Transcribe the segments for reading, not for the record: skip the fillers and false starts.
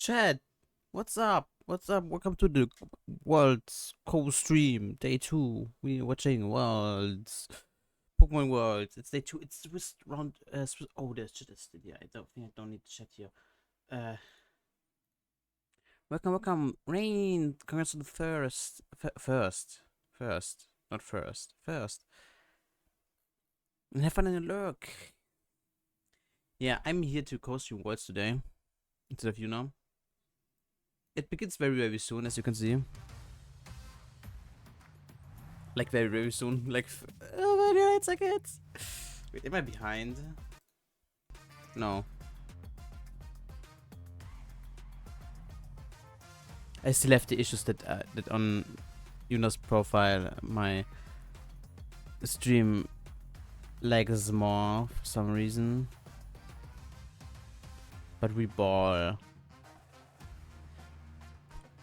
Chat, what's up? What's up? Welcome to the World's co-stream, day 2. We're watching Worlds, Pokemon Worlds. It's day 2. It's Swiss round. Oh, there's chat is still here. I don't need to chat here. Welcome, Rain. Congrats on the first. And have fun in your lurk. Yeah, I'm here to co-stream Worlds today, instead of you now. It begins very soon, as you can see. Like very soon. Like 38 seconds. Wait, am I behind? No. I still have the issues that on Yuna's profile my stream lags more for some reason. But we ball.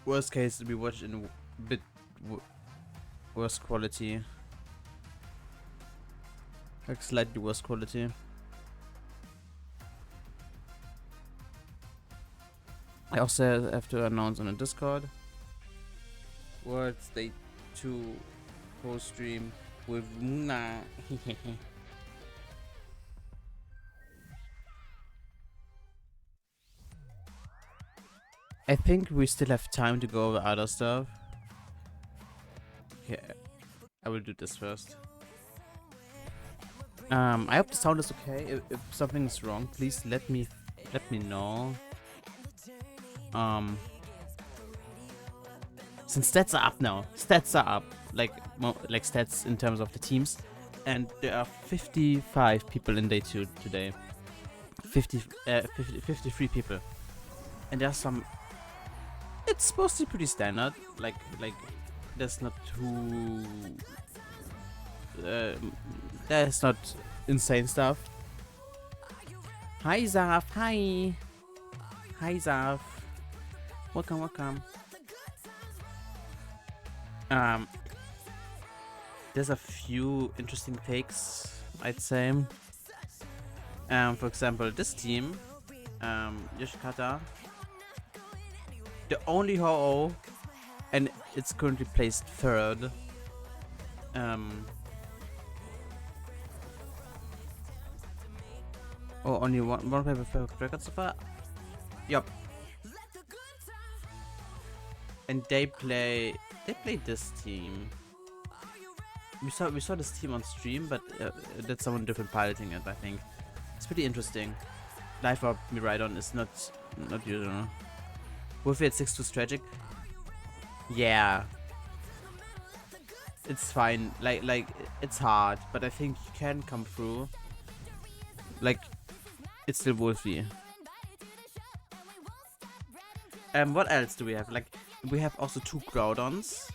Worst case, we watch in a bit worse quality. Like slightly worse quality. I also have to announce on a Discord. Words Day 2 co-stream with Muna. I think we still have time to go over other stuff. Okay, I will do this first. I hope the sound is okay. If something is wrong, please let me know. Since stats are up now, like stats in terms of the teams, and there are 55 people in day 2 today. 53 people, and there are some. It's supposed to be pretty standard. Like there's not too. There's not insane stuff. Hi Zaf, hi Zaf. Welcome. There's a few interesting takes, I'd say. For example, this team, Yoshikata, the only Ho-Oh, and it's currently placed 3rd. Oh, only one paper for record so far. Yup. And they play this team. We saw this team on stream, but that's someone different piloting it. I think it's pretty interesting. Life of Miraidon is not usual. Wolfie at 6-2 tragic. Yeah, it's fine. Like it's hard, but I think you can come through. Like it's still Wolfie. What else do we have? Like we have also 2 Groudons.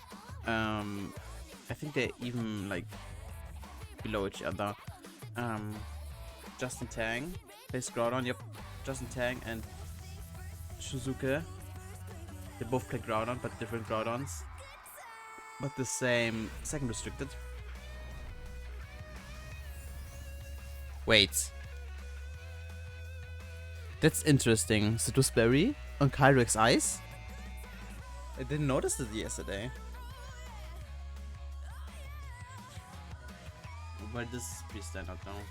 I think they're even like below each other. Justin Tang plays Groudon. Yep, Justin Tang and Shizuke. They both play Groudon, but different Groudons. But the same second restricted. Wait. That's interesting. Citrus Berry on Kyrex Ice? I didn't notice it yesterday. But this is pretty standard now.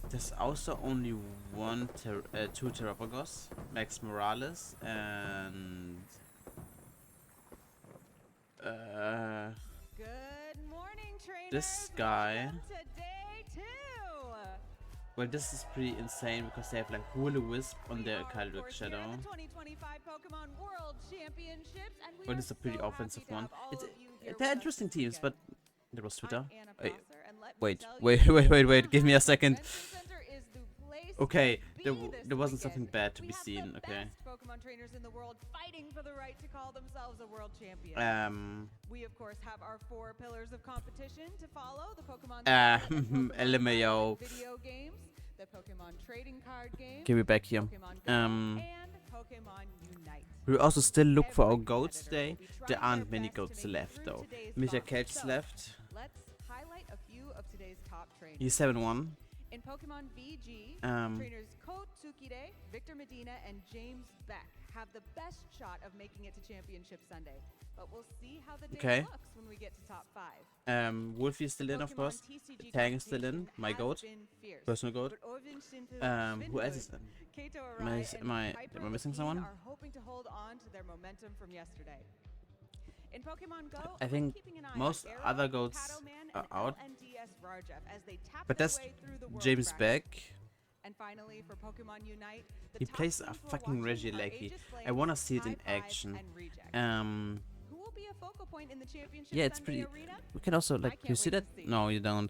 There's also only 2 Terrapagos, Max Morales and Good morning, trainers. This guy. Welcome to day 2. Well, this is pretty insane because they have like Will-O-Wisp on their Kyrex Shadow. The 2025 Pokemon World Championships, and But it's a pretty offensive one. They're interesting teams, but there was Twitter. Wait, give me a second. Okay, there wasn't something bad to be seen. Okay. Pokemon trainers in the world fighting for the right to call themselves a world champion. We of course have our 4 pillars of competition to follow: the Pokemon LMAO. video games, the Pokemon trading card game, Give me back here. and Pokemon Unite. We also still look for our goats today. There aren't many goats left though. Michael Kelch's left. Let's highlight a few of today's top trainers. He's 7-1. In Pokemon VG, trainers Ko Tsukide, Victor Medina, and James Beck have the best shot of making it to Championship Sunday. But we'll see how the day looks when we get to top 5. Wolfie is still in, of course. Tang is still in, my goat. Personal goat. Who else is in? Am I missing someone? Are hoping to hold on to their momentum from yesterday. In Pokemon Go, I think most other goats are out. But that's James Beck. And finally, for Pokemon Unite, he plays a fucking Reggie lately. I wanna see it in action. Who will be a focal point in the championship? Yeah, it's pretty. We can also like. You see that? No, you don't.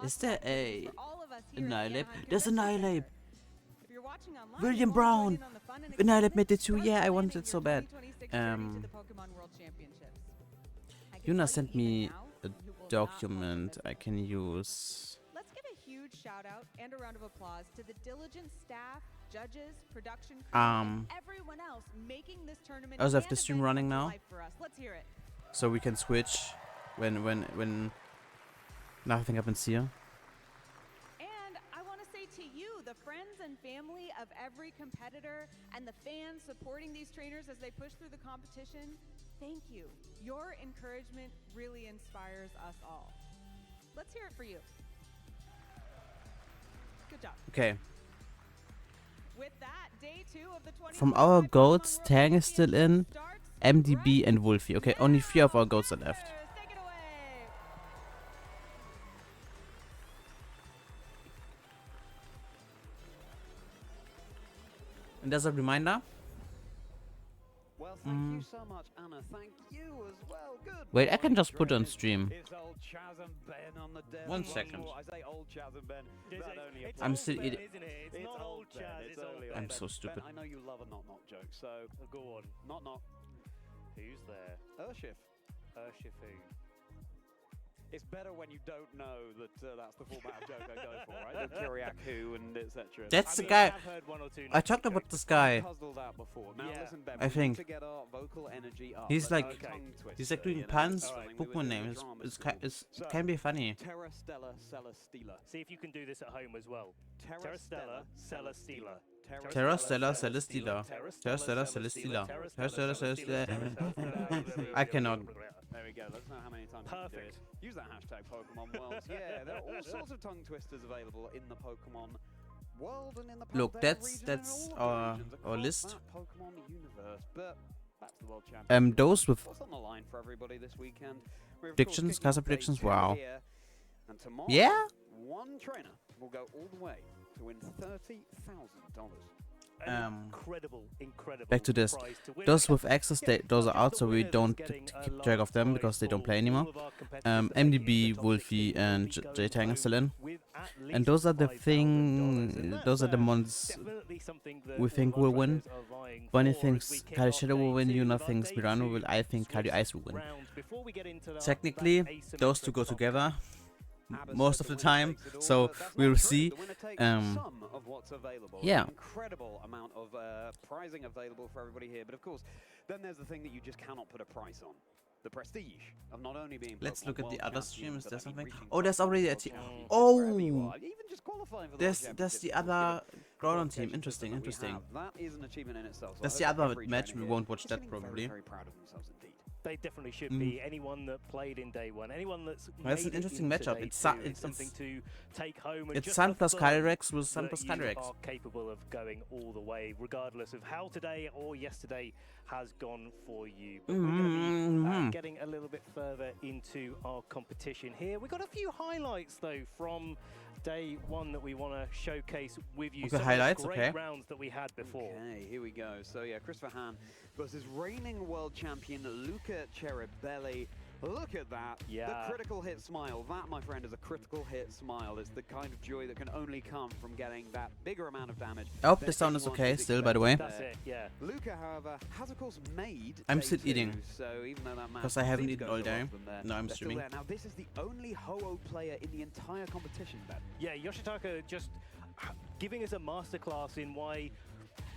Is there a Annihilate? There's Annihilate. William Brown. Annihilate made it too. Yeah, I wanted it so bad. Yuna sent me a document I can use. Let's give a huge shout out and a round of applause to the diligent staff, judges, production crew, and everyone else making this tournament. I also have the stream running now, let's hear it. So we can switch when nothing happens here. And I want to say to you, the friends and family of every competitor and the fans supporting these trainers as they push through the competition, thank you. Your encouragement really inspires us all. Let's hear it for you. Good job. Okay. With that, day 2 of the from our goats, Tang is still in, MDB and Wolfie. Okay, only 3 of our goats are left. Take it away. And as a reminder, well, thank you so much, Anna. Thank you as well. Good. Wait, I can just put on stream. It's old Chaz and Ben on the desk. 1 second. I say old Chaz and Ben. I'm still eating. It's not old Chaz, it's old Ben. I'm so stupid. Ben, I know you love a knock-knock joke, so go on. Knock-knock. Who's there? Urshif. Urshif who? It's better when you don't know that that's the format of joke I go for, right? The Kiriaku and etc. That's the guy. I talked about this guy. Now, listen, Ben, I think to get our vocal energy up. he's like he's like doing puns. Pokemon name it can be funny. Terra Stella Celesteela. See if you can do this at home as well. Terra Stella Celesteela. Terra Stella Celesteela. Terra Stella Celesteela. Terra Stella Celesteela. I cannot. There we go. Let's know how many times you can do it. Use that hashtag Pokemon Worlds. Yeah, there are all sorts of tongue twisters available in the Pokemon world and in the Look, that's our list. Pokemon universe. But back to the World Championship. Those with what's on the line for everybody this weekend? predictions, cast predictions. Wow. And tomorrow, yeah. One trainer will go all the way to win $30,000. Incredible. Back to this. Those with access, those are out, so we don't keep track of them because they don't play anymore. MDB, Wolfie, and J-Tang are still in. And those are the those are the ones we think will win. Bunny thinks Kali Shadow will win, Yuna thinks Mirano will, I think Kali Ice will win. Technically, those two go together most of the time, so we'll see. Yeah. Incredible amount of prizing available for everybody here, but of course, then there's the thing that you just cannot put a price on. The prestige of not only being. Let's look at the other stream. Is there something? Oh, there's already a team. Oh, there's the other Groudon team. Interesting. That is an achievement in itself. That's the other match. We won't watch that probably. Very proud of themselves indeed. They definitely should be. Anyone that played in day 1, anyone that's an interesting matchup. It's something to take home. And it's Sun plus Calyrex with Sun plus Calyrex. Are capable of going all the way, regardless of how today or yesterday has gone for you. But we're going to be getting a little bit further into our competition here. We've got a few highlights though from day 1 that we want to showcase with you. Okay, highlights. Great rounds that we had before. Okay, here we go. So yeah, Christopher Hahn versus reigning world champion Luca Cheribelli. Look at that. Yeah. The critical hit smile. That, my friend, is a critical hit smile. It's the kind of joy that can only come from getting that bigger amount of damage. I hope the sound is okay still, by the way. That's it, yeah. Luca, however, has of course made. I'm still eating. So even though that because I haven't eaten all day. No, I'm streaming. Now this is the only Ho-Oh player in the entire competition, Ben. Yeah, Yoshitaka just giving us a masterclass in why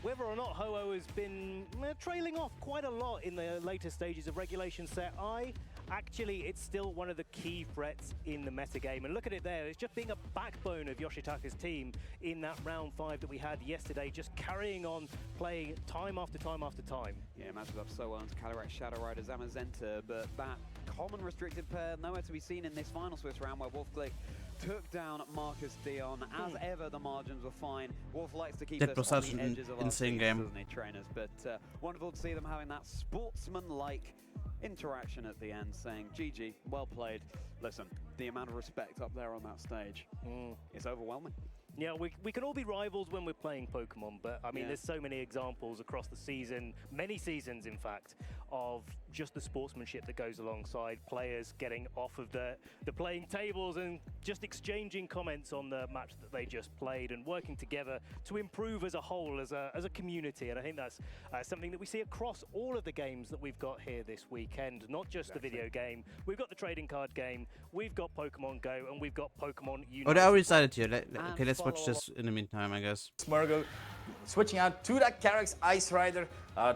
whether or not Ho-Oh has been trailing off quite a lot in the later stages of Regulation Set I, actually it's still one of the key threats in the metagame. And look at it there, it's just being a backbone of Yoshitaka's team in that round 5 that we had yesterday, just carrying on playing time after time after time. Yeah, matches up so well into Calyrex, Shadow Rider, Zamazenta, but that common restricted pair nowhere to be seen in this final Swiss round where Wolfglick took down Marcus Dion. As ever, the margins were fine. Wolf likes to keep That us was on such the an edges of our insane seats, game. doesn't he, trainers? But wonderful to see them having that sportsman-like interaction at the end, saying, GG, well played. Listen, the amount of respect up there on that stage is overwhelming. Yeah, we can all be rivals when we're playing Pokemon, but I mean, there's so many examples across the season, many seasons in fact, of just the sportsmanship that goes alongside players getting off of the playing tables and just exchanging comments on the match that they just played and working together to improve as a whole, as a community. And I think that's something that we see across all of the games that we've got here this weekend, not just the video game. We've got the trading card game, we've got Pokemon Go, and we've got Pokemon Unite. Oh, they already started here. Okay, let's watch this in the meantime, I guess. Smurgle switching out to that Calyrex Ice Rider,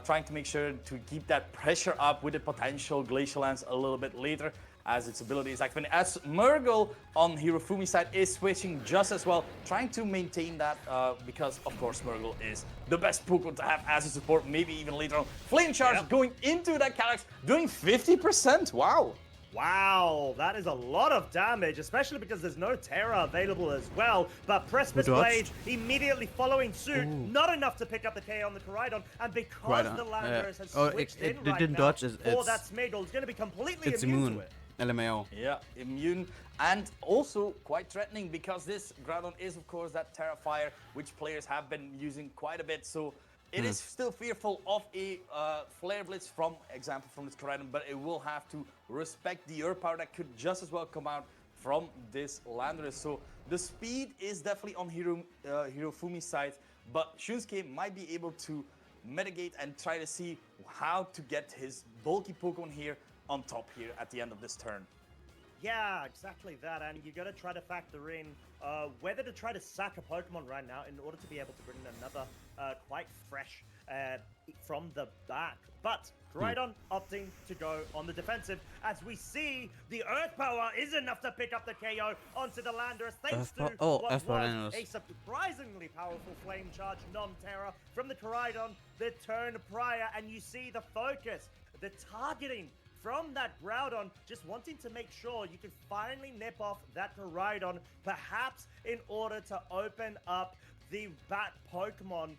trying to make sure to keep that pressure up with the potential Glacial Lance a little bit later as its ability is activated. As Murgle on Hirofumi's side is switching just as well, trying to maintain that because of course Murgle is the best Pokemon to have as a support, maybe even later on. Flame Charge going into that Calyrex, doing 50%, wow! Wow, that is a lot of damage, especially because there's no Terra available as well. But Precipice Blade immediately following suit, not enough to pick up the K on the Koraidon, and because the Landorus has switched in right didn't now dodge, for that Smeagol, it's going to be completely it's immune immune. to it. LMAO. Yeah, immune, and also quite threatening because this Groudon is of course that Terra Fire, which players have been using quite a bit, so it is still fearful of a Flare Blitz from this Koraidon, but it will have to respect the Earth Power that could just as well come out from this Landorus. So the speed is definitely on Hirofumi's side, but Shunsuke might be able to mitigate and try to see how to get his bulky Pokemon here on top here at the end of this turn. Yeah, exactly that, and you got to try to factor in whether to try to sack a Pokemon right now in order to be able to bring in another quite fresh from the back. But Koraidon opting to go on the defensive, as we see the Earth Power is enough to pick up the KO onto the Landorus, thanks to what was a surprisingly powerful Flame Charge non-Terra from the Koraidon the turn prior, and you see the focus, the targeting from that Groudon, just wanting to make sure you can finally nip off that Koraidon, perhaps in order to open up the bat Pokemon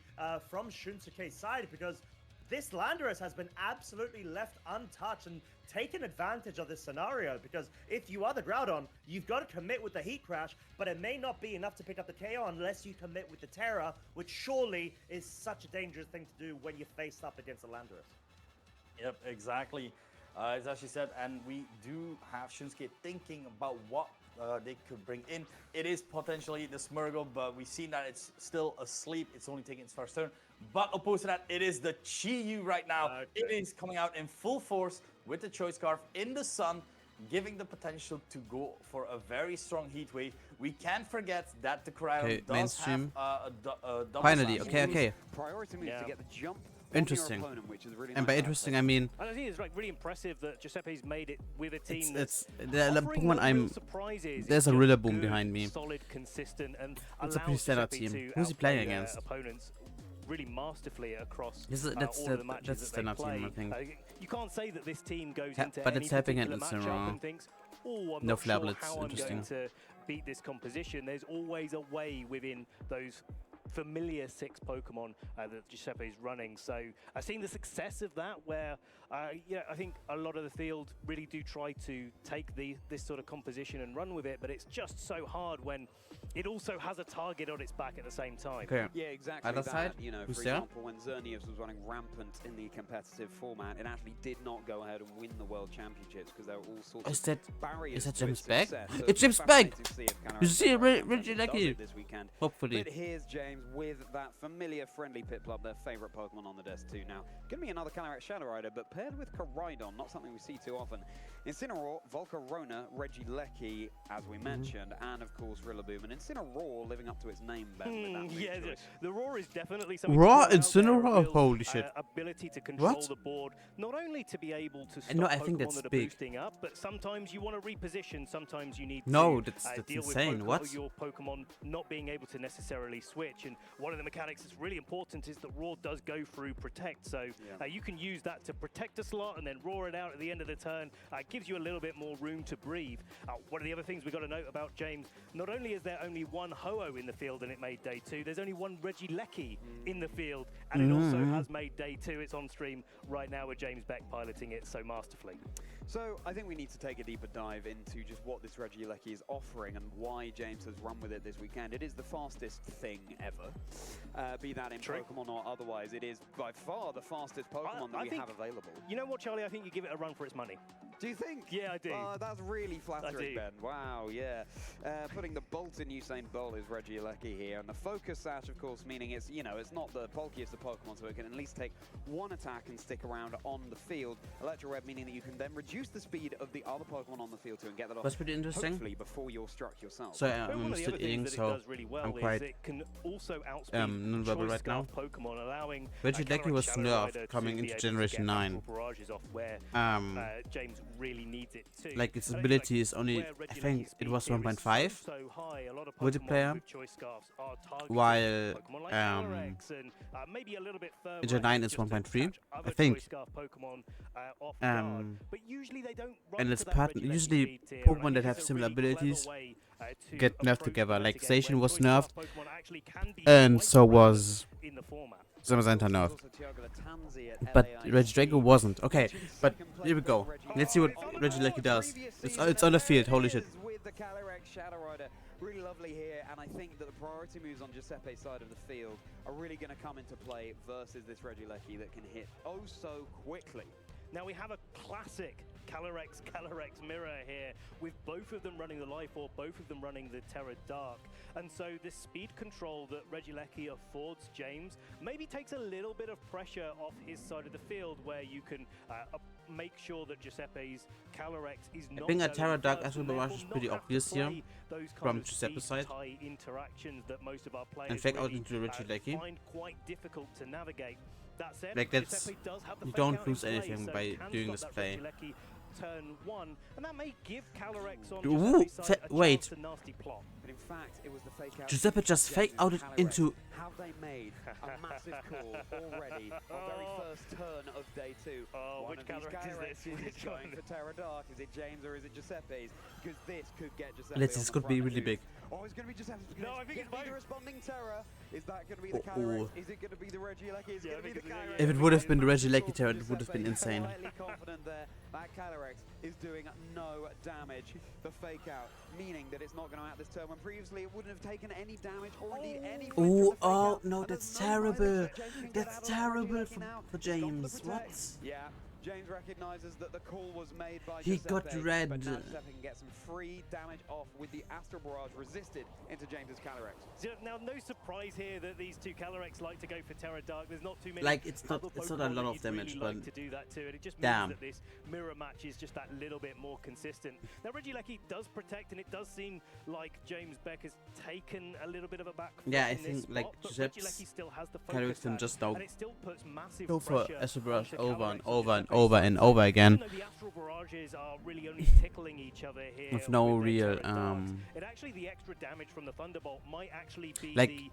from Shunsuke's side, because this Landorus has been absolutely left untouched and taken advantage of this scenario, because if you are the Groudon, you've got to commit with the Heat Crash, but it may not be enough to pick up the KO unless you commit with the Terra, which surely is such a dangerous thing to do when you're faced up against a Landorus. Yep, exactly. As she said, and we do have Shunsuke thinking about what they could bring in. It is potentially the Smurgle, but we've seen that it's still asleep. It's only taking its first turn. But opposed to that, it is the Chi-Yu right now. Okay. It is coming out in full force with the Choice Scarf in the sun, giving the potential to go for a very strong heat wave. We can't forget that the Koraidon does mainstream. have a double Finally, slash. okay. Priority move to get the jump. Interesting. Opponent, which is really And nice by interesting, I mean I think it's like really impressive that Giuseppe's made it with a team it's that's the offering Pokemon no I'm. real surprises. There's a It's Rillaboom just good, behind me. solid, consistent, and It's a allows pretty stellar Giuseppe team. to Who's he playing outplay their against? Opponents really masterfully across That's all of the matches that's that stellar they play. team, I think. You can't say that this team goes Yeah, into but any it's happening particular at matchup Incineroar. and thinks, oh, I'm No not sure Flablets, how I'm interesting. going to beat this composition. There's always a way within those familiar 6 Pokemon that Giuseppe's running. So I've seen the success of that where I think a lot of the field really do try to take this sort of composition and run with it, but it's just so hard when it also has a target on its back at the same time. Okay. Yeah, exactly. Other that, side? you know, Who's for there? example, when Xerneas was running rampant in the competitive format, it actually did not go ahead and win the World Championships because there were all sorts Is of that barriers. that to James its Bag? success. So It's James fascinating Bag! to see if Calyrex You see, does really it lucky. this weekend. Hopefully. But here's James James, with that familiar friendly Piplup, their favorite Pokemon on the desk too. Now, going to be another Calyrex Shadow Rider, but paired with Koraidon, not something we see too often. Incineroar, Volcarona, Regieleki, as we mentioned, and of course Rillaboom. And Incineroar living up to its name, Ben, with that Yeah, choice. the Roar is definitely something. Raw to call out there, a Incineroar? real, Holy shit. Ability to control What? the board, not only to be able to stop No, I think Pokemon that's that are big. boosting up, but sometimes you want to reposition. Sometimes you need No, to that's deal insane. with What? your Pokemon not being able to necessarily switch. And one of the mechanics that's really important is that Roar does go through Protect. So you can use that to protect a slot and then roar it out at the end of the turn. It gives you a little bit more room to breathe. One of the other things we've got to note about James, not only is there only one Ho-Oh in the field and it made day 2, there's only one Regieleki in the field, and it also has made day 2. It's on stream right now with James Beck piloting it so masterfully. So I think we need to take a deeper dive into just what this Regieleki is offering and why James has run with it this weekend. It is the fastest thing ever, be that in Pokemon or otherwise. It is by far the fastest Pokemon that we have available. You know what, Charlie? I think you give it a run for its money. Do you think? Yeah, I do. That's really flattering, Ben. Wow, yeah. Putting the bolt in Usain Bolt is Regieleki here, and the Focus Sash, of course, meaning it's, you know, it's not the bulkiest of Pokemon, so it can at least take one attack and stick around on the field. Electro Red, meaning that you can then reduce the speed of the other Pokemon on the field too and get that off. That's pretty interesting. Hopefully before you're struck yourself. So One I'm of the still other eating, things that so it does really well I'm is quite it can also outspeed non-verbal choice right now. scarf Pokemon, allowing Regieleki was Shadow nerfed Rider coming to be into able to Generation get 9. actual barrages off where James really needs it too. Like its I think, ability is only, where I Regieleki's think it speed was here is 1.5 so high. A lot of multiplayer, Pokemon with choice scarves are targeting while Pokemon like Calyrex and maybe a little bit further Gen 9 is just to 1.3, catch I other think. choice scarf Pokemon off guard. But usually they don't run And to it's that part Regieleki usually speed tier, and I Pokemon think that have it's a similar really clever abilities way, to get nerfed approach together. that Like again, Station where was choice scarf nerfed, Pokemon actually can be and quite so relevant was in the format. Zamazenta nerfed. But Regidrago wasn't. Okay, but here we go. Let's see what Regieleki does. It's on the field. Holy shit. With the Calyrex Shadow Rider, really lovely here, and I think that the priority moves on Giuseppe's side of the field are really going to come into play versus this Regieleki that can hit oh so quickly. Now we have a classic Calyrex mirror here, with both of them running the Life Orb, both of them running the Terra Dark. And so this speed control that Regieleki affords James maybe takes a little bit of pressure off his side of the field, where you can make sure that Giuseppe's Calyrex is not being a going Terra Dark first, as well and Barrage therefore is pretty not have to obvious here play those kind from of Giuseppe's side. speed-tie interactions that most of our players And fake out really, into Regieleki. find quite difficult to navigate. That said, Like that's, Giuseppe does have the you fake don't out in lose play, anything so by can doing stop this that play. Regieleki turn 1, and that may give Calyrex on Ooh, Giuseppe's side a wait. chance to nasty plot. But in fact, it was the fake out. Giuseppe just fake outed Calyrex. into. Have they made a massive call already on very first turn of day 2? Oh, One which of these Calyrex is Calyrex this? is Which going one? for Terra Dark. Is it James or is it Giuseppe's? Because this could get Giuseppe. Let's on this the could be front really foot. big. Oh, it's going to be Giuseppe's. No, I think it's the both. responding Terra. Is that going to be the Oh, Calyrex? oh. Is it going to be the Regieleki? Is it Yeah, going to be the Calyrex? If it would have been the Regieleki Terra, it would have been Giuseppe insane. quietly confident there. That Calyrex is doing no damage. The fake out, meaning that it's not going to out this turn when previously it wouldn't have taken any damage or indeed any. Oh, oh no, that's terrible. That's terrible for James. What? Yeah. James recognizes that the call was made by He Giuseppe, got red. but now Giuseppe can get some free damage off with the Astral Barrage resisted into James's Calyrex. So now, no surprise here that these two Calyrex like to go for Terra Dark. There's not too many. Like, it's not other a Pokemon lot that of you'd damage, really like but to do that too, and it just damn. means that this mirror match is just that little bit more consistent. Now Regieleki does protect, and it does seem like James Beck has taken a little bit of a back foot Yeah, I in this think, spot, like, but Giuseppe's Regieleki still has the Calyrex focus can back, just now and it still puts massive go for pressure Astral Barrage onto over and Calyrex over and Giuseppe's over side. and over again. Even though the Astral Barrages are really only tickling each other here With no their real, Terra Darks, it actually, the extra damage from the Thunderbolt might actually be like, the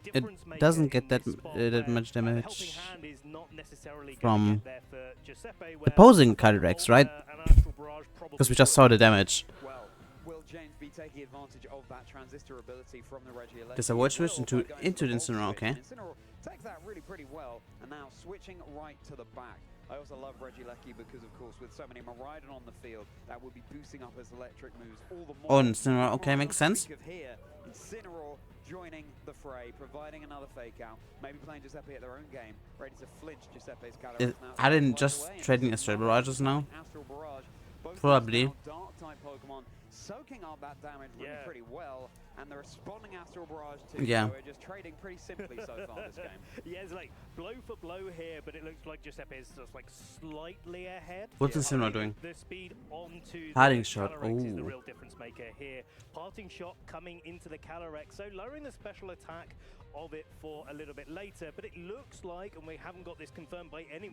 it difference maker doesn't in get that this spot that where much a helping damage hand is not necessarily from gonna get there for Giuseppe, the where opposing a Calyrex, Thunderbolt, right? an Astral Barrage probably Because we just would. saw the damage. Well, will James be taking advantage of that transistor ability from the Regieleki? There's a word He will switch into- by going into for the Volt Incineroar, Switch, okay. and Incineroar takes that really pretty well, and now switching right to the back. I also love Regieleki because, of course, with so many Miraidon on the field, that would be boosting up his electric moves all the more. Oh, Incineroar, okay, makes sense. Speak of here, Incineroar joining the fray, providing another fake out, maybe playing Giuseppe at their own game, ready to flinch Giuseppe's Calyrex. Now, I didn't right just away, trading Astral Barrages now. Astral Barrage Both Probably. these now Dark-type Pokemon soaking up that damage really pretty well, and the responding Astral Barrage too. Yeah. So we're just trading pretty simply so far this game. Yeah, it's like blow for blow here, but it looks like Giuseppe is just like slightly ahead. What's I Incineroar think doing? The speed onto Parting the shot, Calyrex is the ooh. real difference maker here. Parting shot coming into the Calyrex, so lowering the special attack of it for a little bit later, but it looks like, and we haven't got this confirmed by any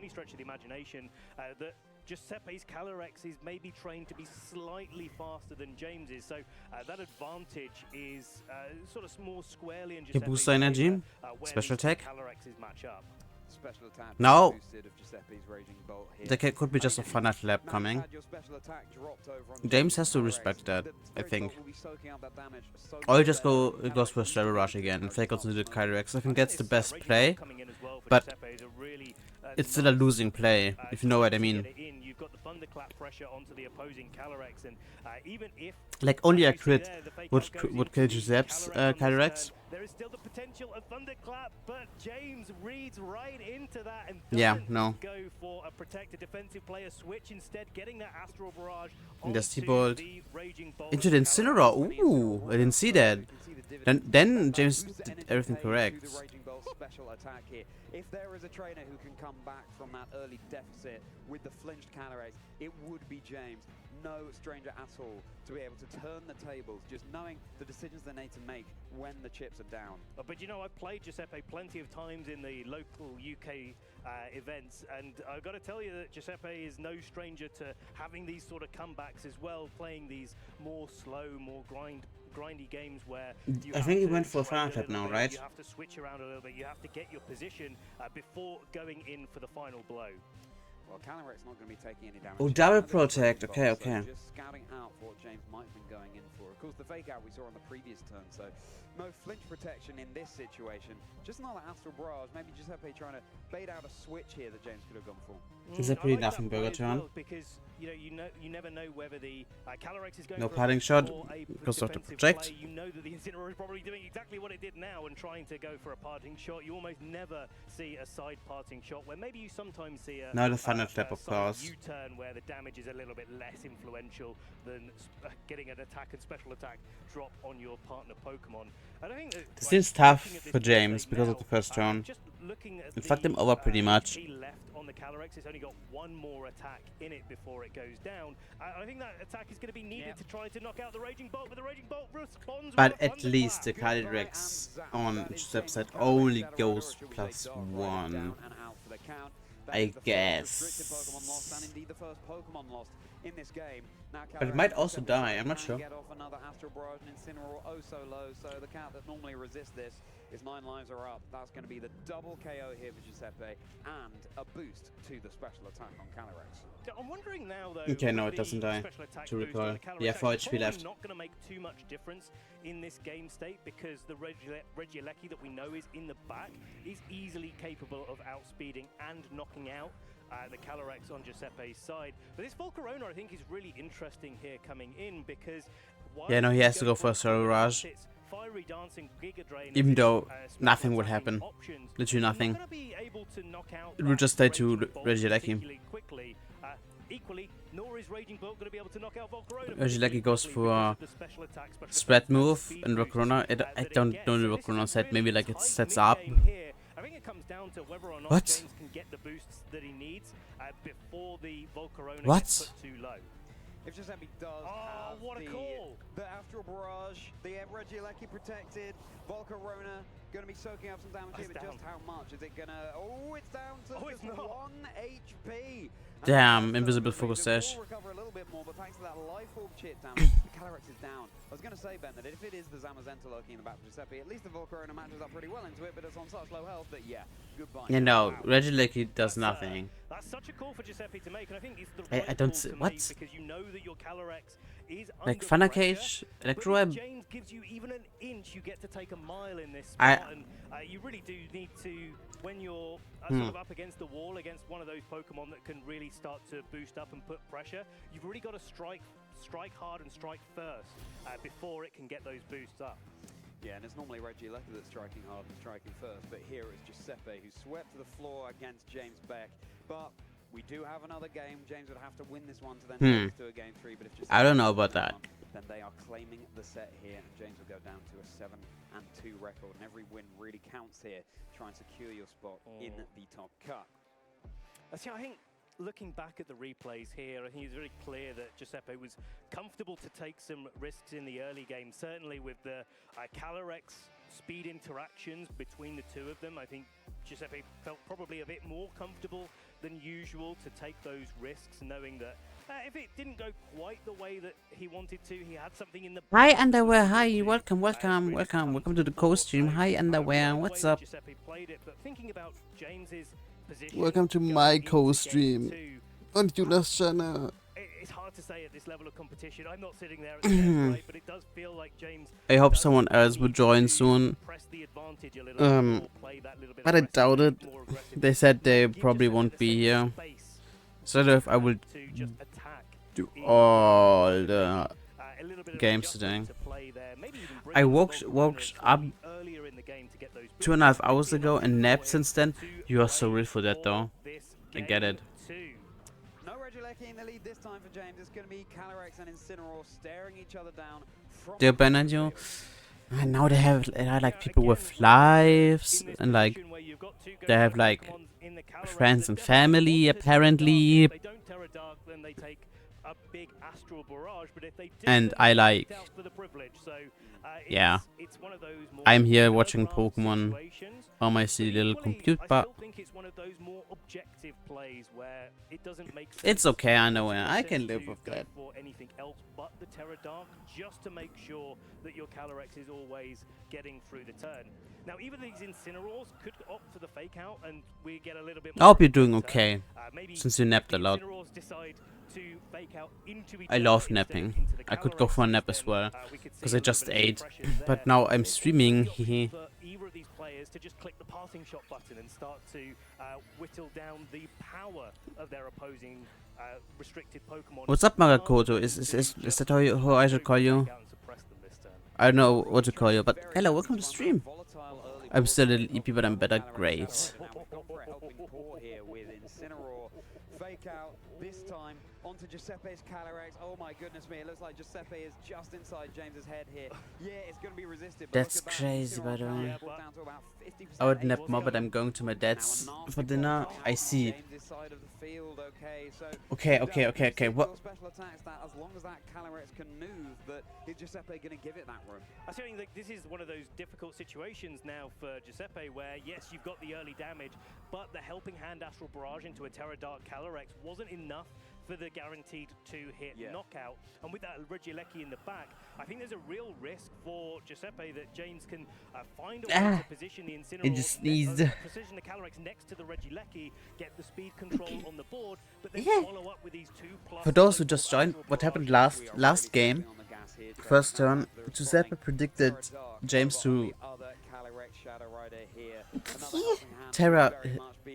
stretch of the imagination, that Giuseppe's Calyrex is maybe trained to be slightly faster than James's, so that advantage is sort of more squarely in Giuseppe's booster energy, favor, where special these two attack. Calyrex match up. Special attack No. boosted of Giuseppe's Raging Bolt here. There could be just a fun lap Now coming. you've had your special attack dropped over on James has to Calyrex. respect that, The I Raging think. Bolt will be soaking up that damage so Or you much just better. goes for a Calyrex Stereo Rush needs to again and be fake out into the Kyrex. I think that's the This, best Raging play, Bolt coming in as well for but Giuseppe is a really, it's still a nice, losing play, if you know what I to mean. get it in. You've got the thunderclap pressure onto the opposing Calyrex, and even if Like only a as you see crit there, the fake would out goes would into kill the Giuseppe's Calyrex on this Kyrex. turn, there is still the potential of thunderclap, but James reads right into that and Yeah, doesn't no. go for a protected defensive player switch, instead getting that Astral Barrage And the onto T-Bolt the Raging Bolt into of the Calyrex. Incineroar. Ooh, I didn't see that. Then James Boost did energy everything paid to correct. the Raging Bolt special attack here. If there is a trainer who can come back from that early deficit with the flinched Calyrex, it would be James. No stranger at all to be able to turn the tables, just knowing the decisions they need to make when the chips are down. But you know, I've played Giuseppe plenty of times in the local UK events, and I've got to tell you that Giuseppe is no stranger to having these sort of comebacks as well, playing these more slow, more grindy games where you I have think he to went for a grind final tap little now, bit, right? You have to switch around a little bit, you have to get your position before going in for the final blow. Well, Calyrex not going to be taking any damage. Oh, double As it's protect. Raging Okay, Bolt, so okay. just scouting out for what James might have been going in for. Of course, the fake out we saw on the previous turn, so no flinch protection in this situation. Just another Astral Barrage. Maybe Giuseppe trying to bait out a switch here that James could have gone for. Is that pretty I like nothing that burger play as turn? well, because you never know whether the Calyrex is going No for parting shot for a because of the defensive project. play. You know that the Incineroar is probably doing exactly what it did now and trying to go for a parting shot. You almost never see a side parting shot where maybe you sometimes see a Now the final step, of side course. U-turn where the damage is a little bit less influential than getting an attack and special attack drop on your partner Pokemon. And I think that, This like, seems tough looking at this for play James because of now, the first turn. just looking at It fucked him the, over pretty much. HP left on the Calyrex, it's only got one more attack in it before it goes down. I think that attack is going to be needed to try to knock out the Raging Bolt, but the Raging Bolt responds But with a at least the thunderclap. Calyrex on Giuseppe's side only goes +1. I guess. In this game. Now, But it might also die, I'm not sure. Get off another Astral Barrage and Incineroar oh so low, so the cat that normally resists this is 9 lives are up. That's going to be the double KO here for Giuseppe and a boost to the special attack on Calyrex. I'm wondering now, though. Okay, no, with it doesn't the die. special attack To boost recoil. on the Calyrex, Yeah, 4 it's HP probably left. not going to make too much difference in this game state because the Regieleki that we know is in the back is easily capable of outspeeding and knocking out the Calyrex on Giuseppe's side. But this Volcarona, I think, is really interesting here coming in because Yeah, no, he has to go for a Solo Rush. Fiery Dancing, Giga Drain, Even though special nothing would attacking happen. options, Literally you're nothing. not gonna be able to knock out It will that just stay to Raging Bolt Regieleki. particularly quickly. Equally, nor is Raging Bolt going to be able to knock out Volcarona. Regieleki goes quickly for because of the special attack, special spread defense, move speed and boost, Volcarona. I that don't it know the gets. So this Volcarona is a set. Maybe really like it tight sets up. mid-game here. I think it comes down to whether or not What? James can get the boosts that he needs before the Volcarona What? gets put too low. If Giuseppe does Oh, have what a call! the Astral Barrage, the Regieleki protected, Volcarona going to be soaking up some damage here, It's but down. just how much is it going to... Oh, it's down to Oh, it's just not. 1 HP. Damn, invisible focus It sash. will recover a little bit more, but thanks to that Life Orb chip damage, the Calyrex is down. I was going to say, Ben, that if it is the Zamazenta lurking in the back of Giuseppe, at least the Volcarona matches up pretty well into it, but it's on such low health that, yeah, goodbye. Yeah, no, Wow. Regieleki does That's, nothing. That's such a call for Giuseppe to make, and I think it's the I right don't call see- to what? make because you know that your Calyrex is Like under Thunder pressure, Cage, but Electro if Web. James gives you even an inch, you get to take a mile in this I- spot, and you really do need to, when you're sort of up against the wall against one of those Pokemon that can really start to boost up and put pressure, you've really got to strike hard and strike first before it can get those boosts up. Yeah, and it's normally Regieleki that's striking hard and striking first, but here it's Giuseppe who swept to the floor against James Beck. But We do have another game. James would have to win this one to then take us to a game 3. But if Giuseppe I don't know wins about that. one, then they are claiming the set here, and James will go down to a 7-2 record. And every win really counts here. Try and secure your spot in the top cut. See, I think looking back at the replays here, I think it's very clear that Giuseppe was comfortable to take some risks in the early game. Certainly with the Calyrex speed interactions between the two of them, I think Giuseppe felt probably a bit more comfortable than usual to take those risks, knowing that if it didn't go quite the way that he wanted to, he had something in the... Hi Underwear, hi, welcome to the co-stream. Hi Underwear, what's up? Giuseppe played it, but thinking about James's position, Welcome to going my into co-stream. game 2, Und Julas Channel. it's hard to say at this level of competition. I'm not sitting there at the end, right, but it does feel like James... I hope someone else will join soon. Press the advantage a little bit more, play that little bit But I doubt it. more aggressive. They said they Give probably Giuseppe won't the be sense of here. space So I don't know if I will to just attack do in all the a little bit of games adjustment today. to play there. Maybe even bring I in the woke opponents up earlier in the game to get those 2.5 hours ago and napped since then. You are so real for that though. I get it. No Regieleki in the lead this time for James. It's going to be Calyrex and Incineroar staring each other down. They're behind you. And now they have like people with lives and like they have like friends and family apparently. If they don't Terra Dark, then they take a big astral barrage, but if they do, And then I they like, themselves for the privilege. So, yeah. it's one of those more I'm here no watching grant Pokemon situations. on my silly little Equally, computer. I still think it's one of those more objective plays where it doesn't make sense. It's okay, I know, I can to live with go that. for anything else but the Terra Dark, just to make sure that your Calyrex is always getting through the turn. Now, even these Incineroars could opt for the fake out, and we get a little bit I more hope you're of a doing turn. okay, Maybe since you napped a the lot. Incineroars decide to fake out into each I other love instead of napping. into the I could go for a Calyrex, nap as then, well, we could see because a I little just bit of ate. suppression But there. now I'm It's streaming, the option hehe. for either of these players to just click the passing shot button and start to whittle down the power of their opposing restricted Pokemon. What's up, Magakoto? Is that how I should call you? I don't know what to call you, but hello, welcome to the stream. I'm still a little EP, but I'm better. Great. Fake out this time onto Giuseppe's Calyrex. Oh my goodness me, it looks like Giuseppe is just inside James's head here. Yeah, it's going to be resisted. But That's look at that. crazy, by the way. Down to about 50% I would nap HP. more, but I'm going to my dad's for dinner. I see. James's side of the field, okay, so Okay. What? special attacks that as long as that Calyrex can move, but is Giuseppe going to give it that room? I think like this is one of those difficult situations now for Giuseppe where, yes, you've got the early damage, but the helping hand Astral Barrage into a Terra Dark Calyrex wasn't enough for the guaranteed 2-hit knockout. And with that Regieleki in the back, I think there's a real risk for Giuseppe that James can find a way to position the Incineroar, I just sneezed. position the Calyrex next to the Regieleki, get the speed control on the board, but then follow up with these 2+. For those who just joined, what happened last game? First turn, Giuseppe predicted James to Terra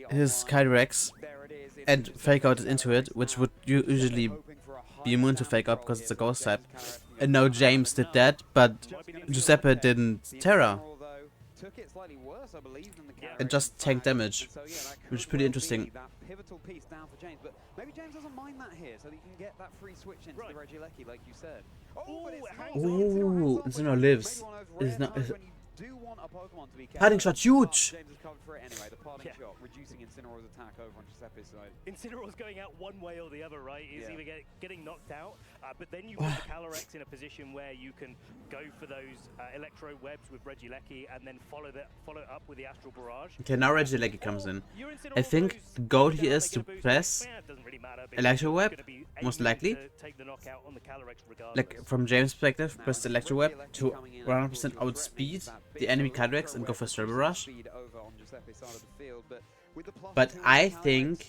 his Calyrex and fake out into it, which would usually be immune to fake out because it's a ghost type. And now James did that, but Giuseppe didn't Terra. It just tanked damage, which is pretty interesting. Pivotal piece down for James, but maybe James doesn't mind that here, so that you can get that free switch into the Regieleki, like you said. Ooh, Incineroar lives. It's not. Parting shot huge. James has covered for it anyway. The parting shot, reducing Incineroar's attack over on Giuseppe's side. Incineroar's going out one way or the other, right? He's either getting knocked out, but then you put the Calyrex in a position where you can go for those electro webs with Regieleki and then follow it up with the Astral Barrage. Okay, now Regieleki comes in. I think the goal here is to press Electro Web, most likely. Like from James' perspective, press the Electro Web to 100% outspeed the enemy Calyrex and go for Strawberry Rush. But I think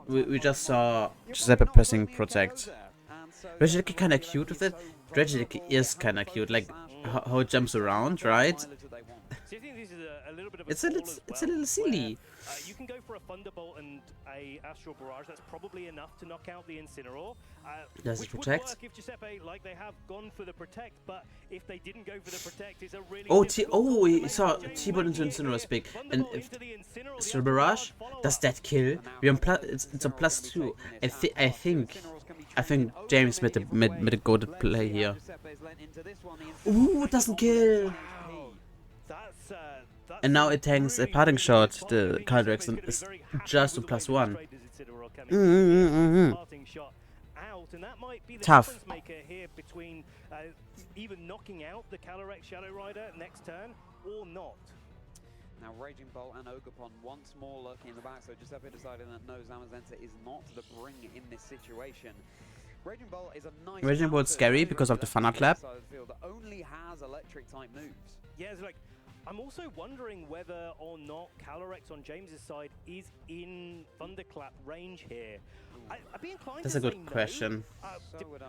we just saw Giuseppe pressing Protect. Regieleki kinda cute with it. Regieleki is kinda cute, like how it jumps around, right? So I think this is a little bit of a It's a call little, as it's a well, little silly. where, you can go for a Thunderbolt and a Astral Barrage. That's probably enough to knock out the Incineroar. Does it Which would protect? work if Giuseppe, like they have, gone for the Protect, but if they didn't go for the Protect, it's a really Oh, difficult call to he make. saw James T-Bot into making it Incineroar is here. big. And Thunderbolt if into the Incineroar, the Astral Astral Barrage, follow-up. does that kill? We're on plus. It's a +2. I think James made a goated play here. Ooh, it doesn't kill. That's, And now it tanks a parting shot. The Calyrex is just a +1. Parting shot out, and that might be the Tough. difference maker here between even knocking out the Calyrex Shadow Rider next turn or not. Now Raging Bolt and Ogerpon once more lurking in the back, so Giuseppe deciding that no, Zamazenta is not the bring in this situation. Raging Bolt is a nice Raging Bolt's scary because of the Thunder Clap. Only has electric type moves. Yeah, it's like, I'm also wondering whether or not Calyrex on James's side is in Thunderclap range here. I'd be inclined That's to a good say no. question. So would I.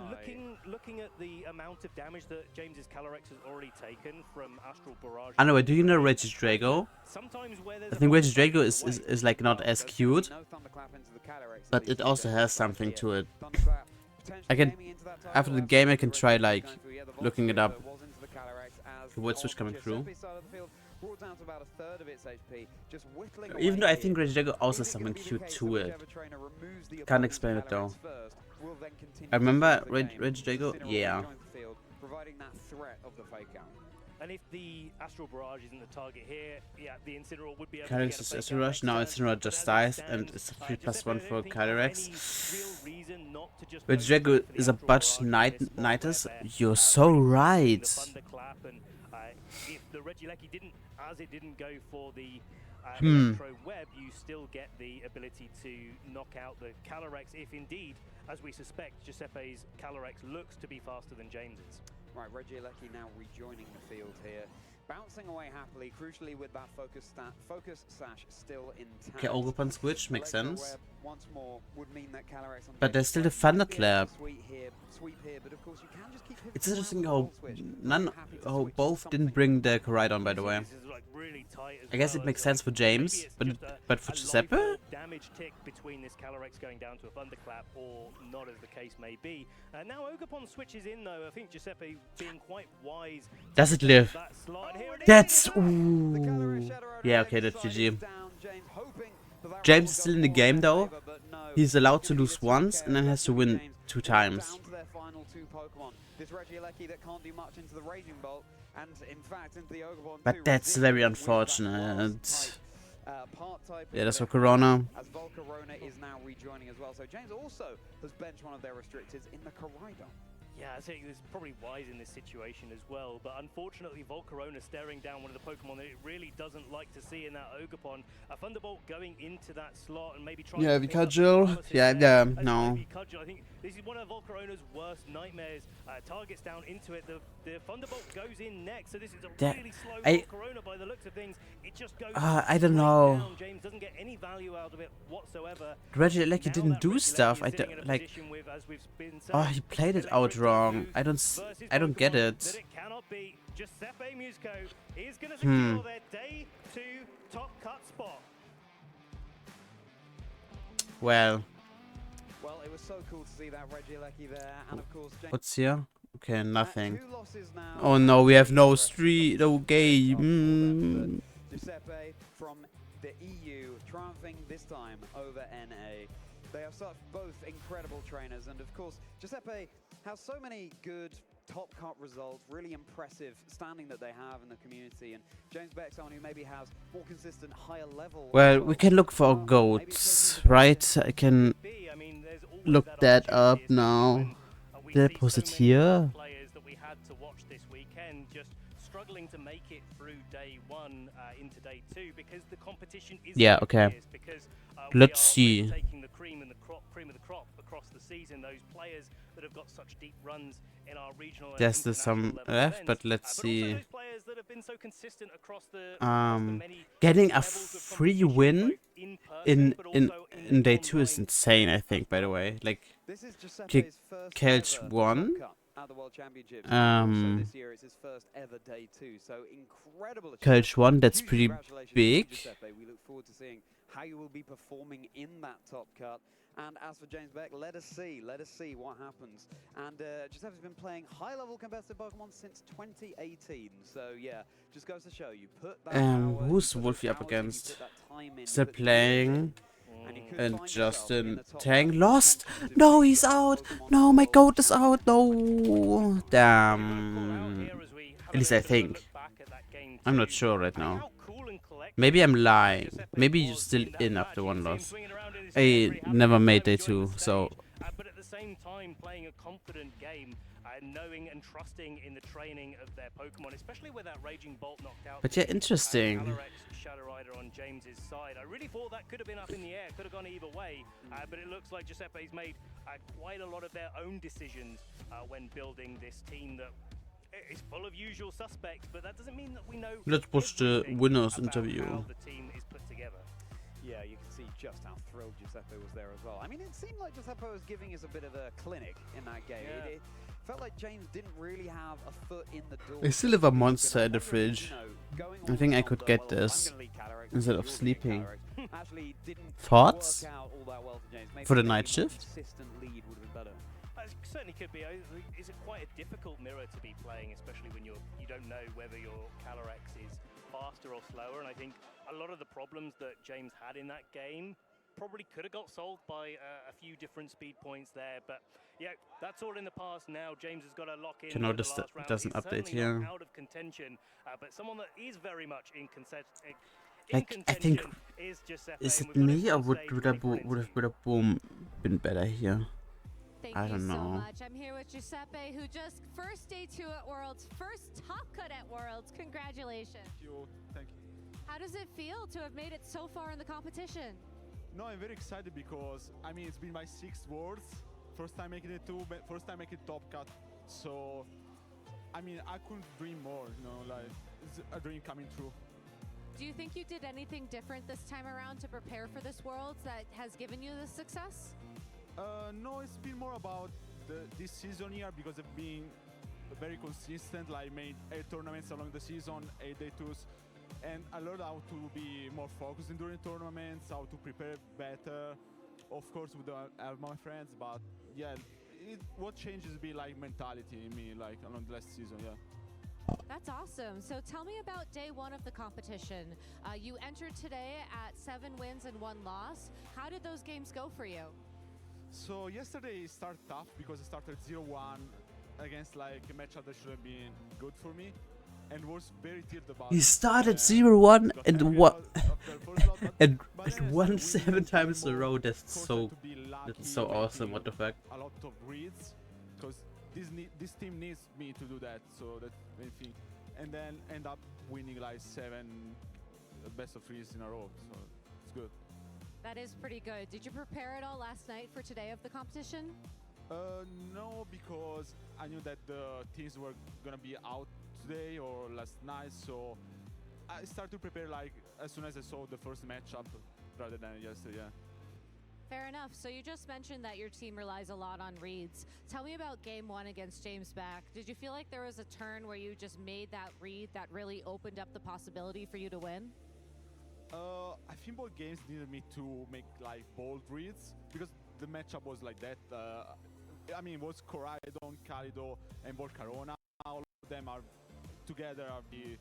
Looking at the amount of damage that James's Calyrex has already taken from Astral Barrage. Anyway, do you know Regidrago? Sometimes where there's I think a Regidrago is like not as cute, No Thunderclap into the Calyrex, at but least it also has something to it. Thunderclap potentially I can aiming into that target. after the That's game I what can Raging try Bolt like is going for. Yeah, the looking it Voltron up. was into the Calyrex as The wood switch on coming through. Giuseppe's side of the field, brought down to about a third of its HP, just whittling Even though away I think here. Regidrago also has Is it something gonna be the cute case to that it. whichever trainer removes the Can't opponent's explain it though. Calyrex first will then continue I to remember control the game? Regidrago, Incineroar yeah. rejoins the field, providing that threat of the fake out. And if the Astral Barrage isn't the target here, yeah, the Incineroar would be able Calyrex to is get a Astral fake out Rush, next now turn. Incineroar But just as it dies, stands, and it's a 3 Giuseppe, +1 I for don't think there's Calyrex. any real reason not to just go Regidrago for the is a Astral Butch Barrage in Knight this spot Knightus. where they're, You're so really right. the Thunderclap, and if the Regieleki didn't go for the Electro Web, you still get the ability to knock out the Calyrex if indeed, as we suspect, Giuseppe's Calyrex looks to be faster than James's. Right, Regieleki now rejoining the field here. Bouncing away happily, crucially with that focus sash still intact. Okay, Ogerpon switch makes Electro sense. Web once more would mean that Calyrex on But there's James's still the side might Thunder be able to Clap. Sweep here, but of course you can just keep It's pivoting interesting around how the wall switch. Happy to switch both to didn't something bring the Koraidon, by the way. This is, like, really tight as I guess well, it makes as, sense for maybe James, it's but just but for a Giuseppe? lighter damage tick between this Calyrex going down to a Thunderclap, or not, as the case may be. Now Ogerpon switches in though. I think Giuseppe being quite wise. Does it live? That slot, and here it is. That's The Calyrex ooh. Shadow Rider Yeah, Alex okay, that's decides GG. it's down. James hoping that that James will is go still in the more game in though. favor, but no. He's allowed to Gonna be lose the once TK and then has to win James. 2 It's times. down to their final 2 Pokemon. This Regieleki that can't do much into the Raging Bolt, and in fact into the Ogerpon But too, that's very resisting with that unfortunate. Frost type, part type Yeah, that's for of Corona. as Volcarona is now rejoining as well. So James also has benched one of their restricteds in the Koraidon. Yeah, I think it's probably wise in this situation as well, but unfortunately Volcarona staring down one of the Pokemon that it really doesn't like to see in that Ogerpon. A Thunderbolt going into that slot and maybe trying Yeah, to pick up the Vicudgel. Pharmacist Yeah, there. yeah, As no. might be Vicudgel. I think this is one of Volcarona's worst nightmares. Targets down into it. The Thunderbolt goes in next, so this is a That- really slow I- Volcarona by the looks of things. It just goes I don't straight know. down. James doesn't get any value out of it whatsoever. Regieleki Now didn't that do Regieleki stuff. is I sitting in don't a like. position with, as we've been Oh, saying, he played it Electric out wrong. moves I versus don't get Pokemon it. that it cannot be. Giuseppe Musco is going to Hmm. secure their day 2 top cut spot. Well, Well, it was so cool to see that Regieleki there, and of course James what's here? Okay, at nothing. 2 losses now. Oh no, we have no street, no game. Giuseppe from the EU triumphing this time over NA. They are such both incredible trainers, and of course Giuseppe has so many good top cut results, really impressive standing that they have in the community, and James Beck, someone who maybe has more consistent higher level. Well, we can look for goats, right? I can I mean, there's always look that up opportunity, now. especially when, we Did I see post so it many here? Players that we had to watch this weekend just struggling to make it through day 1 into day 2 because the competition is Yeah, so okay. fierce, because Let's we are see. taking the cream of the crop across the season. Those players that have got such deep runs in our regional and Yes, there's some international level left, events, but let's also see. those players that have been so consistent across the many Getting a levels of free competition, win both in person, in but in also in day 2 is online. insane. I think, by the way, like This is Giuseppe's first Kelch ever won. Top Cup. at the World Championships. Also this year it's his first ever day too. So incredible achievement. Coach 1, that's Huge pretty congratulations to big. Giuseppe. We look forward to seeing how you will be performing in that top cut. And as for James Beck, let us see what happens. And Giuseppe's been playing high-level competitive Pokemon since 2018. So yeah, just goes to show you put that power, Who's you put Wolfie those up hours in, you against? put that time in, Is you he put the years playing? in, and you could And find yourself in Justin the top Tang 5 lost. potentially to No, be he's the out. Pokemon No, my World goat is Champion out. No, damn. At least I think. I'm not sure right now. Maybe I'm lying. Maybe you're still in after one loss. I never made day 2, so. But at the same time, playing a confident game, knowing and trusting in the training of their Pokemon, especially with that Raging Bolt knocked out. But yeah, interesting. Calyrex Shadow Rider on James's side. I really thought that could have been up in the air, could have gone either way, but it looks like Giuseppe's made quite a lot of their own decisions when building this team that is full of usual suspects, but that doesn't mean that we know. Let's watch the everything winners about interview. how the team is put together. Yeah, you can see just how thrilled Giuseppe was there as well. I mean, it seemed like Giuseppe was giving us a bit of a clinic in that game. Yeah. It felt like James didn't really have a foot in the door. I still have a monster in the fridge. I think I could get this instead of sleeping. Thoughts for the night shift? It certainly could be. Is it quite a difficult mirror to be playing, especially when you don't know whether your Calyrex is faster or slower? And I think a lot of the problems that James had in that game probably could have got solved by a few different speed points there. But yeah, that's all in the past now. James has got to lock in. Can notice that it doesn't He's update certainly not here. out of contention, but someone that is very much in contention. Like, I think, is Giuseppe, is and it we've got me him or on would stage would ready for an interview. Boom been better here? Thank I you don't so know. much. I'm here with Giuseppe, who just first day 2 at Worlds, first top cut at Worlds. Congratulations. Thank you. How does it feel to have made it so far in the competition? No, I'm very excited because I mean it's been my 6th Worlds. First time making it 2, first time making top cut. So I mean I couldn't dream more. You know, like it's a dream coming true. Do you think you did anything different this time around to prepare for this Worlds that has given you this success? No, it's been more about this season here because I've been very consistent. Like made 8 tournaments along the season, 8 day 2s, and I learned how to be more focused during tournaments, how to prepare better. Of course, with my friends, but yeah, what changes be like mentality in me, like along the last season, yeah. That's awesome. So tell me about day 1 of the competition. You entered today at 7 wins and 1 loss. How did those games go for you? So yesterday it started tough because I started 0-1 against like a matchup that should have been good for me, and was very tilted about. He it. started And 0-1 got and angry what? after the first lot, And but then I won started 7 winning, times in a more row. That's forced so. to be lucky, That's so awesome. What the fuck? a lot of reads, because this team needs me to do that. So that's the thing, and then end up winning like 7 best of 3s in a row. So it's good. That is pretty good. Did you prepare at all last night for today of the competition? No, because I knew that the teams were gonna be out today or last night, so I started to prepare like as soon as I saw the first matchup, rather than yesterday. Yeah. Fair enough. So you just mentioned that your team relies a lot on reads. Tell me about game 1 against James Beck. Did you feel like there was a turn where you just made that read that really opened up the possibility for you to win? I think both games needed me to make like bold reads because the matchup was like that. I mean, it was Coraidon, Calido, and Volcarona. All of them are together are the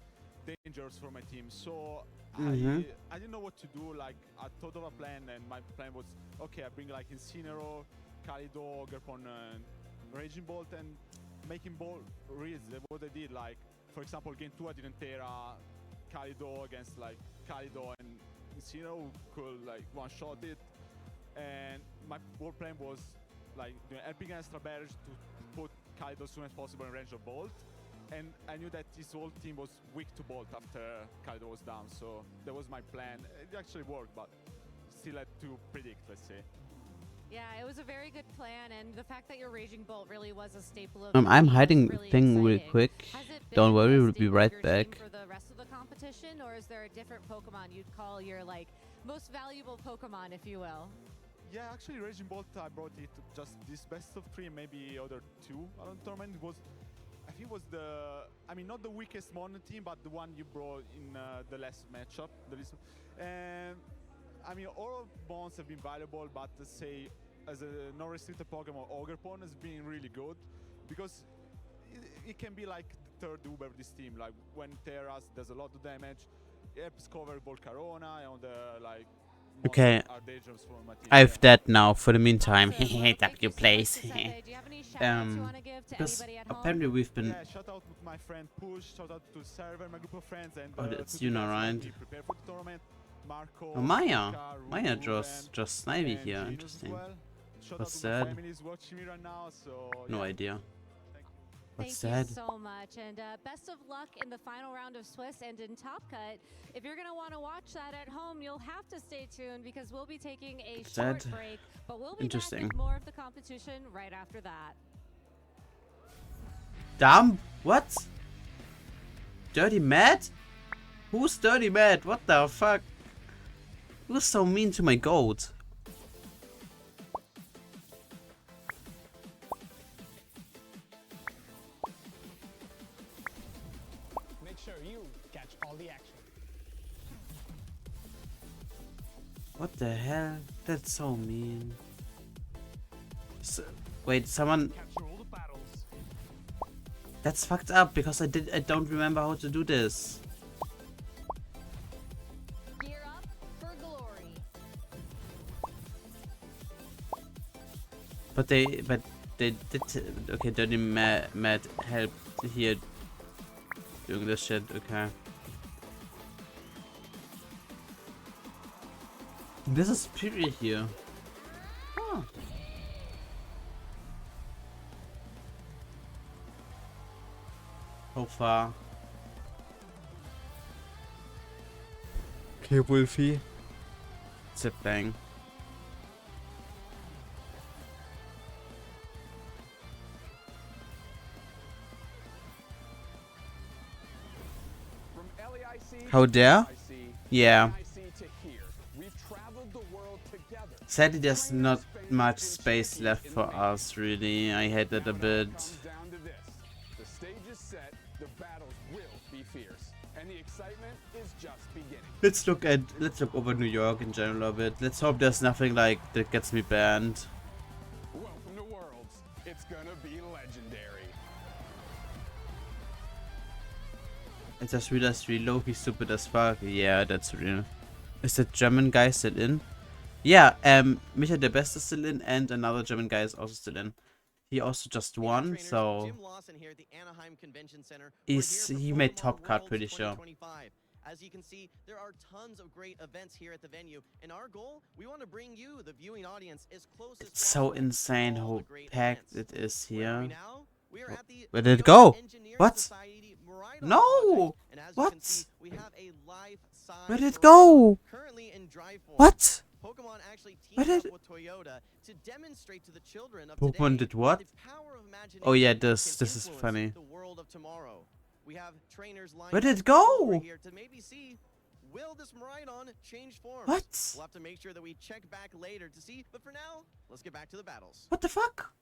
dangerous for my team. So I didn't know what to do. Like I thought of a plan, and my plan was okay. I bring like Incineroar, Calido, Garpon, Raging Bolt, and making bold reads. That's what I did. Like for example, game 2 I didn't Terra Calido against like Calido and Incineroar could like one-shot it, and my whole plan was like helping Astra Barrage to put Calido as soon as possible in range of Bolt, and I knew that his whole team was weak to Bolt after Calido was down, so that was my plan. It actually worked, but still had to predict, let's say. Yeah, it was a very good plan, and the fact that your Raging Bolt really was a staple of I'm the team hiding was really thing real exciting. quick. Has it been Don't worry, the we'll be staple of right your back. team for the rest of the competition, or is there a different Pokemon you'd call your like most valuable Pokemon, if you will? Yeah, actually, Raging Bolt, I brought it just this best of 3, maybe other 2 around the tournament. It was, I think, was the, I mean, not the weakest Mono team, but the one you brought in the last matchup. And I mean, all bonds have been valuable, but say as a non-restricted Pokemon, Ogre Pond has been really good because it can be like the third Uber of this team. Like when Terras does a lot of damage, it helps cover Volcarona and the like. Okay, Are dangerous for my team. I've that now for the meantime. W plays. Because apparently we've been. Yeah, shout out to my friend Push, shout out to Server, my group of friends, and Oh, that's to you the now, guys right? who prepare for the tournament. Marco, Oh, Maya. Luca, Maya Ruben, draws Snivy and here. Genius as Interesting. well. Shout What's out to my that? family is watching me right now, so No yeah. idea. What's Thank that? you so much, and best of luck in the final round of Swiss and in Top Cut. If you're going to want to watch that at home, you'll have to stay tuned because we'll be taking a short that break, but we'll be back interesting? with more of the competition right after that. Damn. What? Dirty Matt? Who's Dirty Matt? What the fuck? Who's so mean to my goat? Make sure you catch all the action. What the hell? That's so mean. Wait, someone. Capture all the battles. That's fucked up because I don't remember how to do this. Gear up for glory. But they did. Okay, Dirty Matt helped here doing this shit. Okay. This is period here. Huh. So far. Okay, Wolfie. Zip bang. From LAIC How dare? to IC, Yeah. IC to here. We've traveled the world together. Sadly, there's not much space left for us, really. I hate that a bit. Comes down to this. The stage is set, the battles will be fierce, and the excitement is just beginning. Let's look over New York in general a bit. Let's hope there's nothing like that gets me banned. Welcome to Worlds. It's gonna be legendary. I just realized Relo, he's stupid as fuck. Yeah, that's real. Is the German guy still in? Yeah, Michael the Best is still in, and another German guy is also still in. He also just won, so he made top cut, pretty sure. As you can see, there are tons of great events here at the venue, and our goal, we want to bring you, the viewing audience, as close as It's so insane how packed it is here. Where Where did it go? What? No! What? Where did it go? What? Pokemon actually Where teamed did up with Toyota to demonstrate to the children of Pokemon today did what? the power of Oh yeah, imagination this can is influence funny. the world of tomorrow. We have trainers lined Where did it up all over go? here to maybe see, will this Miraidon change forms? What? We'll have to make sure that we check back later to see, but for now, let's get back to the battles. What the fuck?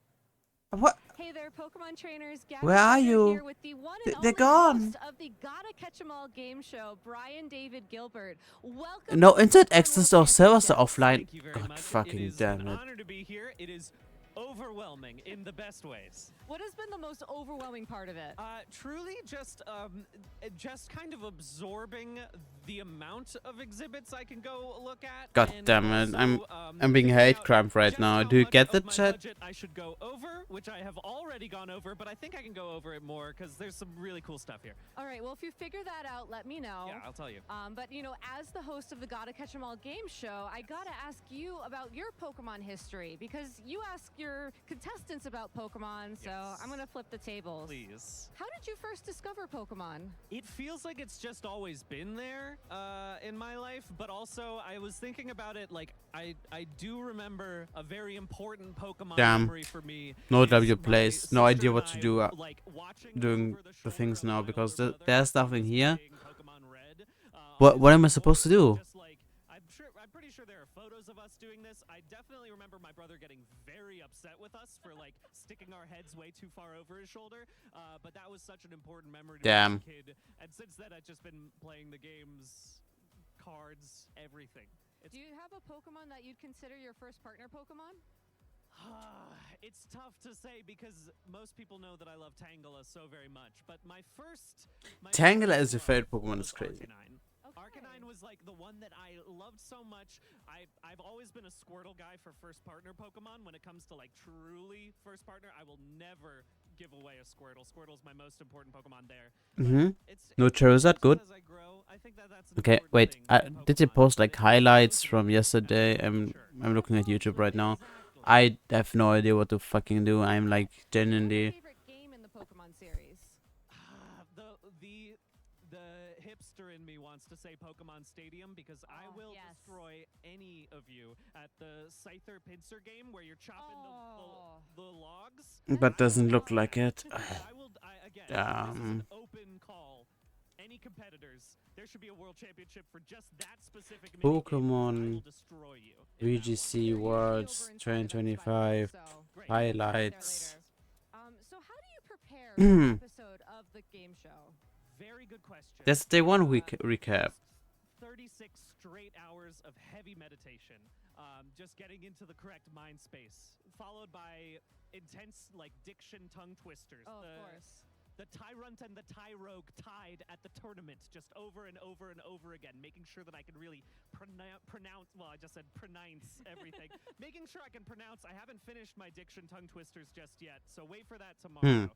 What? Hey there, Pokemon trainers. Where are you? Here with the one and They're only gone. host of the Gotta Catch 'Em All game show, Brian David Gilbert. Welcome. No to the internet Pokemon access World or servers are Championship. offline. Thank you very God much. fucking It is damn an it. honor to be here. It is overwhelming in the best ways. What has been the most overwhelming part of it? Truly just kind of absorbing the amount of exhibits I can go look at. God and damn it, also, I'm being figuring hate out crime right just now. how Do you much get of the my chat? budget I should go over, which I have already gone over, but I think I can go over it more because there's some really cool stuff here. All right, well, if you figure that out, let me know. Yeah, I'll tell you. But, you know, as the host of the Gotta Catch 'Em All game show, I gotta ask you about your Pokemon history because you ask your contestants about Pokemon, so Yes. I'm gonna flip the tables. Please. How did you first discover Pokemon? It feels like it's just always been there in my life, but also I was thinking about it like I do remember a very important Pokemon Damn. memory for me. No is W my plays. No sister idea and what to I, do like, watching doing over the shoulder things of now my because older brother there's nothing here. playing Pokemon Red, What on am I his supposed to phone, do? just, like, I'm pretty sure there are photos of us doing this. I definitely remember my brother getting very upset with us for like sticking our heads way too far over his shoulder. But that was such an important memory to me as a kid. And since then, I've just been playing the games, cards, everything. Do you have a Pokemon that you'd consider your first partner Pokemon? It's tough to say because most people know that I love Tangela so very much. But my first Tangela is your favorite Pokemon. It's crazy. Arcanine. Arcanine was like the one that I loved so much. I've always been a Squirtle guy for first partner Pokemon. When it comes to like truly first partner, I will never give away a Squirtle. Squirtle's my most important Pokemon there. No Charizard, good. As I grow, I think that's an Okay, important wait. thing in Did they Pokemon. post like highlights from yesterday? I'm looking at YouTube right now. I have no idea what to fucking do. I'm like genuinely. Favorite game in the Pokemon series? The hipster in me wants to say Pokemon Stadium because I will destroy any of you at the Scyther Pinsir game where you're chopping the logs. But doesn't look like it. Again, this is an open call. Any competitors, there should be a world championship for just that specific Pokemon VGC Worlds 2025 highlights. So how do you prepare for an episode of the game show? Very good question. That's day one recap. 36 straight hours of heavy meditation, just getting into the correct mind space, followed by intense like diction tongue twisters. Oh, of course. The Tyrunt and the Tyrogue tied at the tournament just over and over and over again, making sure that I can really pronounce, well, I just said pronounce everything. Making sure I can pronounce. I haven't finished my diction tongue twisters just yet, so wait for that tomorrow.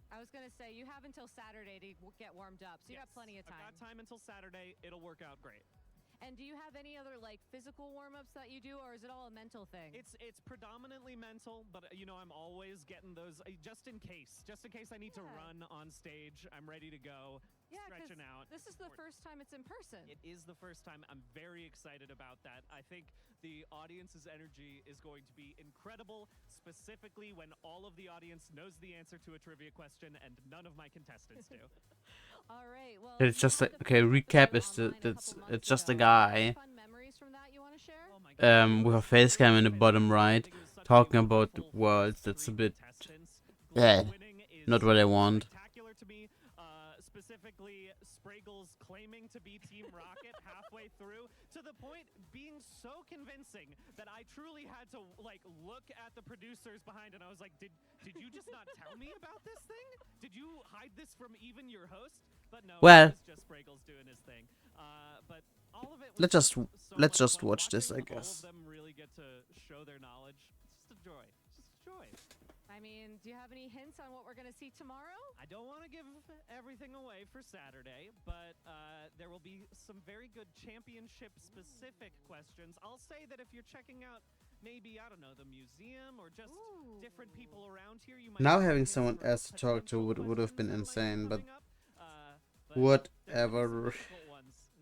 I was going to say, you have until Saturday to get warmed up, so you have plenty of time. I've got time until Saturday. It'll work out great. And do you have any other like physical warm-ups that you do, or is it all a mental thing? It's predominantly mental, but you know I'm always getting those just in case I need to run on stage. I'm ready to go. Yeah, stretching out. This is the first time it's in person. It is the first time. I'm very excited about that. I think the audience's energy is going to be incredible, specifically when all of the audience knows the answer to a trivia question and none of my contestants do. All right. Well, It's just like, okay, recap is it's just a guy fun memories from that you want to share? with a face cam in the bottom right talking about the worlds. That's a bit not what I want. Spectacular to me, specifically Spraggle's claiming to be Team Rocket halfway through, to the point being so convincing that I truly had to like look at the producers behind and I was like, did you just not tell me about this thing? Did you hide this from even your host? But no, Well, it's just Spraggle's doing his thing. But all of it was let's so just much fun. watch this, I Watching guess. all of them really get to show their knowledge. It's just a joy. It's just a joy. I mean, do you have any hints on what we're going to see tomorrow? I don't want to give everything away for Saturday, but there will be some very good championship-specific questions. I'll say that if you're checking out maybe, I don't know, the museum or just different people around here, you might Now having someone else to talk to would have been insane, but whatever.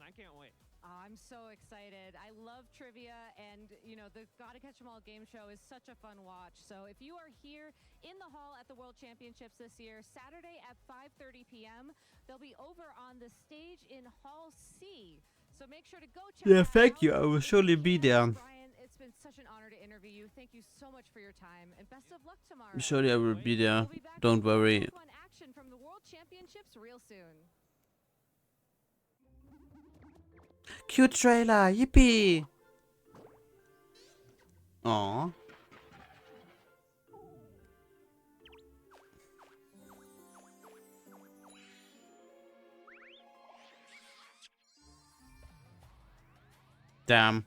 I can't wait. I'm so excited. I love trivia, and you know the Gotta Catch 'Em All game show is such a fun watch. So if you are here in the hall at the World Championships this year, Saturday at 5:30 p.m., they'll be over on the stage in Hall C. So make sure to go check. Yeah, that thank out. you. I will surely be there. Brian, it's been such an honor to interview you. Thank you so much for your time, and best of luck tomorrow. Surely I will be there. We'll be back Don't with more worry. Pokemon action from the World Championships real soon. Cute trailer, yippee! Aww. Damn.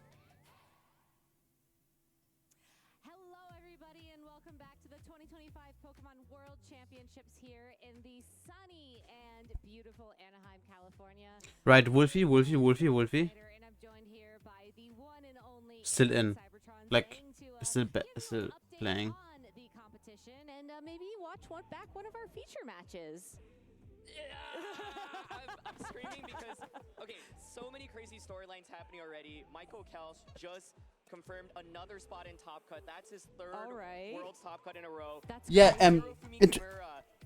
Hello, everybody, and welcome back to the 2025 Pokemon World Championships here in the sunny and beautiful Anaheim, California. Right, Wolfie. And I'm joined here by the one and only Still in. Cybertron, Like, saying to, still give you still an update playing. on the competition and maybe watch back one of our feature matches. I'm screaming because, okay, so many crazy storylines happening already. Michael Kelch just confirmed another spot in Top Cut. That's his third World's Top Cut in a row. That's Yeah, crazy.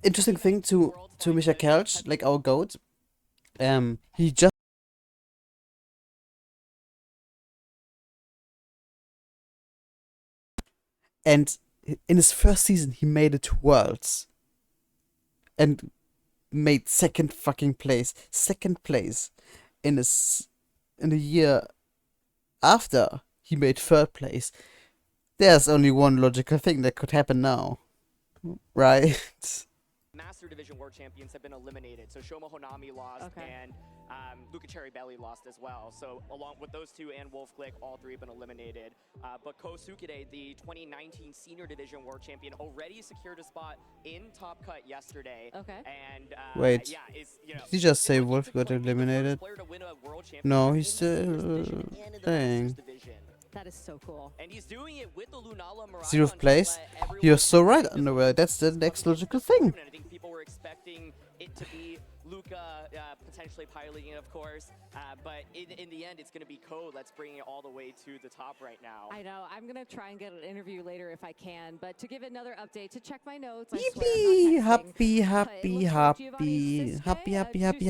interesting thing to Misha Kelch, like our goat. He just And in his first season, he made it to Worlds. And made second fucking place. Second place. In the year after, he made third place. There's only one logical thing that could happen now. Right? Master Division World Champions have been eliminated. So Shoma Honami lost, and Luca Cherry-Belli lost as well. So along with those two and Wolf Glick, all three have been eliminated. But Ko Sukide, the 2019 Senior Division World Champion, already secured a spot in Top Cut yesterday. And Wait. yeah, Did he just say Wolf got eliminated? No, he's still saying. That is so cool. And he's doing it with the Lunala Mirai 0th place? You're so right, Underwear. That's the next logical thing. I think people were expecting it to be Luca potentially piloting it, of course. But in the end, it's going to be Ko that's bringing it all the way to the top right now. I know. I'm going to try and get an interview later if I can. But to give another update, to check my notes, I swear I'm not texting. Happy.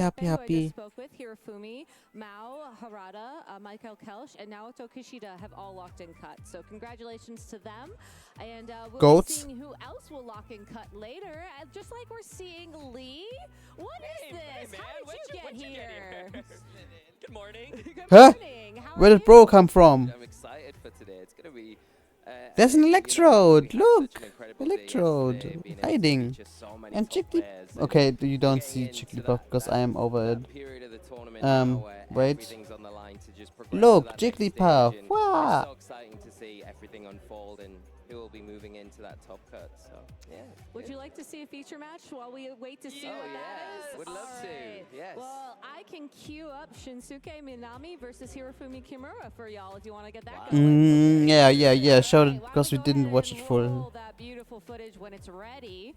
I just spoke with Hirofumi, Mao, Harada, Michael Kelsch, and Naoto Kishida have all locked in cut. So congratulations to them. And we'll Goats. be seeing who else will lock in cut later. Just like we're seeing Lee. What is this? How did you get here? Good morning. Huh? Where did bro come from? I'm excited for today. It's going to be... There's an electrode. Look. Electrode. Hiding. And Jigglypuff. Okay, you don't see Jigglypuff because I am over it. Wait. Look, Jigglypuff. Wow. It's so exciting to see everything unfold and who will be moving into that top cut. So, yeah. Would you like to see a feature match while we wait to see what that is? Would love to. Yes. Well, I can queue up Shinsuke Minami versus Hirofumi Kimura for y'all if you want to get that going. Yeah. Show it because we didn't watch it full. Roll that beautiful footage when it's ready.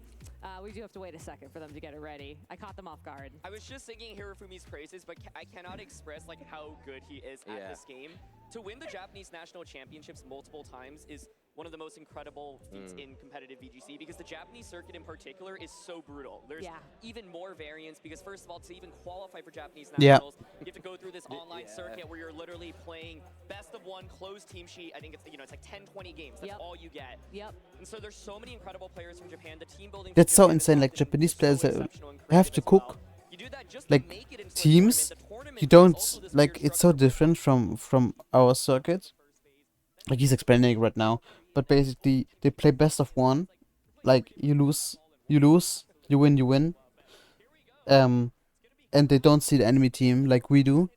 We do have to wait a second for them to get it ready. I caught them off guard. I was just singing Hirofumi's praises, but I cannot express like how good he is at this game. To win the Japanese national championships multiple times is one of the most incredible feats in competitive VGC because the Japanese circuit in particular is so brutal. There's even more variants because first of all, to even qualify for Japanese nationals, you have to go through this online circuit where you're literally playing best of one closed team sheet. I think it's it's like 10-20 games. That's all you get. And so there's so many incredible players from Japan. The team building. That's so insane. Like Japanese players have to cook. Like teams, you don't like. It's so different from our circuit. Like he's explaining it right now, but basically they play best of one. Like you lose, you win. And they don't see the enemy team like we do.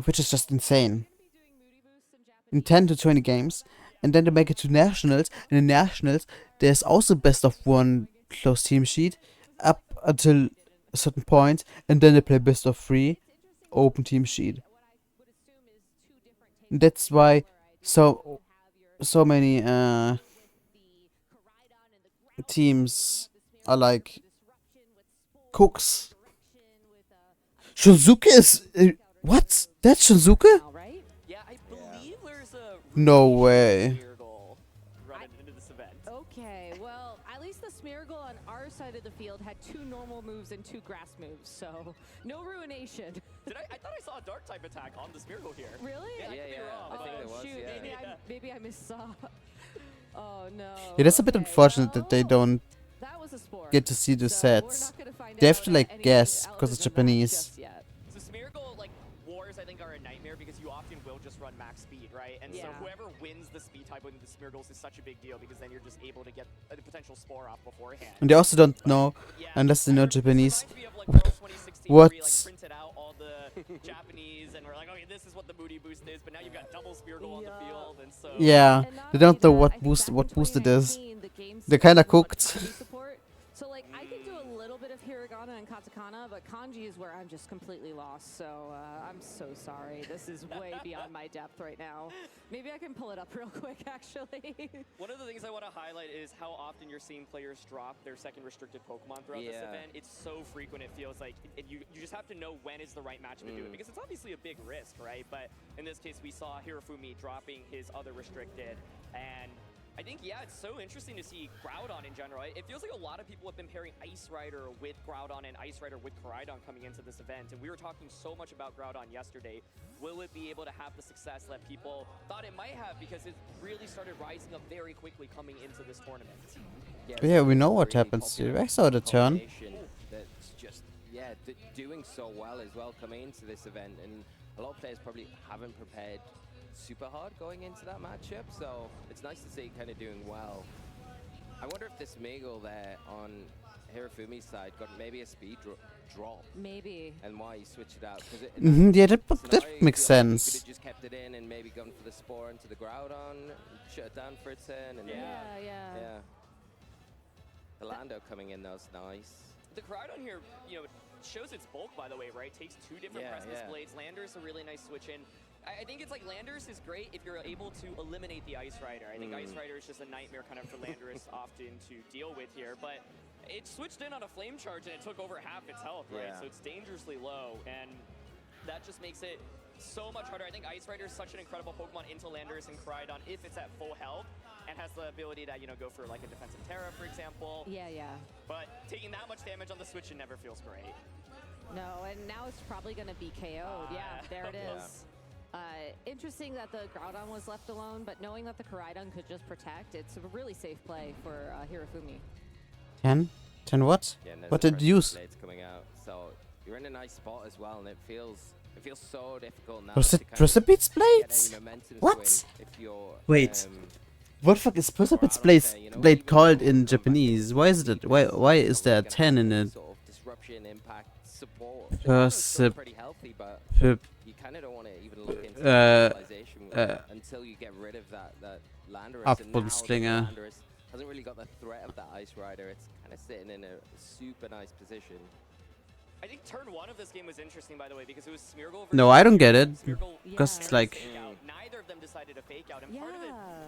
Which is just insane. In 10 to 20 games, and then they make it to nationals. And in nationals, there's also best of one closed team sheet up until a certain point, and then they play best of 3 open team sheet. That's why so many teams are like cooks. Shunsuke is what? That's Shunsuke? Yeah, I believe there's a No way. running into this event. Okay, well, at least the Smeargle on our side of the field had 2 normal moves and 2 grass moves, so no ruination. I thought I saw a dark type attack on the Smeargle here. Really? Yeah, I could be wrong. I think there was, shoot, maybe I missaw. Oh no. Yeah, that's a bit unfortunate that they don't That was a sport. get to see the sets. They have to like guess because it's Japanese. So Smeargle, like, wars I think are a nightmare because you often will just run max speed, right? And so whoever wins the speed type with the Smeargles is such a big deal because then you're just able to get the potential spore off beforehand. And they also don't know, unless they know Japanese, what printed out all the Japanese and we're like, okay, this is what the booty boost is, but now you've got double Smeargle on the field, and so they don't know what boost it is. They're kind of cooked. So like I can do a little bit of hiragana and katakana, but kanji is where I'm just completely lost. So I'm so sorry. This is way beyond my depth right now. Maybe I can pull it up real quick, actually. One of the things I want to highlight is how often you're seeing players drop their second restricted Pokemon throughout this event. It's so frequent, it feels like. You just have to know when is the right matchup to do it, because it's obviously a big risk, right? But in this case, we saw Hirofumi dropping his other restricted, and I think, yeah, it's so interesting to see Groudon in general. It feels like a lot of people have been pairing Ice Rider with Groudon and Ice Rider with Koraidon coming into this event. And we were talking so much about Groudon yesterday. Will it be able to have the success that people thought it might have? Because it really started rising up very quickly coming into this tournament. Yeah, we know what happens here. I saw the turn. That's just, doing so well as well coming into this event. And a lot of players probably haven't prepared super hard going into that matchup, so it's nice to see kind of doing well. I wonder if this Smeagol there on Hirofumi's side got maybe a speed drop. Maybe. And why he switched it out. Yeah, that makes sense. He could have just kept it in and maybe gone for the Spore into the Groudon, shut it down for a turn. And yeah. The Lando coming in, that's nice. The Koraidon here, you know, shows its bulk, by the way, right? Takes two different Precipice Blades. Lander's a really nice switch in. I think it's like Landers is great if you're able to eliminate the Ice Rider. I think Ice Rider is just a nightmare kind of for Landers often to deal with here, but it switched in on a flame charge and it took over half its health, right? So it's dangerously low, and that just makes it so much harder. I think Ice Rider is such an incredible Pokemon into Landers and Koraidon if it's at full health and has the ability to, you know, go for like a defensive Terra, for example. Yeah. But taking that much damage on the switch, it never feels great. No, and now it's probably going to be KO'd. Yeah, there it is. Interesting that the Groudon was left alone, but knowing that the Koraidon could just protect, it's a really safe play for Hirofumi. 10? 10 what? Yeah, What did you use? Coming out, so you're in a nice spot as well, and it feels so difficult now. Was it Precipice Blades? What? Wait. What the fuck is Precipice Blade called in Japanese? Why is it? Why is there a 10 in it? Sort of disruption, impact, support. Pretty healthy, but you kind of don't want to even look into stabilization until you get rid of that Landorus. And now Landorus hasn't really got the threat of that Ice Rider. It's kind of sitting in a super nice position. I think turn one of this game was interesting, by the way, because it was Smeargle versus No, I don't get it. Because it's like... Neither of them decided to fake out. And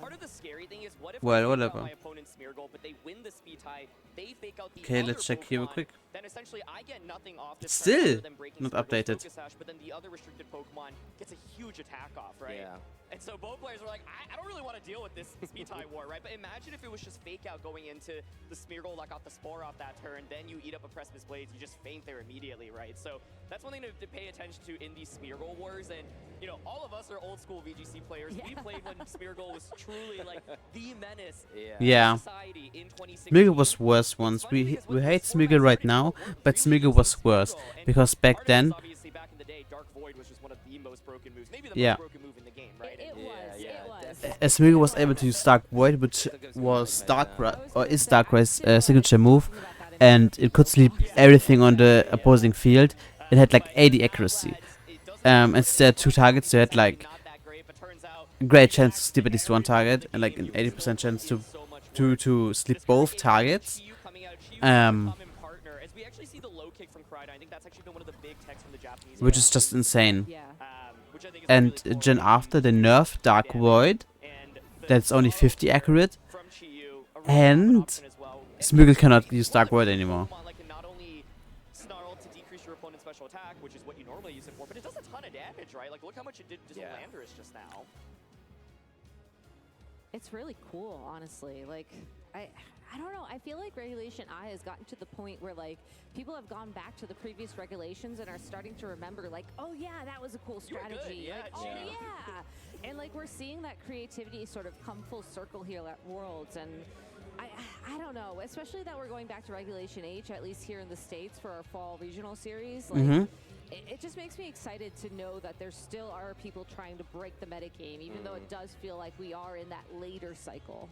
part of the scary thing is, what if whatever. my opponent's Smeargle, but they win the speed tie, they fake out the Okay, let's check here real quick. Then essentially I get nothing off this Still not updated. But then the other restricted Pokemon gets a huge attack off, right? Yeah. And so both players were like, I don't really want to deal with this speed tie war, right? But imagine if it was just fake out going into the Smeargle that got the Spore off that turn, then you eat up a Precipice Blades, you just faint there immediately, right? So that's one thing to pay attention to in these Smeargle wars. And, you know, all of us are old school VGC players. We played when Smeargle was truly like the menace of society in 2016. Smeargle was worse once. We hate Smeargle right now, but Smeargle was worse. Because back then... Obviously, back in the day, Dark Void was just one of the most broken moves. Maybe the most broken move in the game, right? It was. Smeargle was able to use Dark Void, which was is Darkrai's signature move, and it could sleep everything on the opposing field. It had like 80 accuracy. Instead, 2 targets, so it had like a great chance to sleep at least one target, and like an 80% chance to sleep both targets. Which is just insane. And gen after they nerfed Dark Void, that's only 50 accurate, and Smeargle cannot use Dark Void anymore. Special attack, which is what you normally use it for, but it does a ton of damage, right? Like, look how much it did to Landorus just now. It's really cool, honestly. Like, I don't know. I feel like Regulation I has gotten to the point where, like, people have gone back to the previous regulations and are starting to remember, like, oh yeah, that was a cool strategy. Like, oh yeah. And like, we're seeing that creativity sort of come full circle here at Worlds, and I don't know, especially that we're going back to Regulation H, at least here in the States, for our fall regional series. Like, it just makes me excited to know that there still are people trying to break the metagame, even though it does feel like we are in that later cycle.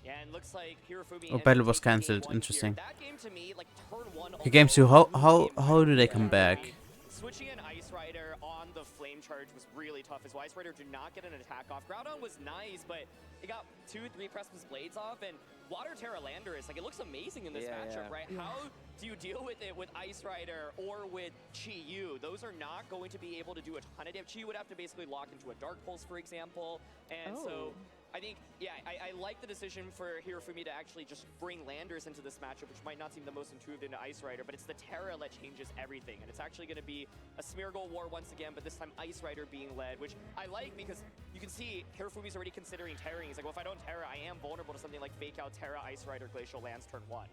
Yeah, and looks like Hirofumi. Oh, battle was cancelled. Interesting. That game to me, like turn one. Okay, game 2. How do they come back? Switching an Ice Rider on the Flame Charge was really tough as well. Ice Rider did not get an attack off. Groudon was nice, but it got 2-3 Precipice Blades off, and Water Terra Landorus, like, it looks amazing in this matchup, right? How do you deal with it with Ice Rider or with Chi-Yu? Those are not going to be able to do a ton of damage. Chi-Yu would have to basically lock into a Dark Pulse, for example, and so I think, yeah, I like the decision for Hirofumi to actually just bring Landers into this matchup, which might not seem the most intuitive into Ice Rider, but it's the Terra that changes everything. And it's actually going to be a Smeargle war once again, but this time Ice Rider being led, which I like because you can see Hirofumi's already considering Terra. He's like, well, if I don't Terra, I am vulnerable to something like Fake Out, Terra, Ice Rider, Glacial Lands turn 1.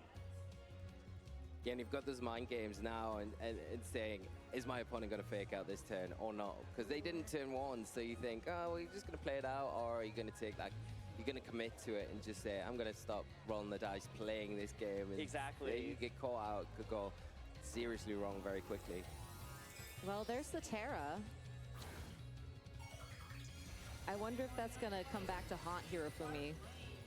Yeah, and you've got those mind games now and saying, is my opponent going to fake out this turn or not? Because they didn't turn 1, so you think, oh, well, you're just going to play it out, or are you going to take like, you're going to commit to it and just say, I'm going to stop rolling the dice, playing this game. And exactly. You get caught out, could go seriously wrong very quickly. Well, there's the Terra. I wonder if that's going to come back to haunt Hirofumi.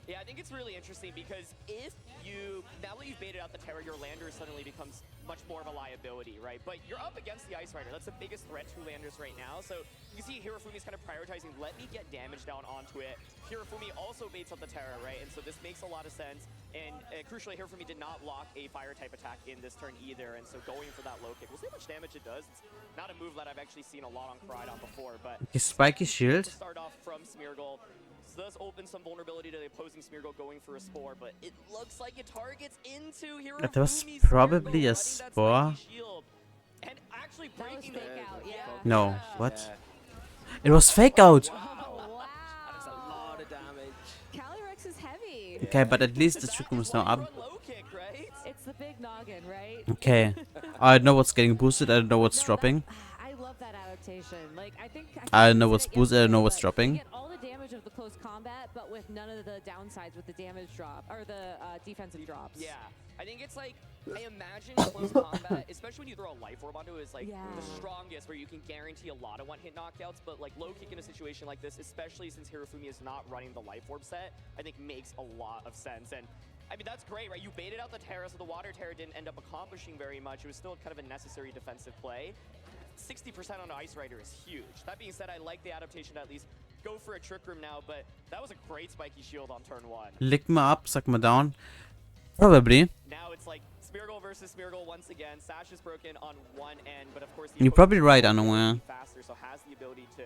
Yeah, I think it's really interesting because if you, now that you've baited out the Terra, your Lander suddenly becomes much more of a liability, right? But you're up against the Ice Rider. That's the biggest threat to Landers right now. So you can see Hirofumi's kind of prioritizing, let me get damage down onto it. Hirofumi also baits up the Terra, right? And so this makes a lot of sense. And crucially, Hirofumi did not lock a fire type attack in this turn either. And so going for that low kick, we'll see how much damage it does. It's not a move that I've actually seen a lot on Koraidon before, but his spiky shield. Start off from Smeargle. So does open some vulnerability to the opposing Smeargle going for a Spore, but it looks like it targets into Hirofumi's That was probably a Spore. And actually breaking Fake out, yeah. No, what? It was Fake Out! Wow. That's a lot of damage. Calyrex is heavy. Okay, but at least the trick room is now up. It's the big noggin, right? Okay. I know what's getting boosted, I don't know what's dropping. I love that adaptation. Like, I don't know what's boosted, I don't know what's dropping. You get all the damage of the close combat, but with none of the downsides with the damage drop, or the defensive drops. Yeah, I think it's like, I imagine close combat, especially when you throw a life orb onto it, is like the strongest, where you can guarantee a lot of one-hit knockouts, but like low kick in a situation like this, especially since Hirofumi is not running the life orb set, I think makes a lot of sense. And I mean, that's great, right? You baited out the Terra, so the Water Terra didn't end up accomplishing very much. It was still kind of a necessary defensive play. 60% on Ice Rider is huge. That being said, I like the adaptation to at least go for a Trick Room now, but that was a great spiky shield on turn 1. Lick me up, suck me down. Probably. Now it's like Smeargle versus Smeargle once again. Sash is broken on one end, but of course You're probably right, Anouar. faster, so has the ability to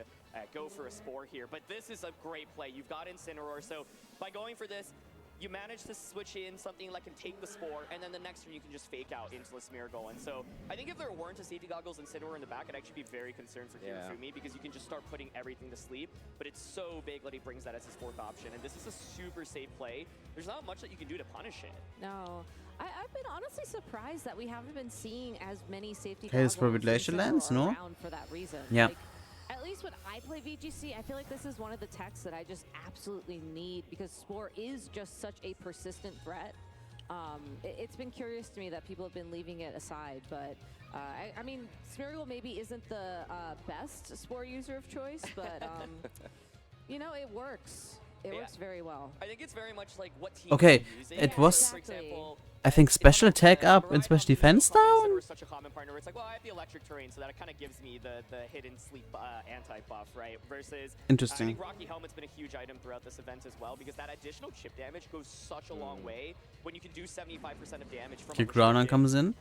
go for a Spore here. But this is a great play. You've got Incineroar, so by going for this, you manage to switch in something that can take the Spore, and then the next turn you can just fake out into the Smeargle. And so I think if there weren't a safety goggles Incineroar in the back, I'd actually be very concerned for Hirofumi because you can just start putting everything to sleep. But it's so big that he brings that as his 4th option, and this is a super safe play. There's not much that you can do to punish it. No. I've been honestly surprised that we haven't been seeing as many safety Okay, it's probably goggles Glacial Lands, no? around for that reason. Yeah. Like, at least when I play VGC, I feel like this is one of the techs that I just absolutely need because Spore is just such a persistent threat. It's been curious to me that people have been leaving it aside, but I mean, Smeargle maybe isn't the best Spore user of choice, but you know, it works. It works very well. I think it's very much like what team Okay, you're using. it was, For example, I think, special attack up and special defense down? We're such a common partner where it's like, well, I have the electric terrain, so that kind of gives me the hidden sleep anti-buff, right? Versus, Interesting. I think Rocky Helmet's been a huge item throughout this event as well, because that additional chip damage goes such a long way. When you can do 75% of damage from Okay, Groudon comes in.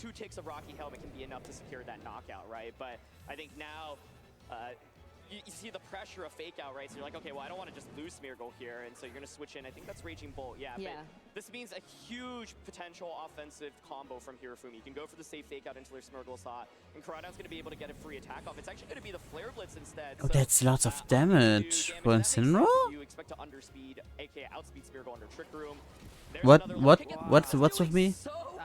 2 ticks of Rocky Helmet can be enough to secure that knockout, right? But I think now, you see the pressure of Fake Out, right? So you're like, okay, well, I don't want to just lose Smeargle here, and so you're going to switch in. I think that's Raging Bolt, but this means a huge potential offensive combo from Hirofumi. You can go for the safe Fake Out until their Smeargle's hot, and Koraidon's going to be able to get a free attack off. It's actually going to be the Flare Blitz instead. Oh, so, that's lots of damage for Incineroar? You expect to underspeed, aka outspeed Smeargle under Trick Room. What's with me?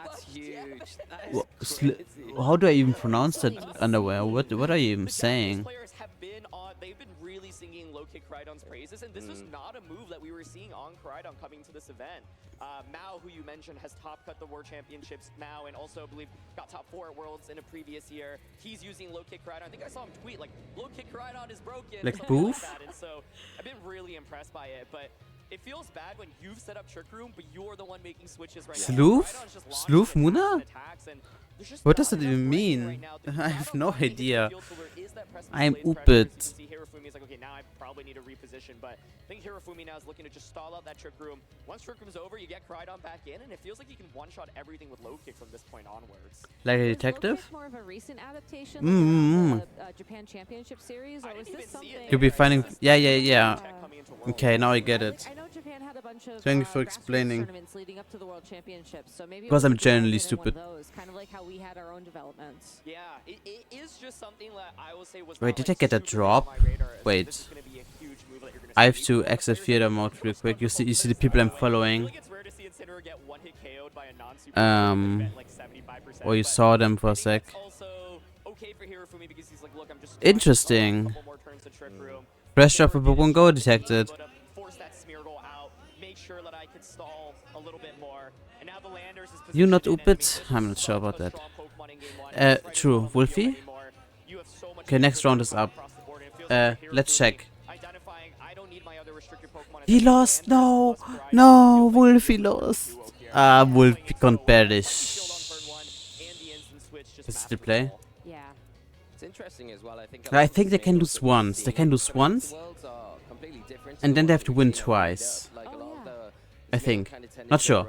That's huge. That What, is crazy. how do I even pronounce that underwear? What are you even saying? Players have been on, they've been really singing low kick Koraidon's praises, and this was not a move that we were seeing on Koraidon coming to this event. Mao, who you mentioned, has top cut the World Championships now, and also I believe got top 4 at Worlds in a previous year. He's using low kick Koraidon. I think I saw him tweet like, low kick Koraidon is broken. Like something Boof? that. And so I've been really impressed by it, but it feels bad when you've set up Trick Room, but you're the one making switches right Sloof? now. Rhydon's just launching Sloof attacks Muna? and attacks, and there's just What not does that enough even brain mean? right now. The I have Rhydon no finally hits the idea. field, so there is that press and I'm blade pressure. As you Upit. can see, Hirofumi's like, okay, now I probably need to reposition, but I think Hirofumi now is looking to just stall out that Trick Room. Once Trick Room's over, you get Rhydon back in, and it feels like you can one-shot everything with low kick from this point onwards. Like a Was low detective? kick more of a recent adaptation Mm-hmm. like the Japan Championship Series, or was this something? You'll be finding. Yeah, yeah, yeah. Coming into Okay, now I get I it. know Japan had a bunch of Thank you for grassroots explaining. tournaments leading up to the World Championships, so maybe it Because was I'm a good genuinely idea in one of stupid. those, kind of like how we had our own developments. Yeah, it is just something that I will say was Wait, not, did like, I get a super big on drop? my radar, as Wait. this is gonna be a huge move that you're gonna I have see. to But exit players theater like mode real Scarlet quick. You focus see the people I'm I feel following. like it's rare to see Incineroar get one-hit KO'd by a non-super like 75%, Or you but saw them for I a think sec. that's also okay for Hirofumi because he's like, look, I'm just Interesting. a couple more turns to Trick Room. Pressure of a Pokemon Go detected. Force that Smeargle out, make sure that I could stall a little bit more. And now the Landers is You not positioned in, and I mean, Upit? this I'm is not sure such a about that. strong Pokemon in game one. It's right as well True. on the field Wolfie? anymore. You have so much Okay, next round is up. across the board, and it feels like Let's Hirofumi check. identifying, I don't need my other restricted Pokemon. He It's just lost. Landers No. plus Rhydon. No. It feels like Wolfie Hirofumi lost. duo here. Wolfie can't perish. Shield on turn one, and the instant switch just Is it the mastered play? all. Yeah. It's interesting as well. I think. I think they can lose once. They can lose once. And then they have to win twice. I think. Not sure.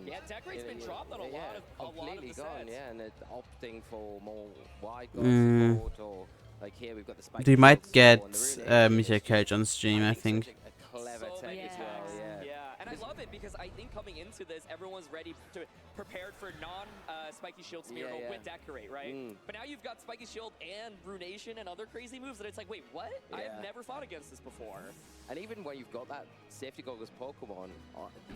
Yeah, Decorate's been dropped on a lot of completely the gone, sets. yeah, and opting for more wide Mm. support, or like here we've got the spike. They might shield get support and the Michael Cage on stream, I think. such a clever So tech many as well, attacks. yeah. Yeah, and I love it because I think coming into this, everyone's ready to prepared for non-Spiky Shield Smeargle yeah. with Decorate, right? Mm. But now you've got Spiky Shield and Runation and other crazy moves that it's like, wait, what? I've Yeah. never fought against this before. And even when you've got that safety goggles Pokemon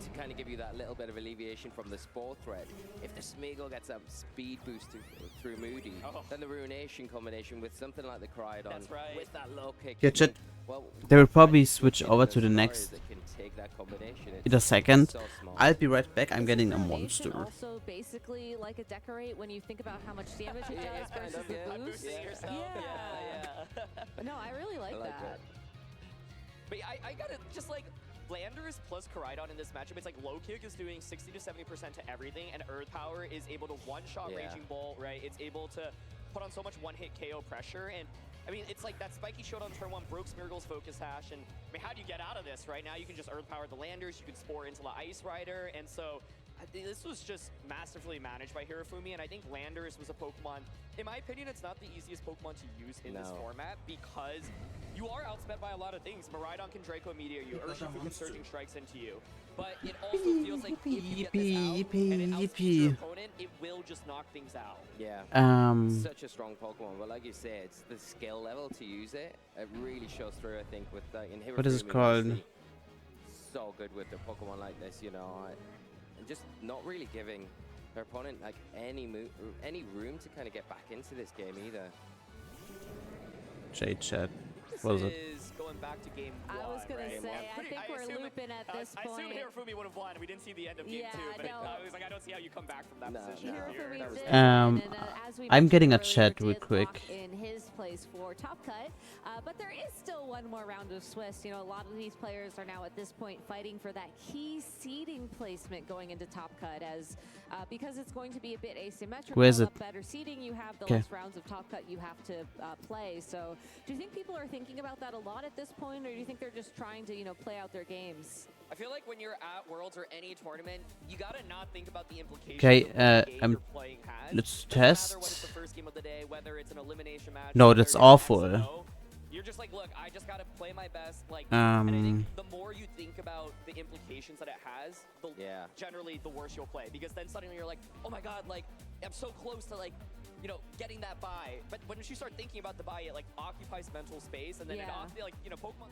to kind of give you that little bit of alleviation from the Spore threat, if the Smeargle gets that speed boost through Moody, then the Ruination combination with something like the Crydon, That's right. with that low kick. Yeah, chat. Well, They will probably I switch think over there's to the scenarios next that can take that combination. in a second. so smart. I'll be right back. I'm getting a Ruination monster. also basically like a Decorate when you think about how much damage it does kind versus of, the yeah. boost. Boosting yourself. Yeah. But no, I really like like that. it. But I gotta just like Landers plus Koraidon in this matchup. It's like low kick is doing 60 to 70% to everything, and Earth Power is able to one-shot Yeah. Raging Bolt. Right? It's able to put on so much one-hit KO pressure, and I mean it's like that Spiky Shield on turn one broke Smeargle's focus hash, and I mean how do you get out of this? Right now you can just Earth Power the Landers, you can Spore into the Ice Rider, and so this was just masterfully managed by Hirofumi, and I think Landers was a Pokemon. In my opinion, it's not the easiest Pokemon to use in this No. format because you are outspent by a lot of things. Miraidon can Draco Meteor you, Urshifu can Surging Strikes into you, but it also feels like if you get this out and it outspeeds your opponent, it will just knock things out. Yeah. Such a strong Pokemon, but like you say, it's the skill level to use it. It really shows through, I think, with in Hirofumi. What is it called? obviously So good with a Pokemon like this, you know, and just not really giving her opponent like any room to kind of get back into this game either. Jade chat. This What was it? is going back to game one, I was gonna right? say, Yeah, I think we're assume looping at this I assume point. Hirofumi would have won. We didn't see the end of game Yeah, two, but no. I was like, I don't see how you come back from that No, position. no. Hirofumi That was did, Um, and, as we I'm mentioned getting a earlier, chat did real quick. lock in his place for Top Cut, but there is still one more round of Swiss. You know, a lot of these players are now at this point fighting for that key seeding placement going into Top Cut, as because it's going to be a bit asymmetrical. Where is The it? better seeding you have, the Okay. less rounds of Top Cut you have to play. So, do you think people are thinking about that a lot at this point, or do you think they're just trying to, you know, play out their games? I feel like when you're at Worlds or any tournament, you gotta not think about the implications Okay, of what the game I'm- you're playing has. let's Doesn't matter when it's test. the first game of the day, whether it's an elimination match. No, whether that's you're awful. X&O, you're just like, look, I just gotta play my best. Like, and I think Um, the more you think about the implications that it has, the generally the worse you'll play. Because then suddenly you're like, oh my god, like I'm so close to like, you know, getting that buy. But when you start thinking about the buy, it like occupies mental space, and then it like, you know, Pokemon.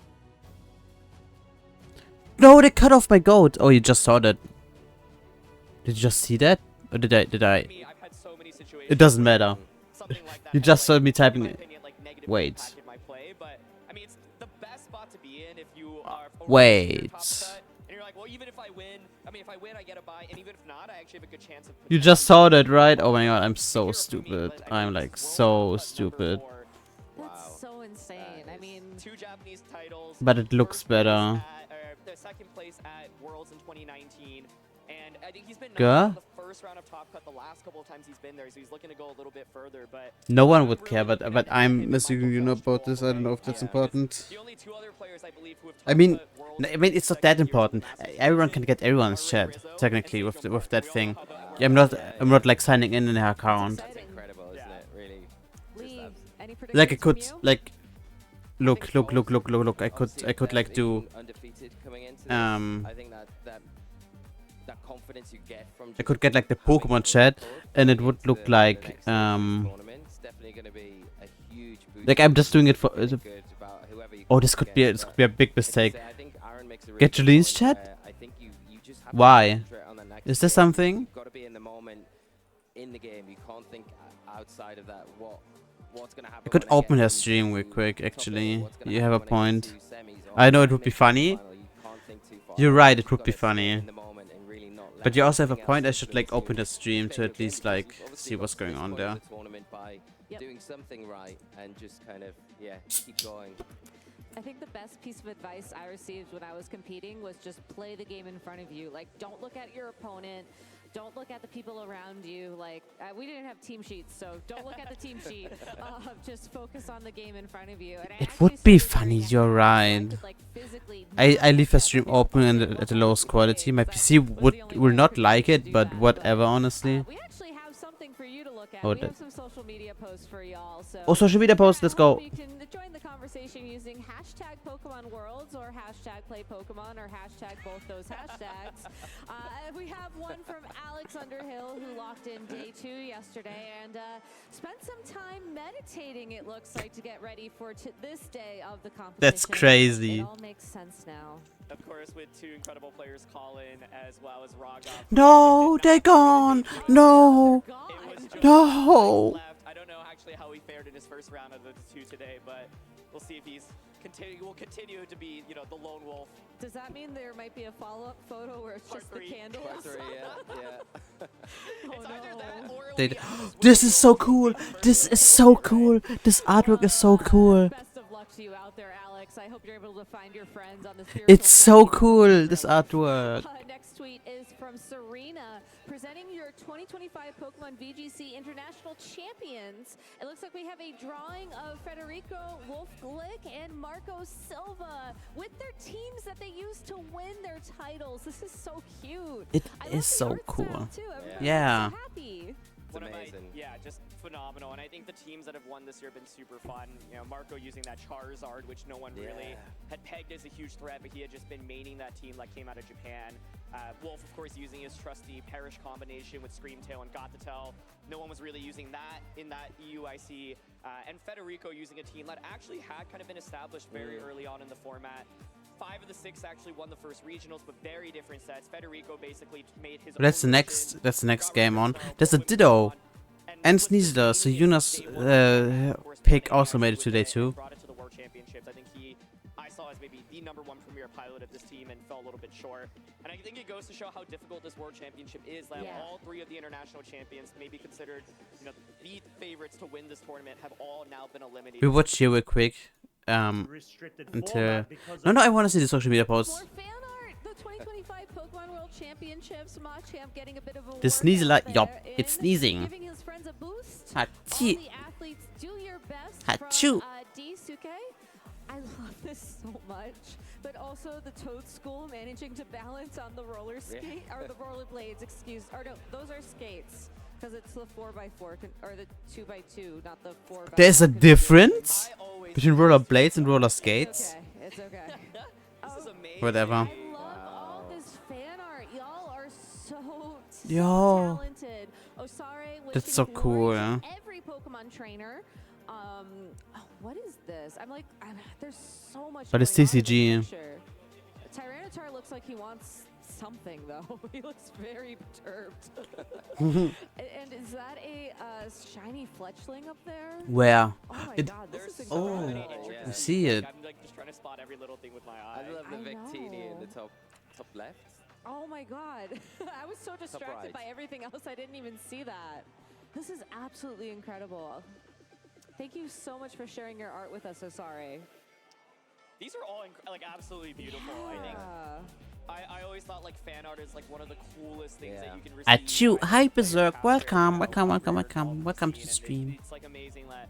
No, they cut off my goat. Oh, you just saw that. Did you just see that? Or did I? I've had so many situations It doesn't matter. something like that You has, just saw like, me in typing my it. opinion, like, negatively Wait. impacted my play, but I mean, it's the best spot to be in if you are Wait. top cut, and you're like, well, even if I win, if I win, I get a buy, and even if not, I actually have a good chance of. You just saw that, right? Oh my god, I'm so stupid. I'm like so stupid. That's so insane. I mean, 2 Japanese titles. But it looks better. the second place at Worlds in 2019. And I think he's been Girl? in the first round of Top Cut the last couple of times he's been there, so he's looking to go a little bit further. But No one would care, but I'm assuming you know about this. I don't know if that's important. the only two other players I believe who have I mean, it's not that important. Everyone can get everyone's chat technically with that thing. I'm not like signing in their account. That's incredible, isn't it? Really. Lee, any Like I predictions could from you? like look. I could like do undefeated coming into this. I think that confidence you get from I could get like the Pokemon chat, and it would look like definitely going to be a huge boost. like I'm just doing it for. Oh, this could be a big mistake. Get Jolene's chat? Why? Is there something? You've got to be in the moment, in the game. You can't think outside of that. What's going to happen? I could open her stream real quick. Actually, you have a point. I know it would be funny. You're right. It would be funny. But you also have a point. I should like open the stream to at least like see what's going on there. Doing something right and just kind of keep going. I think the best piece of advice I received when I was competing was just play the game in front of you. Like, don't look at your opponent. Don't look at the people around you. Like, we didn't have team sheets, so don't look at the team sheet. Just focus on the game in front of you. And It would be funny. You're right. I leave a stream open and at the lowest quality. My PC will not like it, but whatever. Honestly. We actually have something for you to look at. Oh, We have some social media posts for y'all. So Oh, social media posts. Let's go. you can join the conversation using hashtag Pokemon Worlds or hashtag Play Pokemon or hashtag both those hashtags. We have one from Alex Underhill who locked in day 2 yesterday and spent some time meditating, it looks like, to get ready for this day of the competition. That's crazy. It all makes sense now. of course, with two incredible players, Colin as well as Rogov. No, they're gone. No. No. I don't know actually how he fared in his first round of the two today, but we'll see if he's will continue to be, you know, the lone wolf. Does that mean there might be a follow-up photo where it's just the candles? It's either that or They this is so cool. This is so cool. This artwork is so cool. Best of luck to you out there, Alex. I hope you're able to find your friends on this. It's so cool. This artwork. Next tweet is from Serena, presenting your 2025 Pokemon VGC International Champions. It looks like we have a drawing of Federico Wolf-Glick and Marco Silva with their teams that they used to win their titles. This is so cute. It is so cool. Yeah. So happy. One of just phenomenal. And I think the teams that have won this year have been super fun. You know, Marco using that Charizard, which no one really had pegged as a huge threat, but he had just been maining that team that came out of Japan. Wolf, of course, using his trusty Perish combination with Screamtail and Gothitelle. No one was really using that in that EUIC. And Federico using a team that actually had kind of been established very early on in the format. 5 of the 6 actually won the first regionals, but very different sets. Federico basically made his own That's the next game on. There's a Ditto and Sneasler, so Yuna's pick also made it today too. Brought it to the World Championships. I think I saw as maybe the #1 premier pilot of this team and fell a little bit short. And I think it goes to show how difficult this World Championship is. That all 3 of the international champions, maybe considered, you know, the favorites to win this tournament, have all now been eliminated. We watch here real quick. Until no, I want to see the social media posts. More fan art. The 2025 Pokemon World Championships. Machamp getting a bit of a The sneeze workout like yup, there it's in sneezing. Giving his friends a boost. Achoo. All the athletes, do your best. Achoo. From D-Suke. I love this so much. But also the Toad School managing to balance on the roller skate or the roller blades. Or no, those are skates. Because it's the 4x4 or the 2x2, not the 4x4. There's a difference between roller blades and roller skates. It's okay. This is amazing. Whatever. I love all this fan art. Y'all are so talented. Osare That's so cool. Yeah. Every Pokemon trainer. What is this? There's so much. But it's going on in TCG. this picture. Tyranitar looks like he wants something though. He looks very perturbed. And is that a shiny Fletchling up there? Where? Oh my god, this is Oh, incredible. you see it. I'm like just trying to spot every little thing with my eye. I love the I Victini in know. the top left. Oh my god. I was so distracted right. by everything else, I didn't even see that. This is absolutely incredible. Thank you so much for sharing your art with us, Osare. These are all like absolutely beautiful. I think. I always thought like fan art is like one of the coolest things that you can receive. Achoo! Hi Berserk, welcome to the stream. It's like amazing that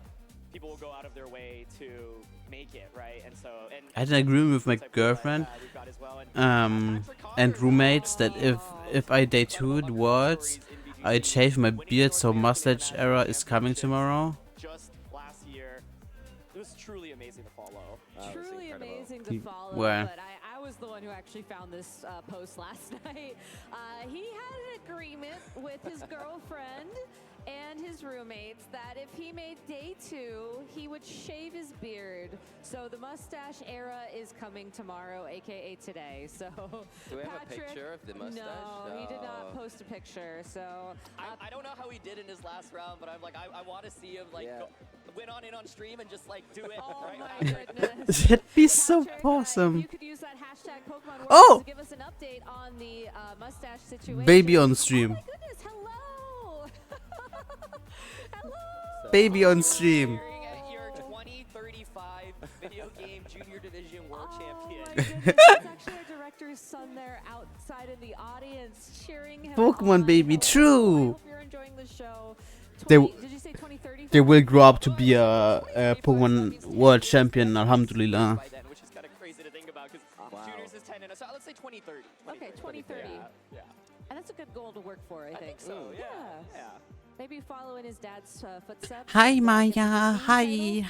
people will go out of their way to make it, right? And so I had an agreement with my girlfriend and roommates that if I debuted Worlds, I'd shave my beard, so mustache era is coming tomorrow. Just last year, it was truly amazing to follow. Truly amazing to follow. Where? But I was the one who actually found this post last night. He had an agreement with his girlfriend and his roommates that if he made day 2, he would shave his beard. So the mustache era is coming tomorrow, aka today. So Do we have Patrick, a picture of the mustache? No, he did not post a picture. So I don't know how he did in his last round, but I'm like, I want to see him like win on stream and just like do it. Oh right? my goodness. That'd be so awesome. You could use that hashtag Pokemon Oh! to give us an update on the mustache situation. Baby on stream. Oh my goodness, hello! Hello! Baby on stream. Your 2035 video game junior division world champion. My goodness, there's actually our director's son there outside in the audience cheering him Pokemon on. baby, I true. hope you're enjoying the show. They 20, did you say 2035? They will grow up to be a Pokemon world champion, alhamdulillah. By then, which is kind of crazy to think about because juniors is 10 and so let's say 2030. Okay, 2030. Yeah. And that's a good goal to work for, I think. So yeah. Maybe follow in his dad's footsteps. Hi Maya, hi.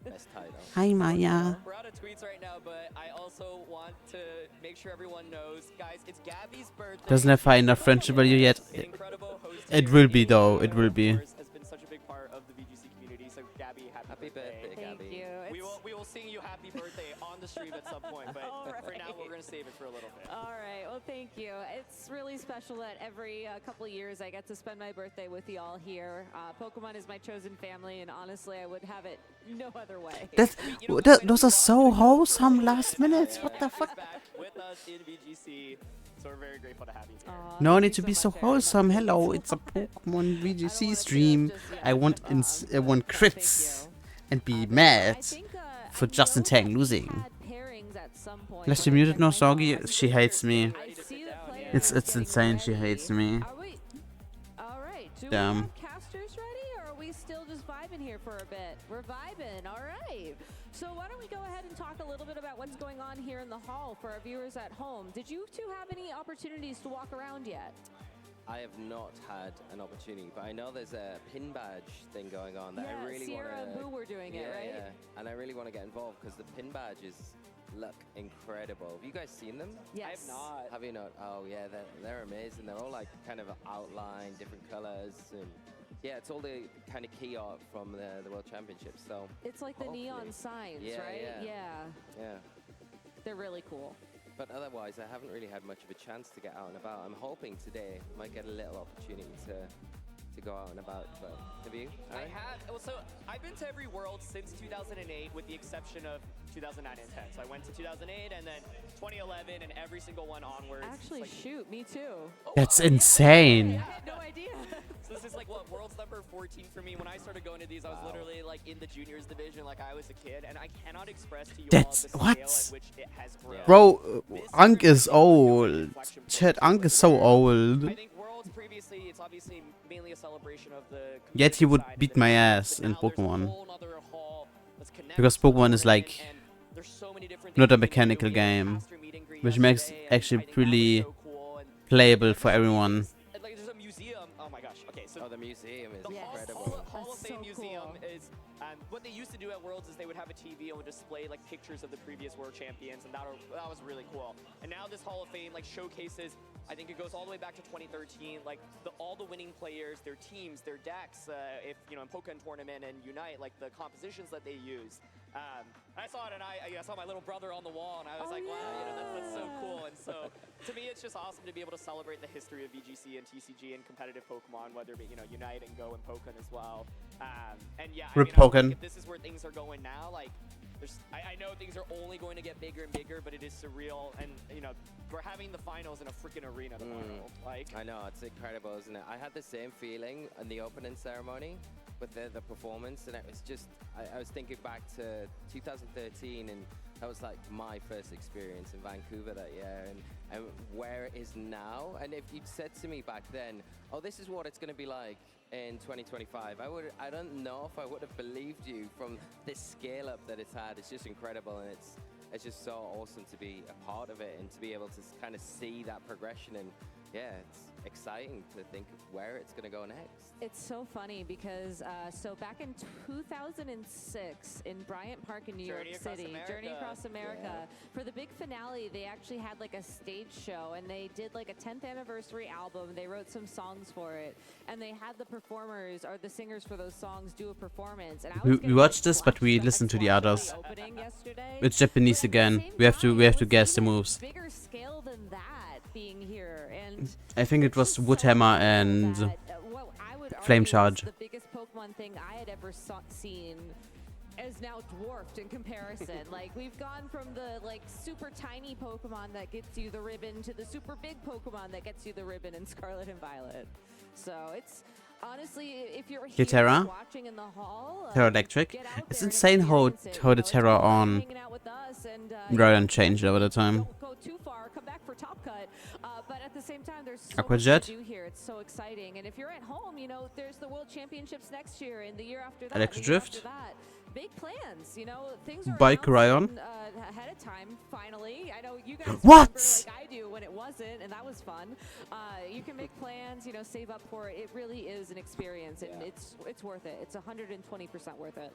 Best title. Hi Maya. We're out of tweets right now, but I also want to make sure everyone knows, guys, it's Gabby's birthday. Doesn't have high enough friendship value yet. Incredible host It here. will be though, it will be. Has been such a big part of the VGC community, so Gabby, happy birthday. Thank you. We will sing you happy birthday on the stream at some point, but for now we're going to save it for a little bit. All right. Well, thank you. It's really special that every couple of years I get to spend my birthday with you all here. Pokemon is my chosen family, and honestly, I would have it no other way. Those are so wholesome last minutes. What the fuck? Back with us in VGC, so we're very grateful to have you here. No need to be so wholesome. Hello, it's a Pokemon VGC stream. I want crits and be mad for Justin Tang losing. Unless you muted no Soggy, she hates me. It's insane. She hates me. All right. Do Damn. we have casters ready, or are we still just vibing here for a bit? We're vibing. All right. So why don't we go ahead and talk a little bit about what's going on here in the hall for our viewers at home. Did you two have any opportunities to walk around yet? I have not had an opportunity, but I know there's a pin badge thing going on that I really want Sierra and Boo to. were doing it, right? Yeah, and I really want to get involved because the pin badges look incredible. Have you guys seen them? Yes. I have not. Have you not? Oh yeah, they're amazing. They're all like kind of outlined, different colors, and yeah, it's all the kind of key art from the World Championships. So It's like the neon signs, Yeah, right? yeah. They're really cool. But otherwise, I haven't really had much of a chance to get out and about. I'm hoping today I might get a little opportunity to go out and about. But have you? I have. Well, so I've been to every World since 2008, with the exception of 2009 and 10. So I went to 2008 and then 2011 and every single one onwards. Actually, Like, shoot, me too. That's insane. I had no idea. so this is like what World's number 14 for me. When I started going to these, I was literally like in the juniors division, like I was a kid, and I cannot express to you That's all the scale what? at which it has grown. Bro, Unk is old. Chat, Unk is so old. I think Worlds previously, it's obviously mainly a celebration of the. Yet he would community side of beat it, my but ass now in there's a Pokemon. whole nother hall that's connected Because to the Pokemon is like tournament, and there's so many different not a things you can do. mechanical We had a game, caster meet and greet which makes yesterday, and actually I think that was pretty so cool, and playable for everyone. like there's a museum. Oh my gosh. Okay, so Oh, the museum is the incredible. Hall of That's Fame so Museum cool. is what they used to do at Worlds is they would have a TV and would display like pictures of the previous world champions, and that was really cool. And now this Hall of Fame like showcases. I think it goes all the way back to 2013. Like all the winning players, their teams, their decks. If you know in Pokemon Tournament and Unite, like the compositions that they use. I saw it and I saw my little brother on the wall and I was like, wow, you know, that's so cool. And so to me, it's just awesome to be able to celebrate the history of VGC and TCG and competitive Pokemon, whether it be, you know, Unite and Go and Pokemon as well. And yeah, I Rip mean, I Pokemon. think if this is where things are going now, like, I know things are only going to get bigger and bigger, but it is surreal. And, you know, we're having the finals in a freaking arena tomorrow. Like, I know, it's incredible, isn't it? I had the same feeling in the opening ceremony. with the performance, and it was just I was thinking back to 2013, and that was like my first experience in Vancouver that year, and where it is now. And if you'd said to me back then, oh, this is what it's going to be like in 2025, I don't know if I would have believed you from this scale up that it's had. It's just incredible, and it's just so awesome to be a part of it and to be able to kind of see that progression. And yeah, it's exciting to think of where it's going to go next. It's so funny because so back in 2006 in Bryant Park in New York City, Journey Across America, for the big finale, they actually had like a stage show, and they did like a 10th anniversary album. They wrote some songs for it, and they had the performers or the singers for those songs do a performance. And We watched this, but we listened to the others. It's Japanese again. We have to guess the moves. Bigger scale than that being here, and I think it was Woodhammer and Flame Charge. the biggest Pokemon thing I had ever seen is now dwarfed in comparison. Like, we've gone from the like super tiny Pokemon that gets you the ribbon to the super big Pokemon that gets you the ribbon in Scarlet and Violet. So it's honestly, if you're here Terra? watching in the hall, Terra Electric. It's insane how the Terra on Groudon changed over the time. Don't go too far, come back for Top Cut. But at the same time, there's so Aqua much Jet? to do here. It's so exciting. And if you're at home, you know, there's the World Championships next year and the year after that. Electric the year Drift? after that. Big plans, you know, things are Bike announced Ryon? ahead of time, finally. I know you guys What? remember like I do when it wasn't, and that was fun. You can make plans, you know, save up for it. It really is an experience, and it's worth it. It's 120% worth it.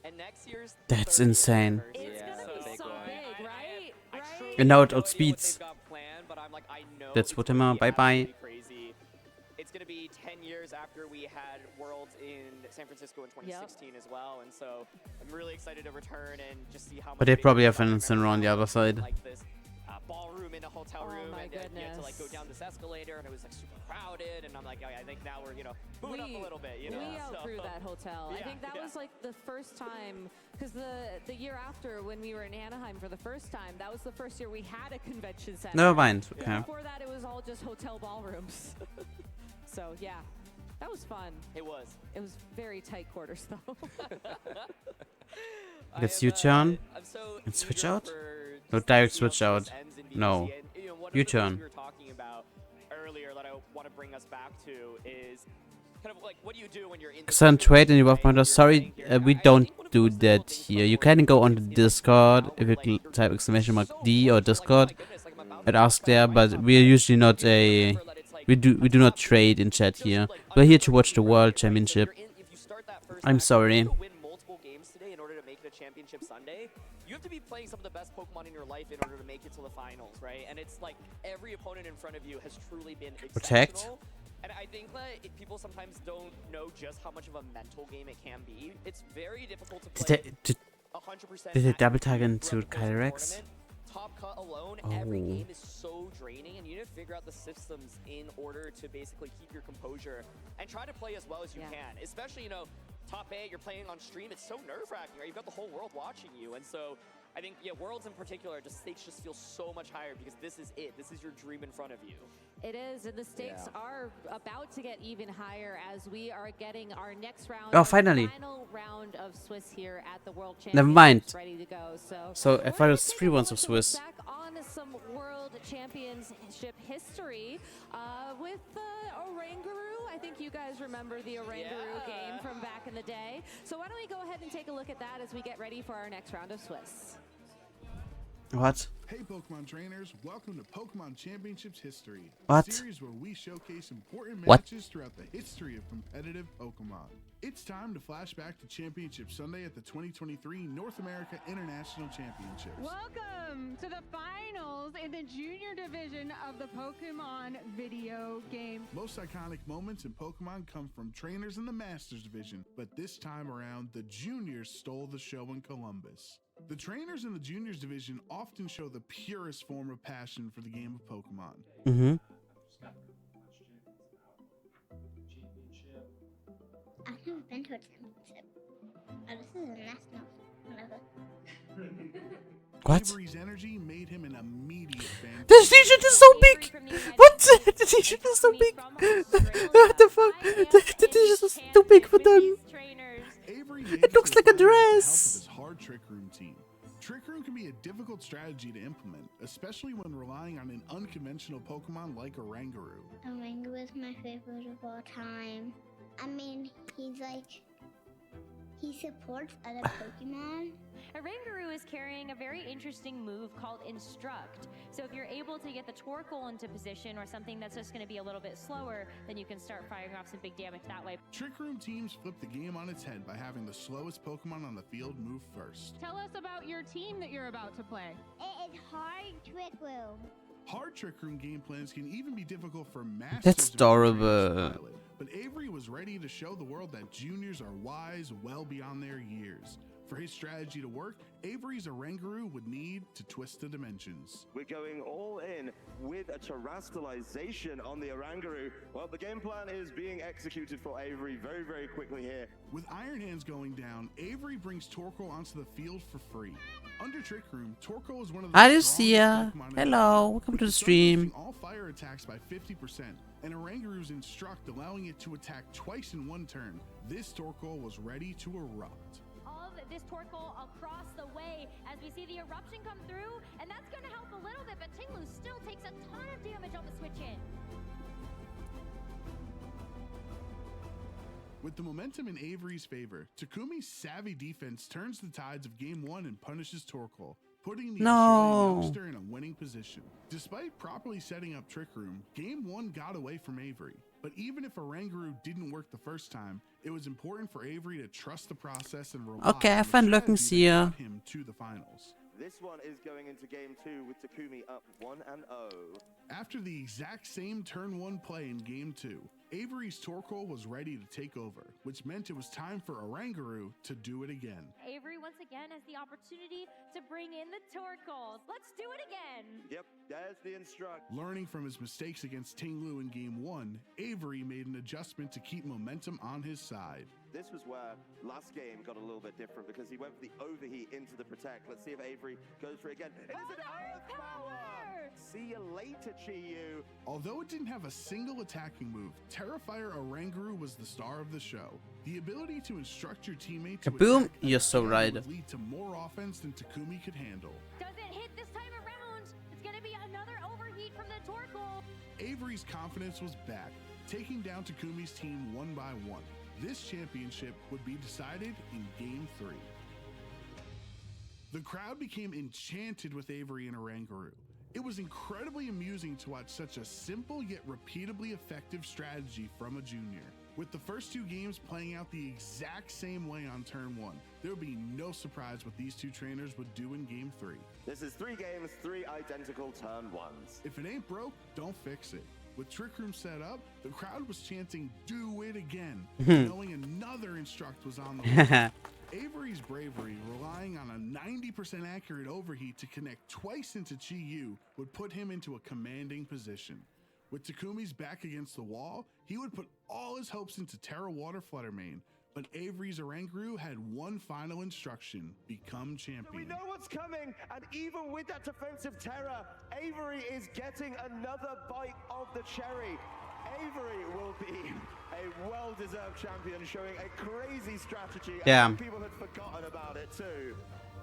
And next year's That's insane. It's gonna be so big, right? Right? And now it outspeeds. That's That's Woodhammer. Bye bye. Crazy. It's going to be 10 years after we had Worlds in San Francisco in 2016 as well, and so I'm really excited to return and just see how much. But they bigger probably the have an environment instant on the other side. Like this ballroom in a hotel room, my and you had to like go goodness. down this escalator, and it was like super crowded, and I'm like, I think now we're moving up a little bit, you know. We outgrew so. that hotel. I Yeah, think that was like the first time, because the year after when we were in Anaheim for the first time, that was the first year we had a convention center. Never mind. Okay. Before that, it was all just hotel ballrooms. So yeah, that was fun. It was. It was very tight quarters though. It's U-turn I'm so and switch eager out? for No, to direct see how switch out. this ends in No. VGC. And, one of the U-turn. things we were talking about earlier that I want to bring us back to is kind of like, what do you do when you're in the Send trade and you right? pointer. You're Sorry, playing here. we I don't think one of the do most cool that things here. about You the can go World on the Championships is Discord how, if you like, type there's exclamation mark so D or much, like, Discord oh my goodness, like, I'm about and to ask play there. my But top we are eight. usually not You a remember that it's like we do not trade in chat just, here. like, We're here to under watch the 30 World right? So if Championship. if you start that first I'm match, sorry. you have to win multiple games today in order to make it a championship Sunday. You have to be playing some of the best Pokemon in your life in order to make it to the finals, right? And it's like every opponent in front of you has truly been Protect. exceptional. And I think that if people sometimes don't know just how much of a mental game it can be, it's very difficult to play Did 100% they at double your tag peak into throughout the course of the Kyrex? tournament. Top cut alone, every Oh. game is so draining, and you need to figure out the systems in order to basically keep your composure and try to play as well as you can. Especially, top 8, you're playing on stream, it's so nerve-wracking, right? You've got the whole world watching you, and so I think, Worlds in particular, stakes just feel so much higher because this is it. This is your dream in front of you. It is, and the stakes are about to get even higher as we are getting our next round. Oh, our finally. Final round of Swiss here at the World Championships. Never mind. Ready to go. So I we're thought it gonna was take 3 a ones look of to Swiss. look back on some World Championship history with Oranguru. I think you guys remember the Oranguru game from back in the day. So why don't we go ahead and take a look at that as we get ready for our next round of Swiss. What? Hey Pokemon trainers, welcome to Pokemon Championships History, What? a series where we showcase important What? matches throughout the history of competitive Pokemon. It's time to flash back to Championship Sunday at the 2023 North America International Championships. Welcome to the finals in the junior division of the Pokemon video game. Most iconic moments in Pokemon come from trainers in the Masters division, but this time around, the juniors stole the show in Columbus. The trainers in the juniors division often show the purest form of passion for the game of Pokemon. Mm-hmm. I've never been to a championship. Oh, this is a national. Whatever. What? Avery's energy made him an immediate fan. This t-shirt is so big! What? The t-shirt is so big! What the fuck? The t-shirt is too big for them! Avery It looks like a dress. With the help of his hard Trick Room team. Trick Room can be a difficult strategy to implement, especially when relying on an unconventional Pokemon like Oranguru. Oranguru is my favorite of all time. I mean, he supports other Pokemon. Oranguru is carrying a very interesting move called Instruct. So if you're able to get the Torkoal into position or something that's just going to be a little bit slower, then you can start firing off some big damage that way. Trick Room teams flip the game on its head by having the slowest Pokemon on the field move first. Tell us about your team that you're about to play. It is hard Trick Room. Hard Trick Room game plans can even be difficult for masters. That's adorable. But Avery was ready to show the world that juniors are wise well beyond their years. For his strategy to work, Avery's Oranguru would need to twist the dimensions. We're going all in with a terastallization on the Oranguru. Well, the game plan is being executed for Avery very, very quickly here. With Iron Hands going down, Avery brings Torkoal onto the field for free. Under Trick Room, Torkoal is one of the Hi, Lucia. Hello, welcome to the stream. All fire attacks by 50%, and Oranguru's Instruct allowing it to attack twice in one turn. This Torkoal was ready to erupt. This Torkoal across the way as we see the eruption come through, and that's going to help a little bit, but Tinglu still takes a ton of damage on the switch in. With the momentum in Avery's favor, Takumi's savvy defense turns the tides of Game 1 and punishes Torkoal, putting the Australian youngster in a winning position. Despite properly setting up Trick Room, Game 1 got away from Avery. But even if Oranguru didn't work the first time, it was important for Avery to trust the process and rely Okay, on fun the looking strategy that here. got him to the finals. This one is going into Game 2 with Takumi up 1-0. After the exact same turn 1 play in Game 2, Avery's Torkoal was ready to take over, which meant it was time for Oranguru to do it again. Avery once again has the opportunity to bring in the Torkoals. Let's do it again. Yep, there's the Instruct. Learning from his mistakes against Tinglu in Game 1, Avery made an adjustment to keep momentum on his side. This was where last game got a little bit different because he went for the overheat into the Protect. Let's see if Avery goes for it again. It is an Earth Power! See you later, Chi-Yu. Although it didn't have a single attacking move, Terrifier Oranguru was the star of the show. The ability to instruct your teammate to Kaboom! attack You're so right. would lead to more offense than Takumi could handle. Doesn't hit this time around. It's going to be another overheat from the Torkoal. Avery's confidence was back, taking down Takumi's team one by one. This championship would be decided in Game 3. The crowd became enchanted with Avery and Oranguru. It was incredibly amusing to watch such a simple yet repeatably effective strategy from a junior. With the first two games playing out the exact same way on turn 1, there would be no surprise what these two trainers would do in Game 3. This is 3 games, 3 identical turn 1s. If it ain't broke, don't fix it. With Trick Room set up, the crowd was chanting, "Do it again," knowing another Instruct was on the way. Avery's bravery, relying on a 90% accurate overheat to connect twice into Chi-Yu, would put him into a commanding position. With Takumi's back against the wall, he would put all his hopes into Terra Water Fluttermane, but Avery's Oranguru had one final instruction: become champion. We know what's coming, and even with that defensive terror, Avery is getting another bite of the cherry. Avery will be a well-deserved champion, showing a crazy strategy. Yeah. And people had forgotten about it too.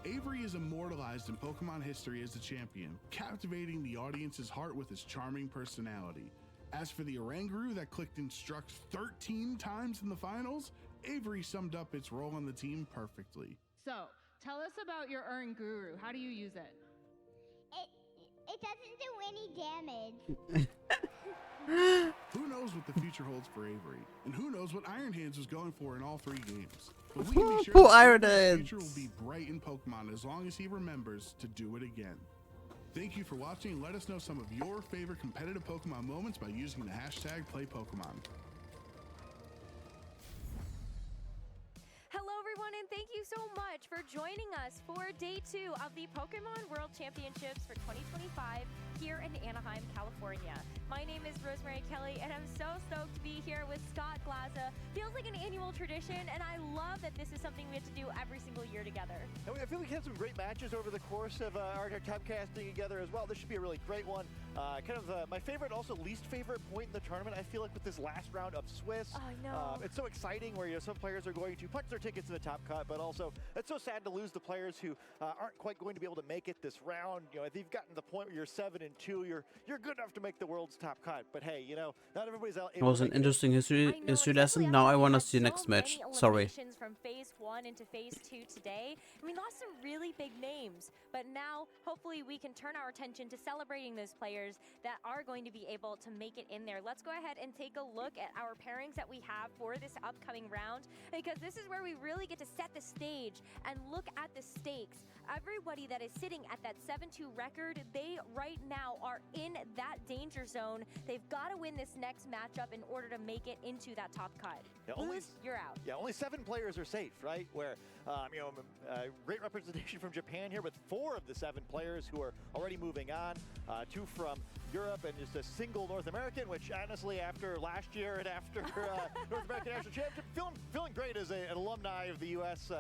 Avery is immortalized in Pokemon history as the champion, captivating the audience's heart with his charming personality. As for the Oranguru that clicked Instruct 13 times in the finals, Avery summed up its role on the team perfectly. So, tell us about your Oranguru. How do you use it? It doesn't do any damage. Who knows what the future holds for Avery, and who knows what Iron Hands was going for in all 3 games. But we can be sure Poor that Iron Avery's Hands. future will be bright in Pokemon as long as he remembers to do it again. Thank you for watching, and let us know some of your favorite competitive Pokemon moments by using the hashtag #PlayPokemon. Hello, everyone, and thank you so much for joining us for Day 2 of the Pokemon World Championships for 2025 here in Anaheim, California. My name is Rosemary Kelly, and I'm so stoked to be here with Scott Glaza. Feels like an annual tradition, and I love that this is something we have to do every single year together. And I feel like we had some great matches over the course of our time casting together as well. This should be a really great one. My favorite, also least favorite point in the tournament. I feel like with this last round of Swiss, I know. it's so exciting where some players are going to punch their tickets in the top cut, but also it's so sad to lose the players who aren't quite going to be able to make it this round. If you've gotten to the point where you're 7-2, you're good enough to make the world's top cut. But hey, not everybody's out. It was an interesting history lesson. Now I want to see the next match. Sorry. From phase 1 into phase 2 today. We lost some really big names, but now hopefully we can turn our attention to celebrating those players that are going to be able to make it in there. Let's go ahead and take a look at our pairings that we have for this upcoming round, because this is where we really get to set the stage and look at the stakes. Everybody that is sitting at that 7-2 record, they right now are in that danger zone. They've got to win this next matchup in order to make it into that top cut. Lose, you're out. Yeah, only 7 players are safe, right? Where, great representation from Japan here with 4 of the 7 players who are already moving on. 2 from Europe and just a single North American, which honestly, after last year and after North American National Championship, feeling great as an alumni of the U.S.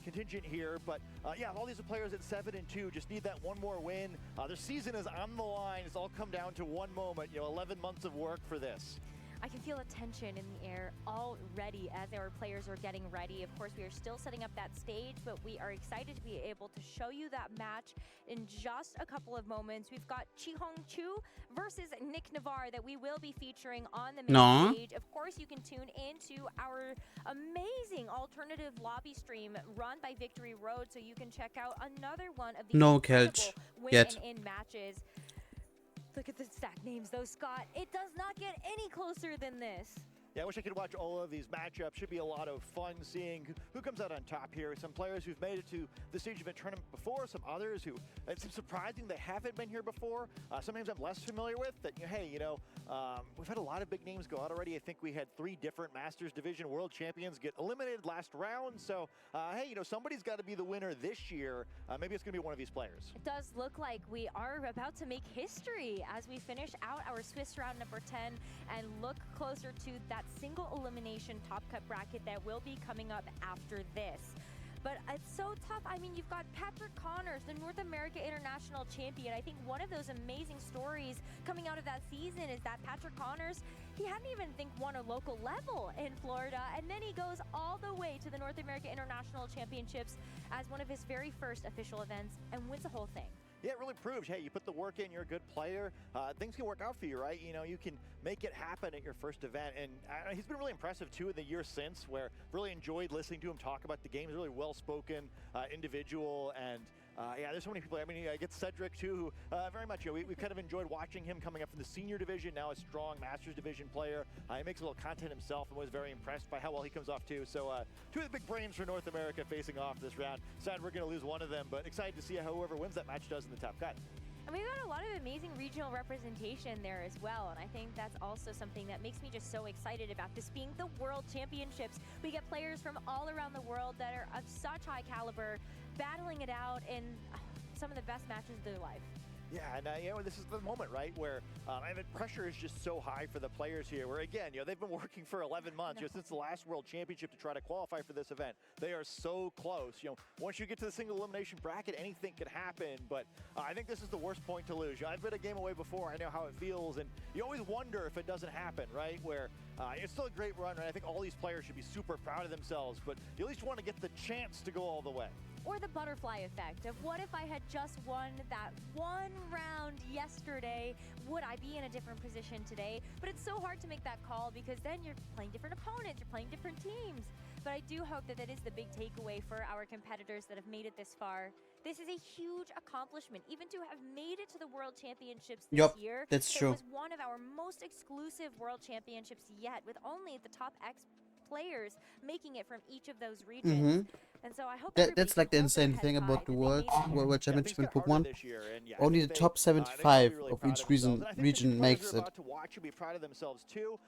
Contingent here. But yeah, all these players at 7-2 just need that one more win. Their season is on the line. It's all come down to one moment. 11 months of work for this. I can feel a tension in the air already as our players are getting ready. Of course, we are still setting up that stage, but we are excited to be able to show you that match in just a couple of moments. We've got Chi-Hong Chu versus Nick Navarre that we will be featuring on the main stage. Of course, you can tune into our amazing alternative lobby stream run by Victory Road, so you can check out another one of these incredible win and in matches. Look at the stack names, though, Scott. It does not get any closer than this. Yeah, I wish I could watch all of these matchups. Should be a lot of fun seeing who comes out on top here. Some players who've made it to the stage event tournament before, some others who, it seems surprising they haven't been here before. Some names I'm less familiar with that, hey, we've had a lot of big names go out already. I think we had 3 different Masters Division World Champions get eliminated last round. So, hey, somebody's got to be the winner this year. Maybe it's going to be one of these players. It does look like we are about to make history as we finish out our Swiss round number 10 and look closer to that single elimination top cut bracket that will be coming up after this. But it's so tough. I mean, you've got Patrick Connors, the North America International Champion. I think one of those amazing stories coming out of that season is that Patrick Connors, he hadn't even won a local level in Florida, and then he goes all the way to the North America International Championships as one of his very first official events and wins the whole thing. Yeah, it really proves, hey, you put the work in, you're a good player, things can work out for you, right? You can make it happen at your first event, and he's been really impressive, too, in the years since, where really enjoyed listening to him talk about the game. He's a really well-spoken individual, and yeah, there's so many people. I mean, I get Cedric, too, who very much, we kind of enjoyed watching him coming up from the senior division, now a strong Masters Division player. He makes a little content himself and was very impressed by how well he comes off, too. So 2 of the big brains for North America facing off this round. Sad we're going to lose one of them, but excited to see how whoever wins that match does in the top cut. And we've got a lot of amazing regional representation there as well, and I think that's also something that makes me just so excited about this being the World Championships. We get players from all around the world that are of such high caliber, battling it out in some of the best matches of their life. Yeah, and this is the moment, right, where the pressure is just so high for the players here, where again, they've been working for 11 months, since the last World Championship to try to qualify for this event. They are so close. Once you get to the single elimination bracket, anything can happen, but I think this is the worst point to lose. I've been a game away before, I know how it feels, and you always wonder if it doesn't happen, right, where it's still a great run, right? I think all these players should be super proud of themselves, but you at least want to get the chance to go all the way. Or the butterfly effect of what if I had just won that one round yesterday? Would I be in a different position today? But it's so hard to make that call because then you're playing different opponents, you're playing different teams. But I do hope that that is the big takeaway for our competitors that have made it this far. This is a huge accomplishment, even to have made it to the World Championships this year. That's true. It was one of our most exclusive World Championships yet, with only the top X players making it from each of those regions. And so I hope that's like the insane thing about the World Championship in Pokemon. Only the top 75 of each region makes it. Should be proud of themselves too.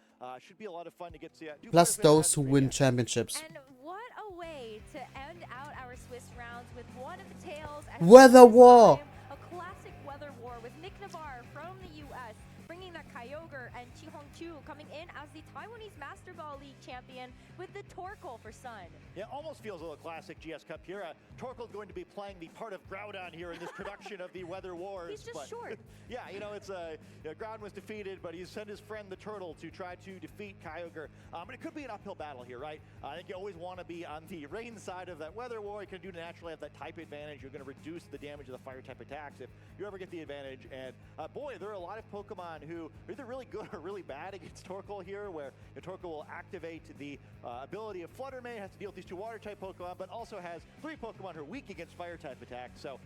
Should be a lot of fun to get to. Plus those who win championships. And what a way to end out our Swiss rounds with one of the tales. Weather War. A classic weather war with Nick Navarre from the U.S. bringing bringing that Kyogre, and Chi Hong-chu coming in as the Taiwanese Master Ball League champion with the Torkoal for Sun. Yeah, almost feels a little classic GS Cup here. Torkoal's going to be playing the part of Groudon here in this production of the Weather Wars. He's just short. Yeah, you know, it's Groudon was defeated, but he sent his friend the Turtle to try to defeat Kyogre. But it could be an uphill battle here, right? I think you always want to be on the rain side of that Weather War. You can do naturally have that type advantage. You're going to reduce the damage of the fire type attacks if you ever get the advantage. And boy, there are a lot of Pokemon who are either really good or really bad against Torkoal here, where Torkoal will activate the ability of Flutter Mane, has to deal with these 2 water type Pokemon, but also has 3 Pokemon who are weak against fire type attacks. So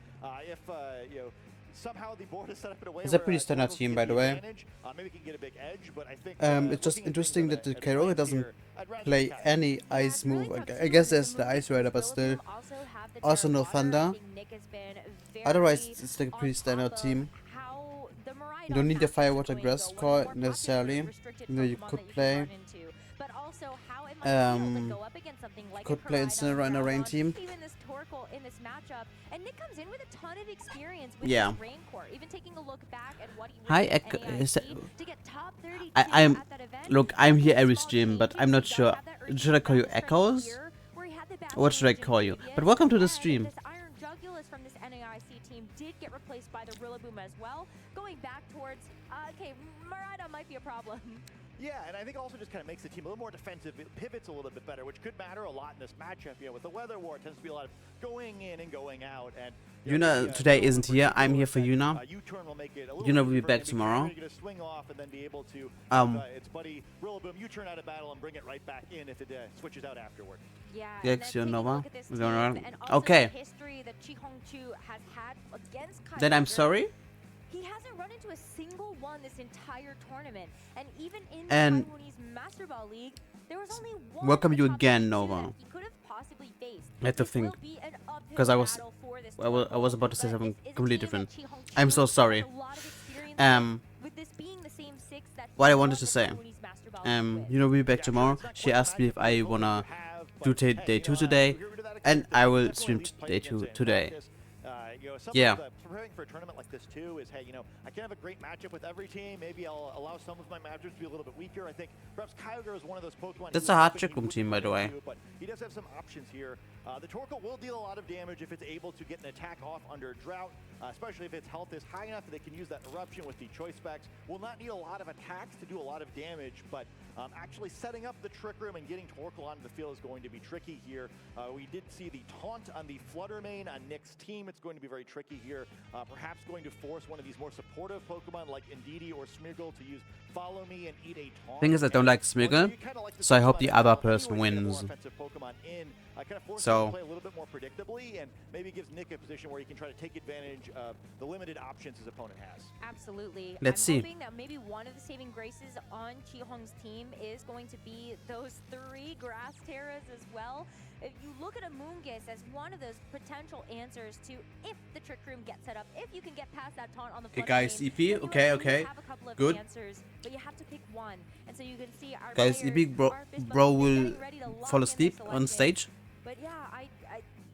if you know, somehow the board is set up in a way it's a pretty standard team, by the way. Maybe we can get a big edge, but I think It's just interesting that the Kyogre doesn't play any ice move. I guess there's the Ice Rider, but still. Also no Thunder. Otherwise, it's like a pretty standard team. You don't need the Fire Water Grass core necessarily. You know, you could play. Could play Incineroar in a rain team. In this matchup, and Nick comes in with a ton of experience with Yeah. his Rain Core, even taking a look back at what he Hi, to get top 32 I'm at that event. look, I'm here every stream, but I'm not sure. Should I call you Echoes? Or what should I call you? But welcome to the stream. This Iron Jugulus from this NAIC team did get replaced by the Rillaboom as well, going back towards okay, Murata might be a problem. Yeah, and I think also just kind of makes the team a little more defensive. It pivots a little bit better, which could matter a lot in this matchup. You know, with the Weather War, it tends to be a lot of going in and going out. And Yuna today isn't here. I'm here for Yuna. Yuna will be back tomorrow. Its buddy Rillaboom U-turn out of battle and bring it right back in if it switches out afterward. Yeah. Galaxy Nova. Okay. Okay. Then I'm sorry. He hasn't run into a single one this entire tournament, and even in And the Taiwanese Master Ball League, there was only one welcome you top again, 32 Nova. that he could have possibly faced. I have to This think, will be an uphill because I was about to say something completely different. I'm so sorry. With this being the same 6 that What I wanted to say. You know, we'll be back tomorrow. She asked me if I wanna do day 2 today, and I will stream day 2 today. Yeah. Preparing for a tournament like this too is, hey, you know, I can have a great matchup with every team. Maybe I'll allow some of my matchups to be a little bit weaker. I think perhaps Kyogre is one of those Pokemon. That's a hard checkroom team, by the way. But he does have some options here. The Torkoal will deal a lot of damage if it's able to get an attack off under drought, especially if its health is high enough that it can use that eruption with the choice specs. Will not need a lot of attacks to do a lot of damage, but actually setting up the Trick Room and getting Torkoal onto the field is going to be tricky here. We did see the taunt on the Flutter Mane on Nick's team. It's going to be very tricky here. Perhaps going to force one of these more supportive Pokemon like Indeedee or Smeargle to use Follow Me and eat a taunt. Thing is, I don't like Smeargle, so I hope the other person wins. So play a little bit more predictably, and maybe gives Nick a position where he can try to take advantage of the limited options his opponent has. Absolutely. Let's see. I'm hoping that maybe one of the saving graces on Chi Hong's team is going to be those 3 Grass Terras as well. If you look at Amoonguss as one of those potential answers to if the Trick Room gets set up, if you can get past that taunt on the Okay, Flutter guys, Mane, EP. then you Okay, at least okay. have a couple of Good. answers, but you have to pick one. And so you can see our Guys, players EP bro are will fall asleep on stage. but yeah,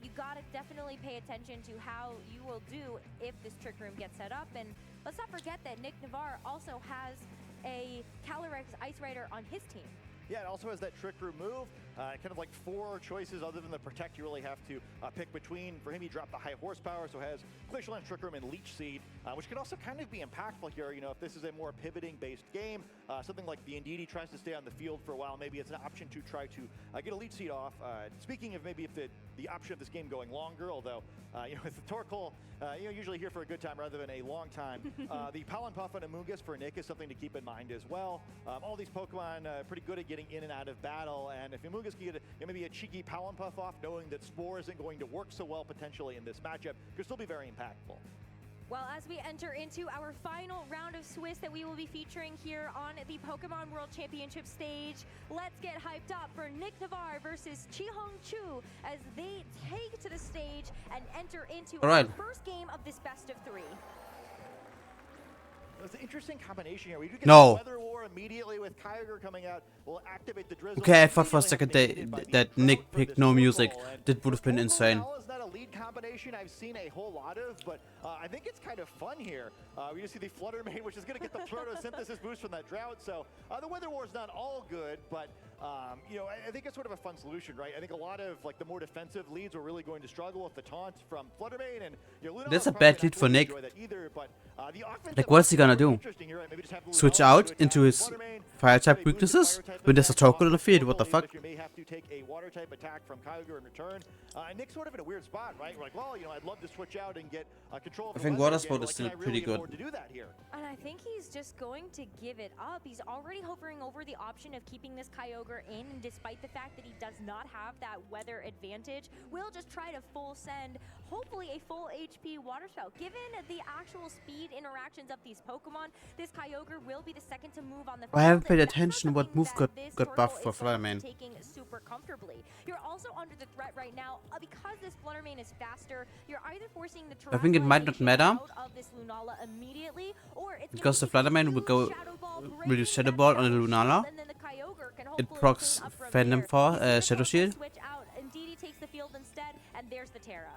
you gotta definitely pay attention to how you will do if this Trick Room gets set up. And let's not forget that Nick Navarre also has a Calyrex Ice Rider on his team. Yeah, it also has that Trick Room move. Kind of like 4 choices other than the Protect you really have to pick between. For him, he dropped the high horsepower, so has Glacial Lance, Trick Room, and Leech Seed, which can also kind of be impactful here. You know, if this is a more pivoting-based game, something like the Indeedee tries to stay on the field for a while, maybe it's an option to try to get a Leech Seed off. Speaking of maybe if the option of this game going longer, although, you know, with the Torkoal, you know, usually here for a good time rather than a long time. The Pollen Puff on Amoonguss for Nick is something to keep in mind as well. All these Pokemon pretty good at getting in and out of battle, and if Amoonguss can get maybe a cheeky Pollen Puff off, knowing that Spore isn't going to work so well potentially in this matchup, could still be very impactful. Well, as we enter into our final round of Swiss that we will be featuring here on the Pokemon World Championship stage, let's get hyped up for Nick Navarre versus Chi Hong-chu as they take to the stage and enter into our first game of this best of 3. It's an interesting combination here. We do get No. Weather War floor immediately with Kyogre coming out. Will activate the drizzle. Okay, I thought for a second that Nick picked no music. That would have been insane. Is not a lead combination I've seen a whole lot of, but I think it's kind of fun here. We're going to see the Flutter Mane, which is going to get the photosynthesis boost from that drought. So the weather war is not all good, but you know, I think it's sort of a fun solution, right? I think a lot of like the more defensive leads are really going to struggle with the taunt from Flutter Mane, and you know, that's a bad lead for Nick. Like, what's he gonna do? Switch out into his fire type weaknesses when there's a Torkoal on the field? What the fuck? You may have to take a water type attack from Kyogre in return. And Nick's sort of in a weird spot, right? We're like, well, you know, I'd love to switch out and get control of I the think weather Water again, Sport but, is like, still can I pretty really good. afford to do that here? And I think he's just going to give it up. He's already hovering over the option of keeping this Kyogre in, and despite the fact that he does not have that weather advantage, will just try to full send, hopefully a full HP water spout. Given the actual speed interactions of these Pokemon, this Kyogre will be the second to move on the field. I haven't paid attention what move got buffed for Flutter Mane. Taking super comfortably. You're also under the threat right now because this Flutter Mane is faster. You're either forcing the I think it might not matter out of this Lunala immediately, or it's because the Flutter Mane will use Shadow Ball on the Lunala. and then the Kyogre can It hopefully procs clean up from Phantom here. for Shadow Shield. Switch out. Indeedee takes the field instead, and there's the Terra.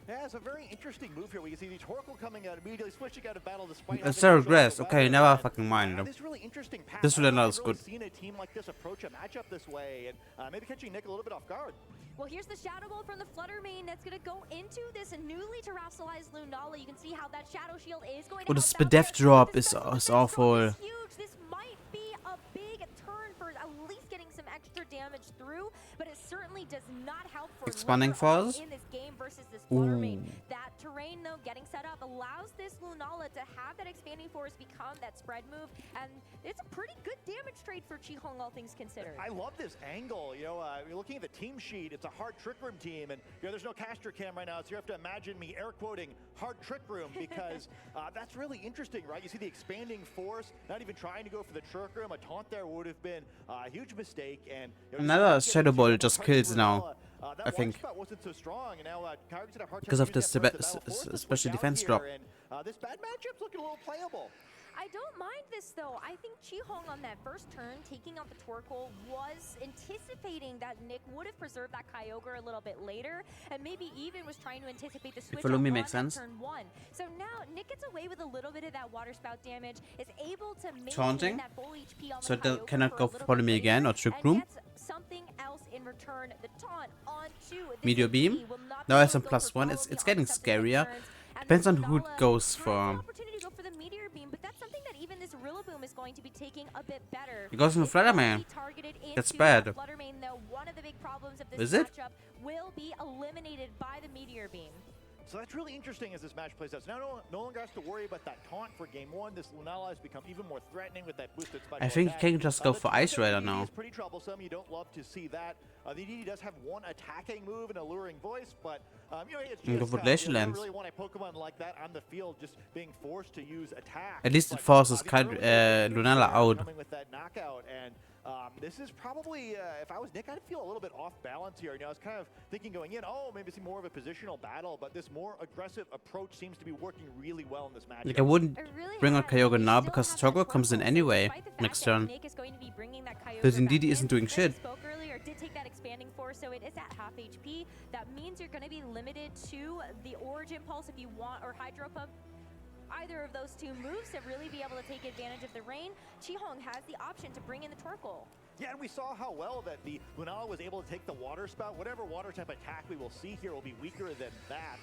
Yeah, it's a very interesting move here. We can see the Torkoal coming out immediately, switching out of battle despite It's having Zero control of Grass. the Okay, weather. never And, fucking mind them. This really interesting path. This I've Lunala never is really good. seen a team like this approach a matchup this way, and maybe catching Nick a little bit off guard. Well, here's the Shadow Ball from the Flutter Mane that's going to go into this newly terrestrialized Lunala. You can see how that Shadow Shield is going to Oh, the help out Spadef there. drop The is special defense awful. drop is huge. This might be a big turn for at least getting some extra damage through, but it certainly does not help for Expanding later on Force? in this game versus this Flutter Mane. Ooh. That terrain, though, getting set up allows this Lunala to have that Expanding Force become that spread move, and it's a pretty good damage trade for Chi-Hong, all things considered. I love this angle. You know, you're looking at the team sheet. It's a hard Trick Room team, and you know, there's no caster cam right now, so you have to imagine me air quoting hard Trick Room because that's really interesting, right? You see the Expanding Force, not even trying to go for the Trick Room. A taunt there would have been a huge mistake, and you know, Another just Shadow Ball getting just to kills Lunala, now. that I think. water spout wasn't so strong, and now Kyogre's gonna have a hard time Because of using the that first to battle force to special switch out defense here, drop. and this bad matchup's looking a little playable. I don't mind this though. I think Chi-Hong on that first turn, taking out the Torkoal, was anticipating that Nick would have preserved that Kyogre a little bit later, and maybe even was trying to anticipate the switch Follow me on makes at sense. turn one. So now Nick gets away with a little bit of that water spout damage, is able to maintain Taunting? that full HP on So the they Kyogre cannot for go a little follow bit me again later, or Trick and Room. gets something else in return. The taunt onto this Meteor Beam. Indeedee will not Now be I able have some to go plus for one. follow It's me getting on subsequent scarier. turns, and Depends this on who it Lunala goes has the for. opportunity to go for the Meteor Beam, but that's something that even this Rillaboom is going to be taking a bit better. It goes in the It's Flutter going to Mane. be targeted That's into bad. that Flutter Mane, though. One of the big problems of this Is it? matchup will be eliminated by the Meteor Beam. So that's really interesting as this match plays out. So now no longer has to worry about that taunt for game one. This Lunala has become even more threatening with that boosted special I think attack. he can just go the for taunt Ice on Rider Indeedee now. is pretty troublesome. You don't love to see that. The Indeedee does have one attacking move and alluring voice, but you know, it's And go just for Glacial you don't Lance. really want a Pokemon like that on the field just being forced to use attack. At least it But, forces the early Lunala out. coming with that knockout, and this is probably, if I was Nick, I'd feel a little bit off balance here. You know, I was kind of thinking going in, oh, maybe it's more of a positional battle, but this more aggressive approach seems to be working really well in this match. Like I wouldn't bring out Kyogre now because Torkoal comes in anyway next turn. Nick is going to be bringing that Kyogre Because back Indeedee in. isn't doing As I shit. spoke earlier, did take that expanding force, so it is at half HP. That means you're going to be limited to the Origin Pulse if you want, or Hydro Pump. Either of those two moves to really be able to take advantage of the rain. Chi-Hong has the option to bring in the Torkoal. Yeah, and we saw how well that the Lunala was able to take the water spout. Whatever water type attack we will see here will be weaker than that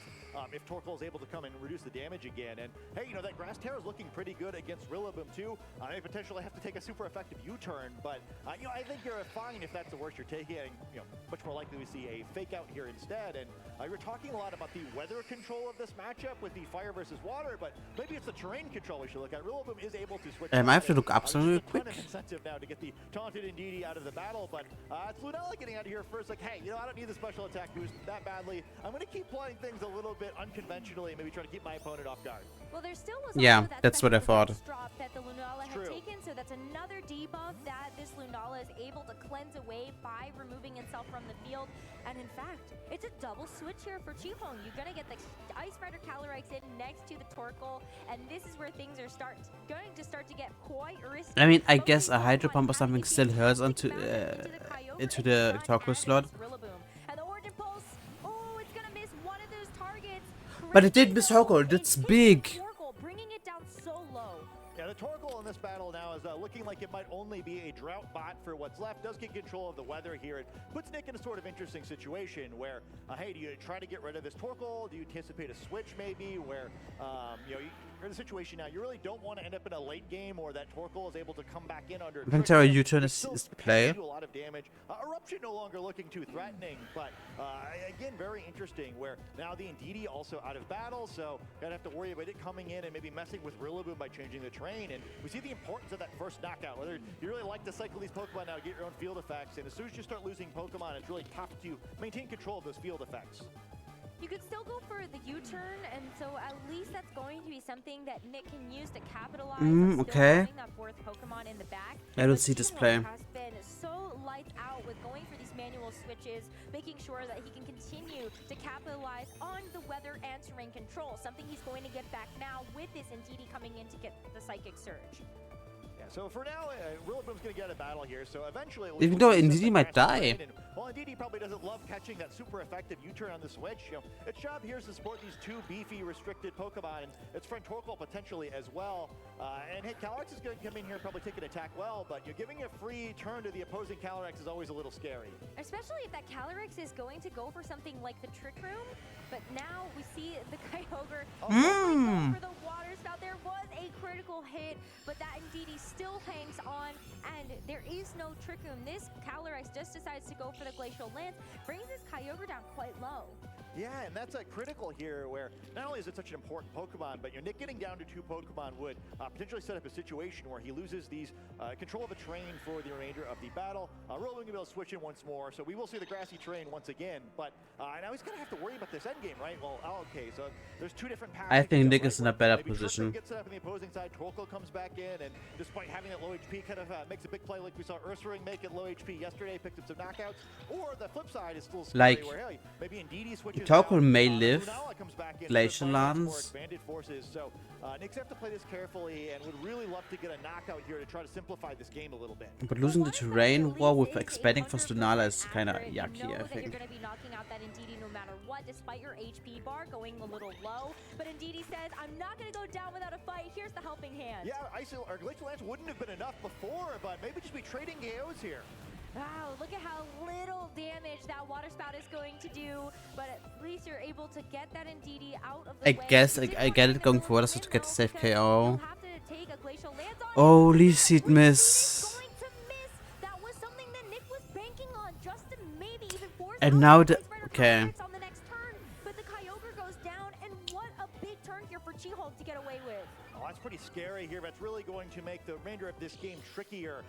if Torkoal is able to come and reduce the damage again. And hey, you know, that Grass Terra is looking pretty good against Rillaboom too. They potentially have to take a super effective U-turn, but you know, I think you're fine if that's the worst you're taking. You know, much more likely we see a fake out here instead. And we're talking a lot about the weather control of this matchup with the fire versus water, but maybe it's the terrain control we should look at. Rillaboom is able to switch. I have to look up there's some real a ton quick. of incentive now to get the taunted Indeedee out of the battle, but it's Lunala getting out of here first. Like, hey, you know, I don't need the special attack boost that badly. I'm going to keep playing things a little bit unconventionally, maybe try to keep my opponent off guard. Well, there still was Yeah, also that that's what I special thought. defense drop that the Lunala had True. taken, so that's another debuff that this Lunala Lunala is able to cleanse away by removing itself from the field. And in fact, it's a double switch here for Chihong. You're going to get the Ice Rider Calyrex in next to the Torkoal, and this is where things are going to start to get quite risky. I mean, I guess a Hydro Pump or something still hurts onto into the Torkoal slot. And the Origin Pulse, oh, it's going to miss one of those targets. But it did miss Torkoal. That's big. Bringing it down so low. Yeah, the Torkoal in this battle now is looking like it might only be a drought bot for what's left. Does get control of the weather here. It puts Nick in a sort of interesting situation where, hey, do you try to get rid of this Torkoal? Do you anticipate a switch maybe where, you know, you're in a situation now you really don't want to end up in a late game or that Torkoal is able to come back in under. Pantera U-turn is play. Do a lot of damage. Eruption no longer looking too threatening, but again, very interesting where now the Indeedee also out of battle, so gonna have to worry about it coming in and maybe messing with Rillaboom by changing the terrain. And we see the importance of that first knockout, whether you really like to cycle these Pokemon now to get your own field effects, and as soon as you start losing Pokemon, it's really tough to maintain control of those field effects. You could still go for the U-turn, and so at least that's going to be something that Nick can use to capitalize on still having that fourth Pokemon in the back. I don't see this play. Has been so lights out with going for these manual switches, making sure that he can continue to capitalize on the weather and terrain control, something he's going to get back now with this Indeedee coming in to get the Psychic Surge. So for now, Rillaboom's going to get out of battle here, so eventually... Even though Indeedee might die. Well, Indeedee probably doesn't love catching that super effective U-turn on the switch. You know, its job here is to support these two beefy, restricted Pokemon, and its friend Torkoal potentially as well. And hey, Calyrex is going to come in here and probably take an attack well, but you're giving a free turn to the opposing Calyrex is always a little scary. Especially if that Calyrex is going to go for something like the Trick Room, but now we see the Kyogre go for the Water Spout. There was a critical hit, but that Indeedee still hangs on, and there is no Trick Room. This Calyrex just decides to go for the Glacial Lance, brings this Kyogre down quite low. Yeah, and that's critical here where not only is it such an important Pokemon, but Nick getting down to 2 Pokemon would potentially set up a situation where he loses these control of the terrain for the remainder of the battle. Rillaboom going to be able to switch in once more, so we will see the grassy terrain once again. But now he's going to have to worry about this endgame, right? Well, okay, so there's 2 different paths. I think Nick is in a better position. Gets it up on the opposing side, Torkoal comes back in, and despite having that low HP, kind of makes a big play like we saw Ursaring make it low HP yesterday, picked up some knockouts. Or the flip side is still scary, like, where, hey, maybe Indeedee switches Torkoal may live Glacial Lance. So Nick's have to play this carefully and would really love to get a knockout here to try to simplify this game a little bit. But losing the terrain while with expanding for Lunala is kind of yucky, I think. You're going to be knocking out that Indeedee no matter what, despite your HP bar going a little low. But Indeedee says, I'm not going to go down without a fight. Here's the helping hand. Yeah, Glacial Lance wouldn't have been enough before, but maybe just be trading KOs here. Wow, look at how little damage that Water Spout is going to do, but at least you're able to get that Indeedee out of the way. I guess I get it going forward so to get a safe KO. Oh, Leaf Seed miss. And now the okay. But the Kyogre goes down, and what a big turn here for Chihong to get away with. Oh, that's pretty scary here. That's really going to make the remainder of this game trickier.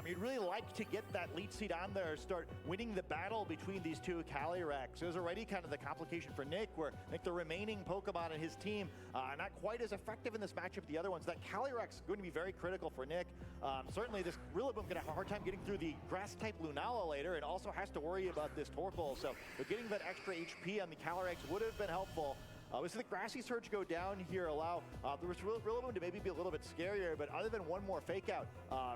You'd really like to get that lead seed on there, start winning the battle between these two Calyrex. It was already kind of the complication for Nick, where I think the remaining Pokemon in his team not quite as effective in this matchup the other ones. That Calyrex is going to be very critical for Nick. Certainly this Rillaboom going to have a hard time getting through the Grass-type Lunala later, and also has to worry about this Torkoal. So getting that extra HP on the Calyrex would have been helpful. We see the Grassy Surge go down here, allow the Rillaboom to maybe be a little bit scarier, but other than one more fake out,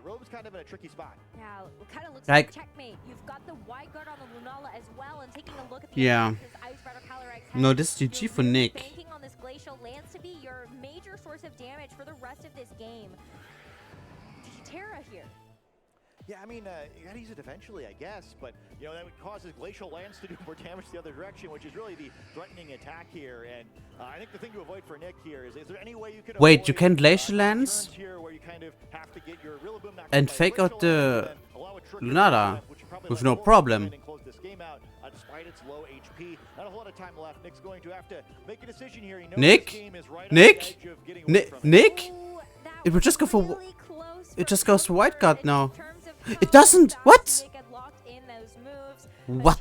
Rillaboom's kind of in a tricky spot. Yeah, it kind of looks like checkmate. You've got the wide guard on the Lunala as well, and taking a look at the Ice Rider Calyrex. No, this is GG for Nick. Banking on this Glacial Lance to be your major source of damage for the rest of this game. Terra here. Yeah, I mean, you gotta use it eventually, I guess, but, you know, that would cause his Glacial Lance to do more damage the other direction, which is really the threatening attack here, and I think the thing to avoid for Nick here is there any way you can wait, you can Glacial Lance here where you kind of have to get your Rillaboom and fake out the Lunala with no problem. This game out, despite its low HP. Not a whole lot of time left. Nick's going to have to make a decision here. He knows Nick? this game is right Nick? Nick? It would just go for... It just goes to White Guard now. It doesn't! What? What?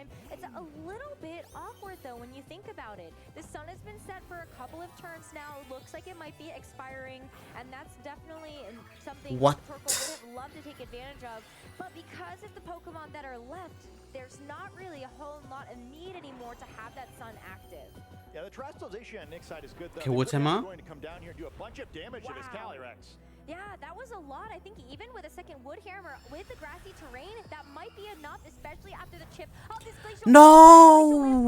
time. It's a little bit awkward though when you think about it. The sun has been set for a couple of turns now. Looks like it might be expiring, and that's definitely something What? that Torkoal would have loved to take advantage of. But because of the Pokemon that are left, there's not really a whole lot of need anymore to have that sun active. Yeah, the terrestrialization on Nick's side is good though. Okay, what's Emma? Going to come down here and do a bunch of damage to this Calyrex. Yeah, that was a lot. I think even with a second Wood Hammer, with the grassy terrain, that might be enough, especially after the chip of this Glacial. No!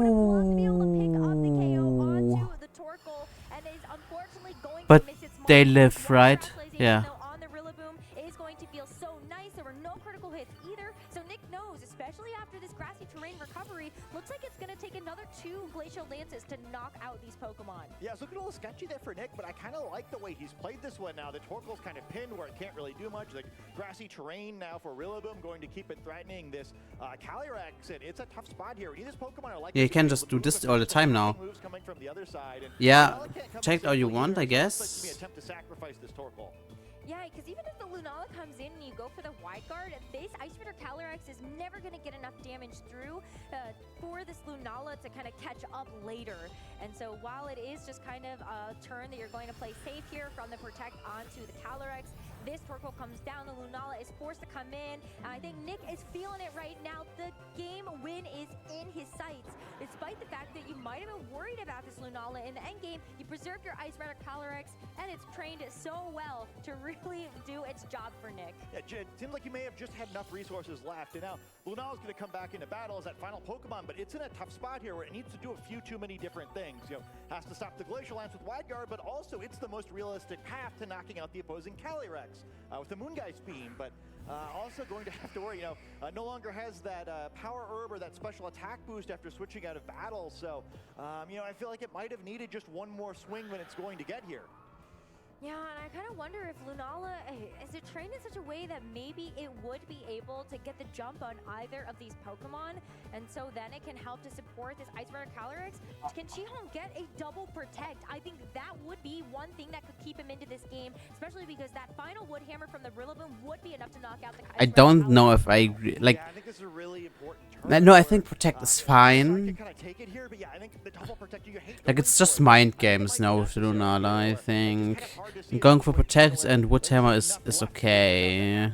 The Torkoal, and is unfortunately going But to miss its they mark. live, No right? Terrestrialization, Yeah. though, on the Rillaboom is going to feel so nice. There were no critical hits either, so Nick knows, especially after this grassy terrain recovery, looks like it's going to take another 2 Glacial Lances to knock out these Pokemon. Yeah, it's looking a little sketchy there for Nick, but I kind of like the way he's played this one now. The Torkoal's kind of pinned where it can't really do much. The grassy terrain now for Rillaboom going to keep it threatening this Calyrex, and it's a tough spot here. This Pokemon are like Yeah, you can just do this all the time now. moves coming from the other side, and Yeah, can't come check all you safely want, here. I It looks like to me guess. attempt to sacrifice this Torkoal. Yeah, because even if the Lunala comes in and you go for the wide guard, this Ice Ritter Calyrex is never going to get enough damage through for this Lunala to kind of catch up later. And so while it is just kind of a turn that you're going to play safe here from the Protect onto the Calyrex, this Torkoal comes down, the Lunala is forced to come in, and I think Nick is feeling it right now. The game win is in his sights. Despite the fact that you might have been worried about this Lunala in the end game, you preserved your Ice Ritter Calyrex, and it's trained so well to really do its job for Nick. Yeah, it seems like you may have just had enough resources left, and now Lunala's going to come back into battle as that final Pokemon, but it's in a tough spot here where it needs to do a few too many different things. You know, has to stop the Glacial Lance with Wide Guard, but also it's the most realistic path to knocking out the opposing Calyrex with the Moongeist Beam, but also going to have to worry, no longer has that Power Herb or that special attack boost after switching out of battle, so, I feel like it might have needed just one more swing when it's going to get here. Yeah, and I kind of wonder if Lunala, is it trained in such a way that maybe it would be able to get the jump on either of these Pokemon, and so then it can help to support this Ice Ritter Calyrex? Can Chihong get a double protect? I think that would be one thing that could keep him into this game, especially because that final Wood Hammer from the Rillaboom would be enough to knock out the Ice I don't know if I like. Yeah, I think this is a really important turn. No, I think Protect is fine. Kind of take it here, but yeah, I think the double protect you hate. Like, it's just mind games now with Lunala, I think. Going for Protect and Wood Hammer is okay.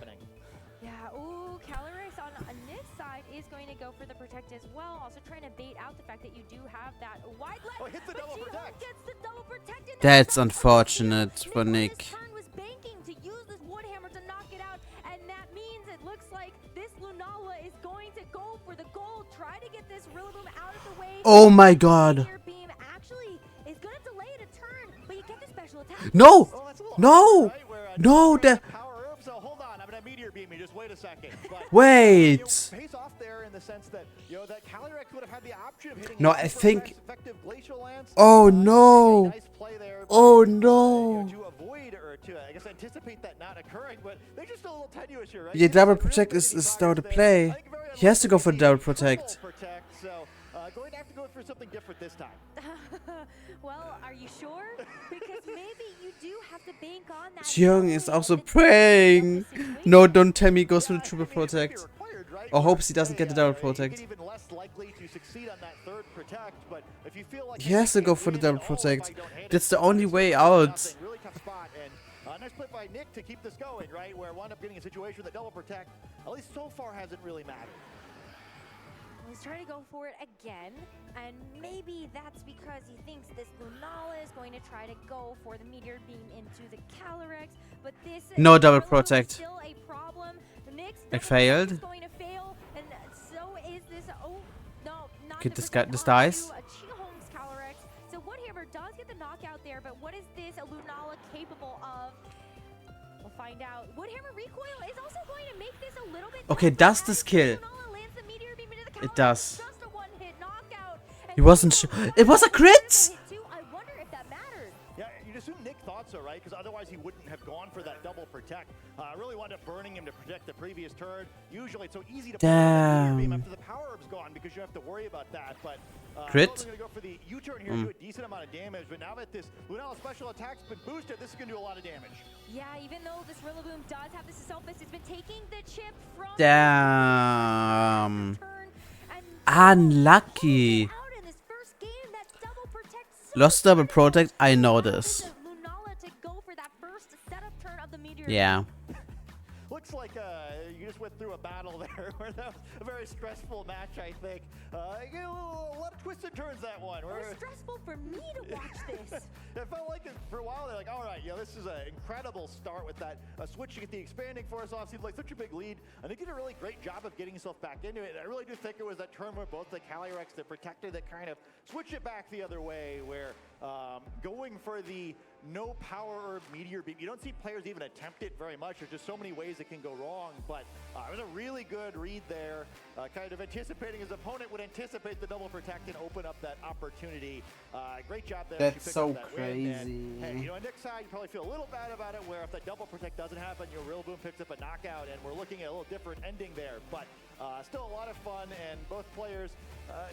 Yeah, ooh, Calyrex on Nick's side is going to go for the Protect as well, also trying to bait out the fact that you do have that wide leg. Oh, hits the double protect. Gets the double protect, and That's unfortunate for Nick. turn was banking to use this Wood Hammer to knock it out, and that means it looks like this Lunala is going to go for the goal, try to get this Rillaboom out of the way. Oh my god. Meteor Beam actually is going to delay it a turn, but you get the special attack. No! No! No! The Power Herb, so hold on, I'm gonna Meteor Beam you, just wait a second. But, Wait! Pays off there in the sense that, that Calyrex would have had the option of hitting No, a I super think. effective Glacial Lance. Oh no! Nice play there. Oh no! To avoid or to, I guess, anticipate that not occurring, but they're just a little tenuous here, right? Yeah, double protect is now the play. He has to go for double protect. So, going to have to go for something different this time. Well, are you sure? Because maybe you do have to bank on that. Jeong is also praying. No, don't tell me he goes for the triple protect. Or hopes he doesn't get the double protect. Even less likely to succeed on that third protect, but if you feel like He has to go for the double protect. That's the only way out. really tough spot, and nice play by Nick to keep this going, right? Where wound up getting a situation that double protect, at least so far, hasn't really mattered. He's trying to go for it again, and maybe that's because he thinks this Lunala is going to try to go for the Meteor Beam into the Calyrex, but this No double Rillaboom is protect. still a problem. Nick's It double failed. protect is going to fail, and so is this. Oh no, not Okay, the this protect dies. onto Chihong's Calyrex. So Woodhammer does get the knockout there, but what is this Lunala capable of? We'll find out. Woodhammer recoil is also going to make this a little bit. Okay, does this kill? Lunala lands the Meteor Beam into the It does. just a one-hit knockout. He wasn't sure. It was a crit! I wonder if that mattered. Yeah, you'd assume Nick thought so, right? Because otherwise he wouldn't have gone for that double protect. Really wound up burning him to protect the previous turn. Usually it's so easy to put the beam after the power herb's gone because you have to worry about that. But Crit? going to go for the U-turn here, do a decent amount of damage. But now that this Lunala special attack's been boosted, this is going to do a lot of damage. Yeah, even though this Rillaboom does have this self-fist, it's been taking the chip from Damn. Unlucky. Lost double protect. I know this. Yeah. Looks like you just went through a battle there where that was a very stressful match, I think. A lot of twists and turns, that one. It was stressful for me to watch this. It felt like it for a while. They're like, all right, this is an incredible start with that switching at the expanding force off. Seemed like such a big lead. And they did a really great job of getting himself back into it. I really do think it was that turn where both the Calyrex, the Protector, that kind of switched it back the other way, where going for the no power or meteor beam. You don't see players even attempt it very much. There's just so many ways it can go wrong, but it was a really good read there, kind of anticipating his opponent would anticipate the double protect and open up that opportunity. Great job there. That's so that crazy. And, hey, on Nick's side, you probably feel a little bad about it, where if that double protect doesn't happen, your Real Boom picks up a knockout, and we're looking at a little different ending there, but still a lot of fun, and both players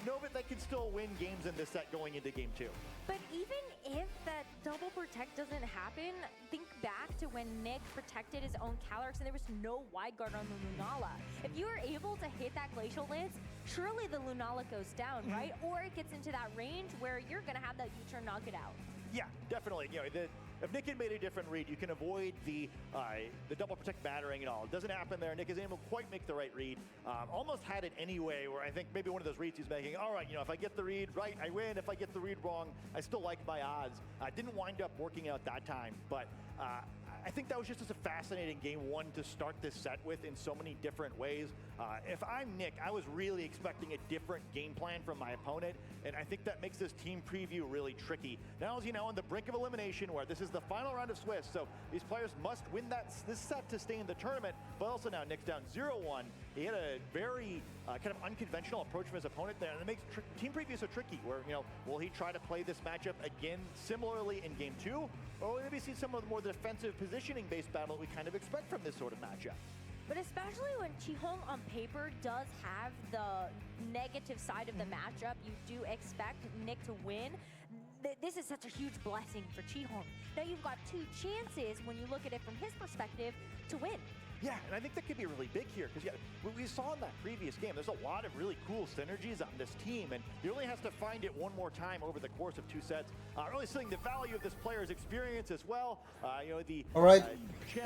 know that they can still win games in this set going into game 2. But even if that double protect doesn't happen, think back to when Nick protected his own Calyrex and there was no wide guard on the Lunala. If you are able to hit that Glacial Lance, surely the Lunala goes down, right? Or it gets into that range where you're going to have that U-turn knock it out. Yeah, definitely. If Nick had made a different read, you can avoid the double protect battering and all. It doesn't happen there. Nick isn't able to quite make the right read. Almost had it anyway, where I think maybe one of those reads he's making, all right, if I get the read right, I win. If I get the read wrong, I still like my odds. Didn't wind up working out that time, but I think that was just a fascinating game 1 to start this set with in so many different ways. If I'm Nick, I was really expecting a different game plan from my opponent, and I think that makes this team preview really tricky. Now, as you know, on the brink of elimination, where this is the final round of Swiss, so these players must win this set to stay in the tournament, but also now Nick's down 0-1. He had a very kind of unconventional approach from his opponent there, and it makes team preview so tricky, where, will he try to play this matchup again similarly in game 2, or will maybe see some of the more defensive positioning-based battle that we kind of expect from this sort of matchup? But especially when Chihong on paper does have the negative side of the matchup, you do expect Nick to win. This is such a huge blessing for Chihong. Now you've got 2 chances, when you look at it from his perspective, to win. Yeah, and I think that could be really big here, because what we saw in that previous game, there's a lot of really cool synergies on this team, and he really has to find it one more time over the course of 2 sets. Really seeing the value of this player's experience as well. All right,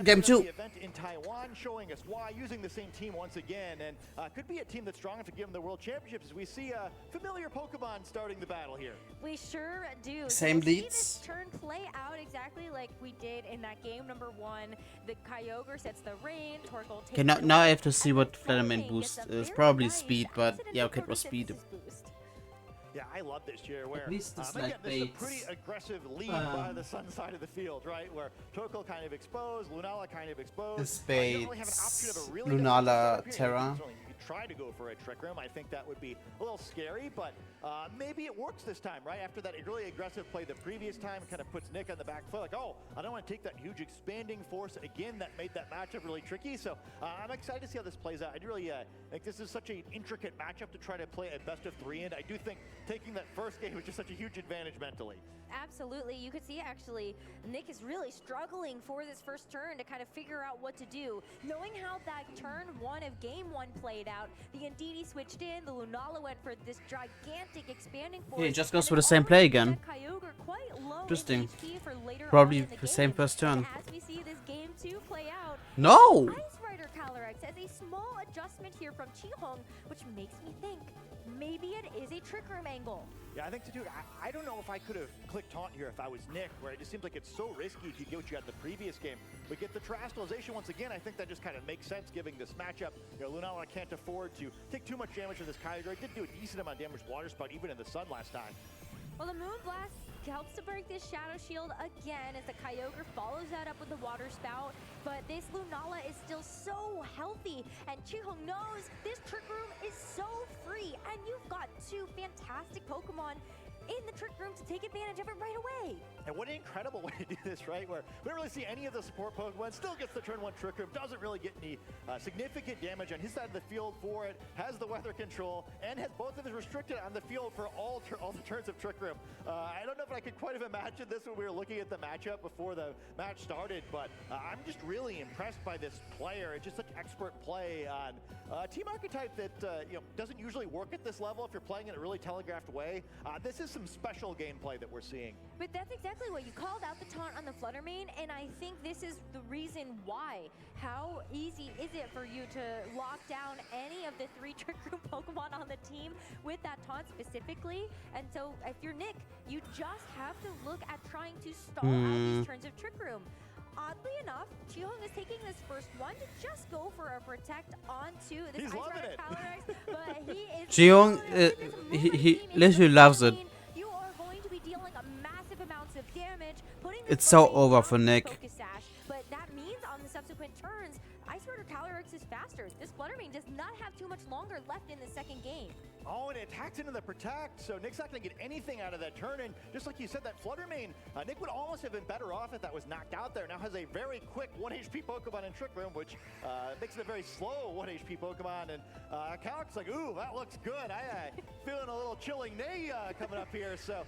game 2. The event in Taiwan, showing us why, using the same team once again, and could be a team that's strong enough to give them the World Championships, as we see a familiar Pokemon starting the battle here. We sure do. Same we'll leads. See this turn play out exactly like we did in that game number 1. The Kyogre sets the range. Okay, now I have to see what Fluttermane boost is. Probably speed, but yeah, okay, it was speed. Yeah, I love this year where, At least it's again, like this is a baits. pretty aggressive lead by the sun side of the field, right? Where Torkoal kind of exposed, Lunala kind of exposed. This you don't really have an option of a really Lunala, good Terra. You could try to go for a Trick Room. I think that would be a little scary, but maybe it works this time, right? After that really aggressive play the previous time, it kind of puts Nick on the back foot, like, oh, I don't want to take that huge expanding force again that made that matchup really tricky. So I'm excited to see how this plays out. I really think this is such an intricate matchup to try to play a best of 3 in. I do think taking that first game was just such a huge advantage mentally. Absolutely. You could see actually Nick is really struggling for this first turn to kind of figure out what to do. Knowing how that turn 1 of game 1 played out, the Indeedee switched in, the Lunala went for this gigantic expanding force. Yeah, it just goes for the same play again. Interesting. Probably the same first turn. As we see this game 2 play out, No! Ice Rider Calyrex has a small adjustment here from Chihong, which makes me think maybe it is a Trick Room angle. Yeah, I think so too. I don't know if I could have clicked Taunt here if I was Nick, where it just seems like it's so risky if you get what you had the previous game. But get the Terastallization once again, I think that just kind of makes sense given this matchup. Lunala can't afford to take too much damage from this Kyogre. Did do a decent amount of damage to Water Spout even in the sun last time. Well, the Moonblast helps to break this Shadow Shield again as the Kyogre follows that up with the Water Spout. But this Lunala is still so healthy, and Chihong knows this Trick Room is so free, and you've got 2 fantastic Pokemon in the Trick Room to take advantage of it right away. And what an incredible way to do this, right? Where we don't really see any of the support Pokemon, still gets the turn 1 Trick Room, doesn't really get any significant damage on his side of the field for it, has the weather control, and has both of his restricted on the field for all the turns of Trick Room. I don't know if I could quite have imagined this when we were looking at the matchup before the match started, but I'm just really impressed by this player. It's just such expert play on a team archetype that doesn't usually work at this level if you're playing in a really telegraphed way. This is some special gameplay that we're seeing. But that's exactly what you called out the taunt on the Fluttermane, and I think this is the reason why. How easy is it for you to lock down any of the 3 Trick Room Pokemon on the team with that taunt specifically? And so if you're Nick, you just have to look at trying to stall out these turns of Trick Room. Oddly enough, Chihong is taking this first one to just go for a protect onto this Ice Rider Calyrex, but he is Chihong, he literally loves it. You are going to be dealing massive amounts of damage, putting It's so over for Nick. Focus Sash, but that means on the subsequent turns, Ice Rider Calyrex is faster. This Fluttermane does not have too much longer left in the second game. Oh, and it attacks into the protect, so Nick's not going to get anything out of that turn. And just like you said, that Fluttermane, Nick would almost have been better off if that was knocked out there. Now has a very quick 1 HP Pokemon in Trick Room, which makes it a very slow 1 HP Pokemon. And Calix's like, ooh, that looks good. I feeling a little chilling nay coming up here. So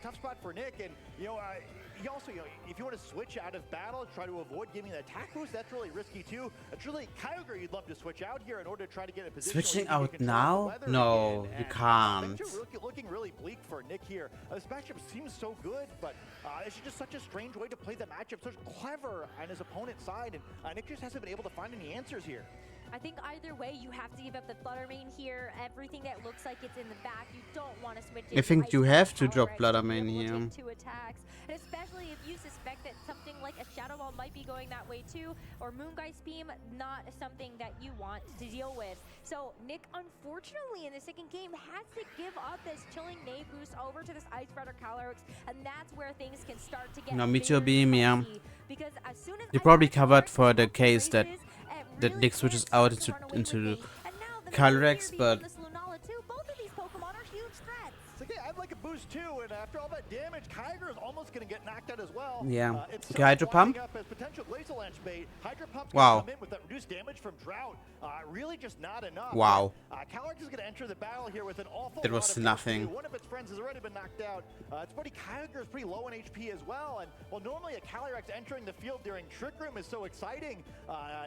tough spot for Nick. And, you also, if you want to switch out of battle, try to avoid giving an attack boost, that's really risky too. It's really Kyogre you'd love to switch out here in order to try to get a position. Switching out now? No, you can't. Looking really bleak for Nick here. This matchup seems so good, but it's just such a strange way to play the matchup. So clever on his opponent's side, and Nick just hasn't been able to find any answers here. I think either way, you have to give up the Fluttermane here. Everything that looks like it's in the back, you don't want to switch it. I think you have to drop Fluttermane here. 2 attacks, and especially if you suspect that something like a Shadow Ball might be going that way too, or Moongeist Beam, not something that you want to deal with. So Nick, unfortunately, in the second game, has to give up this Chilling Nay boost over to this Ice Rider Calyrex, and that's where things can start to get No, Meteor Beam, yeah. Because as soon as You probably covered for the case that Nick switches out into Calyrex, but I'd like a boost too, and after all that damage, Kyogre is almost going to get knocked out as well. yeah. Okay, Hydro Pump. Hydro Pump Wow. come in with that reduced damage from Drought. Really just not enough. Wow. Calyrex is going to enter the battle here with an awful That was nothing. One of its friends has already been knocked out. Its buddy Kyogre is pretty low in HP as well, and while normally a Calyrex entering the field during Trick Room is so exciting,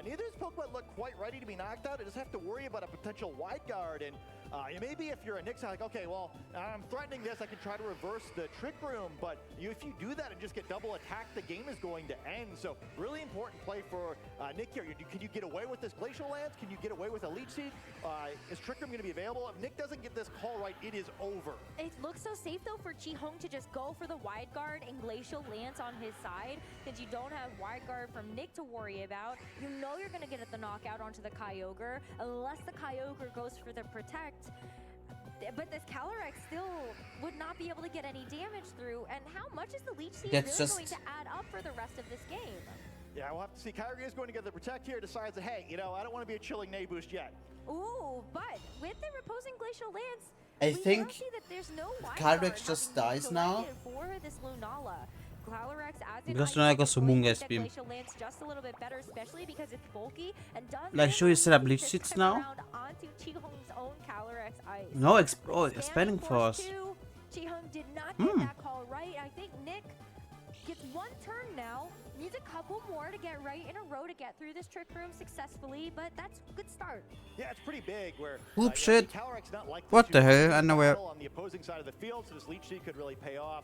neither of his Pokemon look quite ready to be knocked out. They just have to worry about a potential wide guard, and maybe if you're a Nick side, like, okay, well, I'm threatening this, I can try to reverse the Trick Room, but if you do that and just get double attacked, the game is going to end. So really important play for Nick here. Can you get away with this Glacial Lance? Can you get away with a Leech Seed? Is Trick Room going to be available? If Nick doesn't get this call right, it is over. It looks so safe though for Chihong to just go for the wide guard and Glacial Lance on his side, since you don't have wide guard from Nick to worry about. You know you're going to get the knockout onto the Kyogre, unless the Kyogre goes for the protect. But this Calyrex still would not be able to get any damage through. And how much is the Leech Seed really going to add up for the rest of this game? Yeah, we'll have to see. Kyogre is going to get the protect here, decides that, hey, I don't want to be a Chilling Nay boost yet. Ooh, but with the Reposing Glacial Lance, I think see that there's no Calyrex just dies now. For this Lunala. Calyrex as in Because Lunala goes to Moongeist Beam. Glacial Lance just a little bit better, especially because it's bulky and does Like, should we set up Leech Seeds now? onto Chihong's own Calyrex Ice. No, Expanding Force. Chihong did not get that call right. I think Nick gets 1 turn now. Needs a couple more to get right in a row to get through this Trick Room successfully, but that's a good start. Yeah, it's pretty big. Where Oop, shit. Calyrex not like What the hell? I know where. On the opposing side of the field, so this Leech Seed could really pay off.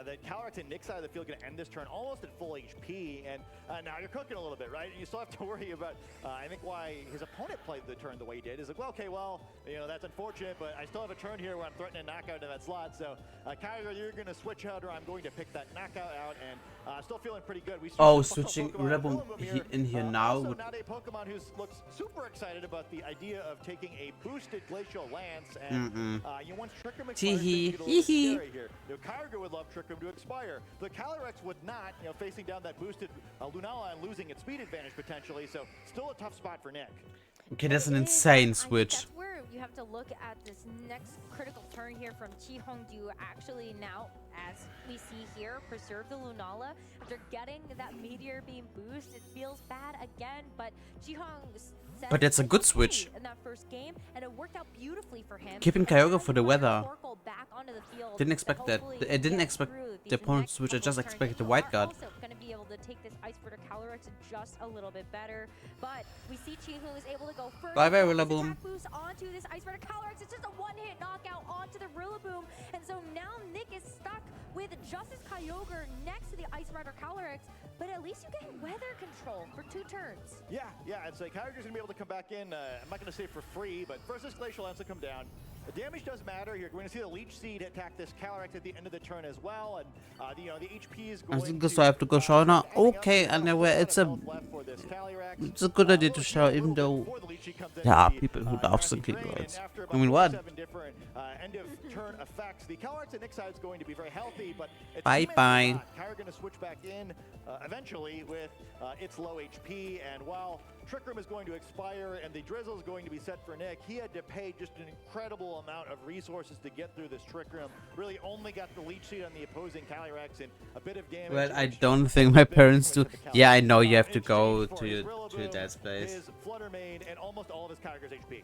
The Calyrex and Nick's side of the field going to end this turn almost at full HP, and now you're cooking a little bit, right? You still have to worry about. I think why his opponent played the turn the way he did is like, well, okay, well, that's unfortunate, but I still have a turn here where I'm threatening a knockout in that slot. So Kyogre, you're going to switch out, or I'm going to pick that knockout out, and still feeling pretty good. Switching Rebel in here now. Also not a Pokemon who looks super excited about the idea of taking a boosted Glacial Lance, and once Trick Room expires, get a little scary here. Kyogre would love Trick Room to expire. The Calyrex would not, facing down that boosted Lunala and losing its speed advantage potentially. So still a tough spot for Nick. Okay, that's an insane switch. That's where you have to look at this next critical turn here from Ji-Hong to actually now, as we see here, preserve the Lunala. After getting that Meteor Beam boost, it feels bad again, but Ji-Hong said But that's a good it's switch. okay in that first game, and it worked out beautifully for him. Keeping And Kyogre now for he the brought weather. Torkoal back onto the field Didn't to expect that. hopefully I didn't get expect through the these opponent next switch. I couple just of turns. expected the You White are Guard. also going to be able to take this Ice Spreader Calyrex just a little bit better, but we see Chi-Hong is able to go first. Bye-bye, His Rillaboom. attack boost onto this Ice Spreader Calyrex. It's just a one-hit knockout onto the Rillaboom, and so now Nick is stuck with just his Kyogre next to the Ice Rider Calyrex, but at least you get weather control for 2 turns. Yeah, it's like Kyogre's gonna be able to come back in. I'm not gonna say for free, but first this Glacial Lance will come down. The damage does matter. You're going to see the Leech Seed attack this Calyrex at the end of the turn as well, and the HP is going I think so I have to go show now. Okay, and it's a good idea to show, even though there are people who love some keywords. I mean, what? End of turn effects. The Calyrex at Nick's side is going to be very healthy, but Bye-bye. Kyogre going to switch back in eventually with its low HP, and while Trick Room is going to expire and the Drizzle is going to be set for Nick, he had to pay just an incredible amount of resources to get through this Trick Room. Really only got the Leech Seed on the opposing Calyrex and a bit of damage. Well, I don't think my parents do. Yeah, I know you have to go to your dad's place. His Flutter Mane and almost all of his Kyogre's HP.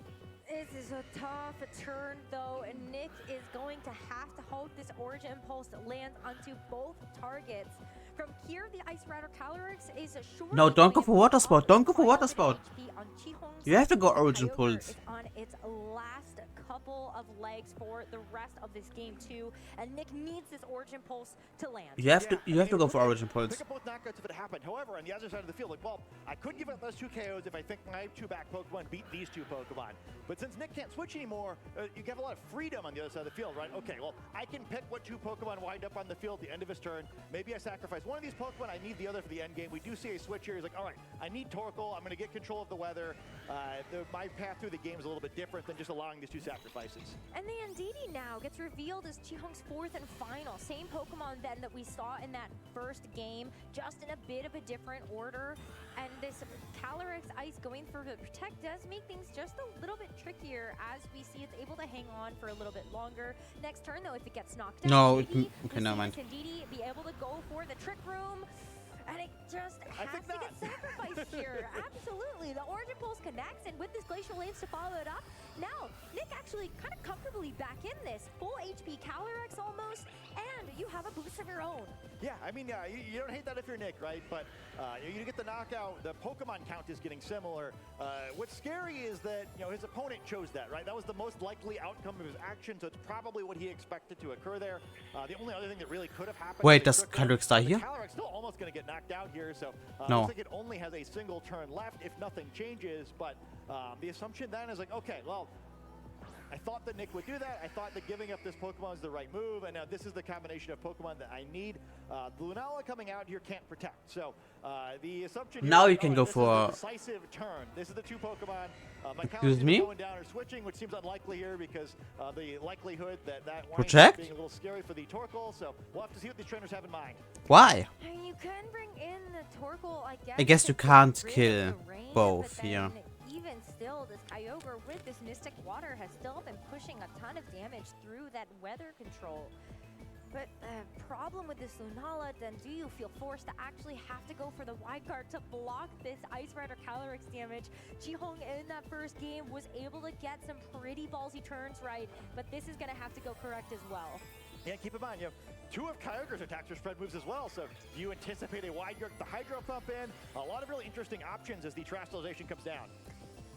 This is a tough turn, though, and Nick is going to have to hope this Origin Impulse lands onto both targets. From here, the Ice Rider Calyrex is short. No, don't go for Water Spout. Don't go for Water Spout. You have to go Origin Pulse. It's on its last couple of legs for the rest of this game too, and Nick needs this Origin Pulse to land. You have to go for Origin Pulse. Pick up both knockouts if it happened. However, on the other side of the field, like, well, I could give up those 2 KOs if I think my 2 back Pokemon beat these 2 Pokemon. But since Nick can't switch anymore, you have a lot of freedom on the other side of the field, right? Okay, well, I can pick what 2 Pokemon wind up on the field at the end of his turn. Maybe I sacrifice one of these Pokemon. I need the other for the end game. We do see a switch here. He's like, all right, I need Torkoal. I'm going to get control of the weather. My path through the game is a little bit different than just allowing these 2 sacrifices. And the Ndidi now gets revealed as Chi-Hong's 4th and final. Same Pokemon then that we saw in that first game, just in a bit of a different order. And this Calyrex Ice going for the Protect does make things just a little bit trickier, as we see it's able to hang on for a little bit longer. Next turn, though, if it gets knocked No, out, okay, never mind. Ndidi be able to go for the Trick Room. And it just has to get sacrificed here. Absolutely. The Origin Pulse connects, and with this Glacial Lance to follow it up, now Nick actually kind of comfortably back in this. Full HP Calyrex almost, and you have a boost of your own. Yeah, I mean, you don't hate that if you're Nick, right? But you get the knockout. The Pokemon count is getting similar. What's scary is that, his opponent chose that, right? That was the most likely outcome of his action, so it's probably what he expected to occur there. The only other thing that really could have happened... Wait, does Calyrex die here? Calyrex still almost going to get knocked out here, so No. looks like it only has a single turn left if nothing changes, but the assumption then is like, okay, well, I thought that Nick would do that. I thought that giving up this Pokemon is the right move, and now this is the combination of Pokemon that I need. The Lunala coming out here can't protect, so the assumption Now here you can is, go this is for- the decisive turn. This is the 2 Pokemon. My Excuse Calyrex me? is going down or switching, which seems unlikely here because the likelihood that winds up Protect? being a little scary for the Torkoal, so we'll have to see what these trainers have in mind. Why? And you can bring in the Torkoal, I guess you can't kill rain, both but here. then even still, this Kyogre with this Mystic Water has still been pushing a ton of damage through that weather control. But the problem with this Lunala, then do you feel forced to actually have to go for the Wide Guard to block this Ice Rider Calyrex damage? Ji-Hong in that first game was able to get some pretty ballsy turns right, but this is going to have to go correct as well. Yeah, keep in mind, 2 of Kyogre's attacks are spread moves as well, so do you anticipate a Wide Guard, the Hydro Pump in? A lot of really interesting options as the Terastallization comes down.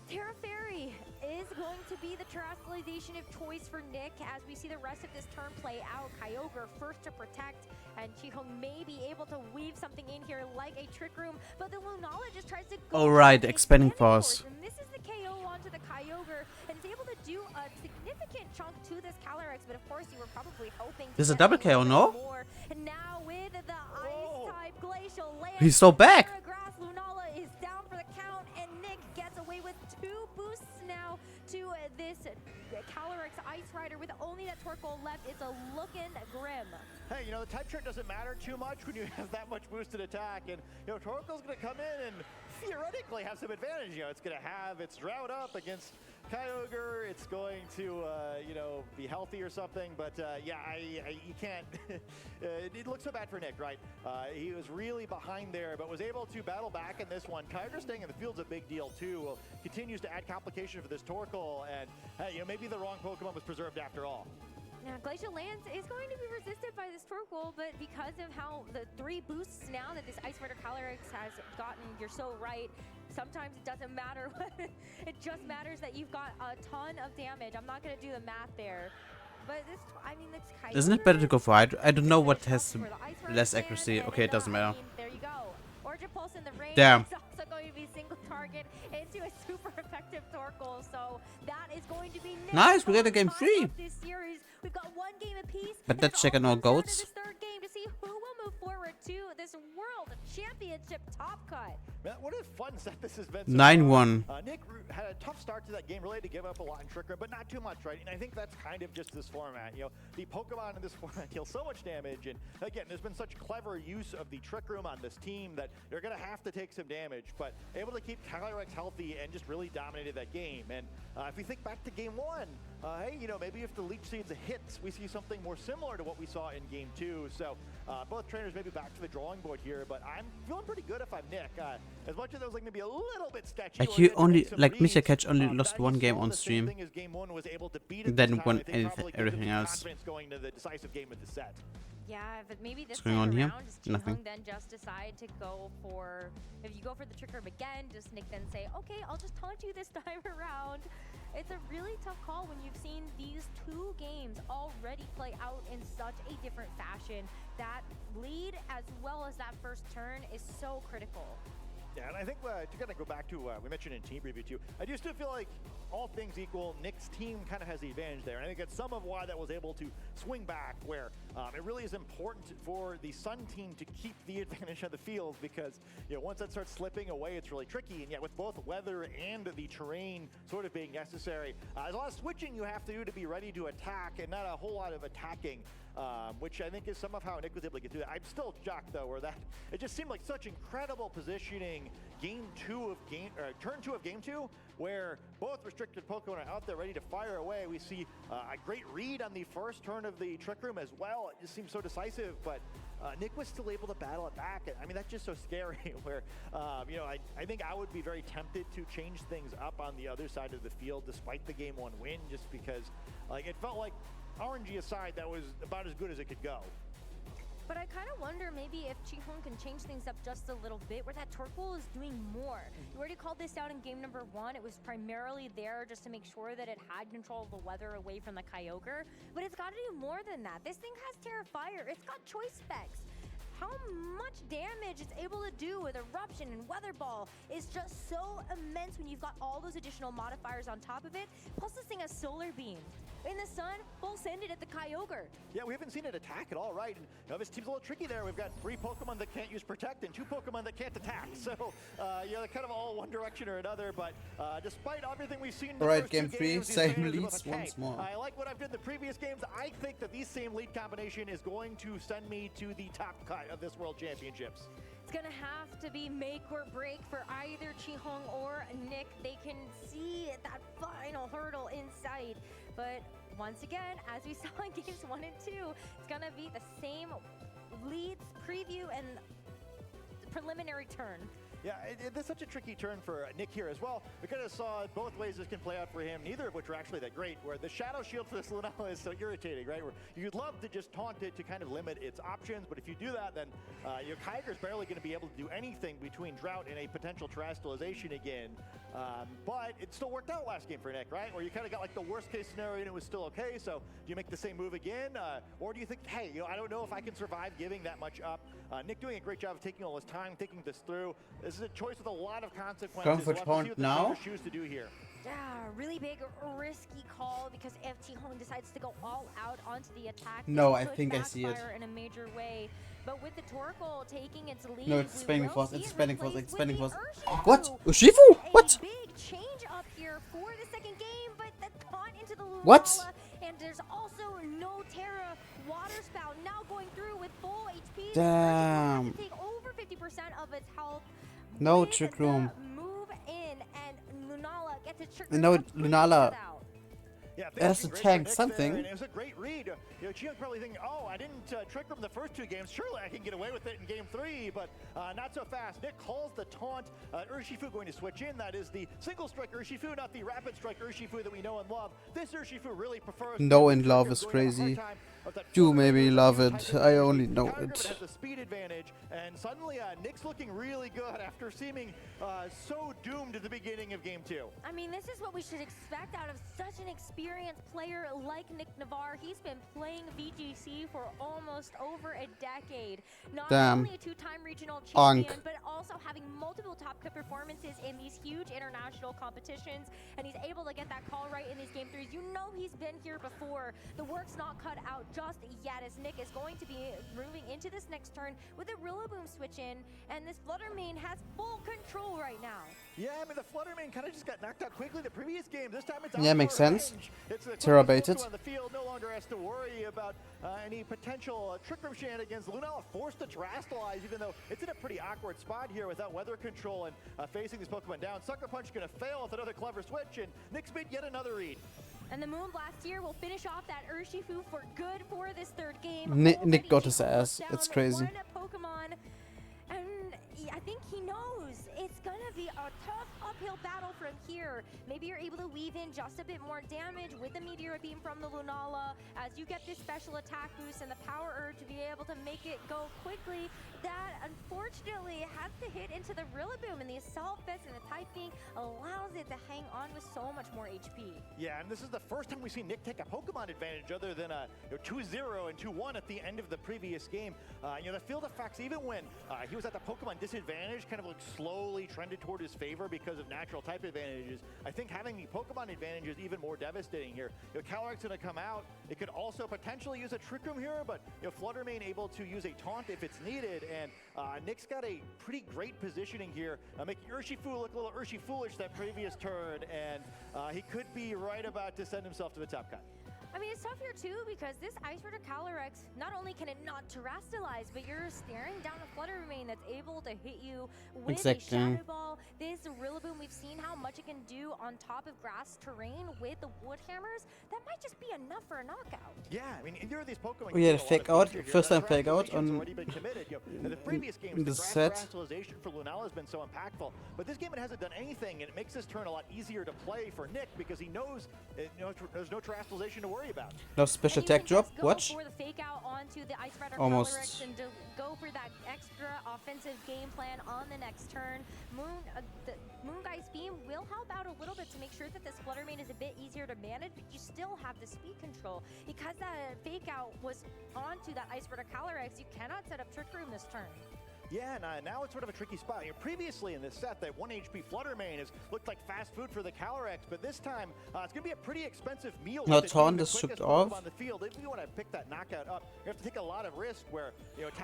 Terra Fairy is going to be the Terastallization of choice for Nick as we see the rest of this turn play out. Kyogre first to protect, and Chi-Hong may be able to weave something in here like a Trick Room, but the Lunala just tries to go Alright, for a expanding Spinning force. And this is the KO onto the Kyogre, and it's able to do a significant chunk to this Calyrex, but of course you were probably hoping to There's a get double little KO, bit no? more. And now with the Ice-type Glacial Lance, He's so back. Grass Lunala is down for the count, and Nick gets away with 2 boosts now to this Calyrex Ice Rider with only that Torkoal left. It's a looking grim. hey, you know, the type trick doesn't matter too much when you have that much boosted attack. And, you know, Torko's going to come in and theoretically have some advantage. You know, it's going to have its drought up against Kyogre. It's going to, you know, be healthy or something. But, yeah, you can't. It looks so bad for Nick, right? He was really behind there, but was able to battle back in this one. Kyogre staying in the field's a big deal, too. Well, continues to add complication for this Torkoal. And, hey, you know, maybe the wrong Pokemon was preserved after all. Now, Glacial Lance is going to be resisted by this Torkoal, but because of how the 3 boosts now that this Ice Rider Calyrex has gotten, you're so right. Sometimes it doesn't matter. It just matters that you've got a ton of damage. I'm not going to do the math there. But this, I mean, this Kyogre, Isn't it better to go for Hydro? I don't know what has less accuracy. Okay, it doesn't matter. There you go. Origin Pulse in the range. Damn. It's also going to be single target into a super effective Torkoal. So that is going to be nice. We got a game 3. This series. We've got 1 game apiece. But let's check on our goats. This 3rd game to see who will move forward to this World Championship top cut. Man, what a fun set this has been. 9-1. Nick had a tough start to that game, really had to give up a lot in Trick Room, but not too much, right? And I think that's kind of just this format. You know, the Pokemon in this format deal so much damage, and again, there's been such clever use of the Trick Room on this team that they're going to have to take some damage, but able to keep Calyrex healthy and just really dominated that game. And if we think back to game 1, hey, you know, maybe if the Leech Seeds hits, we see something more similar to what we saw in game 2. So both trainers maybe back to the drawing board here, but I'm feeling pretty good if I'm Nick. As much as it was like maybe a little bit sketchy. Like you only, like Misha Catch only lost 1 game on stream, then won everything else. Going to the decisive game of the set. Yeah, but maybe this What's going time on here? around, does Nothing. Qihong then just decide to go for, if you go for the Trick Room again, does Nick then say, okay, I'll just taunt you this time around? It's a really tough call when you've seen these 2 games already play out in such a different fashion. That lead as well as that first turn is so critical. Yeah, and I think to kind of go back to we mentioned in team preview too, I do still feel like all things equal, Nick's team kind of has the advantage there. And I think it's some of why that was able to swing back, where it really is important for the Sun team to keep the advantage on the field, because you know once that starts slipping away, it's really tricky. And yet with both weather and the terrain sort of being necessary, there's a lot of switching you have to do to be ready to attack, and not a whole lot of attacking. Which I think is some of how Nick was able to get through that. I'm still shocked though, where that it just seemed like such incredible positioning. Turn 2 of game 2, where both restricted Pokemon are out there ready to fire away. We see a great read on the first turn of the Trick Room as well. It just seems so decisive, but Nick was still able to battle it back. I mean, that's just so scary. Where you know, I think I would be very tempted to change things up on the other side of the field, despite the game 1 win, just because like it felt like. RNG aside, that was about as good as it could go. But I kind of wonder maybe if Qihong can change things up just a little bit, where that Torkoal is doing more. You already called this out in game number 1. It was primarily there just to make sure that it had control of the weather away from the Kyogre. But it's got to do more than that. This thing has Terra Fire. It's got choice specs. How much damage it's able to do with Eruption and Weather Ball is just so immense when you've got all those additional modifiers on top of it. Plus this thing has Solar Beam. In the sun, full send it at the Kyogre. Yeah, we haven't seen it attack at all, right? And you know, this team's a little tricky there. We've got 3 Pokemon that can't use Protect and 2 Pokemon that can't attack. So, you know, they're kind of all one direction or another. But despite everything we've seen in the first game 2 3, games, same these leads players once more. I like what I've done in the previous games. I think that these same lead combination is going to send me to the top cut of this World Championships. It's gonna have to be make or break for either Qihong or Nick. They can see that final hurdle in sight. But once again, as we saw in games 1 and 2, it's gonna be the same leads, preview, and preliminary turn. Yeah, it's such a tricky turn for Nick here as well. We kind of saw both ways this can play out for him, neither of which are actually that great, where the Shadow Shield for this Lunala is so irritating, right? Where you'd love to just taunt it to kind of limit its options, but if you do that, then your Kyogre's barely going to be able to do anything between Drought and a potential Terrestrialization again. But it still worked out last game for Nick, right? Where you kind of got like the worst case scenario and it was still okay, so do you make the same move again? Or do you think, hey, you know, I don't know if I can survive giving that much up. Nick doing a great job of taking all his time, thinking this through. This is a choice with a lot of consequences. Comfort Taunt now? Choose to do here. Yeah, really big, risky call, because if Qihong decides to go all out onto the attack, no, I could think I see it. backfire in a major way. But with the Torkoal taking its lead, No, it's Expanding Force. It's Expanding Force. Expanding Force. Urshifu. What? Urshifu? What? A big change up here for the second game, but the taunt into the Lunala. What? And there's also no Terra water spout now going through with full HP. Damn. Take over 50% of its health. No with trick the room. move in, and Lunala gets a trick No, room Lunala. Yeah, Has to tank something. And it was a great read. You know, Chion's probably thinking, oh, I didn't trick him the first 2 games. Surely I can get away with it in game 3, but not so fast. Nick calls the taunt. Urshifu going to switch in. That is the single strike Urshifu, not the rapid strike Urshifu that we know and love. This Urshifu really prefers. No in love is crazy. You maybe love it. I only know it. Has the speed advantage, and suddenly Nick's looking really good after seeming so doomed at the beginning of game 2. I mean, this is what we should expect out of such an experienced player like Nick Navarre. He's been playing VGC for almost over a decade. Not only a 2-time regional champion, but also having multiple top cut performances in these huge international competitions, and he's able to get that call right in these game 3s. You know he's been here before. The work's not cut out just yet, as Nick is going to be moving into this next turn with a Rillaboom switch in, and this Flutter Mane has full control right now. Yeah, I mean, the Flutter Mane kind of just got knocked out quickly the previous game. This time it's Yeah, makes sense. Terra baited. On the field, no longer has to worry about any potential trick room shenanigans. Lunala forced to terastalize, even though it's in a pretty awkward spot here without weather control and facing these Pokemon down. Sucker Punch going to fail with another clever switch, and Nick's made yet another read. And the Moonblast here will finish off that Urshifu for good for this 3rd game. Nick got his ass. It's crazy. Pokemon, and I think he knows it's gonna be a tough uphill battle from here. Maybe you're able to weave in just a bit more damage with the Meteor Beam from the Lunala as you get this special attack boost and the Power Urge to be able to make it go quickly. That unfortunately has to hit into the Rillaboom, and the Assault Vest and the Typing allows it to hang on with so much more HP. Yeah, and this is the first time we've seen Nick take a Pokemon advantage other than a 2-0 and 2-1 at the end of the previous game. You know, the field effects, even when he was at the Pokemon disadvantage, kind of like slowly trended toward his favor because of natural type advantages. I think having the Pokemon advantage is even more devastating here. You know, Calyrex going to come out. It could also potentially use a Trick Room here, but you know, Flutter Mane able to use a Taunt if it's needed. And Nick's got a pretty great positioning here, making Urshifu look a little Urshifoolish that previous turn, and he could be right about to send himself to the top cut. I mean, it's tough here too, because this Ice Rider Calyrex, not only can it not terastalize, but you're staring down a Flutter Mane that's able to hit you with a Shadow Ball. This Rillaboom, we've seen how much it can do on top of grass terrain with the Wood Hammers. That might just be enough for a knockout. Yeah, I mean, either of these Pokemon. We had a fake out, first time fake out on the previous games, the the set. Terastallization for Lunala has been so impactful, but this game it hasn't done anything, and it makes this turn a lot easier to play for Nick because he knows there's no Terastallization to worry about. No special attack drop. Watch. For the fake out onto the Ice Rider Almost. Calyrex and to go for that extra offensive game plan on the next turn. The Moongeist Beam will help out a little bit to make sure that this Flutter Mane is a bit easier to manage, but you still have the speed control. Because that fake out was onto that Ice Rider Calyrex, you cannot set up Trick Room this turn. Yeah, and now it's sort of a tricky spot. You know, previously in this set, that 1 HP Flutter Mane has looked like fast food for the Calyrex, but this time it's going to be a pretty expensive meal. No, Taunt is shipped off. On the field. If you want to pick that knockout up, you have to take a lot of risk. Where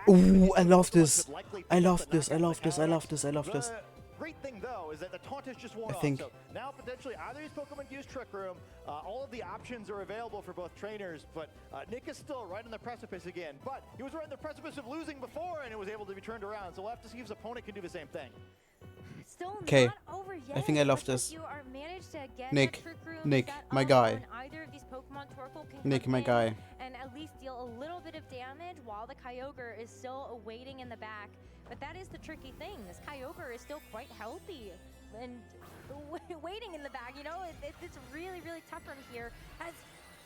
ooh, I love this. I love this. I love this. I love this. I love this. Great thing though is that the taunt is just worn off. So now potentially either these Pokemon use Trick Room. All of the options are available for both trainers, but Nick is still right on the precipice again. But he was right on the precipice of losing before, and it was able to be turned around. So we'll have to see if his opponent can do the same thing. Still okay, not over yet, I think I love this. You are managed to get Nick, my guy. Either of these Pokemon, Torkoal can Nick, my guy. And at least deal a little bit of damage while the Kyogre is still waiting in the back. But that is the tricky thing. This Kyogre is still quite healthy and waiting in the back. You know, it's really, really tough from here as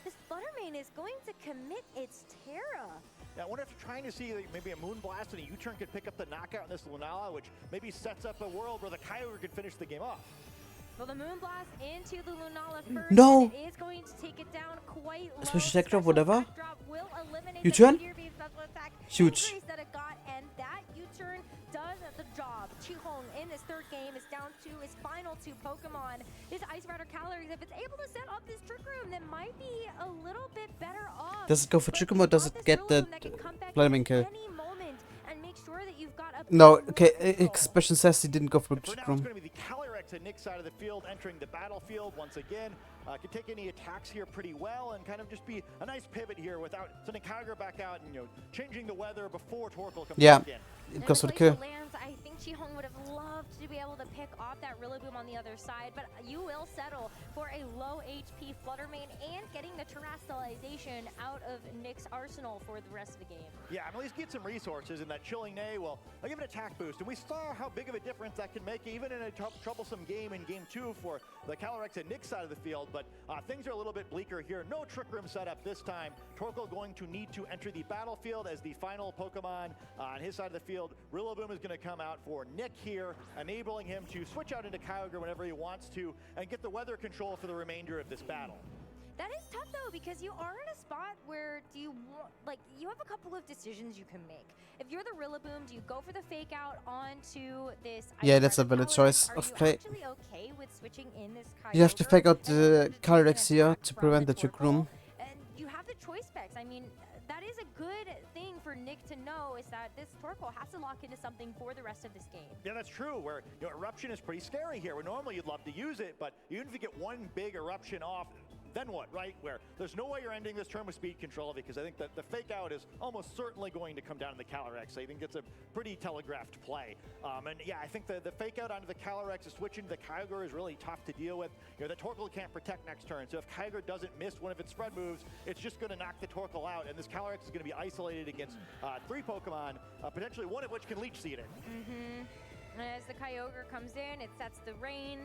this Flutter Mane is going to commit its Terra. Yeah, I wonder if you're trying to see maybe a Moonblast and a U-turn could pick up the knockout in this Lunala, which maybe sets up a world where the Kyogre could finish the game off. Well, the Moonblast into the Lunala first. No! It is going to take it down quite low. Special attack drop, whatever. You U-turn? Huge. That it got, and that U-turn does the job. Chihong in this third game is down to his final 2 Pokemon. His Ice Rider Calyrex, if it's able to set up this Trick Room, then might be a little bit better off. Does it go for Trick Room or does it get the Flaming kill? Any moment and make sure that you've got a No, okay, Expression says he didn't go for Trick Room. It's going to be the Calyrex at Nick's side of the field entering the battlefield once again. can take any attacks here pretty well and kind of just be a nice pivot here without sending Kyogre back out and, changing the weather before Torkoal comes Yeah, back in. it goes for the place kill. it lands, I think Chi-Hong would have loved to be able to pick off that Rillaboom on the other side, but you will settle for a low HP Flutter Mane and getting the Terastallization out of Nick's arsenal for the rest of the game. Yeah, at least get some resources, and that Chilling Neigh will give an attack boost. And we saw how big of a difference that can make, even in a troublesome game in Game 2 for the Calyrex and Nick's side of the field. But things are a little bit bleaker here. No Trick Room setup this time. Torkoal going to need to enter the battlefield as the final Pokemon on his side of the field. Rillaboom is going to come out for Nick here, enabling him to switch out into Kyogre whenever he wants to and get the weather control for the remainder of this battle. That is tough though, because you are in a spot where you have a couple of decisions you can make. If you're the Rillaboom, do you go for the fake out onto this? Yeah, that's a valid choice of play. Are you actually okay with switching in this Kyogre? You have to fake out the Calyrex here to prevent the Trick Room. And you have the choice specs. I mean, that is a good thing for Nick to know, is that this Torkoal has to lock into something for the rest of this game. Yeah, that's true, where Eruption is pretty scary here, where normally you'd love to use it, but even if you get one big Eruption off, then what, right? Where there's no way you're ending this turn with speed control, because I think that the fake out is almost certainly going to come down to the Calyrex. I think it's a pretty telegraphed play. And yeah, I think the fake out onto the Calyrex, switching to the Kyogre is really tough to deal with. The Torkoal can't protect next turn, so if Kyogre doesn't miss one of its spread moves, it's just going to knock the Torkoal out, and this Calyrex is going to be isolated against 3 Pokemon, potentially one of which can Leech Seed it. As the Kyogre comes in, it sets the rain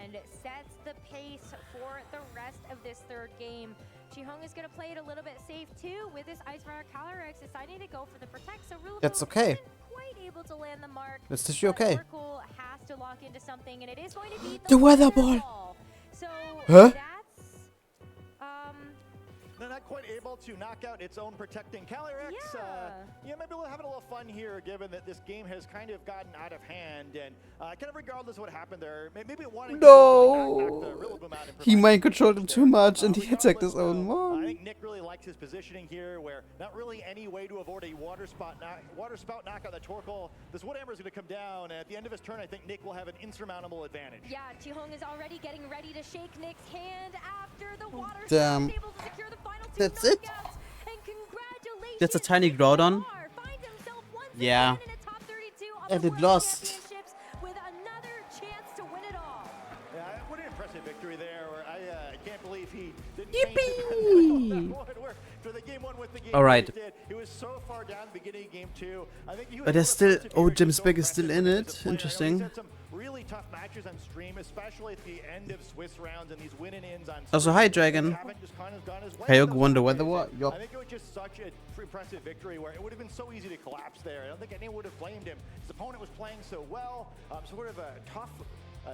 and sets the pace for the rest of this third game. Chi-Hong is going to play it a little bit safe too, with this Ice Fire Calyrex deciding to go for the protect. So Rillaboom That's okay. isn't quite able to land the mark. That's just okay. Torkoal has to lock into something, and it is going to be The weather ball. So Huh? that's They're not quite able to knock out its own protecting Calyrex. Yeah. Maybe we're having a little fun here, given that this game has kind of gotten out of hand, and kind of regardless of what happened there, maybe wanting to knock the Rillaboom out and He mind controlled him too much and he attacked his own I mom. think Nick really likes his positioning here, where not really any way to avoid a water spout knock on the Torkoal. This Wood Hammer is going to come down, and at the end of his turn, I think Nick will have an insurmountable advantage. Yeah, Chi-Hong is already getting ready to shake Nick's hand after the water Damn. spout, able to secure the final 2 That's it? knockouts. And congratulations, That's a tiny Groudon. finds himself once Yeah. again in a top 32 of And the it World lost. Championships with another chance to win it all. Yeah, what an impressive victory there. Where I can't believe he didn't Yippee! for the game 1 with the game All right. He was so far down at the beginning of game 2. I think he was But there's able to still... persevere Oh, and James so Beck is still in impressive it. as a player. Interesting. He's had some really tough matches on stream, especially at the end of Swiss rounds and these win and ins on Also, hi, Dragon. haven't just kind of gone his way. Kyogre won the weather war. Yup. I think it was just such an impressive victory where it would have been so easy to collapse there. I don't think anyone would have blamed him. His opponent was playing so well, sort of a tough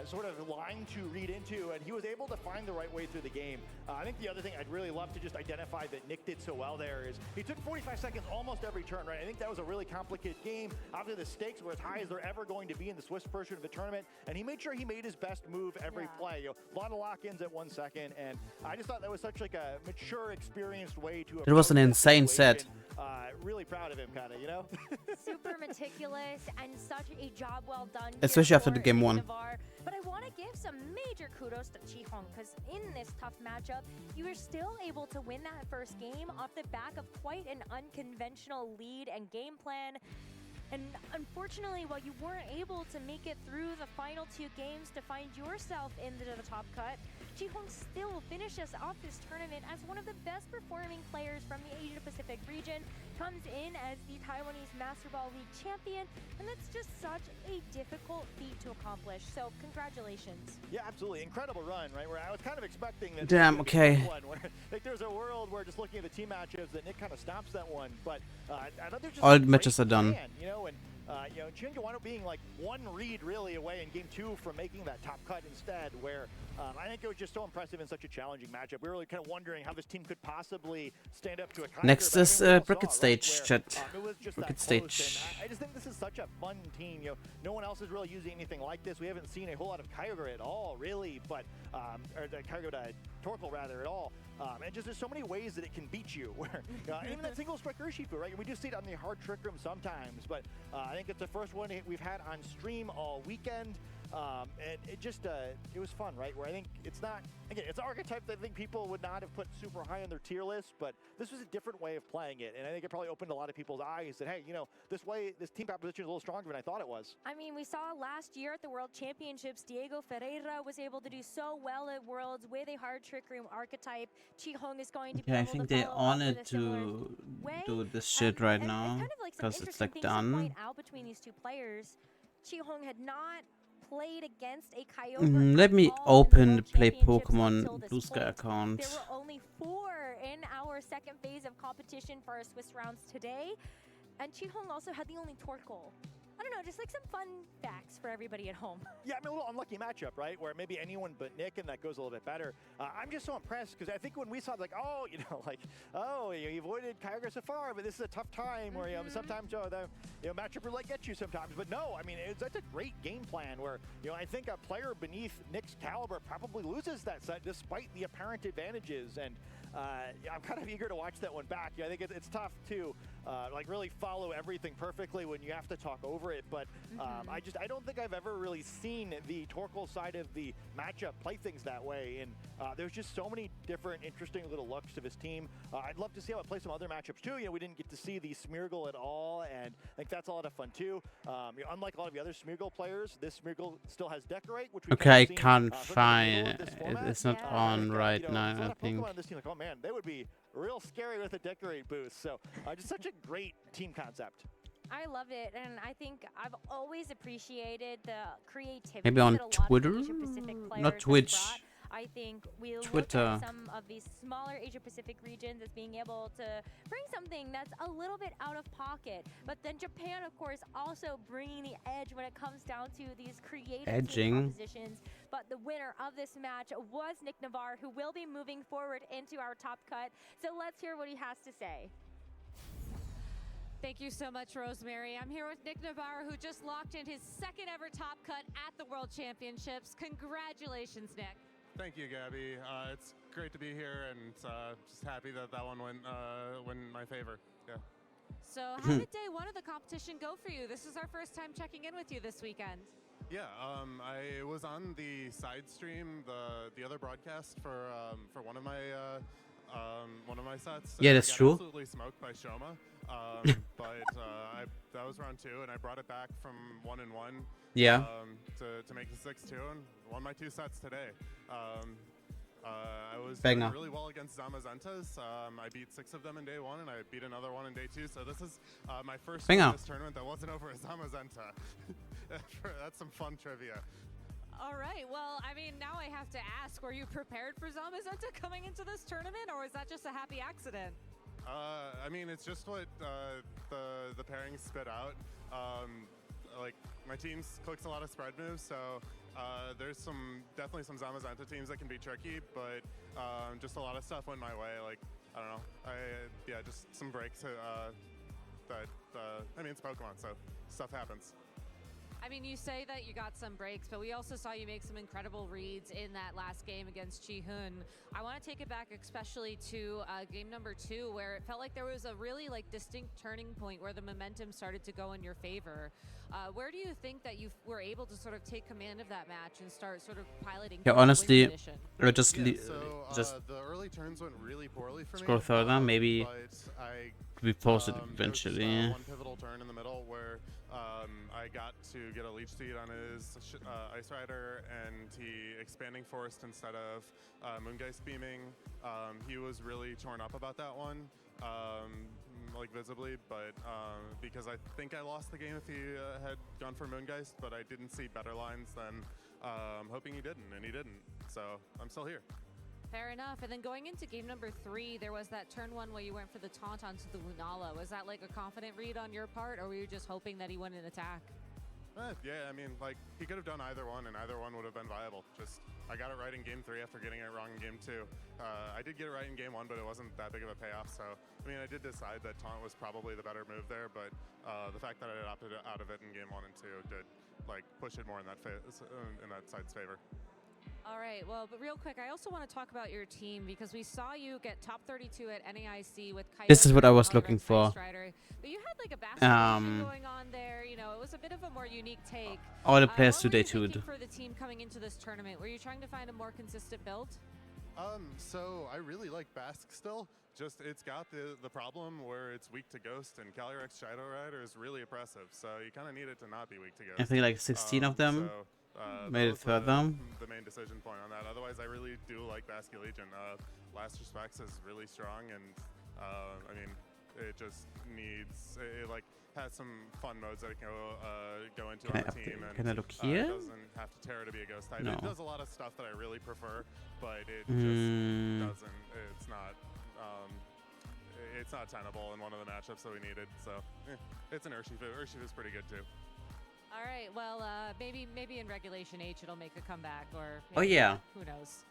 sort of line to read into, and he was able to find the right way through the game. I think the other thing I'd really love to just identify that Nick did so well there is he took 45 seconds almost every turn, right? I think that was a really complicated game. Obviously, the stakes were as high as they're ever going to be in the Swiss version of the tournament, and he made sure he made his best move every play. A lot of lock-ins at 1 second, and I just thought that was such like a mature, experienced way to It was an approach that insane situation. set. Really proud of him, kind of, Super meticulous and such a job well done. here Especially after for the game 1. Navarre. But I want to give some major kudos to Chi-Hong, because in this tough matchup, you were still able to win that first game off the back of quite an unconventional lead and game plan. And unfortunately, while you weren't able to make it through the final 2 games to find yourself into the top cut, Chi-Hong still finishes off this tournament as one of the best performing players from the Asia Pacific region, comes in as the Taiwanese Master Ball League champion, and that's just such a difficult feat to accomplish. So congratulations. Yeah, absolutely. Incredible run, right? Where I was kind of expecting that. Damn, okay. Like there's a world where just looking at the team matchups that Nick kind of stomps that one, but I thought there's just All a matches great are done. plan, and Chinga wound up being like 1 read really away in game 2 from making that top cut instead, where I think it was just so impressive in such a challenging matchup. We were really kind of wondering how this team could possibly stand up to a Kyogre, Next but I is think we all Bracket saw, Stage, right, chat. where, it was just Bracket that close, Stage. and I just think this is such a fun team. No one else is really using anything like this. We haven't seen a whole lot of Kyogre at all, really, but or the Kyogre Torkoal rather at all. And just there's so many ways that it can beat you. And even that single strike Urshifu, right? We do see it on the hard Trick Room sometimes, but I think it's the first one we've had on stream all weekend. And it just, it was fun, right? Where I think it's not, again, it's an archetype that I think people would not have put super high on their tier list, but this was a different way of playing it. And I think it probably opened a lot of people's eyes that, hey, you know, this team composition is a little stronger than I thought it was. I mean, we saw last year at the World Championships, Diego Ferreira was able to do so well at Worlds with a hard trick room archetype. Chi Hong is going to be Okay, I able think to they follow up wanted with a similar to way. do this shit right and now kind of like some because it's interesting like things to done. point out between these two players. Chi Hong had not played against a Kyogre Let at me all in the open the World Play Championships until Pokemon this Blue Sky point. account. There were only 4 in our second phase of competition for our Swiss rounds today. And Chi Hong also had the only Torkoal. I don't know, just like some fun facts for everybody at home. Yeah, I mean, a little unlucky matchup, right? Where maybe anyone but Nick, and that goes a little bit better. I'm just so impressed because I think when we saw, like, oh, you know, like, oh, you avoided Kyogre so far, but this is a tough time where, you know, sometimes, the matchup roulette gets you sometimes. But no, I mean, that's a great game plan where, you know, I think a player beneath Nick's caliber probably loses that set despite the apparent advantages. And I'm kind of eager to watch that one back. I think it's tough to, like, really follow everything perfectly when you have to talk over it. But I don't think I've ever really seen the Torkoal side of the matchup play things that way. And there's just so many different interesting little looks to this team. I'd love to see how it plays some other matchups too. You know, we didn't get to see the Smeargle at all, and I think that's a lot of fun too. You know, unlike a lot of the other Smeargle players, this Smeargle still has Decorate, which we Okay, I seen, can't sort of in the find middle it. of this format. It's not on right you know, now, there's a lot I of think. Pokemon on this team, like, oh man, they would be real scary with a Decorate boost. So just such a great team concept. I love it, and I think I've always appreciated the creativity Maybe on that a lot of Twitter? the Asia-Pacific players Not have Twitch. brought. I think we look Twitter. at some of these smaller Asia-Pacific regions as being able to bring something that's a little bit out of pocket. But then Japan, of course, also bringing the edge when it comes down to these creative team Edging. compositions. But the winner of this match was Nick Navarre, who will be moving forward into our top cut. So let's hear what he has to say. Thank you so much, Rosemary. I'm here with Nick Navarre, who just locked in his second ever top cut at the World Championships. Congratulations, Nick. Thank you, Gabby. It's great to be here, and just happy that one went in my favor. Yeah. So how did day one of the competition go for you? This is our first time checking in with you this weekend. Yeah, I was on the side stream, the other broadcast for one of my sets. Yeah, and that's I got true. Absolutely smoked by Shoma, but that was round 2, and I brought it back from 1-1. Yeah. To make the 6-2 and won my 2 sets today. I was Banger. doing really well against Zamazentas. I beat 6 of them in day 1, and I beat another one in day 2. So this is my first win in this tournament that wasn't over a Zamazenta. That's some fun trivia. All right. Well, I mean, now I have to ask, were you prepared for Zamazenta coming into this tournament, or was that just a happy accident? I mean, it's just what the pairings spit out. Like, my team's clicks a lot of spread moves, so there's definitely some Zamazenta teams that can be tricky, but just a lot of stuff went my way. Like, I don't know. Just some breaks I mean, it's Pokemon, so stuff happens. I mean, you say that you got some breaks, but we also saw you make some incredible reads in that last game against Chi-Hun. I want to take it back especially to game number 2, where it felt like there was a really distinct turning point where the momentum started to go in your favor. Where do you think that you were able to sort of take command of that match and start sort of piloting? Yeah, towards honestly, win condition? So the early turns went really poorly for me. Scroll further, maybe but I we posted took eventually. one pivotal turn in the middle where I got to get a leech seed on his Ice Rider, and he expanding forest instead of Moongeist beaming. He was really torn up about that one, like visibly, but because I think I lost the game if he had gone for Moongeist, but I didn't see better lines than hoping he didn't, and he didn't. So I'm still here. Fair enough. And then going into game number 3, there was that turn 1 where you went for the taunt onto the Lunala. Was that like a confident read on your part, or were you just hoping that he wouldn't attack? Yeah, I mean, like, he could have done either one, and either one would have been viable. Just, I got it right in game 3 after getting it wrong in game 2. I did get it right in game 1, but it wasn't that big of a payoff. So, I mean, I did decide that taunt was probably the better move there, but the fact that I had opted out of it in game 1 and 2 did, like, push it more in that side's favor. All right, well, but real quick, I also want to talk about your team because we saw you get top 32 at NAIC with Kaiser. This is what I was looking for. But you had like a basketball going on there. You know, it was a bit of a more unique take. All the players today too. For the team coming into this tournament, were you trying to find a more consistent build? So I really like Basque still. Just it's got the problem where it's weak to Ghost, and Calyrex Shadow Rider is really oppressive. So you kind of need it to not be weak to Ghost. I think like 16 of them made it further. The main decision point on that. Otherwise, I really do like Basque Legion. Last Respects is really strong, and I mean, it just needs it like has some fun modes that it can go into on the team. Can I look here? It doesn't have to Terra to be a Ghost type. No. It does a lot of stuff that I really prefer, but it just doesn't. It's not. It's not tenable in one of the matchups that we needed. So it's an Urshifu. Urshifu's pretty good too. All right, well, maybe in Regulation H it'll make a comeback, or Oh yeah. Who knows?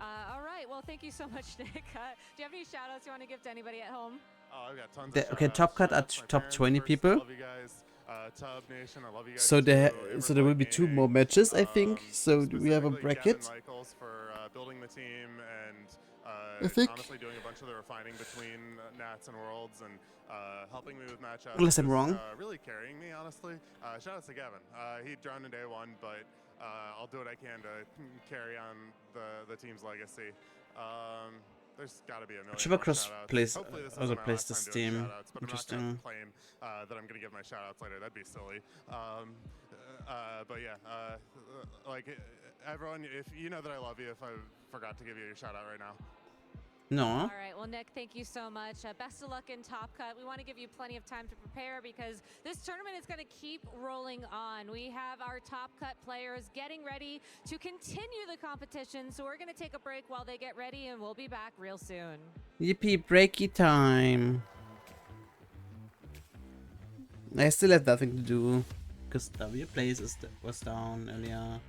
All right, well, thank you so much, Nick. Do you have any shout-outs you want to give to anybody at home? Oh, I've got tons of Okay, Top Cut at top 20 people. Love you guys. Tub Nation, I love you guys. So there will be 2 more matches, I think. So do we have a bracket? Gavin Michaels for building the team and I think honestly doing a bunch of the refining between Nats and Worlds and helping me with matchups. Unless I'm wrong. Really carrying me, honestly. Shout out to Gavin. He drowned in day 1, but I'll do what I can to carry on the team's legacy. There's got to be a million. Shiva Cross plays other plays this team. Interesting. I'm not going to claim that I'm going to give my shout outs later. That'd be silly. But yeah, like everyone, if you know that I love you, if I forgot to give you a shout out right now. No. All right, well, Nick, thank you so much. Best of luck in Top Cut. We want to give you plenty of time to prepare because this tournament is going to keep rolling on. We have our Top Cut players getting ready to continue the competition, so we're going to take a break while they get ready, and we'll be back real soon. Yippee, breaky time. I still have nothing to do because W Plays was down earlier.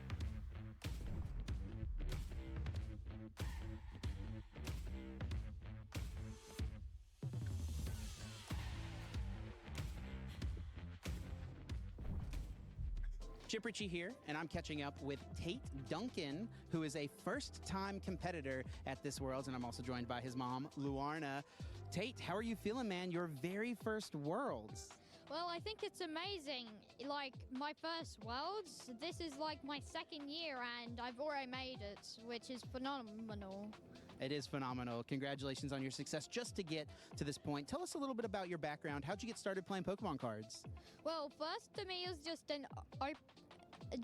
Chip Ritchie here, and I'm catching up with Tate Duncan, who is a first-time competitor at this Worlds, and I'm also joined by his mom, Luarna. Tate, how are you feeling, man? Your very first Worlds. Well, I think it's amazing. Like, my first Worlds, this is like my second year, and I've already made it, which is phenomenal. It is phenomenal. Congratulations on your success just to get to this point. Tell us a little bit about your background. How'd you get started playing Pokemon cards? Well, first to me, it was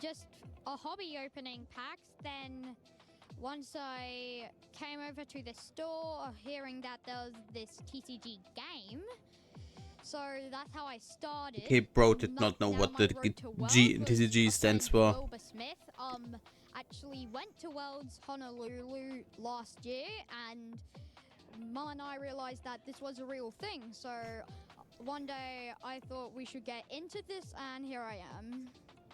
just a hobby opening packs. Then once I came over to the store, hearing that there was this TCG game, so that's how I started. Okay, bro did not know what the TCG stands for. Wilbur Smith actually went to Worlds Honolulu last year, and Mum and I realized that this was a real thing. So one day I thought we should get into this, and here I am.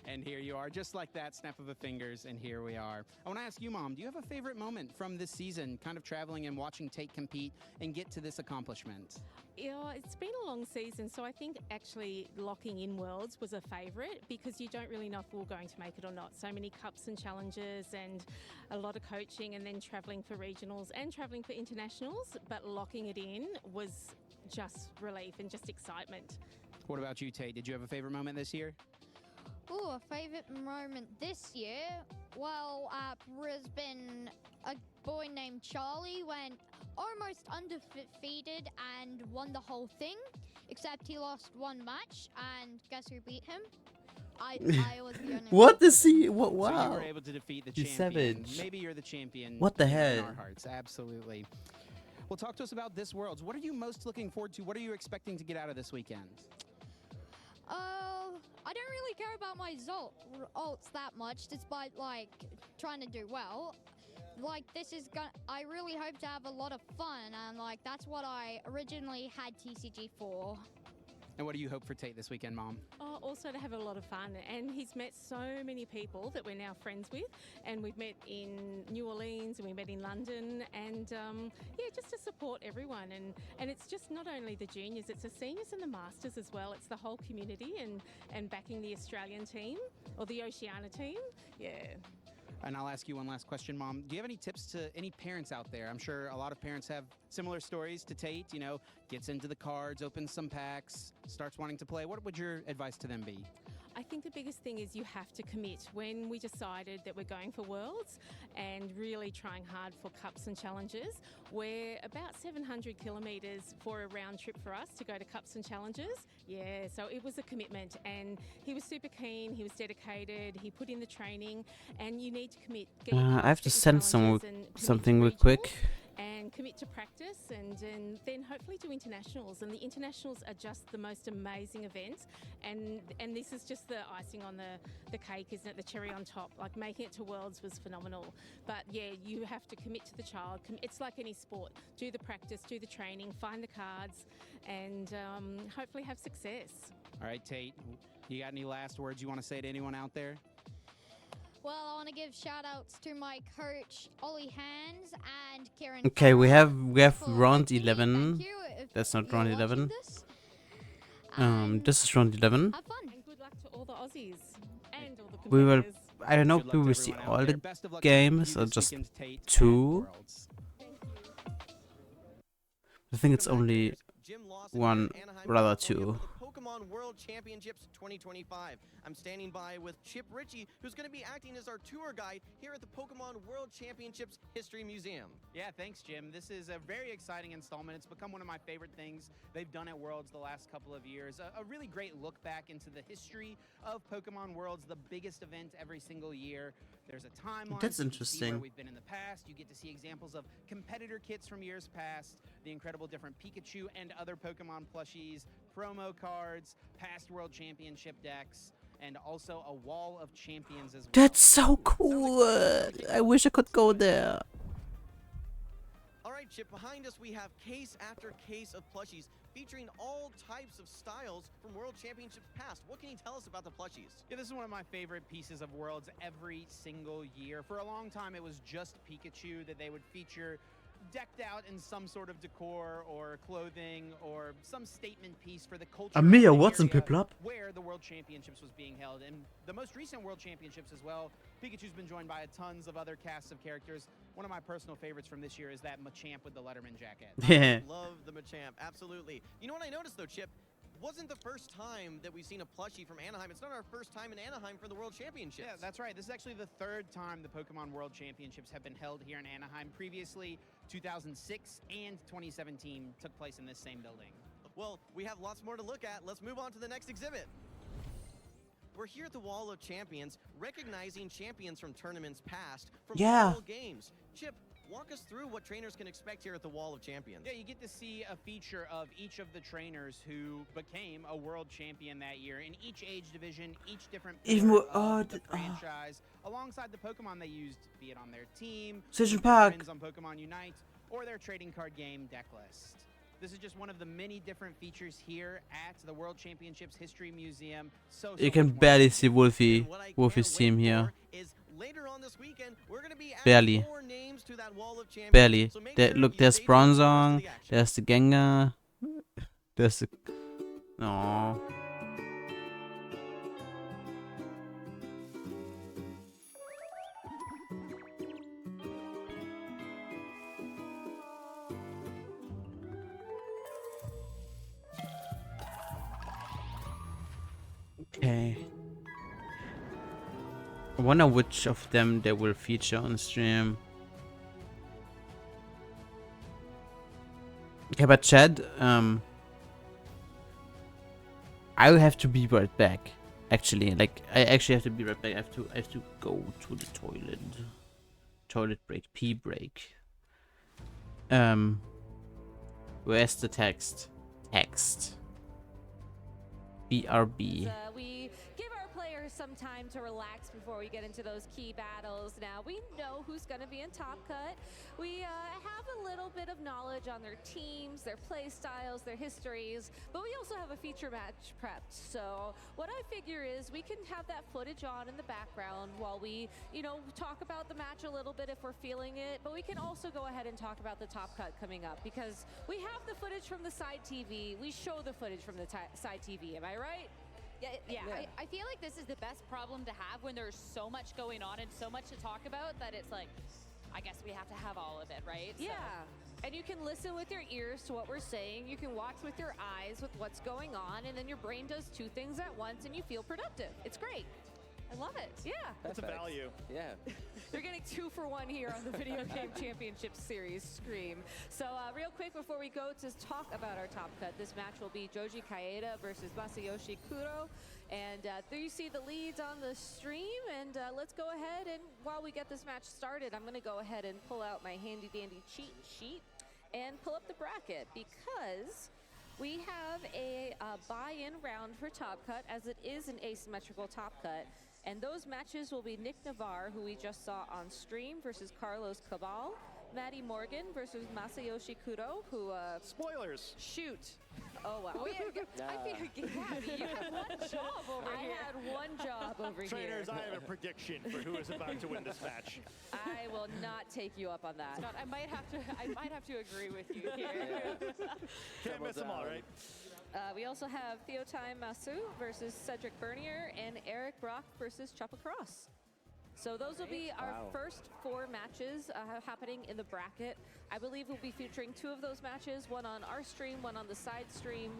And here you are, just like that, snap of the fingers, and here we are. I want to ask you, Mom, do you have a favorite moment from this season, kind of traveling and watching Tate compete and get to this accomplishment? Yeah, it's been a long season, so I think actually locking in Worlds was a favourite because you don't really know if we're going to make it or not. So many cups and challenges and a lot of coaching, and then travelling for regionals and travelling for internationals, but locking it in was just relief and just excitement. What about you, Tate? Did you have a favorite moment this year? Oh, a favourite moment this year? Well, at Brisbane, a boy named Charlie went almost undefeated and won the whole thing, except he lost one match, and guess who beat him? I was the only What is he? What? Wow. So you were able to defeat the He's champion. savage. Maybe you're the champion. What the in hell? our hearts, absolutely. Well, talk to us about this Worlds. What are you most looking forward to? What are you expecting to get out of this weekend? I don't really care about my results that much, despite like trying to do well. Like I really hope to have a lot of fun, and like that's what I originally had TCG for. And what do you hope for Tate this weekend, Mom? Also to have a lot of fun, and he's met so many people that we're now friends with, and we've met in New Orleans and we met in London, and yeah, just to support everyone, and it's just not only the juniors, it's the seniors and the masters as well. It's the whole community and backing the Australian team or the Oceania team. Yeah. And I'll ask you one last question, Mom. Do you have any tips to any parents out there? I'm sure a lot of parents have similar stories to Tate, you know, gets into the cards, opens some packs, starts wanting to play. What would your advice to them be? I think the biggest thing is you have to commit. When we decided that we're going for Worlds and really trying hard for Cups and Challenges, we're about 700 kilometres for a round trip for us to go to Cups and Challenges. Yeah, so it was a commitment, and he was super keen, he was dedicated, he put in the training, and you need to commit. I have to send something real quick. And commit to practice, and then hopefully do internationals. And the internationals are just the most amazing event, and this is just the icing on the cake, isn't it? The cherry on top. Like, making it to Worlds was phenomenal. But yeah, you have to commit to the child. It's like any sport. Do the practice, do the training, find the cards, and hopefully have success. All right, Tate, you got any last words you want to say to anyone out there? Well, I want to give shout outs to my coach, Ollie Hands, and Kieran. Okay, we have round 11. That's not round 11. This is round 11. Have fun. And good luck to all the Aussies and all the We will. competitors. I don't know if we will see all the games or just 2. I think it's only one, rather 2. Pokemon World Championships 2025. I'm standing by with Chip Ritchie, who's going to be acting as our tour guide here at the Pokemon World Championships History Museum. Yeah, thanks, Jim. This is a very exciting installment. It's become one of my favorite things they've done at Worlds the last couple of years. A really great look back into the history of Pokemon Worlds, the biggest event every single year. There's a timeline. That's so you can see where interesting. we've been in the past. You get to see examples of competitor kits from years past, the incredible different Pikachu and other Pokemon plushies, promo cards, past World Championship decks, and also a wall of champions as well. That's so cool. I wish I could go there. All right, Chip, behind us we have case after case of plushies featuring all types of styles from World Championships past. What can you tell us about the plushies? Yeah, this is one of my favorite pieces of Worlds every single year. For a long time, it was just Pikachu that they would feature decked out in some sort of decor or clothing or some statement piece for the culture Amir, of the what's in area Piplup? where the World Championships was being held. And the most recent World Championships as well, Pikachu's been joined by tons of other casts of characters. One of my personal favorites from this year is that Machamp with the Letterman jacket. Yeah. Love the Machamp, absolutely. You know what I noticed though, Chip? Wasn't the first time that we've seen a plushie from Anaheim. It's not our first time in Anaheim for the World Championships. Yeah, that's right. This is actually the third time the Pokemon World Championships have been held here in Anaheim. Previously, 2006 and 2017 took place in this same building. Well, we have lots more to look at. Let's move on to the next exhibit. We're here at the Wall of Champions, recognizing champions from tournaments past, from all games. Chip, walk us through what trainers can expect here at the Wall of Champions. Yeah, you get to see a feature of each of the trainers who became a world champion that year in each age division, each different pillar of the franchise, alongside the Pokemon they used, be it on their team, Station their Park. friends on Pokemon Unite, or their trading card game deck list. This is just one of the many different features here at the World Championships History Museum. So You can barely see Wolfie's team here. Later on this weekend, we're going to be adding Barely. more names to that Wall of Champions. Barely. So make There, sure look, you there's stay tuned for the rest of Bronzong. the action. There's the Gengar. There's the. No. Okay. I wonder which of them they will feature on stream. Okay, but Chad, I will have to be right back. Actually, like I actually have to be right back. I have to go to the toilet. Toilet break, pee break. Where's the text? Text. BRB. We give our players some time to relax before we get into those key battles. Now, we know who's going to be in Top Cut. We have a little bit of knowledge on their teams, their play styles, their histories, but we also have a feature match prepped. So what I figure is we can have that footage on in the background while we, talk about the match a little bit if we're feeling it, but we can also go ahead and talk about the Top Cut coming up because we have the footage from the side TV. We show the footage from the side TV. Am I right? Yeah. I feel like this is the best problem to have when there's so much going on and so much to talk about that it's like, I guess we have to have all of it, right? Yeah. And you can listen with your ears to what we're saying. You can watch with your eyes with what's going on. And then your brain does two things at once and you feel productive. It's great. I love it. Yeah. That's a value. Yeah. You're getting 2 for 1 here on the Video Game Championship Series Scream. So real quick before we go to talk about our top cut, this match will be Joji Kaeda versus Masayoshi Kuro. And there you see the leads on the stream. And let's go ahead and while we get this match started, I'm going to go ahead and pull out my handy dandy cheat sheet and pull up the bracket because we have a buy-in round for Top Cut as it is an asymmetrical Top Cut. And those matches will be Nick Navarre, who we just saw on stream, versus Carlos Cabal, Maddie Morgan versus Masayoshi Kuro, who... Spoilers! Shoot. Oh, wow. I feel, Gabby, you had one job over here. I had one job over here. Trainers, I have a prediction for who is about to win this match. I will not take you up on that. Scott, I might have to agree with you here. Can't miss them all, right? We also have Theotime Masu versus Cedric Bernier and Eric Brock versus Choppa Cross. So those will be our first 4 matches happening in the bracket. I believe we'll be featuring 2 of those matches, one on our stream, one on the side stream.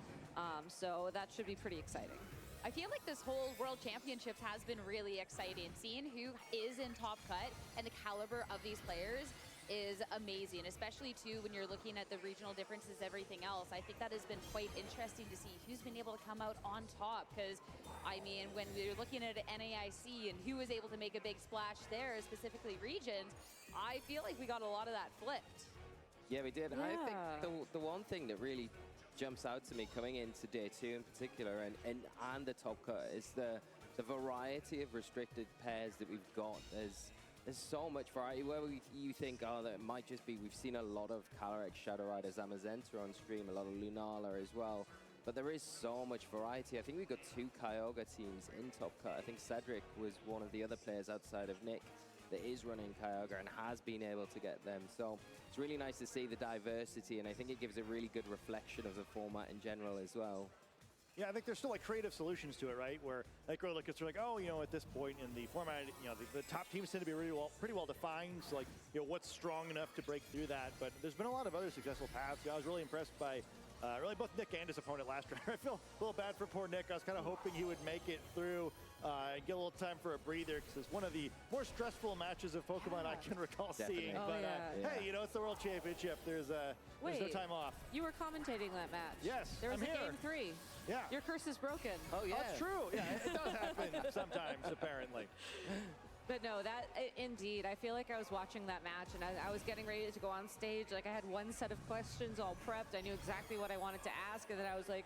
So that should be pretty exciting. I feel like this whole World Championships has been really exciting. Seeing who is in Top Cut and the caliber of these players is amazing, especially too when you're looking at the regional differences, everything else. I think that has been quite interesting to see who's been able to come out on top because, I mean, when we're looking at NAIC and who was able to make a big splash there, specifically regions, I feel like we got a lot of that flipped. Yeah, we did. Yeah. I think the one thing that really jumps out to me coming into day 2 in particular and the Top Cut is the variety of restricted pairs that we've got. There's so much variety where you think, oh, that might just be, we've seen a lot of Calyrex Shadow Riders Amazenta on stream, a lot of Lunala as well. But there is so much variety. I think we've got 2 Kyogre teams in Top Cut. I think Cedric was one of the other players outside of Nick that is running Kyogre and has been able to get them. So it's really nice to see the diversity, and I think it gives a really good reflection of the format in general as well. Yeah, I think there's still like creative solutions to it, right? Where like we're like, oh, you know, at this point in the format, you know, the top teams tend to be pretty well defined. So like, you know, what's strong enough to break through that? But there's been a lot of other successful paths. I was really impressed by really both Nick and his opponent last round. I feel a little bad for poor Nick. I was kind of hoping he would make it through and get a little time for a breather because it's one of the more stressful matches of Pokemon I can recall seeing. Oh, but hey, you know, it's the World Championship. There's no time off. You were commentating that match. Yes, there was I'm a here. Game 3. Yeah. Your curse is broken. Oh, yeah. That's true. Yeah, it does happen sometimes, apparently. But no, indeed, I feel like I was watching that match and I was getting ready to go on stage. Like I had one set of questions all prepped. I knew exactly what I wanted to ask. And then I was like,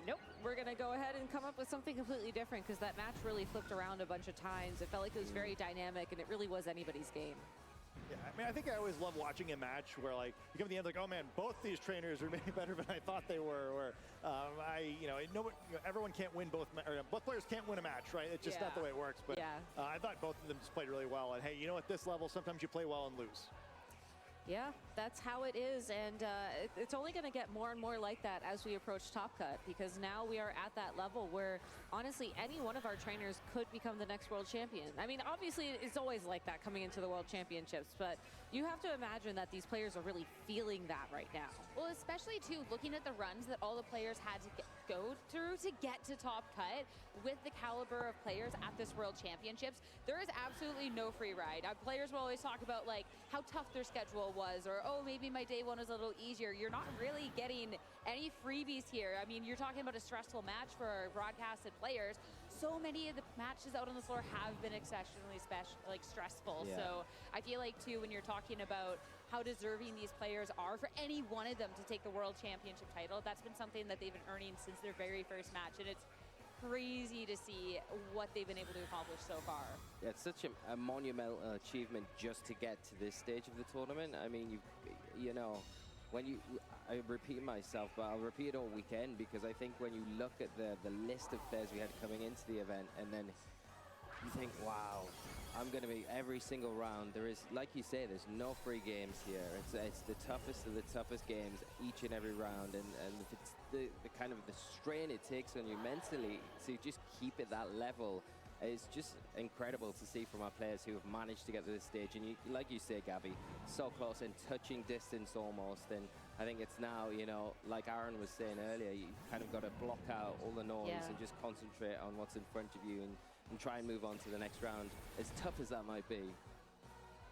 nope, we're going to go ahead and come up with something completely different because that match really flipped around a bunch of times. It felt like it was very dynamic and it really was anybody's game. Yeah, I mean, I think I always love watching a match where, like, you come to the end, like, oh man, both these trainers are maybe better than I thought they were. Or, everyone can't win both players can't win a match, right? It's just not the way it works. But I thought both of them just played really well. And hey, you know, at this level, sometimes you play well and lose. Yeah, that's how it is, and it's only going to get more and more like that as we approach Top Cut, because now we are at that level where, honestly, any one of our trainers could become the next world champion. I mean, obviously, it's always like that coming into the World Championships, but you have to imagine that these players are really feeling that right now. Well, especially, too, looking at the runs that all the players had to go through to get to Top Cut with the caliber of players at this World Championships, there is absolutely no free ride. Players will always talk about, like, how tough their schedule was, or, oh, maybe my day one was a little easier. You're not really getting any freebies here. I mean, you're talking about a stressful match for our broadcasted players. So many of the matches out on the floor have been exceptionally stressful. Yeah. So I feel like, too, when you're talking about how deserving these players are for any one of them to take the World Championship title, that's been something that they've been earning since their very first match. And it's crazy to see what they've been able to accomplish so far. Yeah, it's such a monumental achievement just to get to this stage of the tournament. I mean, you know, I repeat myself, but I'll repeat it all weekend because I think when you look at the list of players we had coming into the event and then you think, wow, I'm going to be every single round. There is, like you say, there's no free games here. It's the toughest of the toughest games each and every round, and if it's the kind of the strain it takes on you mentally to just keep it that level is just incredible to see from our players who have managed to get to this stage. And you, like you say, Gabby, so close in touching distance almost. And I think it's now, you know, like Aaron was saying earlier, you kind of got to block out all the noise and just concentrate on what's in front of you and try and move on to the next round, as tough as that might be.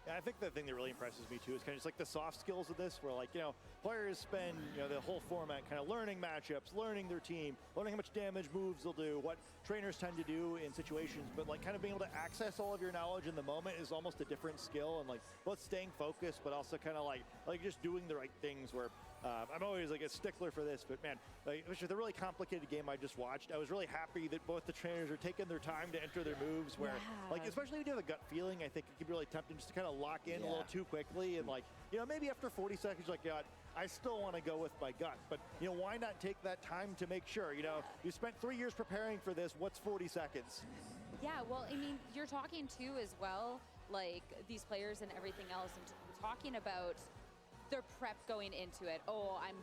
Yeah, I think the thing that really impresses me too is kind of just like the soft skills of this, where like, you know, players spend, you know, the whole format kind of learning matchups, learning their team, learning how much damage moves they'll do, what trainers tend to do in situations, but like kind of being able to access all of your knowledge in the moment is almost a different skill, and like both staying focused, but also kind of like just doing the right things where I'm always like a stickler for this, but man, like, with the really complicated game I just watched, I was really happy that both the trainers are taking their time to enter their moves, where like, especially when you have a gut feeling, I think it can be really tempting just to kind of lock in a little too quickly, and like, you know, maybe after 40 seconds, like, God, I still want to go with my gut, but you know, why not take that time to make sure, you know, you spent 3 years preparing for this, what's 40 seconds? Yeah, well, I mean, you're talking too as well, like these players and everything else, and talking about their prep going into it. Oh, I'm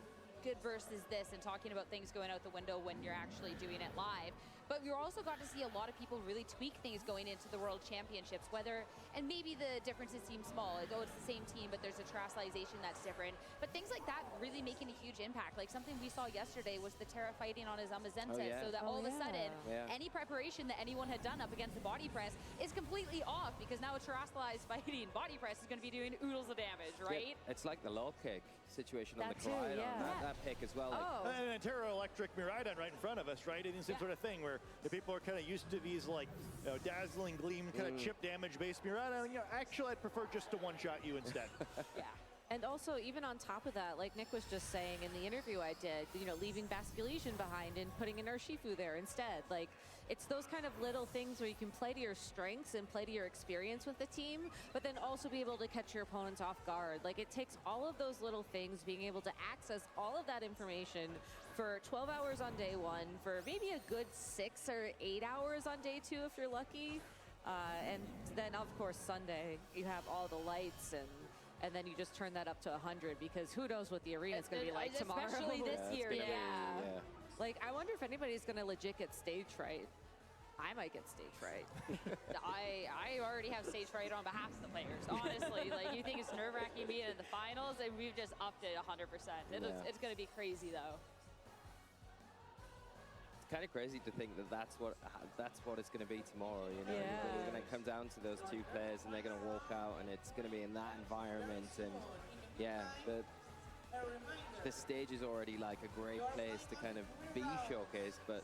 good versus this, and talking about things going out the window when you're actually doing it live. But we also got to see a lot of people really tweak things going into the World Championships, whether, and maybe the differences seem small, like, oh, it's the same team, but there's a terrestrialization that's different. But things like that really making a huge impact. Like something we saw yesterday was the Terra fighting on his Amazenta, so that all of a sudden, any preparation that anyone had done up against the body press is completely off, because now a terrestrialized fighting body press is going to be doing oodles of damage, right? It's like the low kick situation on That the too, Koraidon, that pick as well. Like, And a Terra Electric Miraidon right in front of us, right? It's the same sort of thing where the people are kind of used to these like, you know, dazzling gleam kind of chip damage based Miraidon. You know, actually, I'd prefer just to one-shot you instead. And also, even on top of that, like Nick was just saying in the interview I did, you know, leaving Basculation behind and putting an Urshifu there instead. Like, it's those kind of little things where you can play to your strengths and play to your experience with the team, but then also be able to catch your opponents off guard. Like, it takes all of those little things, being able to access all of that information for 12 hours on day one, for maybe a good 6 or 8 hours on day two if you're lucky. And then, of course, Sunday, you have all the lights, and then you just turn that up to 100, because who knows what the arena is going to be like tomorrow. Especially this year, Like, I wonder if anybody's going to legit get stage fright. I might get stage fright. I already have stage fright on behalf of the players, honestly. Like, you think it's nerve-wracking being in the finals, and we've just upped it 100%. It's going to be crazy, though. it's kind of crazy to think that that's what it's going to be tomorrow. You know, we're going to come down to those two players, and they're going to walk out, and it's going to be in that environment. And yeah, the stage is already like a great place to kind of be showcased, but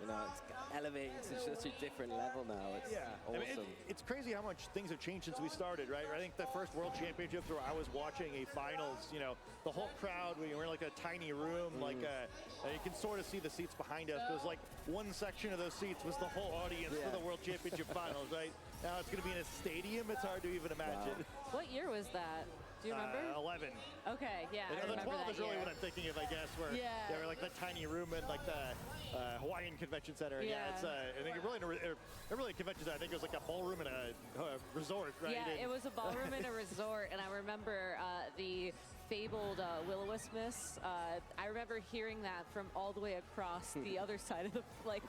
you know, it's elevating to such a different level now. It's awesome. I mean, it's crazy how much things have changed since we started, right? I think the first World Championships where I was watching a finals, you know, the whole crowd, we were in like a tiny room, like you can sort of see the seats behind us. It was like one section of those seats was the whole audience for the World Championship finals, right? Now it's going to be in a stadium. It's hard to even imagine. What year was that? Do you remember? 11. Okay, yeah, I the remember 12 that is really year. what I'm thinking of, I guess, where they were like the tiny room in like the Hawaiian Convention Center. It's I think really a convention center. I think it was like a ballroom in a resort, right? Yeah, it was a ballroom in a resort, and I remember the fabled Will-O-Wisp. I remember hearing that from all the way across the other side of the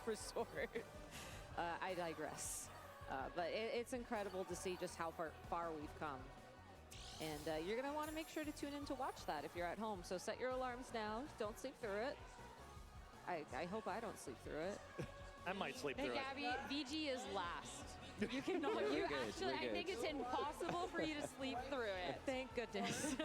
resort. I digress. But it's incredible to see just how far we've come. And you're going to want to make sure to tune in to watch that if you're at home. So set your alarms now. Don't sleep through it. I hope I don't sleep through it. I might sleep through it. Hey, Gabby, VG is last. You cannot. I think it's impossible for you to sleep through it. Thank goodness.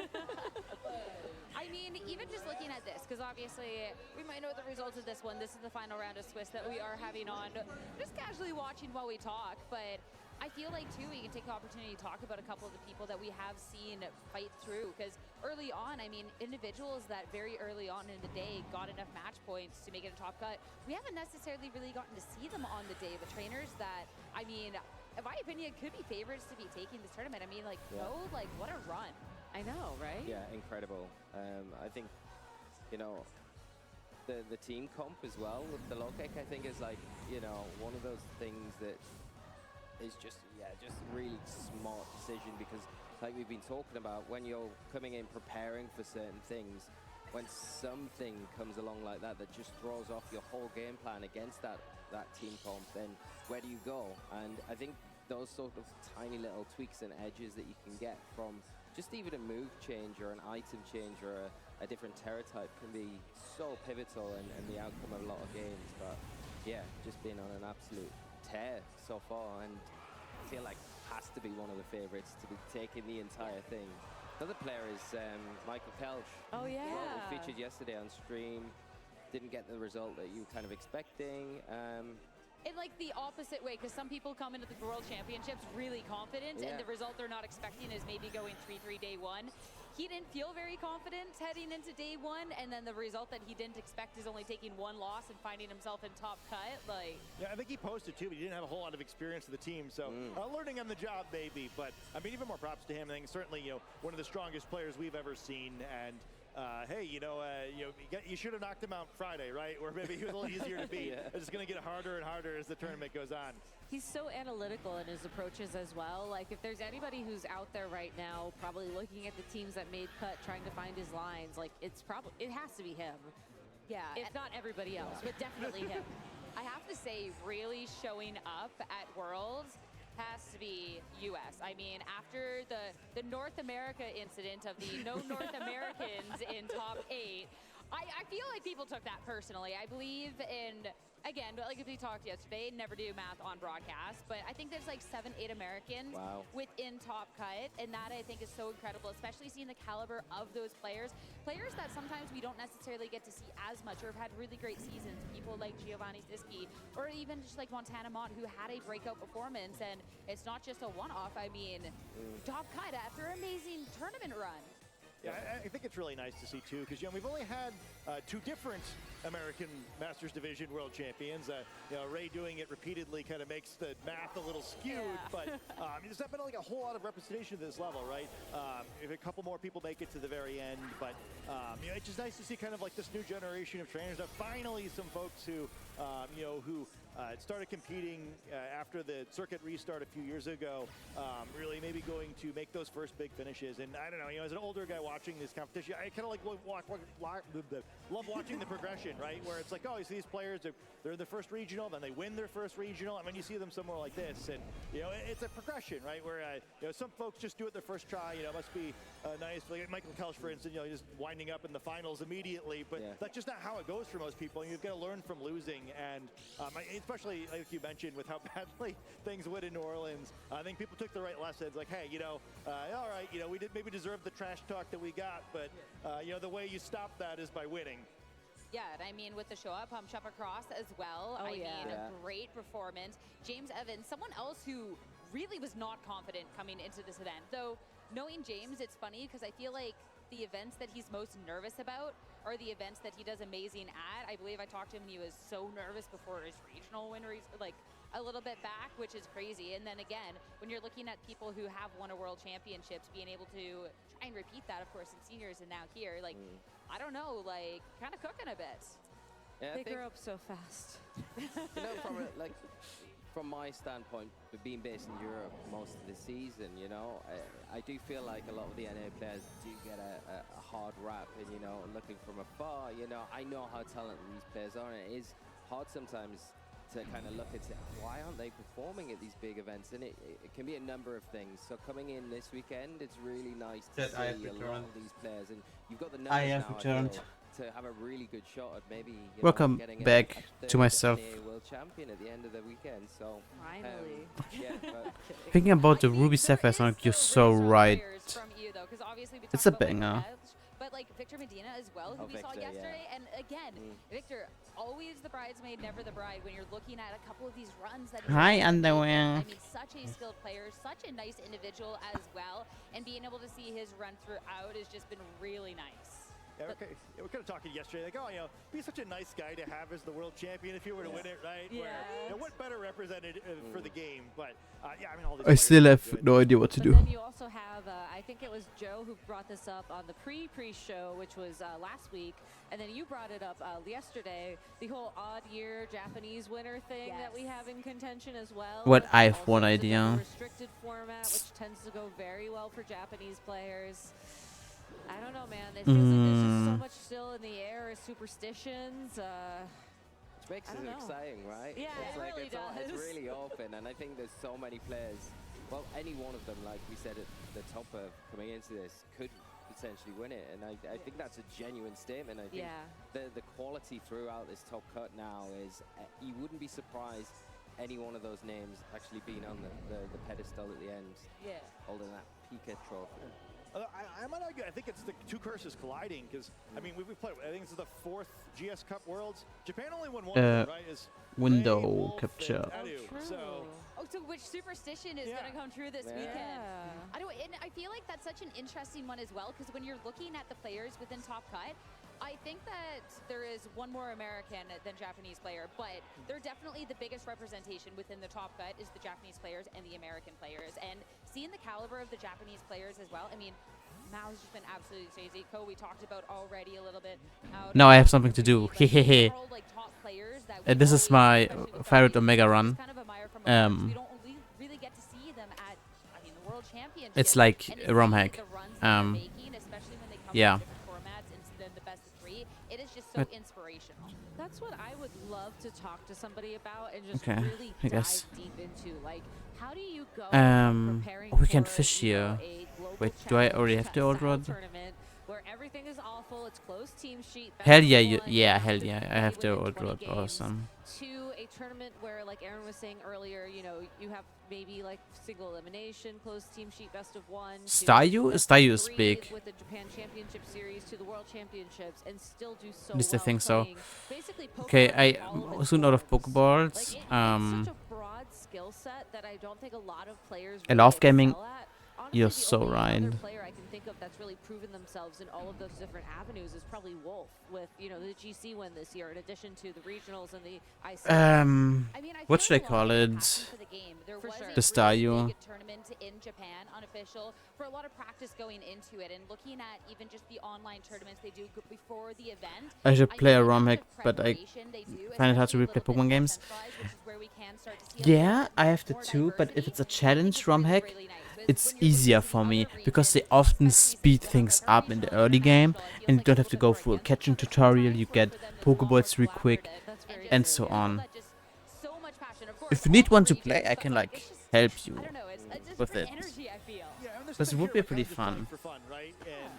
I mean, even just looking at this, because obviously we might know the results of this one. This is the final round of Swiss that we are having on. Just casually watching while we talk, but I feel like, too, we can take the opportunity to talk about a couple of the people that we have seen fight through, because early on, I mean, individuals that very early on in the day got enough match points to make it a top cut, we haven't necessarily really gotten to see them on the day. The trainers that, I mean, in my opinion, could be favorites to be taking this tournament. I mean, like, what a run. I know, right? Yeah, incredible. I think, you know, the team comp as well with the low kick, I think is like, you know, one of those things that is just really smart decision, because like we've been talking about, when you're coming in preparing for certain things, when something comes along like that just throws off your whole game plan against that team comp, then where do you go? And I think those sort of tiny little tweaks and edges that you can get from just even a move change or an item change or a different terror type can be so pivotal in the outcome of a lot of games. But yeah, just been on an absolute tear so far, and I feel like has to be one of the favorites to be taking the entire thing. Another player is Michael Kelch. Oh, yeah. Well, featured yesterday on stream. Didn't get the result that you were kind of expecting. In like the opposite way, because some people come into the World Championships really confident, and the result they're not expecting is maybe going 3-3 day one. He didn't feel very confident heading into day one, and then the result that he didn't expect is only taking one loss and finding himself in top cut. Like, yeah, I think he posted too, but he didn't have a whole lot of experience with the team, so learning on the job maybe. But I mean, even more props to him. I think certainly one of the strongest players we've ever seen, and. Hey, you should have knocked him out Friday, right? Or maybe he was a little easier to beat. It's just going to get harder and harder as the tournament goes on. He's so analytical in his approaches as well. Like, if there's anybody who's out there right now probably looking at the teams that made cut, trying to find his lines, like, it has to be him. yeah. If not everybody else, but definitely him. I have to say, really showing up at Worlds has to be U.S. I mean, after the North America incident of the no North Americans in top 8, I feel like people took that personally. I believe in, again, like we talked yesterday, never do math on broadcast, but I think there's like 7, 8 Americans within top cut, and that I think is so incredible, especially seeing the caliber of those players that sometimes we don't necessarily get to see as much or have had really great seasons. People like Giovanni Siski, or even just like Montana Mott, who had a breakout performance, and it's not just a one-off. I mean, top cut after an amazing tournament run. Yeah, I think it's really nice to see too, because we've only had 2 different American Masters Division World Champions. Ray doing it repeatedly kind of makes the math a little skewed, but there's not been like a whole lot of representation at this level, right? If a couple more people make it to the very end, but it's just nice to see kind of like this new generation of trainers. Finally, some folks who started competing after the circuit restart a few years ago, really maybe going to make those first big finishes. And I don't know, as an older guy watching this competition, I kind of like love watching the progression, right? Where it's like, oh, you see these players, they're in the first regional, then they win their first regional. I mean, you see them somewhere like this, and it's a progression, right? Where some folks just do it their first try. Must be nice. Like Michael Kelch, for instance, just winding up in the finals immediately, but that's just not how it goes for most people. You've got to learn from losing, and especially like you mentioned with how badly things went in New Orleans. I think people took the right lessons. Like, hey, all right, we did maybe deserve the trash talk that we got, but the way you stop that is by winning. Yeah, and I mean, with the show up, pump up across as well. I mean, a great performance. James Evans, someone else who really was not confident coming into this event. Though, knowing James, it's funny because I feel like the events that he's most nervous about are the events that he does amazing at. I believe I talked to him and he was so nervous before his regional win, like a little bit back, which is crazy. And then again, when you're looking at people who have won a world championships, being able to try and repeat that, of course, in seniors and now here, like, I don't know, like, kind of cooking a bit. Yeah, They grow up so fast. From my standpoint, being based in Europe most of the season, I do feel like a lot of the NA players do get a hard rap, and looking from afar, I know how talented these players are, and it is hard sometimes to kind of look and say, why aren't they performing at these big events? And it can be a number of things. So coming in this weekend, it's really nice to see a lot of these players, and you've got the numbers I have now, returned. to have a really good shot at maybe Welcome getting back a to myself. NA world champion at the end of the weekend. So finally, Thinking about the Ruby Sapphire Sonic, you're so right. From you, though, because obviously we It's a talked about, banger. But like Victor Medina as well, who we saw Victor, yesterday. And again, Victor, always the bridesmaid, never the bride. When you're looking at a couple of these runs that Hi, he's underwear. I mean, such a skilled player, such a nice individual as well, and being able to see his run throughout has just been really nice. Yeah, we're kind of talking yesterday, like, be such a nice guy to have as the world champion if you were to win it, right? Yeah. Where, what better represented for the game? But, I mean, all these I still have no idea what to but do. then you also have, I think think it was Joe who brought this up on the pre-show, which was last week, and then you brought it up yesterday. The whole odd year Japanese winner thing that we have in contention as well. What I have Also, one it's a idea. double restricted format, which tends to go very well for Japanese players. I don't know, man. It feels like there's just so much still in the air, superstitions. Which makes it exciting, right? Yeah, it's it like really does. It's really open, and I think there's so many players. Well, any one of them, like we said at the top of coming into this, could potentially win it, and I think that's a genuine statement. I think the quality throughout this top cut now is you wouldn't be surprised any one of those names actually being on the pedestal at the end, holding that Pika trophy. I might argue, I think it's the two curses colliding, because, I mean, we've played, I think this is the 4th GS Cup Worlds. Japan only won one of them, right? Is Window capture. So which superstition is going to come true this weekend? I don't, and I feel like that's such an interesting one as well, because when you're looking at the players within Top Cut, I think that there is one more American than Japanese player, but they're definitely the biggest representation within the Top Cut is the Japanese players and the American players. And seeing the caliber of the Japanese players as well, I mean, Mao's just been absolutely crazy. We talked about already a little bit. Now I have something to do. Hehehe. This is my favorite Omega run. It's like a ROM hack. Yeah. It is just so inspirational. That's what I would love to talk to somebody about and just Okay, really I dive guess. deep into. Like, how do you go from preparing we can for, fish you know, here. a global Wait, do I already have the old style rod? tournament where everything is awful, it's closed team sheet, best Hell of yeah, one, yeah, have hell to yeah. I play have the within old 20 rod. games, Awesome. to a tournament where, like Aaron was saying earlier, you know, you have maybe like single elimination, closed team sheet, best of one. to Staryu? best of Staryu is three big. with the Japan Championship Series to the World Championships and still do so At least I well think so. playing basically Okay, Pokemon I'm soon out of Pokeballs. it's such a broad skill set that I don't think a lot of players I really love gaming. excel at. Honestly, You're the so only right. other player I can think of that's really proven themselves in all of those different avenues is probably Wolf with, you know, the GC win this year in addition to the regionals and the IC. I mean, I What feel should I like a lot call of it? passion for the game. There was a The Staryu. really big tournament in Japan, unofficial, for a lot of practice going into it, and looking at even just the online tournaments they do before the event. I should play a know the ROM amount hack, of but I preparation they do, find it hard to especially a replay little bit Pokemon more games. centralized, which is where we can start to see a Yeah, lot I have the more two, but if diversity. it's a challenge ROM hack, it's easier for me because they often speed things up in the early game and you don't have to go through a catching tutorial, you get Pokeballs real quick and so on. If you need one to play, I can like help you with it. Because it would be pretty fun. For fun, right? And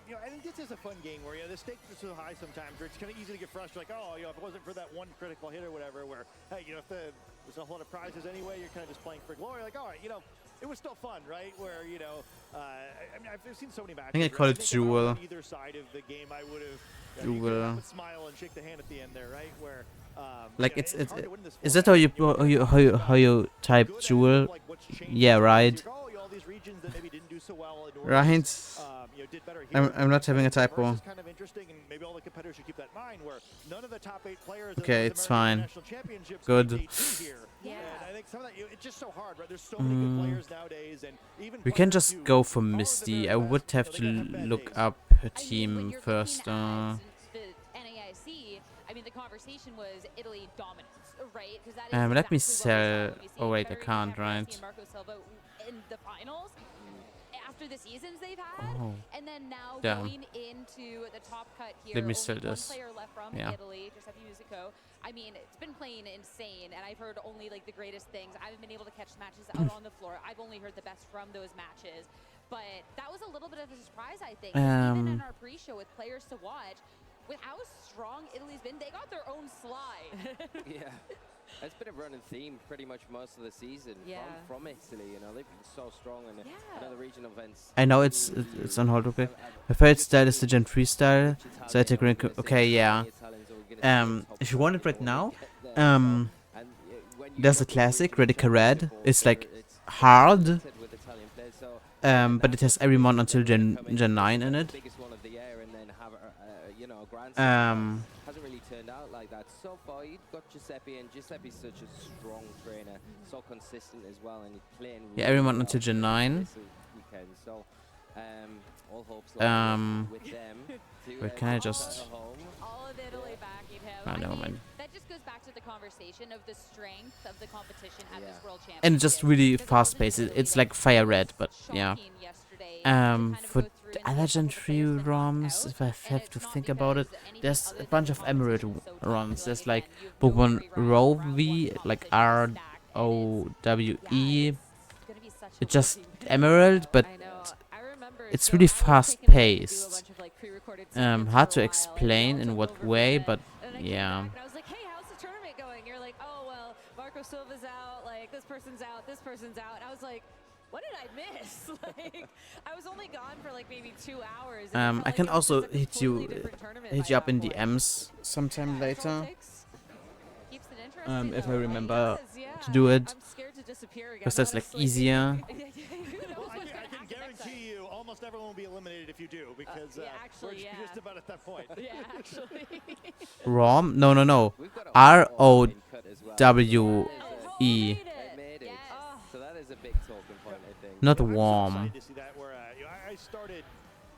you know, I think this is a fun game where, you know, the stakes are so high sometimes where it's kind of easy to get frustrated. Like, oh, you know, if it wasn't for that one critical hit or whatever, where, hey, you know, if there's a whole lot of prizes anyway, you're kind of just playing for glory. Like, all right, you know, it was still fun, right? Where, you know, I mean, I've seen so many matches. I think I call it if I was Jewel. on either side of the game, I would have. You know, you could smile and shake the hand at the end there, right? Where, Like you know, it's hard to win this is that how you type Jewel? Yeah, right. Right. I'm not having a typo. Okay, it's fine. Good. We can just go for Misty. I would have to look up her team first. NAIC, I mean, the conversation was Italy dominance, right? Because that is Let me exactly what we sell. saw when we Oh see wait, I Eric can't, Macaronetti right? and Marco Silva in the finals after the seasons they've had, Oh. and then now Damn. going into the top cut here. Let me only sell one this. player left from Yeah. Italy, Giuseppe Musico. I mean, it's been playing insane, and I've heard only like the greatest things. I haven't been able to catch matches out on the floor. I've only heard the best from those matches. But that was a little bit of a surprise, I think. Even in our pre-show with players to watch, with how strong Italy's been, they got their own slide. Yeah. It's been a running theme pretty much most of the season from Italy. You know, they've been so strong in the regional events. I know it's on hold real quick. My favorite style is the Gen 3 style. So I take rank. Okay, yeah. If you want it right now, there's a classic Radical Red. It's like hard, but it has every mon until Gen 9 in it. Hasn't really turned out like that so far. You've got Giuseppe, and Giuseppe's such a strong trainer, so consistent as well, and he's playing. Yeah, every month until Gen 9. Weekend. So all hopes lost with them wait, can I just? All of Italy backing him. Oh, never I mean, mind. that just goes back to the conversation of the strength of the competition at this World Championship. And just really fast paced. It's like Fire Red, but yeah. For the legendary ROMs, if I have to think about it, there's a bunch of Emerald ROMs. There's like Pokemon Rowe, like ROWE. It's just Emerald, but it's really fast paced. Hard to explain in what way, but yeah. I was like, hey, how's the tournament going? You're like, oh, well, Marco Silva's out, like, this person's out, this person's out. And I was like, what did I miss? Like, I was only gone for like maybe 2 hours. I can also hit you up in DMs sometime later. If I remember to do it, because that's like easier. I can guarantee you almost everyone will be eliminated if you do, because we're just about at that point. Yeah, actually. ROM? No. ROWE. So that is a big talking point, I think. Not I'm warm. so excited to see that where I started.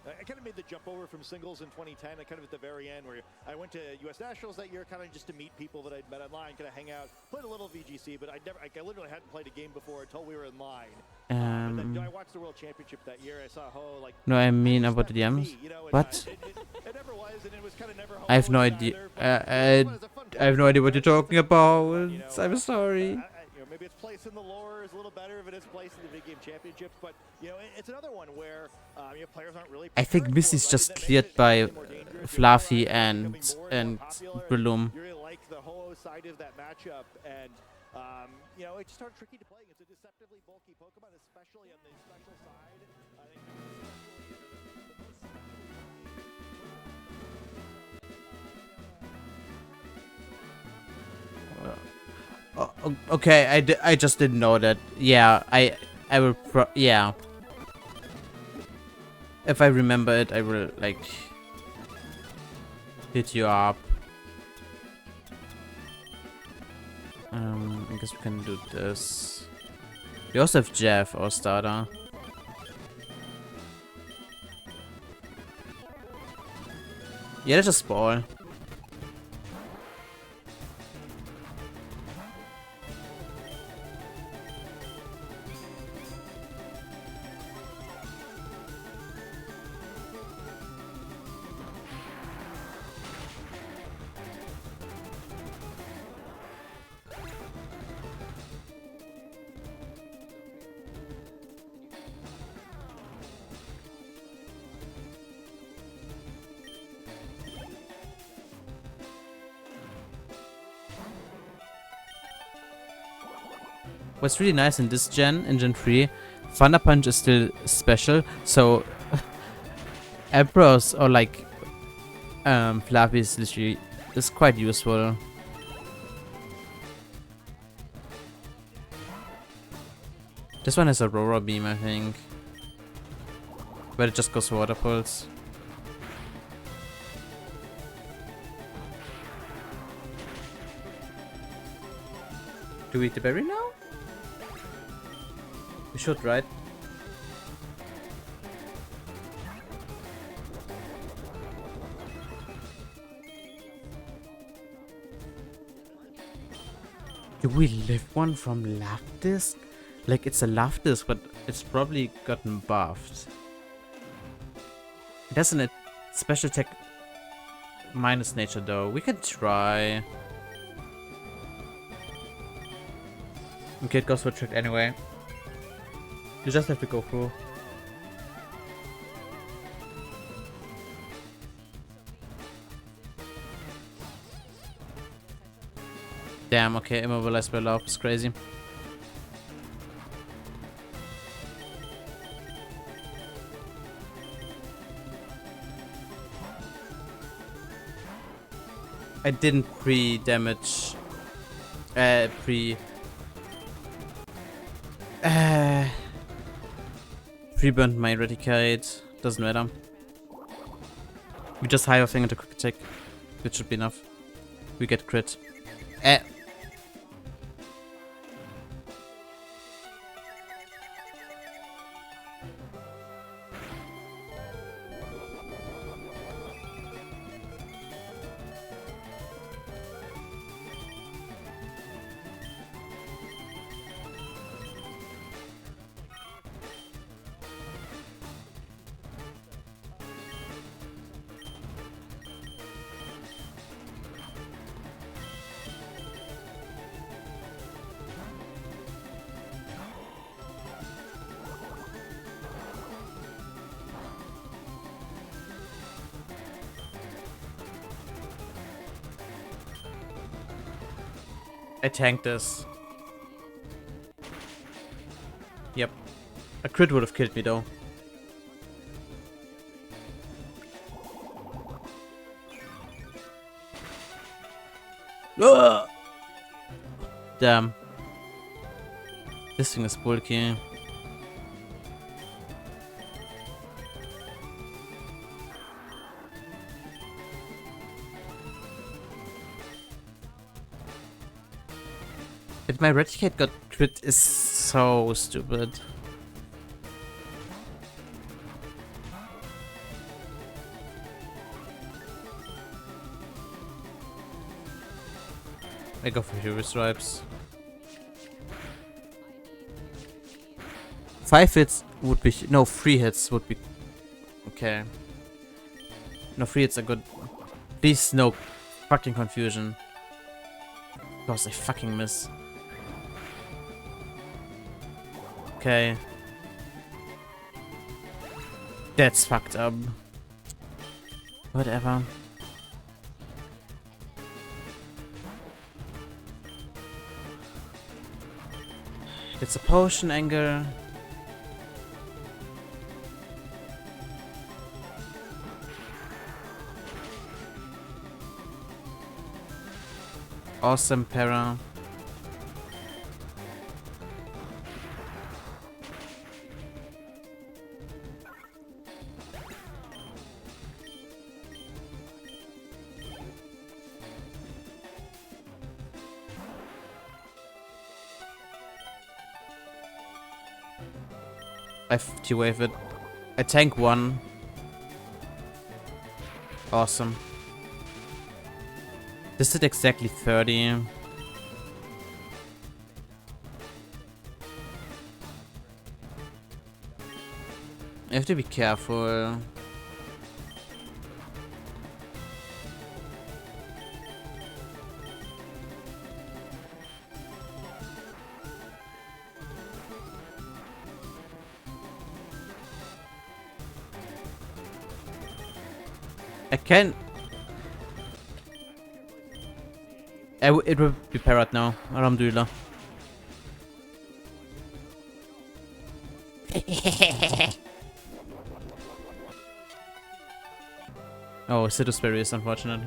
I kind of made the jump over from singles in 2010, kind of at the very end, where I went to U.S. Nationals that year, kind of just to meet people that I'd met online, kind of hang out, played a little VGC, but I literally hadn't played a game before until we were in line. And then I watched the World Championship that year. I saw like. No, I mean about the DMs. What? It never was, and it was kind of never. I have no idea. I have no idea what you're talking about. I'm sorry. Maybe its place in the lore is a little better if it is place in the big game championships, but it's another one where players aren't really. I think Missy's just cleared by Fluffy and Breloom. You really like the Ho-Oh side of that matchup, and it just started tricky to play. It's a deceptively bulky Pokemon, especially on the special side. Okay, I just didn't know that. Yeah, I will yeah. If I remember it, I will like hit you up. I guess we can do this. We also have Jeff, our starter. Yeah, let's just ball. What's really nice in this gen, in Gen 3, Thunder Punch is still special, so Emperors or like Flappy is literally quite useful. This one has a Aurora Beam, I think, but it just goes for Water Pulse. Do we eat the berry now? We should, right? Do we live one from Lafdisk? Like, it's a Lafdisk, but it's probably gotten buffed. It doesn't special attack minus nature though. We can try. Okay, it goes for trick anyway. You just have to go through. Damn, okay, immobilized by love is crazy. I didn't pre-damage. Pre-burned my Eradicate. Doesn't matter. We just higher thing into quick attack. Which should be enough. We get crit. I tanked this. Yep. A crit would have killed me though. Ugh! Damn. This thing is bulky. That my red cat got crit is so stupid. I go for hero stripes. 5 hits would be no 3 hits would be okay. No 3 hits are good. Please no fucking confusion. Because I fucking miss. Okay. That's fucked up. Whatever. It's a potion angle. Awesome para. I T-wave it. I tank 1. Awesome. This did exactly 30. I have to be careful. I can. It will be parrot now. Alhamdulillah. Oh, Citusberry is unfortunate.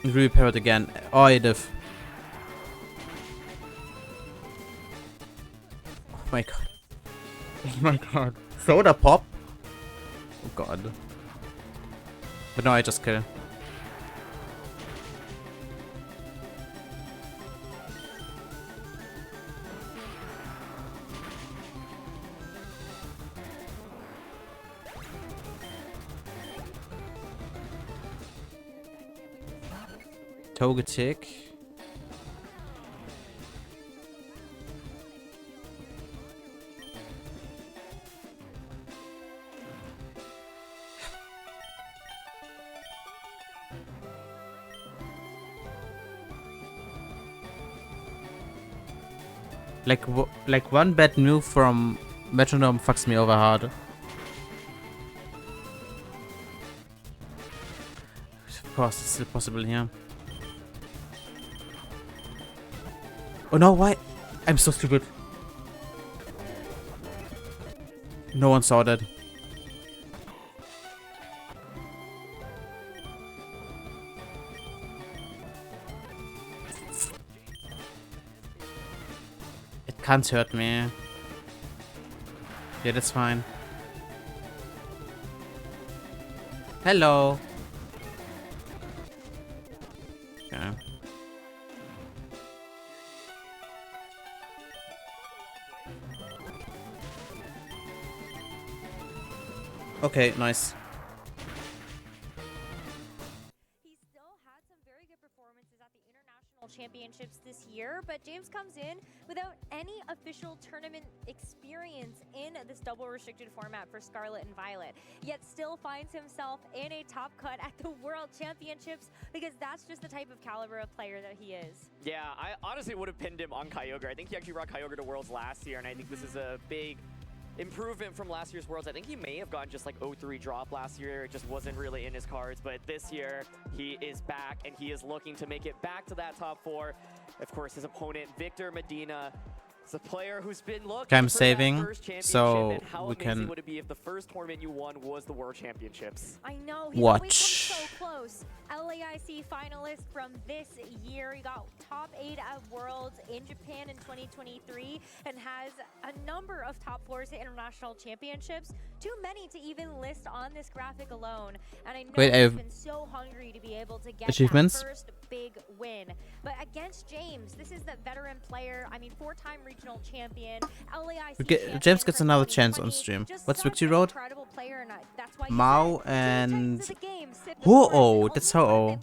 Really parrot again. Oh, I div. Oh my god. Oh my god. Soda pop? Oh god. But no, I just kill. Togetic. Like one bad move from Metronome fucks me over hard. Of course, it's still possible here. Oh no, why? I'm so stupid. No one saw that. It can't hurt me. Yeah, that's fine. Hello. Okay. Okay, nice. He still had some very good performances at the international championships this year, but James comes in without any official tournament experience in this double restricted format for Scarlet and Violet, yet still finds himself in a top cut at the World Championships because that's just the type of caliber of player that he is. Yeah, I honestly would have pinned him on Kyogre. I think he actually brought Kyogre to Worlds last year, and I think this is a big improvement from last year's Worlds. I think he may have gotten just like 0-3 drop last year. It just wasn't really in his cards. But this year, he is back, and he is looking to make it back to that top 4. Of course, his opponent, Victor Medina, is a player who's been looking I'm for saving, that first championship. so And how we amazing can would it be if the first tournament you won was the World Championships? I know. He's watch. always come so close. LAIC finalist from this year. He got top 8 at Worlds in Japan in 2023 and has a number of top 4s at international championships. Too many to even list on this graphic alone. And I know Wait, he's been so hungry to be able to get achievements? that first big win. But against James, this is the veteran player. I mean, 4-time regional champion. LAIC James gets another chance on stream. What's Victory Road? Player, and that's why Mao and Whoa, that's how old.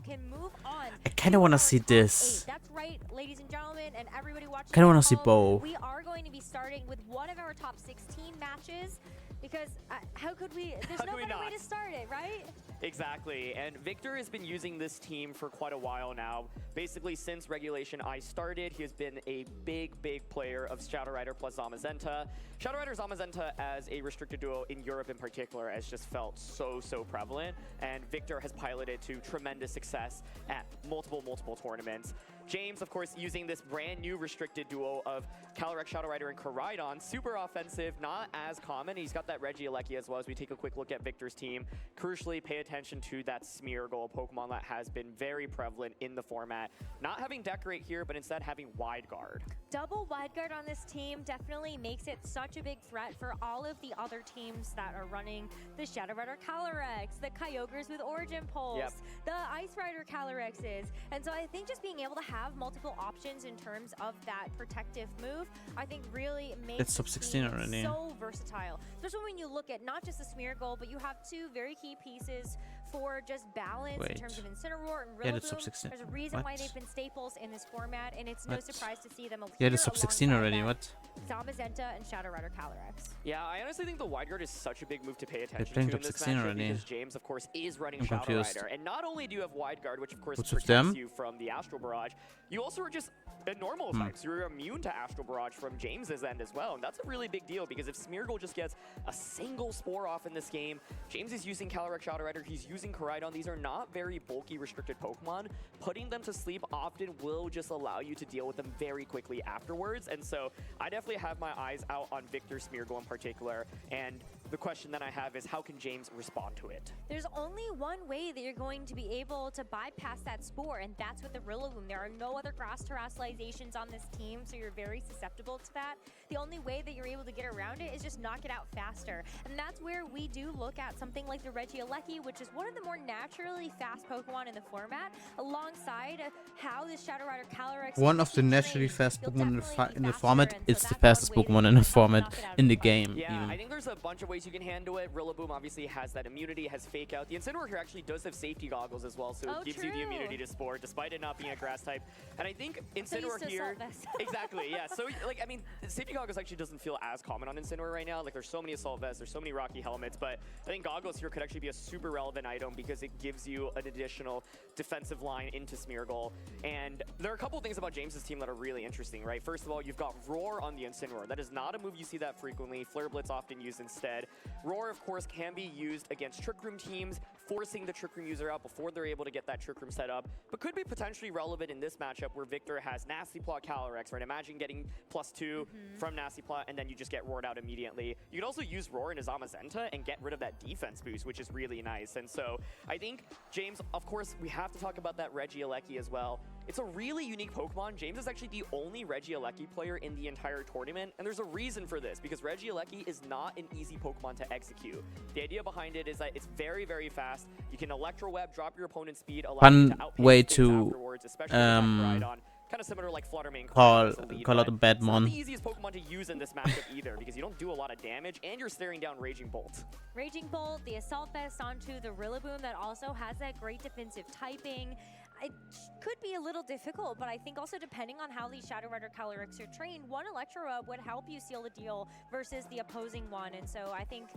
I kind of want to see this. That's right, ladies and gentlemen, and everybody watching. Kind of want to see Bo. We are going to be starting with one of our top 16 matches because how could we? There's no better way to start it, right? Exactly, and Victor has been using this team for quite a while now. Basically, since Regulation I started, he has been a big player of Shadow Rider plus Zamazenta. Shadow Rider Zamazenta as a restricted duo in Europe in particular has just felt so prevalent, and Victor has piloted to tremendous success at multiple tournaments. James, of course, using this brand new restricted duo of Calyrex, Shadow Rider, and Koraidon. Super offensive, not as common. He's got that Regieleki as well. As we take a quick look at Victor's team, crucially pay attention to that Smeargle, Pokemon that has been very prevalent in the format. Not having Decorate here, but instead having Wide Guard. Double Wide Guard on this team definitely makes it such a big threat for all of the other teams that are running the Shadow Rider Calyrex, the Kyogres with Origin Pulse, the Ice Rider Calyrexes. And so I think just being able to have multiple options in terms of that protective move, I think really makes It's top 16 the team already. so versatile. Especially when you look at not just the Smeargle, but you have 2 very key pieces for just balance in terms of Incineroar and Rillaboom. Yeah, that's top 16. There's a reason why What? they've been staples in this format, and it's no surprise to see them Yeah, that's top 16 already. alongside What? that Zamazenta and Shadow Rider Calyrex. Yeah, I honestly think the Wide Guard is such a big move to pay attention to playing in top this 16 matchup already. because James, of course, is running I'm Shadow confused. Rider. And not only do you have Wide Guard, which of course What's with protects them? you from the Astral Barrage, you also are just a normal type, so you're immune to Astral Barrage from James's end as well. And that's a really big deal because if Smeargle just gets a single Spore off in this game, James is using Calyrex, Shadow Rider, he's using Koraidon. These are not very bulky restricted Pokemon. Putting them to sleep often will just allow you to deal with them very quickly afterwards. And so I definitely have my eyes out on Victor Smeargle in particular. And the question that I have is how can James respond to it? There's only one way that you're going to be able to bypass that Spore, and that's with the Rillaboom. There are no other grass terrestrializations on this team, so you're very susceptible to that. The only way that you're able to get around it is just knock it out faster. And that's where we do look at something like the Regieleki, which is one of the more naturally fast Pokemon in the format, alongside how the Shadow Rider Calyrex. One of the naturally fast Pokemon in the format. It's the fastest Pokemon in the format in the game. Yeah, even. I think there's a bunch of ways you can handle it. Rillaboom obviously has that immunity, has Fake Out. The Incineroar here actually does have safety goggles as well, so it gives you the immunity to Spore, despite it not being a grass type. And I think Incineroar here... exactly, yeah. So, like, I mean, safety goggles actually doesn't feel as common on Incineroar right now. Like, there's so many Assault Vests, there's so many Rocky Helmets, but I think goggles here could actually be a super relevant item because it gives you an additional defensive line into Smeargle. And there are a couple things about James's team that are really interesting, right? First of all, you've got Roar on the Incineroar. That is not a move you see that frequently. Flare Blitz often used instead. Roar, of course, can be used against Trick Room teams, forcing the Trick Room user out before they're able to get that Trick Room set up, but could be potentially relevant in this matchup where Victor has Nasty Plot Calyrex, right? Imagine getting +2 from Nasty Plot, and then you just get roared out immediately. You can also use Roar into Zamazenta and get rid of that defense boost, which is really nice. And so I think, James, of course, we have to talk about that Regieleki as well. It's a really unique Pokemon. James is actually the only Regieleki player in the entire tournament, and there's a reason for this, because Regieleki is not an easy Pokemon to execute. The idea behind it is that it's very, very fast. You can Electro Web, drop your opponent's speed, allow you to outpace way things to afterwards, especially with Koraidon. Kind of similar to like Fluttermane. Call out a bad It's mon. not the easiest Pokemon to use in this matchup either, because you don't do a lot of damage, and you're staring down Raging Bolt. Raging Bolt, the Assault Vest onto the Rillaboom that also has that great defensive typing. It could be a little difficult, but I think also depending on how these Shadow Rider Calyrex are trained, one Electro would help you seal the deal versus the opposing one. And so I think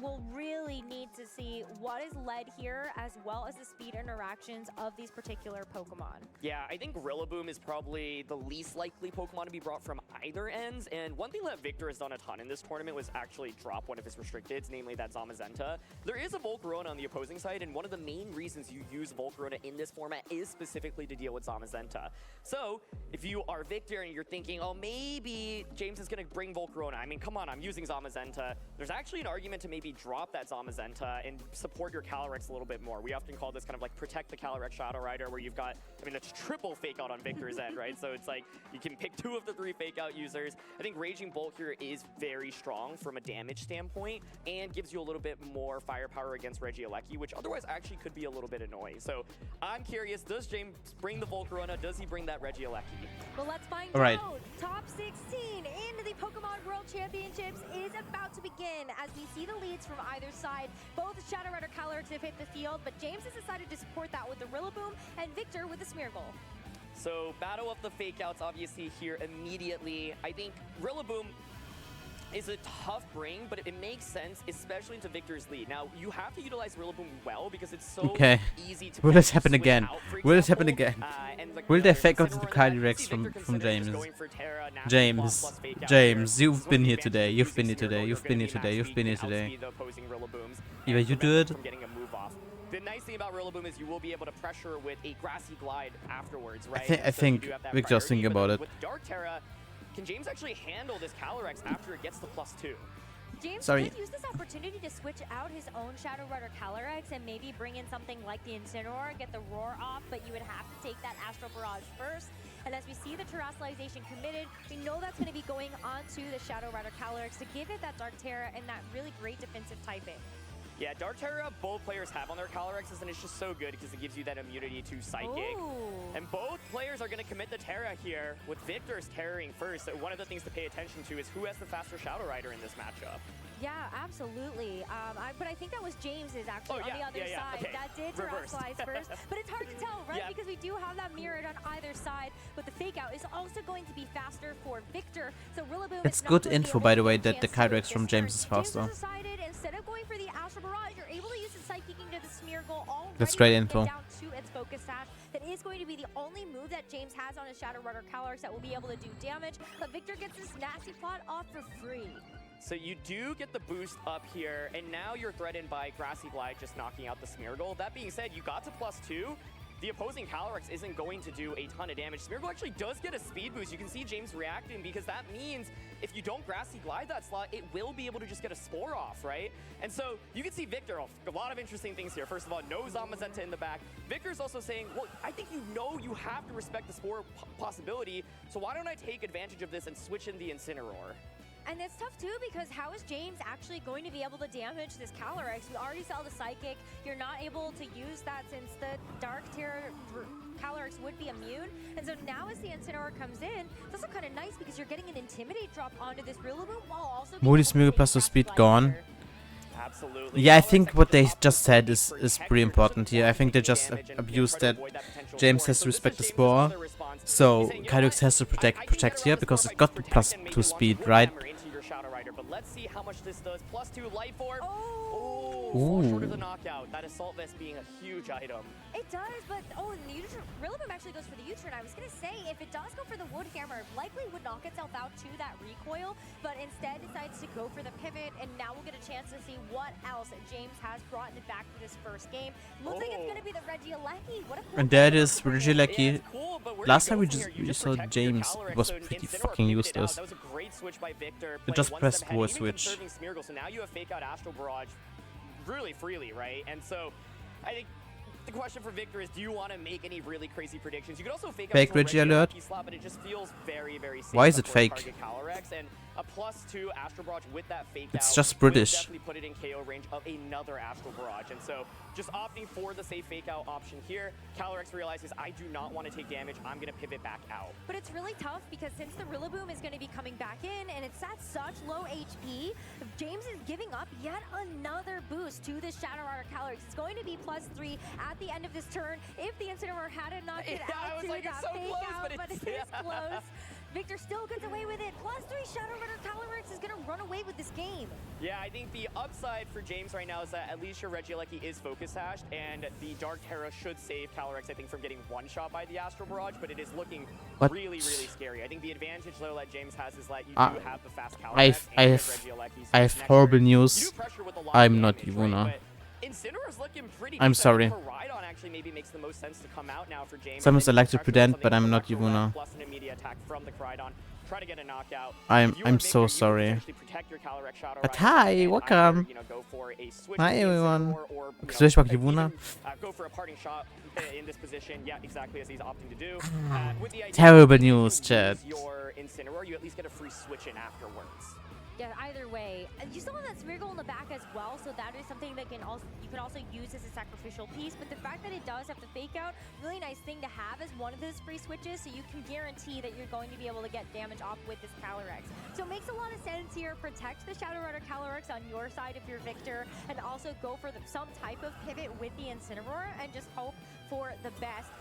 we'll really need to see what is led here as well as the speed interactions of these particular Pokemon. Yeah, I think Rillaboom is probably the least likely Pokemon to be brought from either ends. And one thing that Victor has done a ton in this tournament was actually drop one of his restricteds, namely that Zamazenta. There is a Volcarona on the opposing side, and one of the main reasons you use Volcarona in this format is specifically to deal with Zamazenta. So if you are Victor and you're thinking, oh, maybe James is going to bring Volcarona. I mean, come on, I'm using Zamazenta. There's actually an argument to maybe drop that Zamazenta and support your Calyrex a little bit more. We often call this kind of like protect the Calyrex Shadow Rider, where you've got, I mean, it's triple fake out on Victor's end, right? So it's like you can pick 2 of the 3 fake out users. I think Raging Bolt here is very strong from a damage standpoint and gives you a little bit more firepower against Regieleki, which otherwise actually could be a little bit annoying. So I'm curious, does James bring the Volcarona? Does he bring that Regieleki? Well, let's find All right. out. Top 16 into the Pokemon World Championships is about to begin as we see the leads from either side. Both Shadow Rider Calyrex have hit the field, but James has decided to support that with the Rillaboom and Victor with the Smeargle. So battle of the fake outs obviously here immediately. I think Rillaboom is a tough bring, but it makes sense, especially into Victor's lead. Now, you have to utilize Rillaboom well because it's so easy to Will this happen switch again? out, for Will this happen example. again? And like, Will you know, they there's fake out Incineroar the in the back. Calyrex See from Victor considers James? going for Terra, Natural James, plus fake out James, here. you've So been here advantage today. of You've using been here today. Smeargle, You've you're been gonna here be today. max You've speed, been here can today. outspeed the opposing Rillabooms, Yeah, and you prevent did. from getting a move off. The nice thing about Rillaboom is you will be able to pressure with a Grassy Glide afterwards, right? I So you think do have that Victor's priority, thinking but about it. With Dark Terra, can James actually handle this Calyrex after it gets the +2? James Sorry. could use this opportunity to switch out his own Shadow Rider Calyrex and maybe bring in something like the Incineroar, get the Roar off, but you would have to take that Astral Barrage first. And as we see the Terrestrialization committed, we know that's going to be going onto the Shadow Rider Calyrex to give it that Dark Terra and that really great defensive typing. Yeah, Dark Terra, both players have on their Calyrexes, and it's just so good because it gives you that immunity to Psychic. Ooh. And both players are going to commit the Terra here, with Victor's Terraing first. So one of the things to pay attention to is who has the faster Shadow Rider in this matchup. Yeah, absolutely. But I think that was James's actually Oh, yeah, on the other yeah, side. okay. That did Reversed. Terrestrialize first, but it's hard to tell, right? Yeah. Because we do have that mirrored on either side, but the fake out is also going to be faster for Victor. So Rillaboom It's is not good going to be info, able by to the way, get a that the chance to Calyrex this from turn. James is faster. James has decided instead of going for the Astral Barrage, you're able to use the Psychicking to the Smeargle already. That's great to info. Get down to its Focus Sash. That is going to be the only move that James has on his Shadow Rider Calyrex that will be able to do damage. But Victor gets this nasty plot off for free. So you do get the boost up here, and now you're threatened by Grassy Glide just knocking out the Smeargle. That being said, you got to +2. The opposing Calyrex isn't going to do a ton of damage. Smeargle actually does get a speed boost. You can see James reacting because that means if you don't Grassy Glide that slot, it will be able to just get a Spore off, right? And so you can see Victor, a lot of interesting things here. First of all, no Zamazenta in the back. Victor's also saying, well, I think you know you have to respect the Spore possibility, so why don't I take advantage of this and switch in the Incineroar? And it's tough too because how is James actually going to be able to damage this Calyrex? We already saw the Psychic. You're not able to use that since the Dark Terror Calyrex would be immune. And so now as the Incineroar comes in, it's also kind of nice because you're getting an Intimidate drop onto this Rillaboom while also Moody Smeargle plus the speed gone. Absolutely. Yeah, I think what they just said is pretty important here. I think they just abused that James has to respect the Spore. So Calyrex has to protect here because it got the +2 speed, right? But let's see how much this does. +2 life orb. Oh, fall short of the knockout. That Assault Vest being a huge item. it does, but and the Rillaboom actually goes for the U-turn. I was gonna say if it does go for the Wood Hammer, likely would knock itself out to that recoil, but instead decides to go for the pivot, and now we'll get a chance to see what else James has brought it back for this first game. Looks like it's gonna be the Regieleki. What a cool And that is Regieleki. Cool, but where Last do you time go from here? You we just saw protect your James Calyrex was when pretty Incineroar fucking pivoted out. useless. That was a great switch by Victor. It just playing one pressed step ahead, forward even switch. conserving Smeargle, so now you have fake out Astral Barrage really freely, right? And so I think the question for Victor is, do you want to make any really crazy predictions? You could also fake Fake out Reggie alert. slot, but it just feels very, very safe. Why is it for fake? target Calyrex, and a +2 Astral Barrage with that fake It's out just will British. definitely put it in KO range of another Astral Barrage. And so just opting for the safe fake out option here, Calyrex realizes I do not want to take damage. I'm going to pivot back out. But it's really tough because since the Rillaboom is going to be coming back in and it's at such low HP, James is giving up yet another boost to this Shadow Rider Calyrex. It's going to be +3 at the end of this turn. If the Incineroar hadn't knocked it Yeah, I out was to like, that it's so fake close, out, but but it's- it is yeah. close. Victor still gets away with it. +3 Shadow Runner Calyrex is going to run away with this game. Yeah, I think the upside for James right now is that at least your Regieleki is focus hashed, and the Dark Terra should save Calyrex, I think, from getting one-shot by the Astral Barrage, but it is looking really, really scary. I think the advantage, though, that James has is that you do have the fast Calyrex and Regieleki. I have horrible news. I'm not Ivuna. Incineror's looking pretty I'm decent. sorry. Koraidon actually maybe makes the most sense to come out now for James. Someone's elected Prudent, but I'm not Ivuna. Plus an immediate attack from the Koraidon. Try to get a knockout. I'm so sorry. But hi, welcome. Hi everyone. Soll ich mal Ivuna? Go for a parting shot in this position. Yeah, exactly as he's opting to do. Terrible news, chat. Your Incineroar, you at least get a free switch in afterwards. Yeah, either way. You still have that Smeargle in the back as well, so that is something that you can also use as a sacrificial piece. But the fact that it does have to fake out, really nice thing to have as one of those free switches, so you can guarantee that you're going to be able to get damage off with this Calyrex. So it makes a lot of sense here. Protect the Shadow Runner Calyrex on your side if you're Victor, and also go for some type of pivot with the Incineroar and just hope for the best.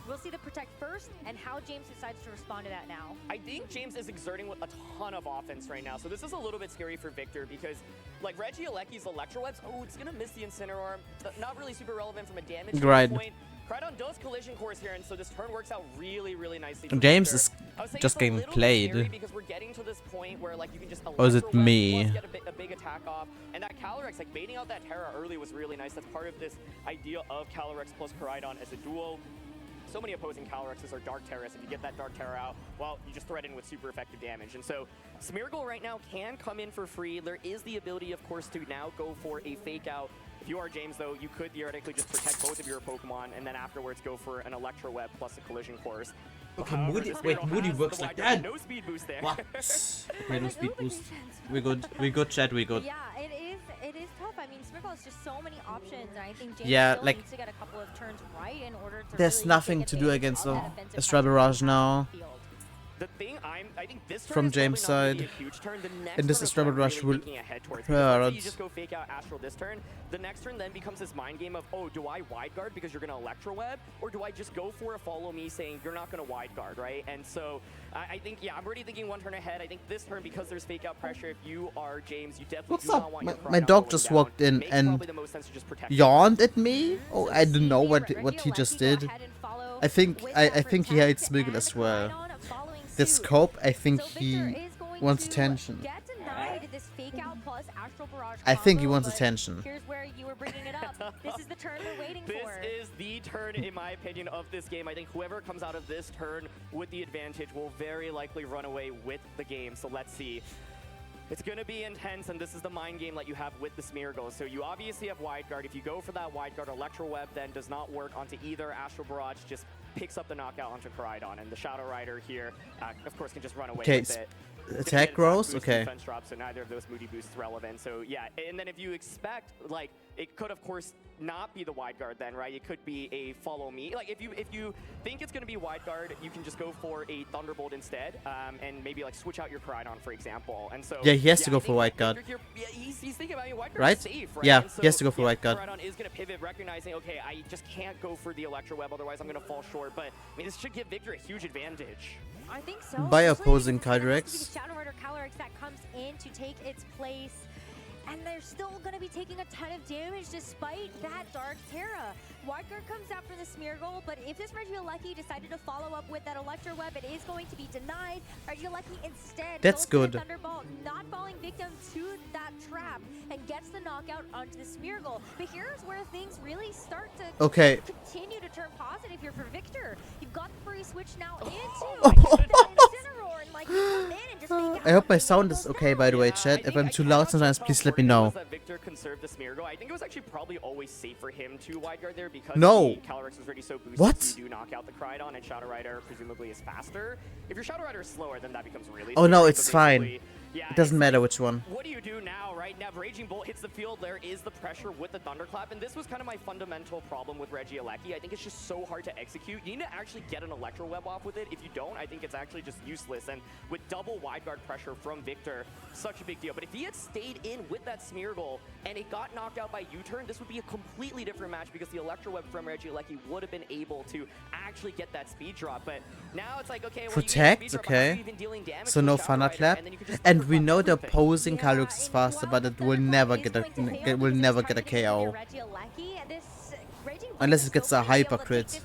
We'll see the protect first and how James decides to respond to that now. I think James is exerting a ton of offense right now, so this is a little bit scary for Victor because, like, Regieleki's Electro Webs, it's going to miss the Incineroar. Not really super relevant from a damage standpoint. Koraidon does Collision Course here, and so this turn works out really, really nicely for James Victor. is just getting played. Because we're getting to this point where, like, you can just or is it me? Get a big attack off, and that Calyrex, like, baiting out that Terra early was really nice. That's part of this idea of Calyrex plus Koraidon as a duo. So many opposing Calyrexes are Dark Terras. If you get that Dark Terra out, well, you just threaten with super effective damage. And so Smeargle right now can come in for free. There is the ability, of course, to now go for a fake out. If you are James, though, you could theoretically just protect both of your Pokemon and then afterwards go for an Electro Web plus a Collision Course. Okay, Moody works like that. No speed boost there. What? Yeah, no speed boost. We good, chat. We good. Yeah, it is tough. I mean, Smeargle has just so many options, and I think James yeah, still like, needs to get a couple of turns right in order to there's really nothing to do against the Astral Barrage now. The thing I think this turn from is James' side, a huge turn. The next and this turn Astral Barrage will hurt. You just go fake out Astral this turn. The next turn then becomes this mind game of, oh, do I wide guard because you're gonna Electro Web, or do I just go for a follow me saying you're not gonna wide guard, right? And so I think, yeah, I'm already thinking one turn ahead. I think this turn, because there's fake out pressure, if you are James, you definitely do not want your my dog just walked in and yawned at me. Oh, I don't know what he just did. I think he hates Smeargle as well. The scope, I think he wants attention. I think he wants attention. Here's where you were bringing it up. This is the turn we're waiting for. This is the turn, in my opinion, of this game. I think whoever comes out of this turn with the advantage will very likely run away with the game. So let's see. It's going to be intense, and this is the mind game that you have with the Smeargle. So you obviously have Wide Guard. If you go for that Wide Guard, Electro Web then does not work onto either. Astral Barrage just picks up the knockout onto Koraidon, and the Shadow Rider here, of course, can just run away with it. Attack growth? Okay. Defense drop, so neither of those Moody boosts is relevant. So yeah, and then if you expect, like, it could, of course, not be the Wide Guard then, right? It could be a follow me. Like, if you think it's going to be Wide Guard, you can just go for a Thunderbolt instead, and maybe, like, switch out your Koraidon, for example. And so yeah, he has to go for Wide Guard. He's thinking about, Wide Guard right? Is safe, right? Yeah, so, he has to go for Wide Guard. Koraidon is going to pivot, recognizing, okay, I just can't go for the Electro Web, otherwise I'm going to fall short. But, I mean, this should give Victor a huge advantage. I think so. By opposing Calyrex. Shadow Rider Calyrex that comes in to take its place. And they're still going to be taking a ton of damage despite that Dark Terra. Wide Guard comes out for the Smeargle, but if this Regieleki decided to follow up with that Electro Web, it is going to be denied. Regieleki instead goes for the Thunderbolt, not falling victim to that trap, and gets the knockout onto the Smeargle. But here's where things really start to continue to turn positive here for Victor. You've got the free switch now into Incineroar, and like, you come in and just make I hope my sound is okay, by the way, chat. If I'm too loud sometimes, please let me know. That Victor conserved the Smeargle. I think it was actually probably always safe for him to Wide Guard there because no. the Calyrex was already so boosted. What? You do knock out the Koraidon, and Shadow Rider presumably is faster. If your Shadow Rider is slower, then that becomes really Oh no, scary. it's fine. Yeah, It doesn't matter which one. What do you do now, right? Now, Raging Bolt hits the field. There is the pressure with the Thunderclap, and this was kind of my fundamental problem with Regieleki. I think it's just so hard to execute. You need to actually get an Electro Web off with it. If you don't, I think it's actually just useless. And with double wide guard pressure from Victor, such a big deal. But if he had stayed in with that Smeargle and it got knocked out by U-turn, this would be a completely different match because the Electro Web from Regieleki would have been able to actually get that speed drop. But now it's like, okay, well, Protect, okay. So no Thunderclap. And we know the opposing Calyrex is faster, but it will never get a KO. Unless it gets a hyper crit.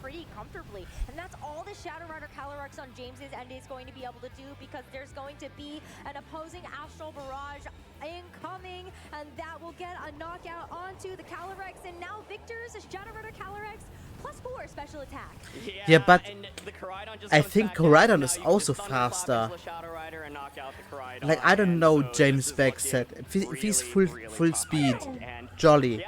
Pretty comfortably, and that's all the Shadow Rider Calyrex on James's end is going to be able to do, because there's going to be an opposing Astral Barrage incoming, and that will get a knockout onto the Calyrex, and now Victor's Shadow Rider Calyrex +4 special attack. Yeah, but I think Koraidon is also faster. Like, I don't know James Beck said. If he's full speed, jolly.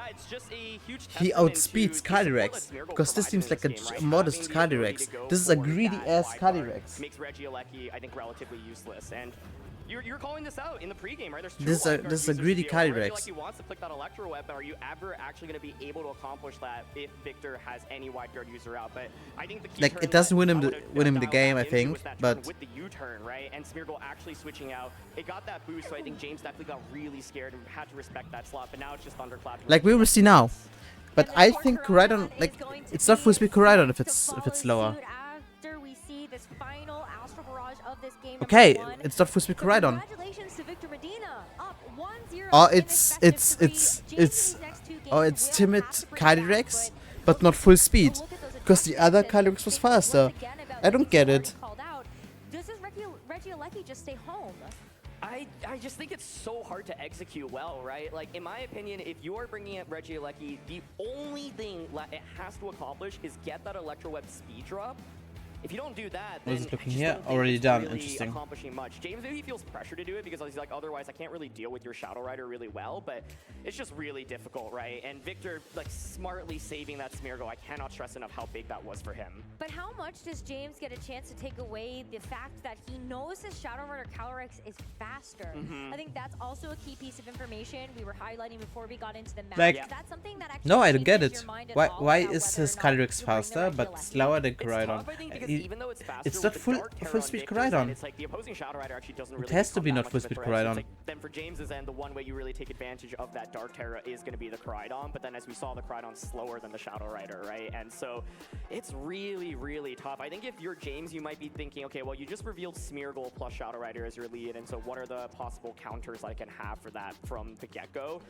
He outspeeds Calyrex, because this seems like a modest Calyrex. This is a greedy ass Calyrex. Makes Regieleki, I think, relatively useless. And you're calling this out in the pregame, right? There's This is a greedy Calyrex. Regieleki wants to click that Electro Web, but are you ever actually going to be able to accomplish that if Victor has any wide guard user out? But I think the key Like, it doesn't win him the game, I think, but with the U-turn, right? And Smeargle actually switching out, it got that boost, so I think James definitely got really scared and had to respect that slot. But now it's just Thunderclap. like we will see now. But I think Koraidon, like, it's not full speed Koraidon if it's slower. Okay, it's not full speed Koraidon. Oh, it's timid Calyrex, but not full speed, because the other Calyrex was faster. I don't get it. Does Regieleki just stay home? I just think it's so hard to execute well, right? Like, in my opinion, if you are bringing up Regieleki, the only thing it has to accomplish is get that Electro Web speed drop. If you don't do that, then What is it looking I just here? don't think Already it's done. really Interesting. accomplishing much. James, maybe he feels pressure to do it because he's like, otherwise I can't really deal with your Shadow Rider really well, but it's just really difficult, right? And Victor, like, smartly saving that Smeargle, I cannot stress enough how big that was for him. But how much does James get a chance to take away the fact that he knows his Shadow Rider Calyrex is faster? I think that's also a key piece of information we were highlighting before we got into the match. Like, that's something that actually no, I don't get changes it. your mind at all Why about is whether his or not Calyrex you bring the faster but Regieleki. slower than It's Koraidon? tough, I think, because even though it's faster It's not with the full Dark Terror on speed Victor's Koraidon. end, it's like the opposing Shadow Rider actually doesn't really has to become be that not much full of a speed threat. So Koraidon. it's like, then for James's end, the one way you really take advantage of that Dark Terror is going to be the Koraidon, but then as we saw, the Koraidon's slower than the Shadow Rider, right? And so it's really, really tough. I think if you're James, you might be thinking, okay, well, you just revealed Smeargle plus Shadow Rider as your lead, and so what are the possible counters I can have for that from the get-go?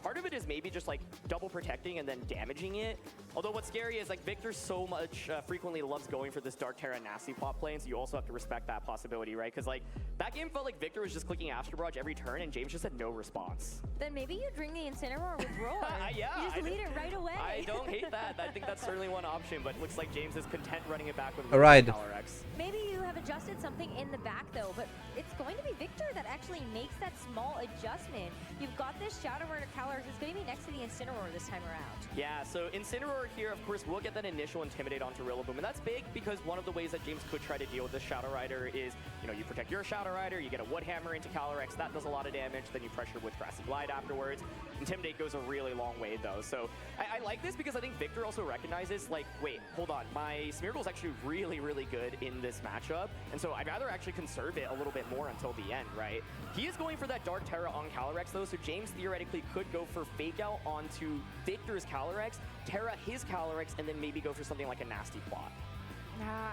Part of it is maybe just like double protecting and then damaging it. Although what's scary is like Victor so much frequently loves going for this Dark Terror nasty plot play, and so you also have to respect that possibility, right? Because like that game felt like Victor was just clicking Astro Barrage every turn, and James just had no response. Then maybe you bring the Incineroar with Roar. Yeah, you just lead it right away. I don't hate that. I think that's certainly one option, but it looks like James is content running it back with Alright. Calyrex. Maybe you have adjusted something in the back though, but it's going to be Victor that actually makes that small adjustment. You've got this Shadow Rider Calyrex is going to be next to the Incineroar this time around. Yeah, so Incineroar here, of course, will get that initial Intimidate onto Rillaboom, and that's big because one of the ways that James could try to deal with this Shadow Rider is, you know, you protect your Shadow Rider, you get a Wood Hammer into Calyrex, that does a lot of damage, then you pressure with Grassy Glide afterwards. Intimidate goes a really long way though, so I like this because I think Victor also recognizes, like, wait, hold on, my Smeargle is actually really, really good in this matchup, and so I'd rather actually conserve it a little bit more until the end, right? He is going for that Dark Terra on Calyrex though, so James theoretically could go for Fake Out onto Victor's Calyrex, Terra his Calyrex, and then maybe go for something like a nasty plot.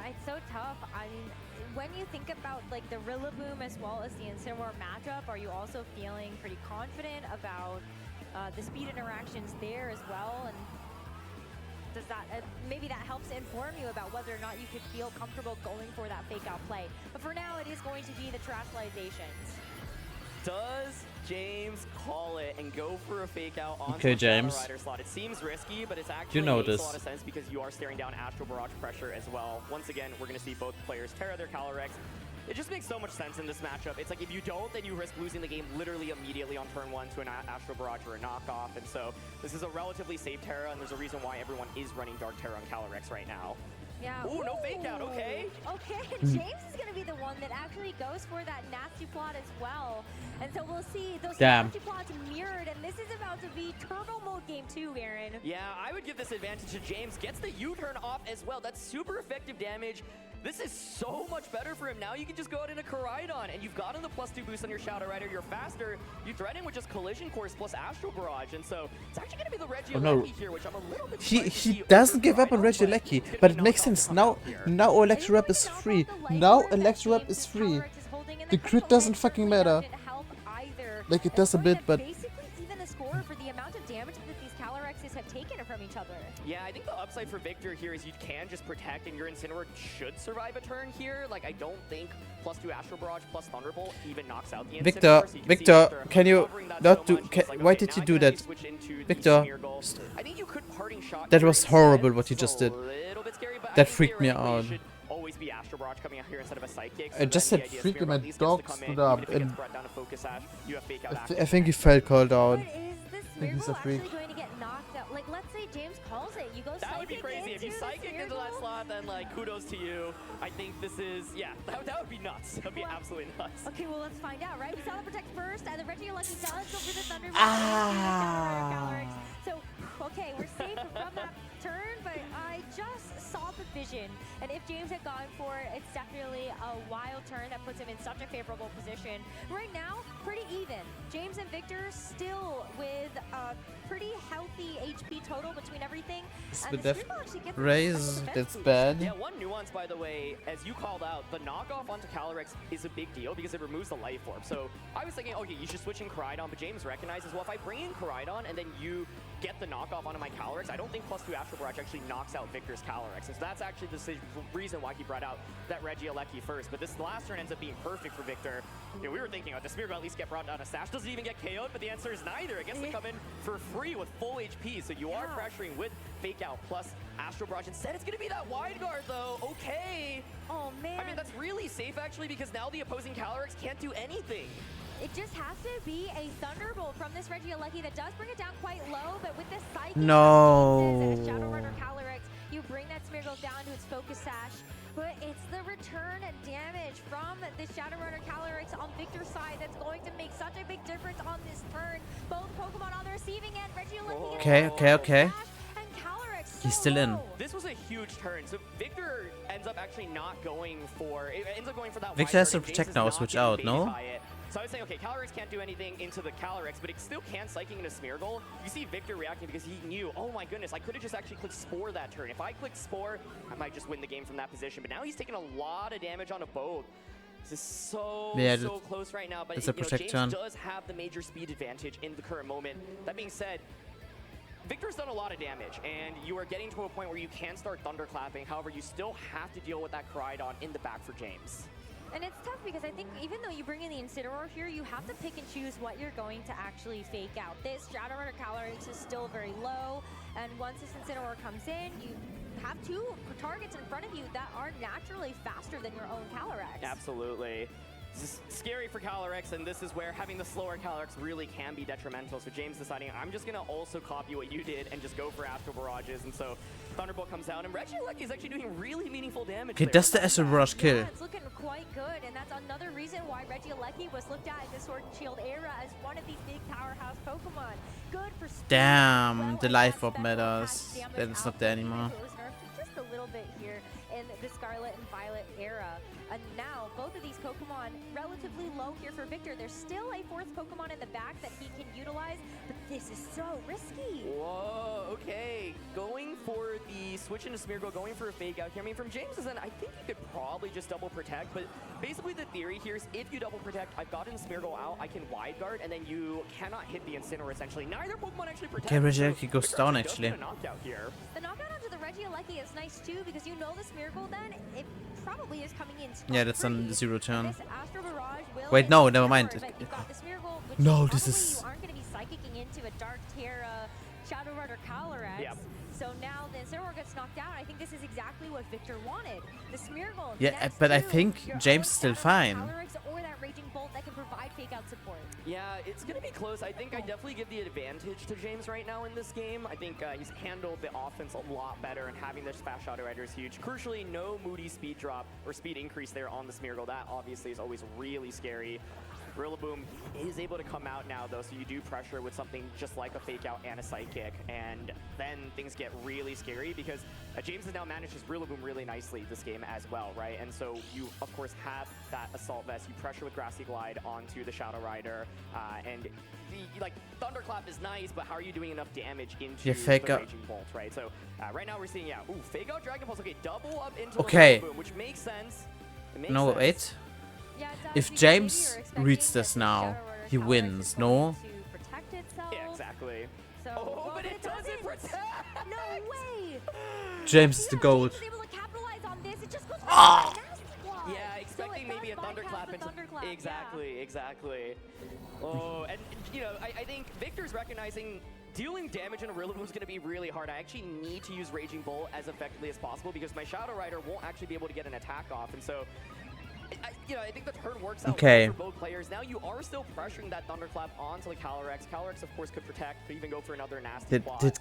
It's so tough. I mean, when you think about like the Rillaboom as well as the Incineroar matchup, are you also feeling pretty confident about the speed interactions there as well? And does that maybe that helps inform you about whether or not you could feel comfortable going for that fake out play? But for now, it is going to be the Terastallizations. Does James call it and go for a fake out on Okay, the Shadow James. Rider slot? It seems risky, but it's actually You know makes this. a lot of sense because you are staring down Astral Barrage pressure as well. Once again, we're going to see both players Terra their Calyrex. It just makes so much sense in this matchup. It's like if you don't, then you risk losing the game literally immediately on turn one to an Astral Barrage or a knockoff. And so this is a relatively safe Terra, and there's a reason why everyone is running Dark Terra on Calyrex right now. Yeah. Ooh, no fake out, okay. Okay, James is going to be the one one that actually goes for that nasty plot as well. And so we'll see those nasty plots mirrored, and this is about to be turbo mode game 2, Aaron. Yeah, I would give this advantage to James. Gets the U-turn off as well. That's super effective damage. This is so much better for him. Now you can just go out in a Koraidon, and you've gotten the +2 boost on your Shadow Rider. You're faster. You threaten with just Collision Course plus Astral Barrage, and so it's actually going to be the Regieleki here, which I'm a little bit He doesn't give up on Regieleki, but it makes sense. Now Electrorap is free. Now Electrorap is free. The crit doesn't fucking matter. Like it does a bit, but Even a score for the amount of damage that these Calorexes have taken from each other. Yeah, I think the upside for Victor here is you can just protect, and your Incineroar should survive a turn here. Like, I don't think +2 Astral Barrage plus Thunderbolt even knocks out the Incineroar. Victor, can you not do? Why did you do that, Victor? I think you could parting shot. That was horrible what you just did. That freaked me out. Always be Astral Barrage coming out here instead of a Psychic. I just said freak and my dog stood up, and I think he felt called out. I think he's a freak. Going to get knocked out. Like, let's say James calls it. You go that would be crazy. If you Psychic into that slot, then, like, kudos to you. I think this is, yeah, that would be nuts. That would be absolutely nuts. Okay, well, let's find out, right? We saw the Protect first, and the Regieleki does go for the Thunder. So, okay, we're safe from that turn, but I just saw the vision. And if James had gone for it, it's definitely a wild turn that puts him in such a favorable position. Right now, pretty even. James and Victor still with a pretty healthy HP total between everything. And the Speargle actually gets Raise, that's bad. Yeah, one nuance, by the way, as you called out, the knockoff onto Calyrex is a big deal because it removes the Life Orb. So I was thinking, okay, you should switch in Koraidon, but James recognizes, well, if I bring in Koraidon and then you get the knockoff onto my Calyrex, I don't think +2 Astral Barrage actually knocks out Victor's Calyrex. And so that's actually the reason why he brought out that Regieleki first. But this last turn ends up being perfect for Victor. You know, we were thinking, the Spear will at least get brought down a Sash. Doesn't even get KO'd, but the answer is neither. It gets to come in for free with full HP. So you are pressuring with Fake Out plus Astral Barrage. Instead, it's going to be that Wide Guard, though. Okay. Oh, man. I mean, that's really safe, actually, because now the opposing Calyrex can't do anything. It just has to be a Thunderbolt from this Regieleki that does bring it down quite low, but with this Psychic Shadow Runner Calyrex, you bring that Smeargle down to its Focus Sash, but it's the return damage from the Shadow Runner Calyrex on Victor's side that's going to make such a big difference on this turn. Both Pokemon on the receiving end, Regieleki Okay. He's still in. This was a huge turn. So Victor ends up actually not going for that. Victor has to protect now, switch out, no? So I was saying, okay, Calyrex can't do anything into the Calyrex, but it still can Psychic into Smeargle. You see Victor reacting because he knew, oh my goodness, I could have just actually clicked Spore that turn. If I click Spore, I might just win the game from that position. But now he's taking a lot of damage onto both. This is so close right now, but James does have the major speed advantage in the current moment. That being said, Victor's done a lot of damage, and you are getting to a point where you can start thunderclapping. However, you still have to deal with that Koraidon in the back for James. And it's tough because I think even though you bring in the Incineroar here, you have to pick and choose what you're going to actually fake out. This Shadow Runner Calyrex is still very low, and once this Incineroar comes in, you have two targets in front of you that are naturally faster than your own Calyrex. Absolutely. This is scary for Calyrex, and this is where having the slower Calyrex really can be detrimental. So James deciding, I'm just going to also copy what you did and just go for Astral Barrages. And so Thunderbolt comes out, and Regieleki is actually doing really meaningful damage. Okay, does the Astral Barrage kill? Yeah, it's looking quite good, and that's another reason why Regieleki was looked at in the Sword and Shield era as one of these big powerhouse Pokemon. Good for speed. Damn, the Life Orb matters. Then it's not there anymore. It was nerfed just a little bit here in the Scarlet and Violet era. And now, both of these Pokemon relatively low here for Victor. There's still a fourth Pokemon in the back that he can utilize, but this is so risky. Whoa, okay. Going for the switch into Smeargle, going for a Fake Out here. I mean, from James's end, I think you could probably just double protect, but basically the theory here is if you double protect, I've gotten Smeargle out, I can Wide Guard, and then you cannot hit the Incineroar, essentially. Neither Pokemon actually protects. Okay, Regieleki goes down, actually. The knockout onto the Regieleki is nice, too, because you know the Smeargle then, it probably is coming in. Yeah, that's on 0 turn. Wait, no, never mind. No, this is... You aren't going to be psychicking into a Dark Terra Shadow Runner Calyrex. Yep. So now the Incineroar gets knocked out. I think this is exactly what Victor wanted. The Smeargle. Yeah, but I think James is still fine. Or that Raging Bolt that can provide Fake knockout support. Yeah, it's going to be close. I think I definitely give the advantage to James right now in this game. I think he's handled the offense a lot better, and having this fast Shadow Rider is huge. Crucially, no Moody speed drop or speed increase there on the Smeargle. That obviously is always really scary. Rillaboom is able to come out now, though, so you do pressure with something just like a fake out and a sidekick, and then things get really scary because James has now managed his Rillaboom really nicely this game as well, right? And so you, of course, have that Assault Vest. You pressure with Grassy Glide onto the Shadow Rider, and the Thunderclap is nice, but how are you doing enough damage into the Raging Bolt, right? So right now we're seeing, fake out Dragon Pulse. Okay, double up into the Rillaboom, which makes sense. No, wait. If James reads this now, he wins, no? Yeah, exactly. So, but it doesn't protect! No way! James is the gold. Yeah, expecting maybe a Thunderclap into... Exactly. Oh, and you know, I think Victor's recognizing dealing damage in a Rillaboom is going to be really hard. I actually need to use Raging Bolt as effectively as possible because my Shadow Rider won't actually be able to get an attack off, and so I think the turn works out well for both players. Now you are still pressuring that Thunderclap onto the Calyrex. Calyrex, of course, could protect, could even go for another nasty plot. Did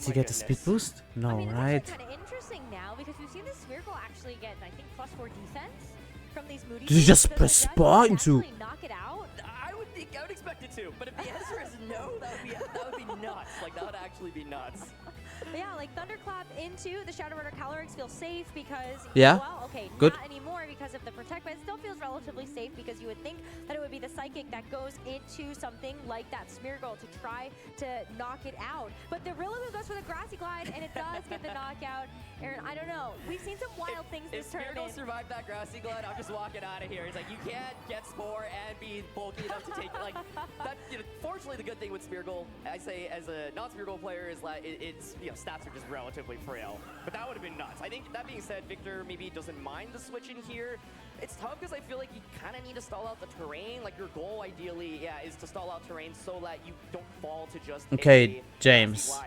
he get a speed boost? No, right? It's kind of interesting now because we've seen this Smeargle actually get, I think, +4 defense from these Moody. Did you just press spawn to knock it out? I would expect it to, but if the answer is no, that would be nuts. Like, that would actually be nuts. But yeah, like Thunderclap into the Shadow Rider Calyrex feels safe because well, okay, good. Not anymore because of the protect, but it still feels relatively safe because you would think that it would be the Psychic that goes into something like that Smeargle to try to knock it out. But the Rillaboom goes for the Grassy Glide and it does get the knockout. Aaron, I don't know. We've seen some wild things this tournament. If Smeargle survived that Grassy Glide, I'm just walking out of here. He's like, you can't get Spore and be bulky enough to take like that. You know, fortunately, the good thing with Smeargle, I say as a non-Smeargle player, is like it's stats are just relatively frail. But that would have been nuts. I think that being said, Victor maybe doesn't mind the switch in here. It's tough because I feel like you kind of need to stall out the terrain. Like your goal, ideally, is to stall out terrain so that you don't fall to just James.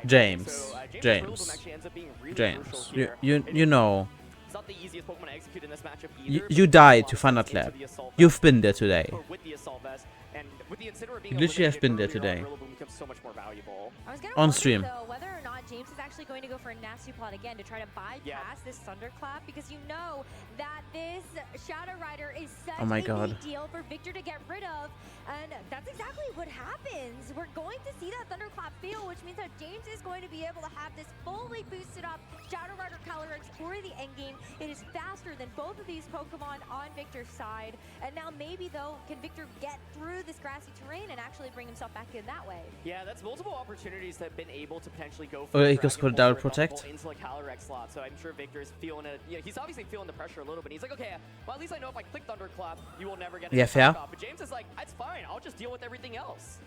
You know. It's not the easiest Pokemon to execute in this matchup either. You died to Thunderclap. You've been there today. With the Assault Vest, and with the Incineroar being you literally have been there today. So much more valuable. I was gonna on wonder, stream. Though, whether or not James is actually going to go for a nasty plot again to try to bypass this Thunderclap, because you know that this Shadow Rider is such a big deal for Victor to get rid of, and that's exactly what happens. We're going to see that Thunderclap fail, which means that James is going to be able to have this fully boosted up Shadow Rider Calyrex for the endgame. It is faster than both of these Pokemon on Victor's side, and now maybe though, can Victor get through this grassy terrain and actually bring himself back in that way? Yeah, that's multiple opportunities that have been able to potentially go for he goes for the double protect into the Calyrex slot. So I'm sure Victor's feeling it. Yeah, he's obviously feeling the pressure a little bit. He's like, okay, well at least I know if I click Thunderclap, you will never get a off. But James is like, that's fine. I'll just deal with everything else.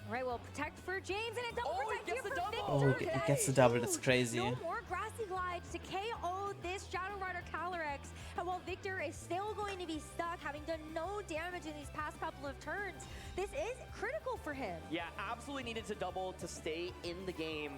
All right, well, protect for James and a double protect he gets the double. Oh, he gets the double. That's crazy. No more Grassy Glide to KO this Shadow Rider Calyrex. And while Victor is still going to be stuck, having done no damage in these past couple of turns, this is critical for him. Yeah, absolutely needed to double to stay in the game.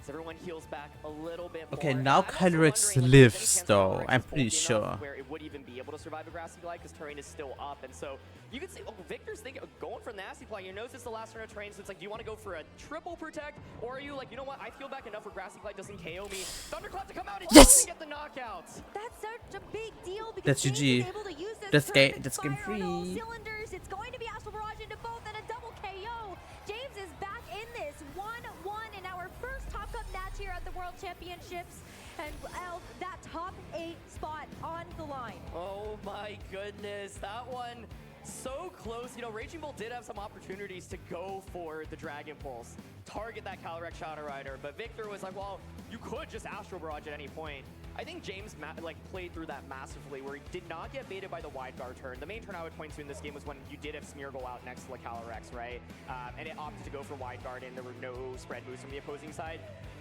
So everyone heals back a little bit more. Okay, now Calyrex lives though, I'm pretty sure. Where it would even be able to survive a Grassy Glide because terrain is still up. And so you can see, Victor's thinking of going for Nasty Play. You notice it's the last turn of terrain, so it's like, do you want to go for a triple protect? Or are you like, you know what, I feel back enough where Grassy Glide doesn't KO me. Thunderclap to come out and get the knockout. That's such a big deal because that's GG. That's game free. Cylinders. It's going to be Astral Barrage into both and a double KO. James is back in this 1-1 in our first Top Cup match here at the World Championships. And that top 8 spot on the line. Oh my goodness, that one so close. You know, Raging Bull did have some opportunities to go for the Dragon Pulse, target that Calyrex Shadow Rider, but Victor was like, well, you could just Astral Barrage at any point. I think James played through that massively, where he did not get baited by the wide guard turn. The main turn I would point to in this game was when you did have Smeargle out next to the Calyrex, right? And it opted to go for wide guard, and there were no spread moves from the opposing side.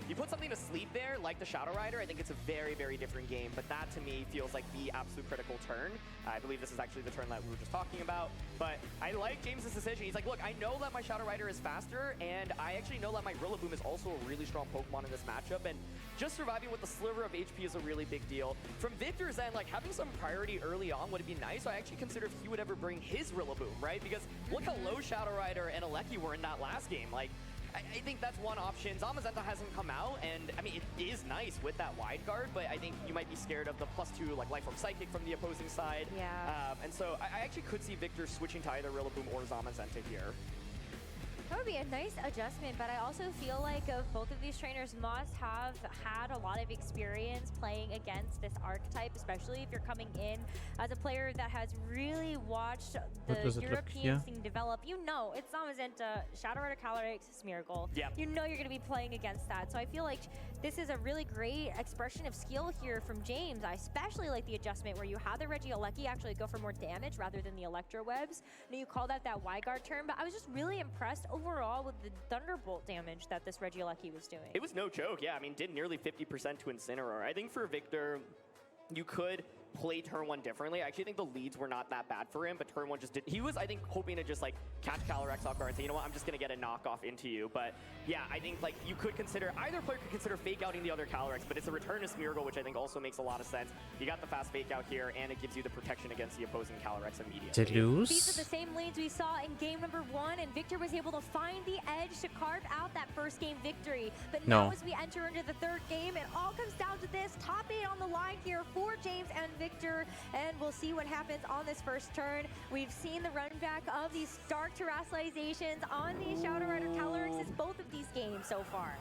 You put something to sleep there, like the Shadow Rider, I think it's a very, very different game, but that to me feels like the absolute critical turn. I believe this is actually the turn that we were just talking about, but I like James's decision. He's like, look, I know that my Shadow Rider is faster, and I actually know that my Rillaboom is also a really strong Pokemon in this matchup, and just surviving with the sliver of HP is a really big deal. From Victor's end, like, having some priority early on would be nice, so I actually consider if he would ever bring his Rillaboom, right? Because look how low Shadow Rider and Alecki were in that last game. Like, I think that's one option. Zamazenta hasn't come out, and I mean, it is nice with that wide guard, but I think you might be scared of the +2 like Life Orb Psychic from the opposing side. Yeah. And so I actually could see Victor switching to either Rillaboom or Zamazenta here. That would be a nice adjustment, but I also feel like both of these trainers must have had a lot of experience playing against this archetype, especially if you're coming in as a player that has really watched the European scene develop. You know, it's Zamazenta, Shadow Rider, Calyrex, Smeargle. Yeah. You know you're going to be playing against that. So I feel like this is a really great expression of skill here from James. I especially like the adjustment where you have the Regieleki actually go for more damage rather than the Electro Webs. Now you call that wide guard turn, but I was just really impressed overall with the Thunderbolt damage that this Regieleki was doing. It was no joke, yeah. I mean, did nearly 50% to Incineroar. I think for Victor, you could play turn 1 differently. I actually think the leads were not that bad for him, but turn 1 just did. He was, I think, hoping to just like catch Calyrex off guard and say, you know what, I'm just gonna get a knockoff into you. But yeah, I think like you could consider, either player could consider fake outing the other Calyrex, but it's a return to Smeargle, which I think also makes a lot of sense. You got the fast fake out here, and it gives you the protection against the opposing Calyrex immediately. Did lose? These are the same lanes we saw in game number 1, and Victor was able to find the edge to carve out that first game victory. But now as we enter into the third game, it all comes down to this. Top 8 on the line here for James and Victor, and we'll see what happens on this first turn. We've seen the run back of these Dark Terrasalizations on these Shadow Rider Calyrex both of these games so far.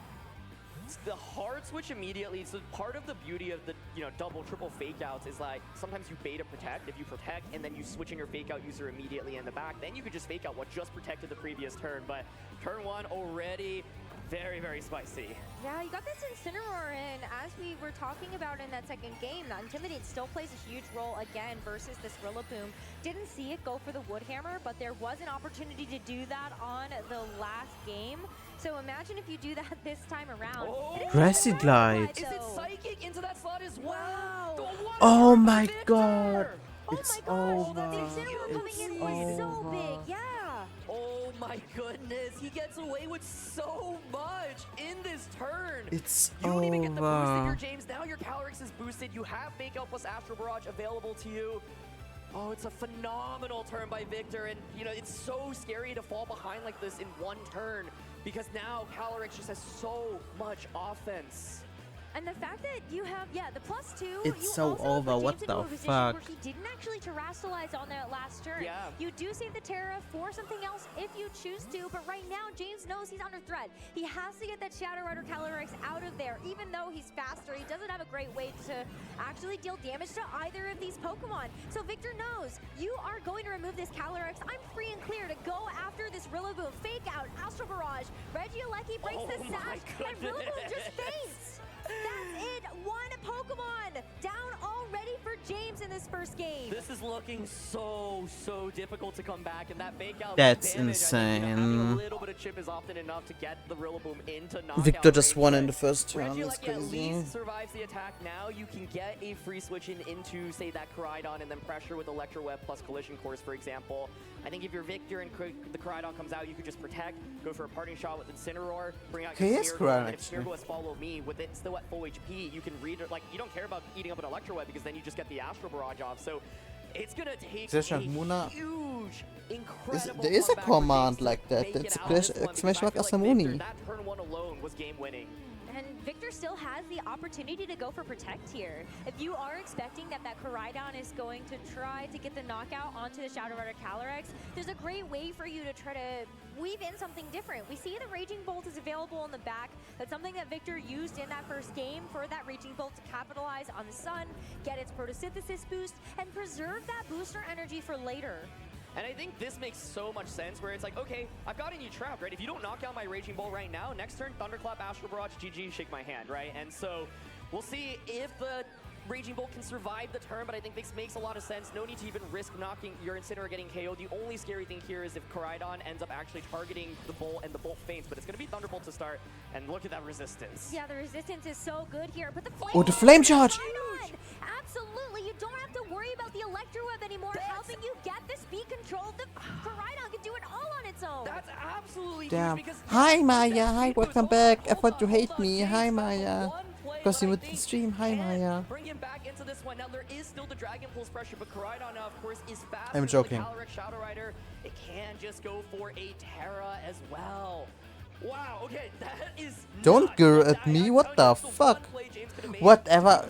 The hard switch immediately, so part of the beauty of the double, triple fake outs is like sometimes you beta protect. If you protect and then you switch in your fake out user immediately in the back, then you could just fake out what just protected the previous turn. But turn 1 already very, very spicy. Yeah, you got this Incineroar in. As we were talking about in that second game, that Intimidate still plays a huge role again versus this Rillaboom. Didn't see it go for the Woodhammer, but there was an opportunity to do that on the last game. So imagine if you do that this time around. Grassy Glide. Is it Psychic into that slot as well? Wow. Oh my god. It's over. The Incineroar coming in was so big. Yeah. Oh my goodness, he gets away with so much in this turn. It's You don't even get the boost in your over. James. Now your Calyrex is boosted. You have Fake Out plus Astral Barrage available to you. Oh, it's a phenomenal turn by Victor, and it's so scary to fall behind like this in one turn because now Calyrex just has so much offense. And the fact that you have, the +2, It's you so also over, put what James into the a position fuck? where he didn't actually terrestrialize on that last turn. Yeah. You do save the Terra for something else if you choose to, but right now James knows he's under threat. He has to get that Shadow Rider Calyrex out of there. Even though he's faster, he doesn't have a great way to actually deal damage to either of these Pokemon. So Victor knows, you are going to remove this Calyrex. I'm free and clear to go after this Rillaboom. Fake out, Astral Barrage, Regieleki breaks the sash, and Rillaboom just faints. That's it. One Pokemon down already for James in this first game. This is looking so difficult to come back, and that fake out That's damage, I think, having a insane. little bit of chip is often enough to get the Rillaboom into knockout Victor just range, won but in the first turn. Regieleki That's at crazy. least survives the attack. Now you can get a free switch into, say, that Koraidon and then pressure with Electro Web plus Collision Course, for example. I think if you're Victor and the Koraidon comes out, you could just protect, go for a parting shot with Incineroar, bring out Okay, your yes, Smeargle, Koraidon, and if actually. Smeargle has Follow Me, with it still at full HP, you can read it, like, you don't care about eating up an Electro Web because then you just get the Astral Barrage off. So it's gonna take Sehr schön, a Muna. huge, incredible There is a comeback for command James to like that. make it That's out of this one, exclamation mark because I feel like Asamuni. Victor, that turn 1 alone was game winning. And Victor still has the opportunity to go for Protect here. If you are expecting that Koraidon is going to try to get the knockout onto the Shadow Rider Calyrex, there's a great way for you to try to weave in something different. We see the Raging Bolt is available in the back. That's something that Victor used in that first game for that Raging Bolt to capitalize on the Sun, get its photosynthesis boost, and preserve that booster energy for later. And I think this makes so much sense where it's like, okay, I've gotten you trapped, right? If you don't knock out my Raging Bolt right now, next turn, Thunderclap, Astral Barrage, GG, shake my hand, right? And so we'll see if the Raging Bolt can survive the turn, but I think this makes a lot of sense. No need to even risk knocking your Incineroar getting KO'd. The only scary thing here is if Koraidon ends up actually targeting the Bolt and the Bolt faints, but it's going to be Thunderbolt to start, and look at that resistance. Yeah, the resistance is so good here, but the flame... Oh, the flame charge! Huge. Absolutely, you don't have to worry about the Electro Web anymore, helping you get the speed control. The Koraidon can do it all on its own. That's absolutely Damn. huge because... Hi, Maya. Hi, welcome back. I thought you hate me. Hi, Maya. Because you with the stream. Hi, Maya. Bring him back into this one. Now there is still the Dragon Pulse pressure, but Koraidon now, of course, is fast. I'm joking. The Calyrex Shadow Rider, it can just go for a Terra as well. Wow, okay, that is... Don't go at me. What the fuck? Whatever.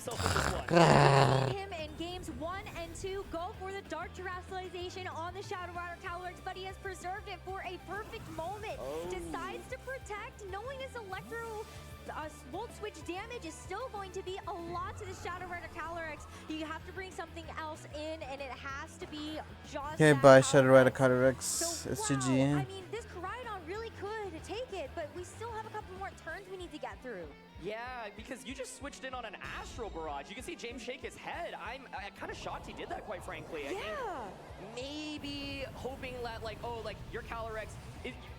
Him in games 1 and 2 go for the Dark Terrestrialization on the Shadow Rider Calyrex, but he has preserved it for a perfect moment. Decides to protect, knowing his Electro Volt Switch damage is still going to be a lot to the Shadow Rider Calyrex. You have to bring something else in, and it has to be just... Okay, bye, Shadow Rider Calyrex. So, It's wow, GG. I mean, this Koraidon really could take it, but we still have a couple more turns we need to get through. Yeah, because you just switched in on an Astral Barrage. You can see James shake his head. I'm kind of shocked he did that, quite frankly. I think maybe hoping that, like, oh, like, your Calyrex,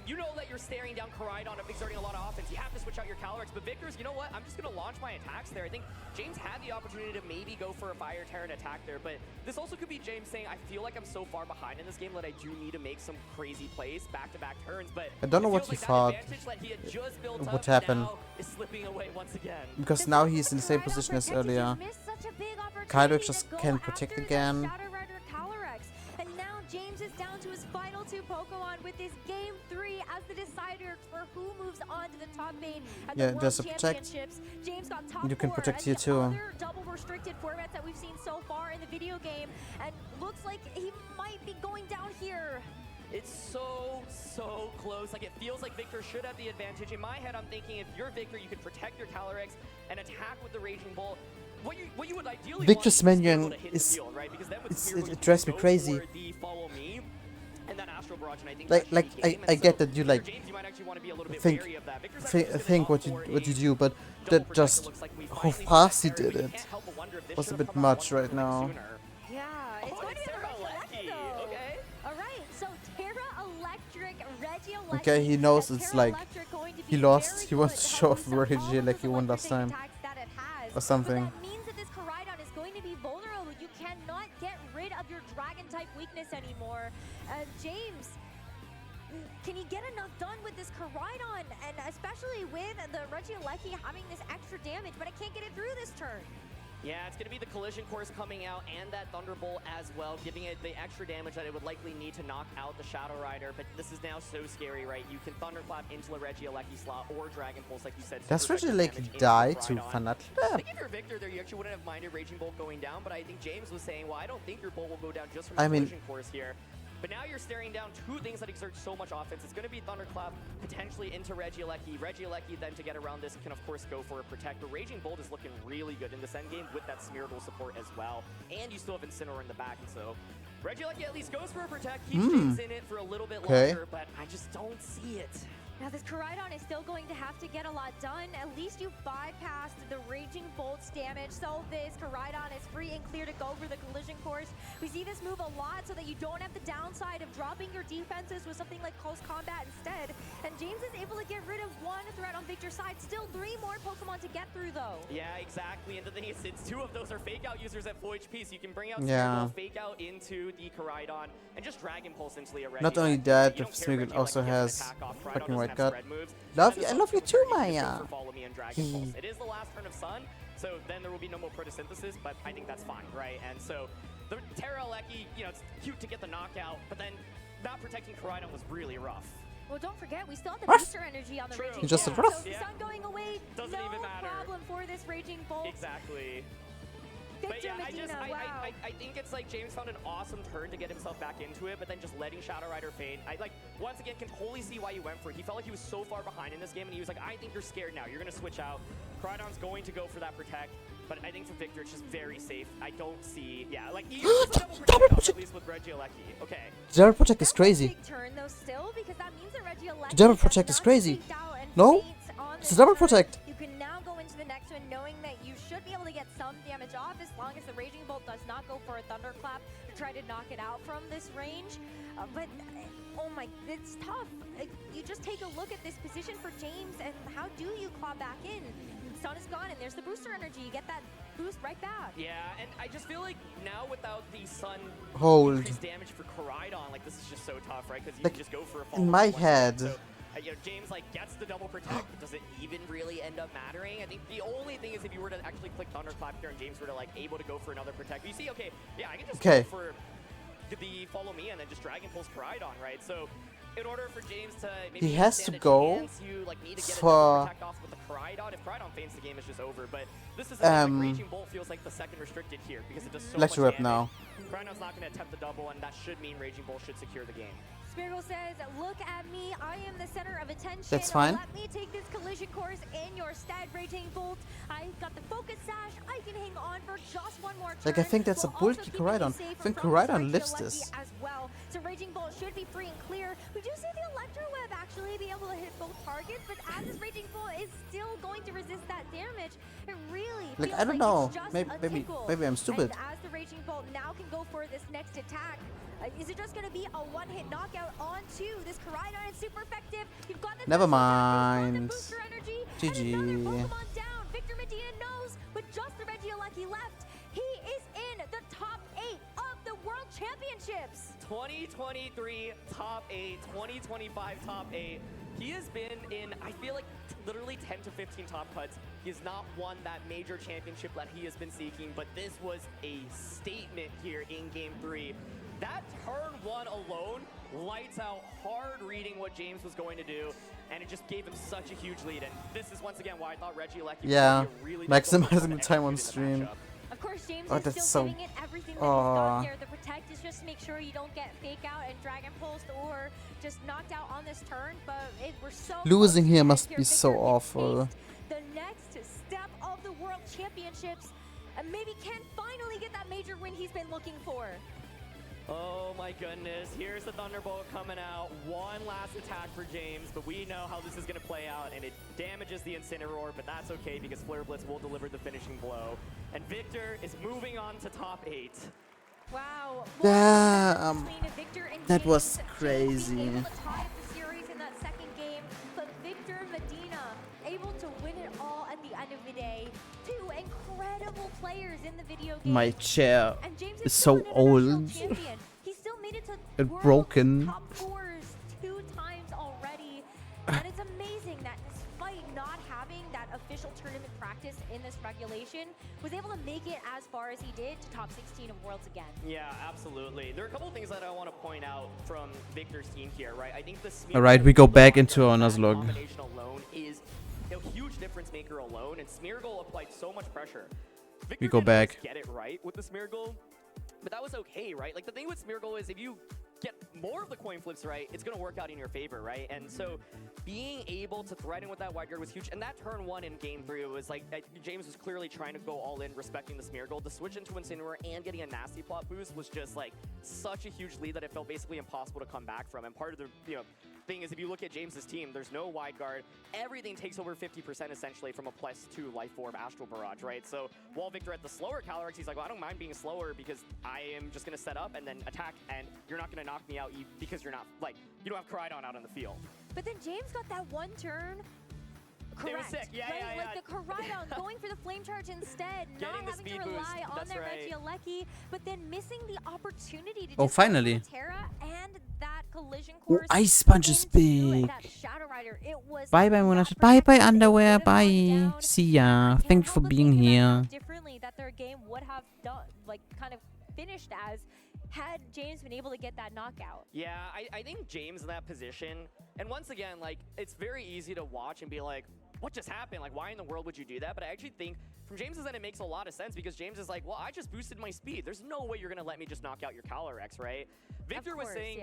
you know that you're staring down Koraidon, exerting a lot of offense. You have to switch out your Calyrex. But Victor's, you know what? I'm just going to launch my attacks there. I think James had the opportunity to maybe go for a Fire Terran attack there. But this also could be James saying, I feel like I'm so far behind in this game that I do need to make some crazy plays, back-to-back turns. But I don't know what he thought would happen. Is slipping away once again. Because now he's in the same position as earlier. Calyrex just can protect again. And now James is down to his final 2 Pokemon with this Game 3 as the decider for who moves on to the top 8 at the World there's a protect. Championships. James got top You can 4 protect as here the too. other double restricted formats that we've seen so far in the video game, and looks like he might be going down here. It's so close. Like, it feels like Victor should have the advantage. In my head, I'm thinking if you're Victor, you can protect your Calyrex and attack with the Raging Bolt. What you would ideally Victor's want menu is is... right? Because then with it drives me crazy. the follow me, and then Astral Barrage, and I think I get that you like James, you might actually want to be a little bit think wary of that. Victor's think what you do, but that just how fast he did it was a bit much right now. Yeah, it's going to be the Regieleki though. Okay. All right, so Terra Electric, Regieleki. Okay, he knows it's like he lost. He wants to show off Regieleki won last time or something. That means that this Koraidon is going to be vulnerable. You cannot get rid of your Dragon type weakness anymore. James, can you get enough done with this Koraidon? And especially with the Regieleki having this extra damage, but I can't get it through this turn. Yeah, it's going to be the Collision Course coming out and that Thunderbolt as well, giving it the extra damage that it would likely need to knock out the Shadow Rider. But this is now so scary, right? You can Thunderclap into the Regieleki slot or Dragon Pulse, like you said. Does Regieleki die to Fanatic? I think if you're Victor there, you actually wouldn't have minded Raging Bolt going down, but I think James was saying, well, I don't think your Bolt will go down just from the Collision Course here. But now you're staring down 2 things that exert so much offense. It's going to be Thunderclap potentially into Regieleki. Regieleki then to get around this can of course go for a Protect. But Raging Bolt is looking really good in this endgame with that Smeargle support as well. And you still have Incineroar in the back, and so Regieleki at least goes for a Protect. Keeps James in it for a little bit longer, but I just don't see it. Now this Koraidon is still going to have to get a lot done. At least you bypassed the Raging Bolt's damage, so this Koraidon is free and clear to go for the Collision Course. We see this move a lot so that you don't have the downside of dropping your defenses with something like Close Combat instead. And James is able to get rid of 1 threat on Victor's side. Still 3 more Pokemon to get through though. Yeah, exactly. And the thing is, since 2 of those are Fake Out users at full HP, so you can bring out Fake Out into the Koraidon and just Dragon Pulse into the Regieleki. Not only that, the Smeargle also has fucking White Guard. Love you, I love you too, Maya. It is the last turn of Sun, so then there will be no more photosynthesis, but I think that's fine, right? And so the Terra Elecki, you know, it's cute to get the knockout, but then not protecting Koraidon was really rough. Well, don't forget, we still have the booster energy on the Raging Bolt. Just a rough. So Sun going away, doesn't no even matter. problem for this Raging Bolt. Exactly. Victor But yeah, Medina, I think it's like James found an awesome turn to get himself back into it, but then just letting Shadow Rider fade. I like once again can totally see why he went for it. He felt like he was so far behind in this game, and he was like, I think you're scared now. You're gonna switch out. Koraidon's going to go for that Protect, but I think for Victor it's just very safe. I don't see, like he double protect at least with Regieleki. Okay. Double Protect is crazy. Big turn though still, because that means that Regieleki The Double Protect is crazy. No? It's a Double Protect. You can now go into the next one, knowing that you should be able to get some damage off as long as the Raging Bolt does not go for a Thunderclap to try to knock it out from this range. Oh my, it's tough. You just take a look at this position for James, and how do you claw back in? Sun is gone, and there's the booster energy. You get that boost right back. Yeah, and I just feel like now without the Sun increased damage for Koraidon, like this is just so tough, right? Because you Like, can just go for a in my follow-up head. So, you know, James like gets the double protect, but does it even really end up mattering? I think the only thing is if you were to actually click Thunderclap here and James were to like able to go for another protect. You see, okay, yeah, I can just go for the follow me and then just Dragon Pulse Koraidon, right? So in order for James to maybe He has to stand a go chance, you like need to get a for double protect off with the Koraidon. If Koraidon faints, the game is just over. But this is like Raging Bolt feels like the second restricted here because it does so much Lecture damage. up now. Koraidon's not going to attempt the double, and that should mean Raging Bolt should secure the game. Smeargle says, look at me, I am the center of attention. That's fine. Let me take this collision course in your stat Raging Bolt. I've got the focus sash. I can hang on for just one more turn. Like, I think that's a bulky Koraidon. I think Koraidon lifts this. As well. So Raging Bolt should be free and clear. We do see the Electro Web actually be able to hit both targets, but as this Raging Bolt is still going to resist that damage, it really Like, feels I don't know. it's just Maybe I'm stupid. And as the Raging Bolt now can go for this next attack, is it just going to be a one-hit knockout onto this Koraidon? It's super effective. You've got the Never Thunderclap, mind. booster energy, GG. and another Pokemon down. Victor Medina knows, with just the Regieleki left, he is in the top 8 of the World Championships. 2023 top 8, 2025 top 8. He has been in, I feel like, literally 10 to 15 top cuts. He has not won that major championship that he has been seeking, but this was a statement here in Game 3. That turn 1 alone lights out hard reading what James was going to do, and it just gave him such a huge lead. And this is once again why I thought Regieleki would be a really maximizing the time on stream. Of course, James Oh, that's is so. still giving it everything that he's got there. The protect is just to make sure you don't get fake out and Dragon Pulsed or just knocked out on this turn. But we're so Losing close here to must Victor. be so Victor awful. faced the next step of the World Championships, and maybe can finally get that major win he's been looking for. Oh my goodness, here's the Thunderbolt coming out. One last attack for James, but we know how this is going to play out, and it damages the Incineroar, but that's okay because Flare Blitz will deliver the finishing blow. And Victor is moving on to top 8. Wow. Damn. Victor and That James was being crazy. able to tie up the series in that second game, but Victor Medina able to win it all at the end of the day. Two incredible players in the video game. My chair And James is still so an international old champion. He still made it to and World broken. top 4s 2 times already. And it's amazing that despite not having that official tournament practice in this regulation, was able to make it as far as he did to top 16 of Worlds again. Yeah, absolutely. There are a couple of things that I want to point out from Victor's team here, right? I think the Alright, we go back into our Nuzlocke. combination alone is a huge difference maker alone, and Smeargle applied so much pressure. Victor We go didn't back. always get it right with the Smeargle, but that was okay, right? Like the thing with Smeargle is if you get more of the coin flips right, it's going to work out in your favor, right? And so being able to threaten with that wide guard was huge. And that turn 1 in Game 3, it was like James was clearly trying to go all in, respecting the Smeargle. The switch into Incineroar and getting a nasty plot boost was just like such a huge lead that it felt basically impossible to come back from. And part of the thing is if you look at James's team, there's no wide guard. Everything takes over 50% essentially from a +2 Life Orb Astral Barrage, right? So while Victor at the slower Calyrex, he's like, well, I don't mind being slower because I am just going to set up and then attack, and you're not going to knock me out because you're not, like, you don't have Koraidon out on the field. But then James got that one turn. Correct. It was sick. Yeah, right? yeah. Like the Koraidon going for the Flame Charge instead, Getting not the having to speed rely boost. on That's their right. Regieleki, but then missing the opportunity to Oh, just finally. go for Terra and that collision Oh, course. Ice Punch is big. That Shadow Rider, it was Bye bye, Monasha. Bye bye, Underwear. Bye. See ya. Thank you for being here. differently that their game would have done, like kind of finished as had James been able to get that knockout. Yeah, I think James in that position, and once again, like, it's very easy to watch and be like, what just happened? Like, why in the world would you do that? But I actually think from James's end, it makes a lot of sense because James is like, well, I just boosted my speed. There's no way you're going to let me just knock out your Calyrex, right? Victor was saying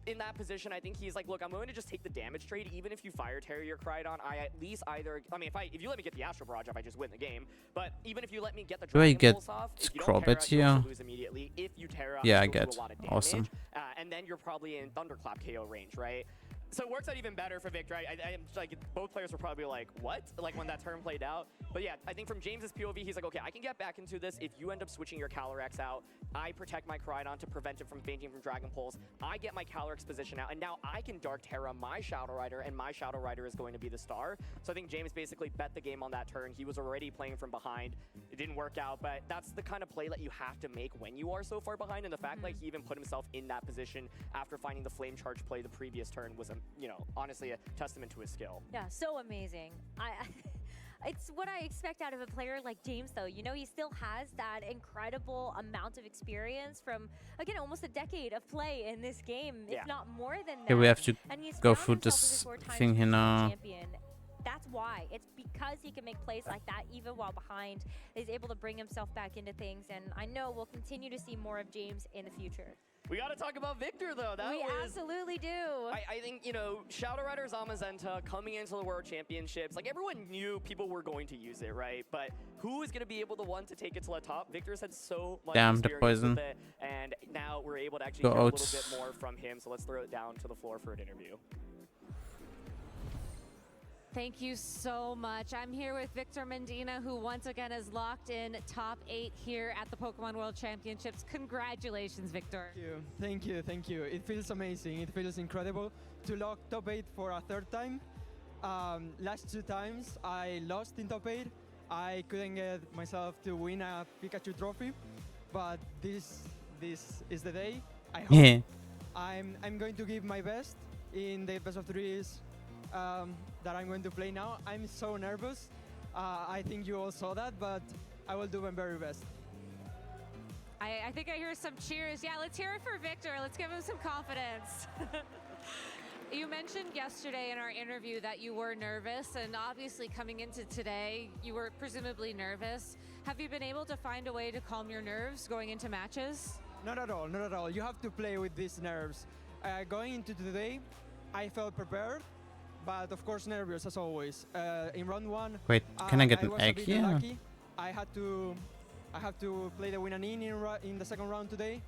in that position, I think he's like, look, I'm willing to just take the damage trade. Even if you fire Terry or Koraidon, I at least either, I mean, if you let me get the Astral Barrage off, I just win the game. But even if you let me get the Do I Dragon get Pulse off, if you Scrub don't it Terra, you also here? lose immediately. If you Terra, Yeah, I you'll do get. a lot of damage. Awesome. And then you're probably in Thunderclap KO range, right? So it works out even better for Victor. I like both players were probably like, what? Like when that turn played out. But yeah, I think from James's POV, he's like, okay, I can get back into this. If you end up switching your Calyrex out, I protect my Koraidon to prevent it from fainting from Dragon Pulse. I get my Calyrex position out, and now I can Dark Terra my Shadow Rider, and my Shadow Rider is going to be the star. So I think James basically bet the game on that turn. He was already playing from behind. It didn't work out, but that's the kind of play that you have to make when you are so far behind. And the fact like he even put himself in that position after finding the Flame Charge play the previous turn was, you know, honestly a testament to his skill. Yeah, so amazing. It's what I expect out of a player like James, though. You know, he still has that incredible amount of experience from, again, almost a decade of play in this game, if not more than that. Okay, we have to and he's go found through himself as this a four-time thing here now. champion. That's why. It's because he can make plays like that even while behind. He's able to bring himself back into things, and I know we'll continue to see more of James in the future. We got to talk about Victor, though. We absolutely do. I think, you know, Shadow Rider Zamazenta coming into the World Championships, like everyone knew people were going to use it, right? But who is going to be able to one to take it to the top? Victor's had so much Damn, the experience poison. with it, and now we're able to actually Go get a Oats. little bit more from him. So let's throw it down to the floor for an interview. Thank you so much. I'm here with Victor Medina, who once again is locked in top 8 here at the Pokemon World Championships. Congratulations, Victor. Thank you, thank you. It feels amazing. It feels incredible to lock top 8 for a third time. Last 2 times I lost in top 8. I couldn't get myself to win a Pikachu trophy, but this is the day. I hope I'm going to give my best in the best of 3s that I'm going to play now. I'm so nervous. I think you all saw that, but I will do my very best. I think I hear some cheers. Yeah, let's hear it for Victor. Let's give him some confidence. You mentioned yesterday in our interview that you were nervous, and obviously coming into today, you were presumably nervous. Have you been able to find a way to calm your nerves going into matches? Not at all, not at all. You have to play with these nerves. Going into today, I felt prepared, but of course nervous as always. In round 1, Wait, can I get I an was egg a bit here? lucky. I had to play the win and in the second round today,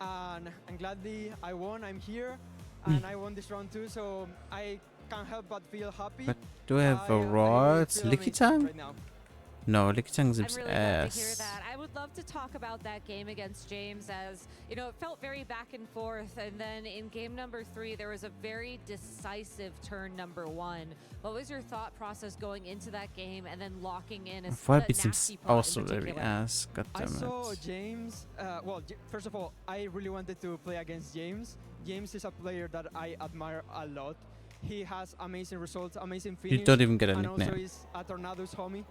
and gladly I won. I'm here, and I won this round too, so I can't help but feel happy. But do I have a raw? It's Lickitung? Right now. No, Lickitung zips I'm really glad to hear ass. that. I would love to talk about that game against James, as you know, it felt very back and forth, and then in game number 3 there was a very decisive turn number 1. What was your thought process going into that game and then locking in a Fight beat nasty seems pot in also very particular? ass. God I damn saw it. James. Well, first of all, I really wanted to play against James. James is a player that I admire a lot. He has amazing results, amazing finish. You don't even get a and also nickname. is a Tornado's homie.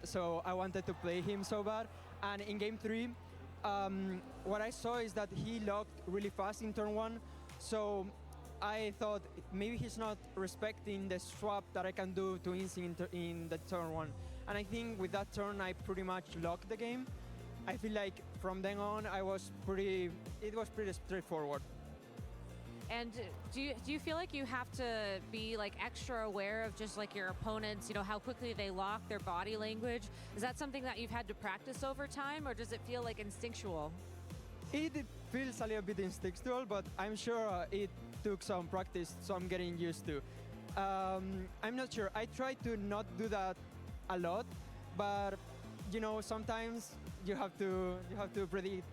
So I wanted to play him so bad. And in game 3, what I saw is that he locked really fast in turn 1. So I thought maybe he's not respecting the swap that I can do to Instinct in the turn 1. And I think with that turn, I pretty much locked the game. I feel like from then on, it was pretty straightforward. And do you feel like you have to be like extra aware of just like your opponents, you know, how quickly they lock, their body language? Is that something that you've had to practice over time, or does it feel like instinctual? It feels a little bit instinctual, but I'm sure it took some practice, so I'm getting used to. I'm not sure. I try to not do that a lot, but you know, sometimes you have to predict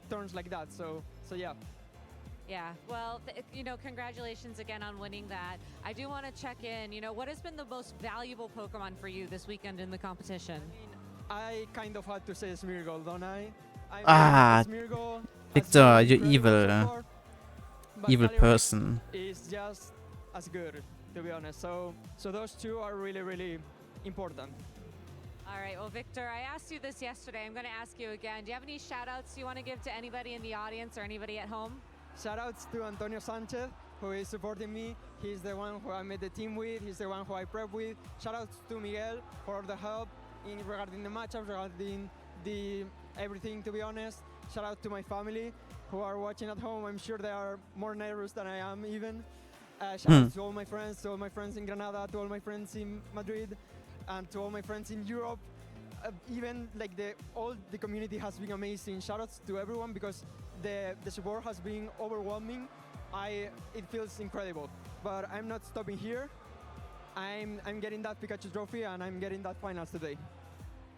turns like that. So yeah. Yeah, well, you know, congratulations again on winning that. I do want to check in, you know, what has been the most valuable Pokemon for you this weekend in the competition? I kind of had to say Smeargle, don't I? Smeargle Victor, you evil. before, but Evil Calyrex person. is just as good, to be honest. So those two are really, really important. All right, well, Victor, I asked you this yesterday. I'm going to ask you again. Do you have any shout-outs you want to give to anybody in the audience or anybody at home? Shoutouts to Antonio Sanchez, who is supporting me. He's the one who I made the team with. He's the one who I prep with. Shoutouts to Miguel for all the help regarding the matchups, regarding the everything, to be honest. Shout out to my family who are watching at home. I'm sure they are more nervous than I am even. Shout out to all my friends in Granada, to all my friends in Madrid, and to all my friends in Europe. Even like all the community has been amazing. Shoutouts to everyone, because the support has been overwhelming, it feels incredible. But I'm not stopping here. I'm getting that Pikachu trophy and I'm getting that finals today.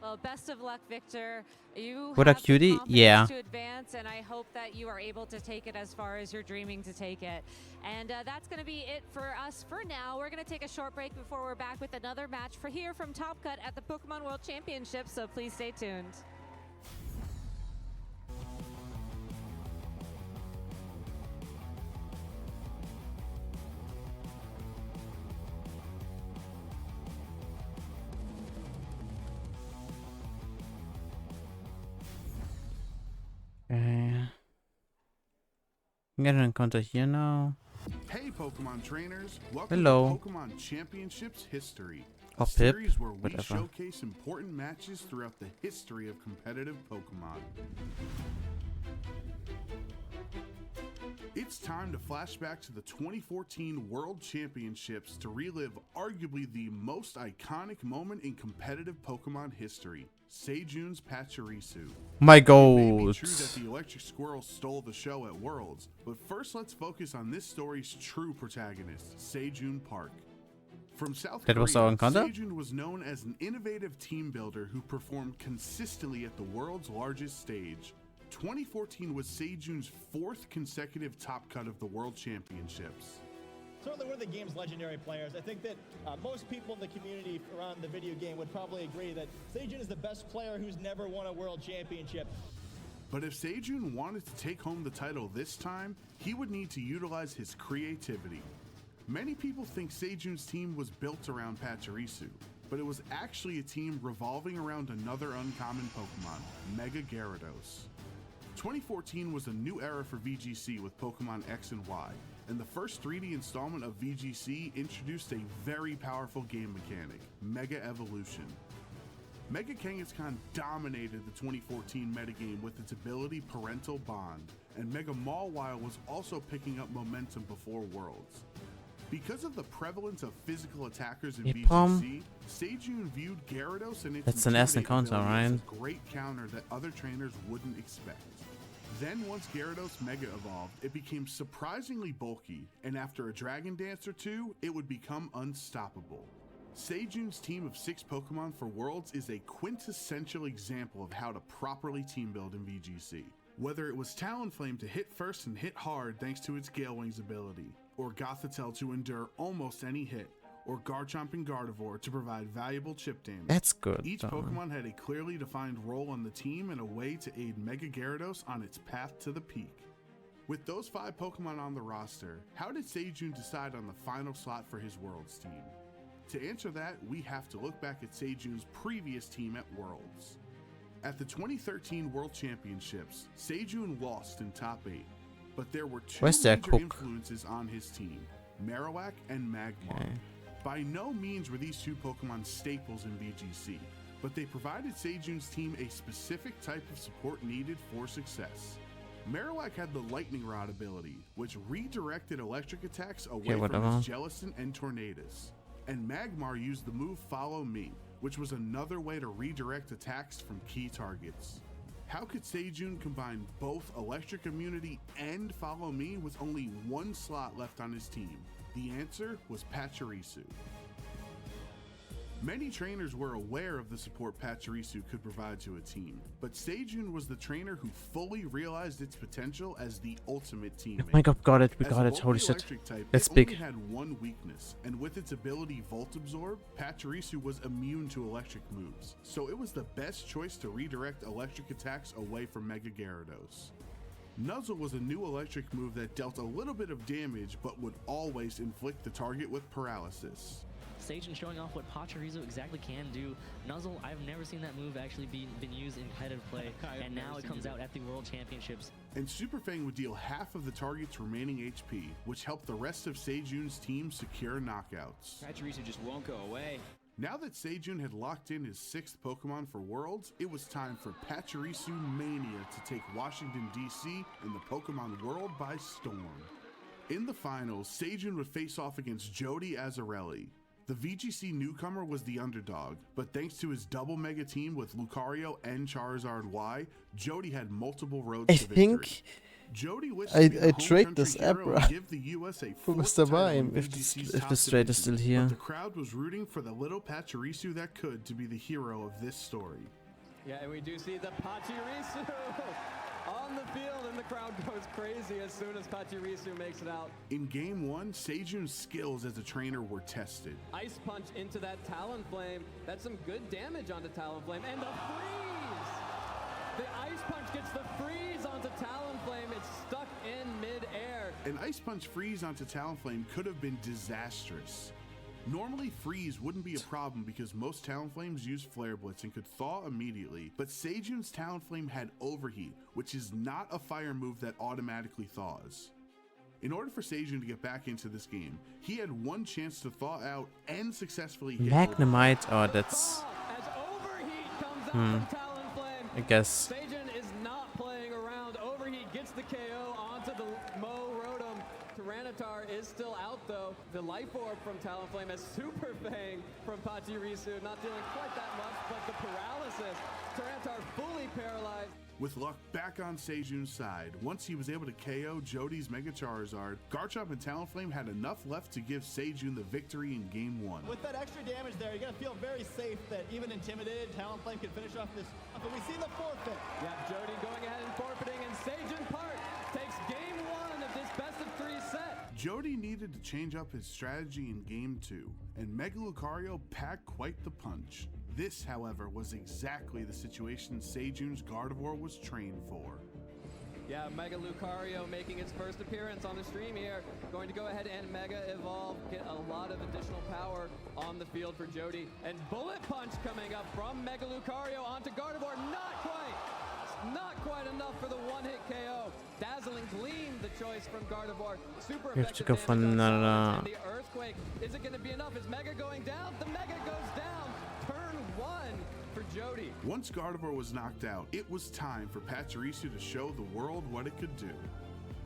Well, best of luck, Victor. You What a have the cutie. confidence Yeah. to advance, and I hope that you are able to take it as far as you're dreaming to take it. And that's going to be it for us for now. We're going to take a short break before we're back with another match for here from Top Cut at the Pokemon World Championships, so please stay tuned. Okay. I'm getting an encounter here now. Hey Pokemon trainers, welcome Hello. to Pokemon Championships History, Or a Pip, series where we whatever. showcase important matches throughout the history of competitive Pokemon. It's time to flash back to the 2014 World Championships to relive arguably the most iconic moment in competitive Pokemon history, Sejun's Pachirisu. My It may be God. true that the Electric Squirrel stole the show at Worlds, but first let's focus on this story's true protagonist, Sejun Park. From South That Korea, was our encounter? Sejun was known as an innovative team builder who performed consistently at the world's largest stage. 2014 was Sejun's 4th consecutive top cut of the World Championships. Certainly one of the game's legendary players. I think that most people in the community around the video game would probably agree that Sejun is the best player who's never won a world championship. But if Sejun wanted to take home the title this time, he would need to utilize his creativity. Many people think Sejun's team was built around Pachirisu, but it was actually a team revolving around another uncommon Pokemon, Mega Gyarados. 2014 was a new era for VGC with Pokemon X and Y, and the first 3D installment of VGC introduced a very powerful game mechanic, Mega Evolution. Mega Kangaskhan dominated the 2014 metagame with its ability Parental Bond, and Mega Mawile was also picking up momentum before Worlds. Because of the prevalence of physical attackers in VGC, Sejun viewed Gyarados and its That's an S Intimidate encounter, ability as right? a great counter that other trainers wouldn't expect. Then once Gyarados Mega evolved, it became surprisingly bulky, and after a Dragon Dance or two, it would become unstoppable. Sejun's team of 6 Pokemon for Worlds is a quintessential example of how to properly team build in VGC. Whether it was Talonflame to hit first and hit hard thanks to its Gale Wings ability, or Gothitelle to endure almost any hit, or Garchomp and Gardevoir to provide valuable chip damage. That's good, Each though. Pokemon had a clearly defined role on the team and a way to aid Mega Gyarados on its path to the peak. With those 5 Pokemon on the roster, how did Sejun decide on the final slot for his Worlds team? To answer that, we have to look back at Sejun's previous team at Worlds. At the 2013 World Championships, Sejun lost in top 8, but there were 2 Where's that major cook? influences on his team, Marowak and Magmar. Okay. By no means were these 2 Pokemon staples in VGC, but they provided Sejun's team a specific type of support needed for success. Marowak had the Lightning Rod ability, which redirected electric attacks away from whatever. his Jellicent and Tornadus. And Magmar used the move Follow Me, which was another way to redirect attacks from key targets. How could Sejun combine both electric immunity and Follow Me with only 1 slot left on his team? The answer was Pachirisu. Many trainers were aware of the support Pachirisu could provide to a team, but Sejun was the trainer who fully realized its potential as the ultimate teammate. Oh my God, got it. We As got a it. Holy bulky shit. electric type, That's it big. only had one weakness, and with its ability Volt Absorb, Pachirisu was immune to electric moves, so it was the best choice to redirect electric attacks away from Mega Gyarados. Nuzzle was a new electric move that dealt a little bit of damage, but would always inflict the target with paralysis. Sejun showing off what Pachirisu exactly can do. Nuzzle, I've never seen that move actually been used in competitive play, and now it comes out at the World Championships. And Super Fang would deal half of the target's remaining HP, which helped the rest of Sejun's team secure knockouts. Pachirisu just won't go away. Now that Sejun had locked in his 6th Pokemon for Worlds, it was time for Pachirisu Mania to take Washington, D.C. and the Pokemon world by storm. In the finals, Sejun would face off against Jody Azzarelli. The VGC newcomer was the underdog, but thanks to his double mega team with Lucario and Charizard Y, Jody had multiple roads I to victory. think I trade this app, Du bist dabei, if the straight is still here. The crowd was rooting for the little Pachirisu that could to be the hero of this story. Yeah, and we do see the Pachirisu on the field, and the crowd goes crazy as soon as Pachirisu makes it out. In Game 1, Sejun's skills as a trainer were tested. Ice punch into that Talonflame. That's some good damage onto Talonflame. And the freeze! The ice punch gets the freeze onto Talonflame. It's stuck in mid-air. An ice punch freeze onto Talonflame could have been disastrous. Normally, freeze wouldn't be a problem because most Talonflames use Flare Blitz and could thaw immediately, but Sejun's Talonflame had Overheat, which is not a fire move that automatically thaws. In order for Sejun to get back into this game, he had one chance to thaw out and successfully hit Magnemite, oh that's... I guess. Sejun is not playing around. Overheat gets the KO onto the Mo Rotom. Tyranitar is still out though. The Life Orb from Talonflame has Super Fang from Pachirisu. Not dealing quite that much, but the paralysis. Tyranitar fully paralyzed. With luck back on Sejun's side, once he was able to KO Jody's Mega Charizard, Garchomp and Talonflame had enough left to give Sejun the victory in Game 1. With that extra damage there, you're going to feel very safe that even intimidated, Talonflame can finish off this. But we see the forfeit. Yeah, Jody going ahead and forfeiting, and Sejun Park takes Game 1 of this best-of-3 set. Jody needed to change up his strategy in Game 2, and Mega Lucario packed quite the punch. This, however, was exactly the situation Sejun's Gardevoir was trained for. Yeah, Mega Lucario making its first appearance on the stream here. Going to go ahead and Mega Evolve, get a lot of additional power on the field for Jody. And Bullet Punch coming up from Mega Lucario onto Gardevoir. Not quite enough for the one-hit KO. Dazzling Gleam, the choice from Gardevoir. Super effective damage on and the Earthquake. Is it going to be enough? Is Mega going down? The Mega goes down. Turn 1 for Jody. Once Gardevoir was knocked out, it was time for Pachirisu to show the world what it could do.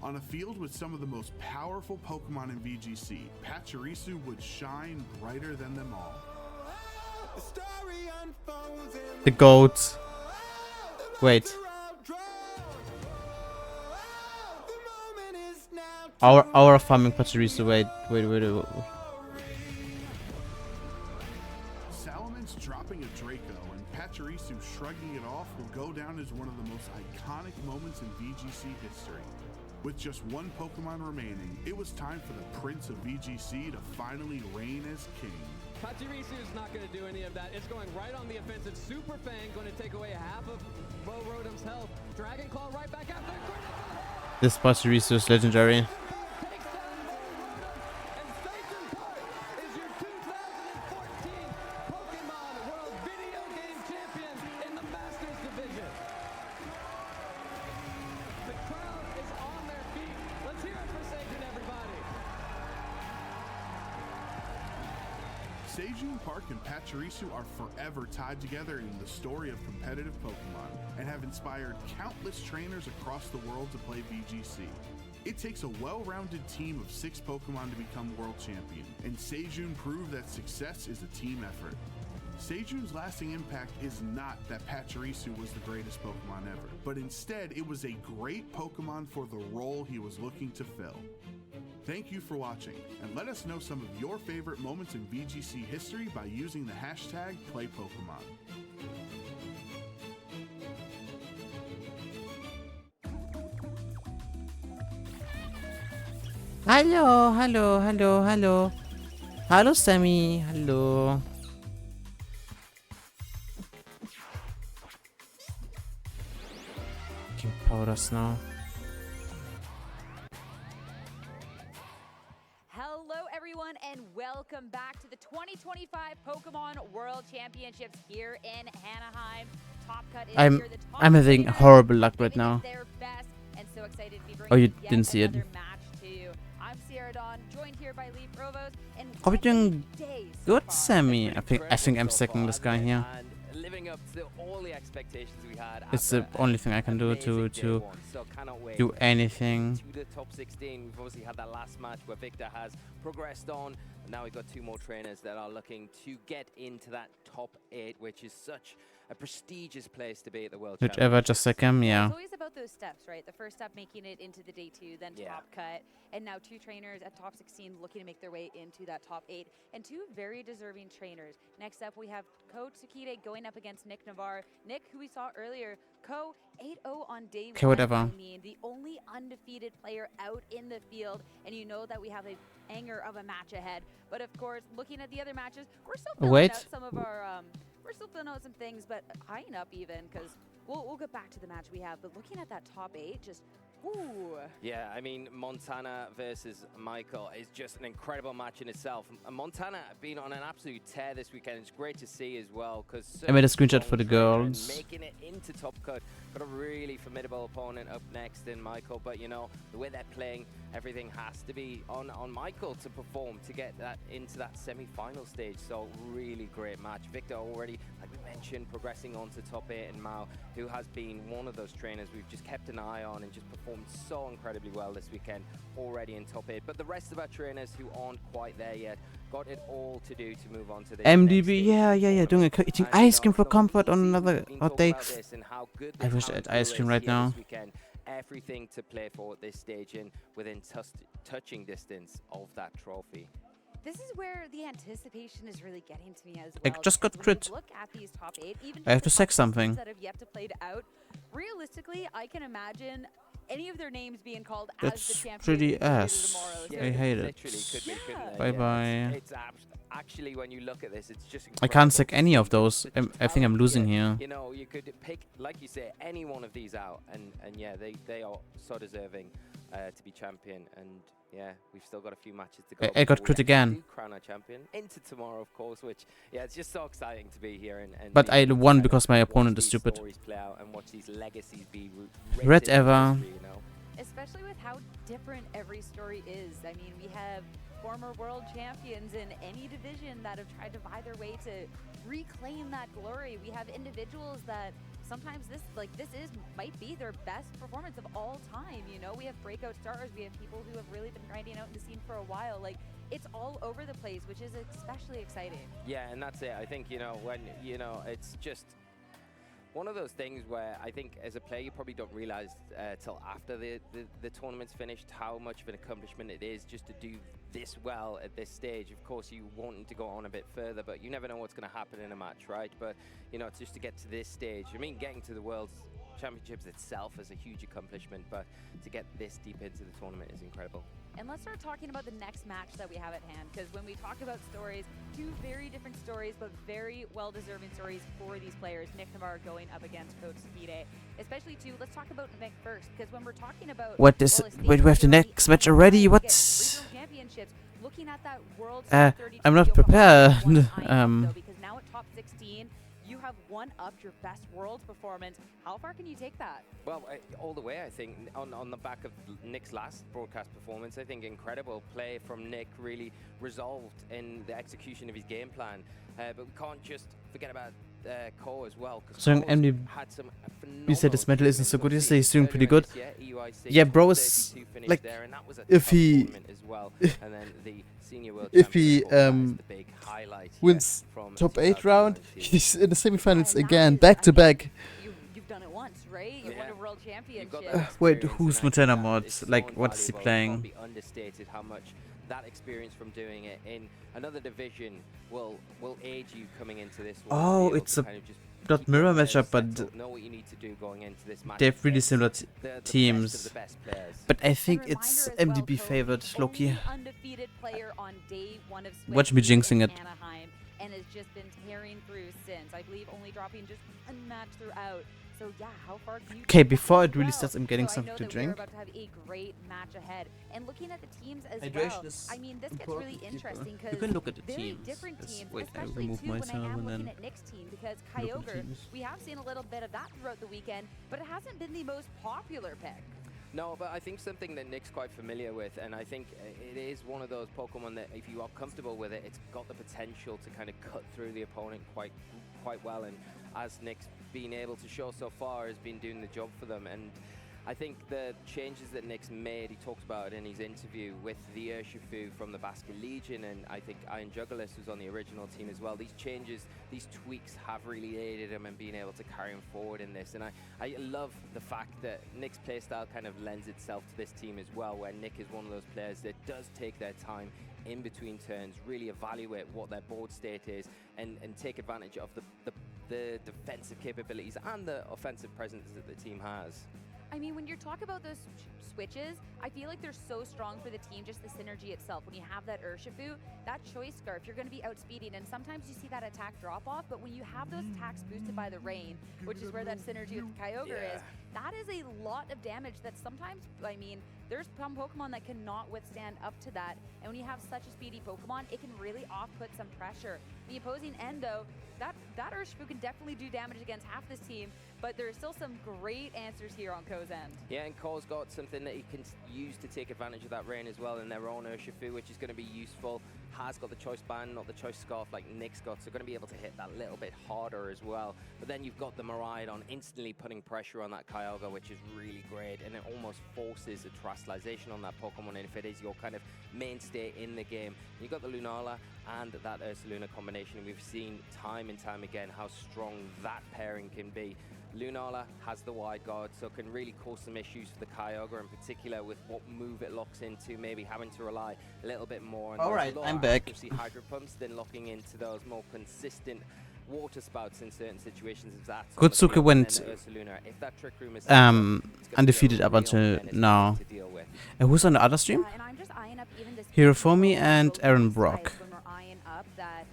On a field with some of the most powerful Pokemon in VGC, Pachirisu would shine brighter than them all. The GOAT. Wait. Our farming Pachirisu. Wait. Salaman's dropping a Draco and Pachirisu shrugging it off will go down as one of the most iconic moments in VGC history. With just one Pokemon remaining, it was time for the Prince of VGC to finally reign as king. Pachirisu is not going to do any of that. It's going right on the offensive. Super Fang going to take away half of Mo Rotom's health. Dragon Claw right back after. This Pachirisu is legendary. Sejun Park and Pachirisu are forever tied together in the story of competitive Pokemon and have inspired countless trainers across the world to play VGC. It takes a well-rounded team of 6 Pokemon to become world champion, and Sejun proved that success is a team effort. Sejun's lasting impact is not that Pachirisu was the greatest Pokemon ever, but instead it was a great Pokemon for the role he was looking to fill. Thank you for watching, and let us know some of your favorite moments in VGC history by using the hashtag #PlayPokemon. Hallo. Hallo Sammy, hallo. King Powders now. And welcome back to the 2025 Pokemon World Championships here in Anaheim. Top Cut is here. The top I'm having horrible luck right now. Their best, and so excited to be Oh, you bringing didn't see it. another match to you. I'm Sierra Dawn, joined here by Lee Provost. And Are we doing days good, Sammy? I think I'm second this guy here. Living up to all the expectations we had. It's the only thing I can do to do anything. To the top 16, we've obviously had that last match where Victor has progressed on. now we've got 2 more trainers that are looking to get into that top 8, which is such a prestigious place to be at the World Whichever, Championships. just second, yeah. It's always about those steps, right? The first step making it into the day 2, then top cut, and now 2 trainers at top 16 looking to make their way into that top 8, and 2 very deserving trainers. Next up, we have Ko Tsukide going up against Nick Navarre. Nick, who we saw earlier, Ko 8-0 on day 1. Okay, whatever. I mean, the only undefeated player out in the field, and you know that we have a anger of a match ahead. But of course, looking at the other matches, we're still filling out some of our we're still filling out some things, but eyeing up even, because we'll get back to the match we have. But looking at that top 8, just, ooh. Yeah, I mean, Montana versus Michael is just an incredible match in itself. Montana being on an absolute tear this weekend. It's great to see as well, because I made a screenshot for the girls. making it into top cut. Got a really formidable opponent up next in Michael, but you know, the way they're playing, everything has to be on Michael to perform to get that into that semi-final stage. So really great match. Victor already, like we mentioned, progressing on to top 8, and Mao, who has been one of those trainers we've just kept an eye on and just performed so incredibly well this weekend, already in top 8. But the rest of our trainers who aren't quite there yet, got it all to do to move on to this MDB, yeah, doing eating ice cream for comfort on another hot day. I wish I had ice cream right now. Everything to play for at this stage and within touching distance of that trophy. This is where the anticipation is really getting to me as I well. just got because crit. when you look at these top 8, even I have the to sex top something. teams that have yet to play out, realistically, I can imagine any of their names being called That's as the champion pretty later ass. tomorrow. Yeah, I hate it. literally could be, couldn't it? Bye bye. It's actually, when you look at this, it's just I can't incredible sack to any see of those. the I think I'm talent losing here. You know, you could pick, like you say, any one of these out, and yeah, they are so deserving to be champion. And yeah, we've still got a few matches to go. I got before we crit actually again. do crown our champion into tomorrow, of course. Which yeah, it's just so exciting to be here and But be I able to won kind of because my watch opponent is these stupid. stories play out and watch these legacies be Red written in ever. history, you know? Especially with how different every story is. I mean, we have former world champions in any division that have tried to vie their way to reclaim that glory. We have individuals that sometimes this might be their best performance of all time. You know, we have breakout stars. We have people who have really been grinding out in the scene for a while. Like, it's all over the place, which is especially exciting. Yeah, and that's it. I think, you know, when, you know, it's just one of those things where I think as a player you probably don't realize till after the tournament's finished how much of an accomplishment it is just to do this well at this stage. Of course, you want to go on a bit further, but you never know what's going to happen in a match, right? But, you know, it's just to get to this stage. I mean, getting to the World Championships itself is a huge accomplishment, but to get this deep into the tournament is incredible. And let's start talking about the next match that we have at hand, because when we talk about stories, 2 very different stories, but very well-deserving stories for these players. Nick Navarre going up against Coach Speede. Especially, too, let's talk about Nick first, because when we're talking about... What is... Wait, we have the next match already? What's... Championships, looking at that World I'm not prepared. Because now at top 16, you have one-upped your best world performance. How far can you take that? Well, all the way, I think, on the back of Nick's last broadcast performance. I think incredible play from Nick, really resolved in the execution of his game plan. But we can't just forget about Ko as well. So MD said his metal isn't so good yesterday, he's doing pretty good. Yeah, bro is like if he wins top 8 round, he's in the semifinals again, back to back. You've done it once, right? You won a world championship. Wait, who's Montana mods? Like, what is he playing? Understated how much that experience from doing it in another division will aid you coming into this one. Oh, it's a not mirror matchup, but they have really similar teams. But I think it's MDB favored, Loki. Watch me jinxing it. And has just been tearing through since. I believe only dropping just one match throughout. So yeah, how far can you Okay, before it really starts, I'm getting something to drink. We're about to have a great match ahead. And looking at the teams as well, I mean, this gets really interesting because you can look at the very teams. different teams, Wait, I especially remove too when I myself am and looking then at Nick's team, because look at the Kyogre, teams. we have seen a little bit of that throughout the weekend, but it hasn't been the most popular pick. No, but I think something that Nick's quite familiar with, and I think it is one of those Pokemon that if you are comfortable with it, it's got the potential to kind of cut through the opponent quite well. And as Nick's been able to show so far, has been doing the job for them. And I think the changes that Nick's made, he talked about it in his interview with the Urshifu from the Basket Legion, and I think Iron Juggler was on the original team as well. These changes, these tweaks have really aided him in being able to carry him forward in this. And I love the fact that Nick's playstyle kind of lends itself to this team as well, where Nick is one of those players that does take their time in between turns, really evaluate what their board state is, and take advantage of the defensive capabilities and the offensive presence that the team has. I mean, when you talk about those switches, I feel like they're so strong for the team, just the synergy itself. When you have that Urshifu, that Choice Scarf, you're going to be outspeeding, and sometimes you see that attack drop off, but when you have those attacks boosted by the rain, which is where that synergy with Kyogre is, that is a lot of damage that sometimes, I mean, there's some Pokemon that cannot withstand up to that, and when you have such a speedy Pokemon, it can really off-put some pressure. The opposing end, though, that Urshifu can definitely do damage against half this team, but there's still some great answers here on Ko's end. Yeah, and Ko's got something that he can use to take advantage of that rain as well in their own Urshifu, which is going to be useful. Has got the Choice Band, not the Choice Scarf like Nick's got, so going to be able to hit that little bit harder as well. But then you've got the Miraidon instantly putting pressure on that Kyogre, which is really great, and it almost forces a Terastallization on that Pokemon, and if it is your kind of mainstay in the game. You've got the Lunala and that Ursaluna combination, and we've seen time and time again how strong that pairing can be. Lunala has the wide guard, so can really cause some issues for the Kyogre in particular with what move it locks into, maybe having to rely a little bit more on Alright, those I'm lower back. accuracy Hydro Pumps, then locking into those more consistent water spouts in certain situations. If that's Gutsuke went if that Trick Room is undefeated up until now. And who's on the other stream? And I'm just eyeing up even this Hirofomi and Aaron Brock. when we're eyeing up that,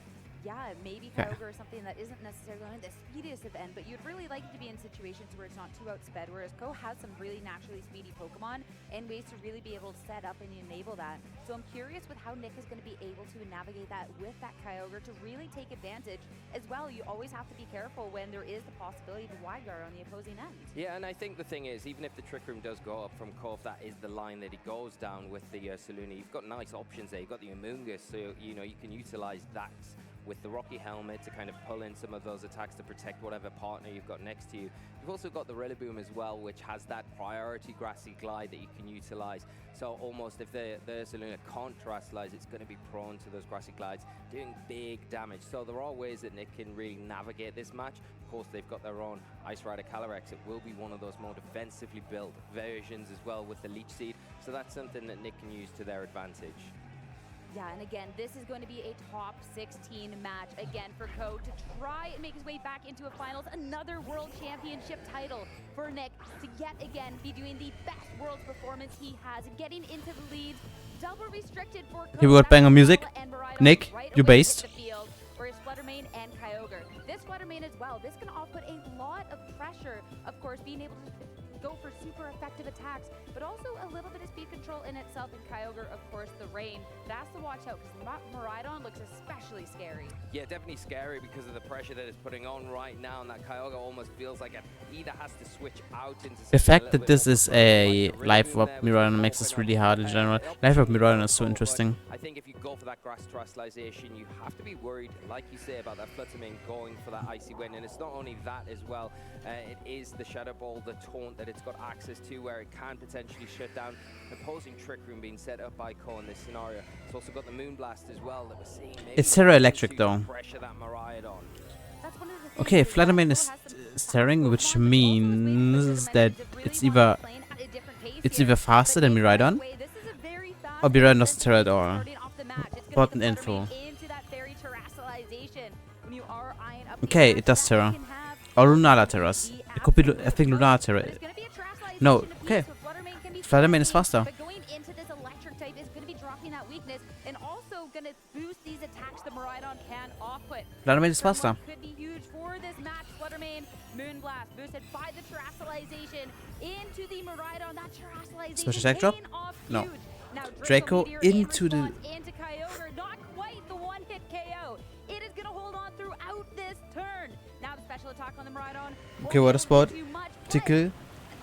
yeah, maybe Okay. Kyogre is something that isn't necessarily on the speediest of end, but you'd really like it to be in situations where it's not too outsped, whereas Ko has some really naturally speedy Pokemon and ways to really be able to set up and enable that. So I'm curious with how Nick is going to be able to navigate that with that Kyogre to really take advantage. As well, you always have to be careful when there is the possibility of a wide guard on the opposing end. Yeah, and I think the thing is, even if the Trick Room does go up from Ko, if that is the line that he goes down with the Saluna, you've got nice options there. You've got the Amoonguss, so you know you can utilize that with the Rocky Helmet to kind of pull in some of those attacks to protect whatever partner you've got next to you. You've also got the Rillaboom as well, which has that priority Grassy Glide that you can utilize. So almost if the Saluna can't Terastallize, it's going to be prone to those Grassy Glides, doing big damage. So there are ways that Nick can really navigate this match. Of course, they've got their own Ice Rider Calyrex. It will be one of those more defensively built versions as well with the Leech Seed. So that's something that Nick can use to their advantage. Yeah, and again, this is going to be a top 16 match again for Ko to try and make his way back into a finals, another World Championship title for Nick to yet again be doing the best Worlds performance he has, getting into the lead, double restricted for Ko. Here we got banger music. Nick, you based. Whereas Fluttermane and Kyogre. This Fluttermane as well, this can all put a lot of pressure, of course, being able to go for super effective attacks, but also a little bit of speed control in itself, and Kyogre, of course, the rain. That's to watch out, because Miraidon looks especially scary. Yeah, definitely scary because of the pressure that it's putting on right now, and that Kyogre almost feels like it either has to switch out into The fact that this is a live up Miraidon makes this really hard in general. Live up Miraidon is so interesting. I think if you go for that Grass Terastallization, you have to be worried, like you say, about that Fluttermane going for that Icy Wind, and it's not only that as well, it is the Shadow Ball, the Taunt that it's got access to, where it can potentially shut down opposing Trick Room being set up by Ko in this scenario. It's also got the Moonblast as well that we're seeing. It's Terra Electric though. Pressure that Miraidon. Okay, Fluttermane is staring, which means that it's either faster than Miraidon, or Miraidon doesn't Terra at all. Important info. Okay, it does Terra. Or Lunala Terras. It could be, I think, Lunala Terra. No, okay. Fluttermane is faster. But going into this electric type is going to be dropping that weakness and also going to boost these attacks the Miraidon can off-put. Fluttermane is faster. Could be huge for this match. Fluttermane, Moonblast boosted by the Terastallization into the Miraidon. That Terastallization Special attack drop? paying off No. huge. Now Draco Meteor into the... into Kyogre, not quite the one-hit KO. It is going to hold on throughout this turn. Now the special attack on the Miraidon. Okay, water spot. Tickle.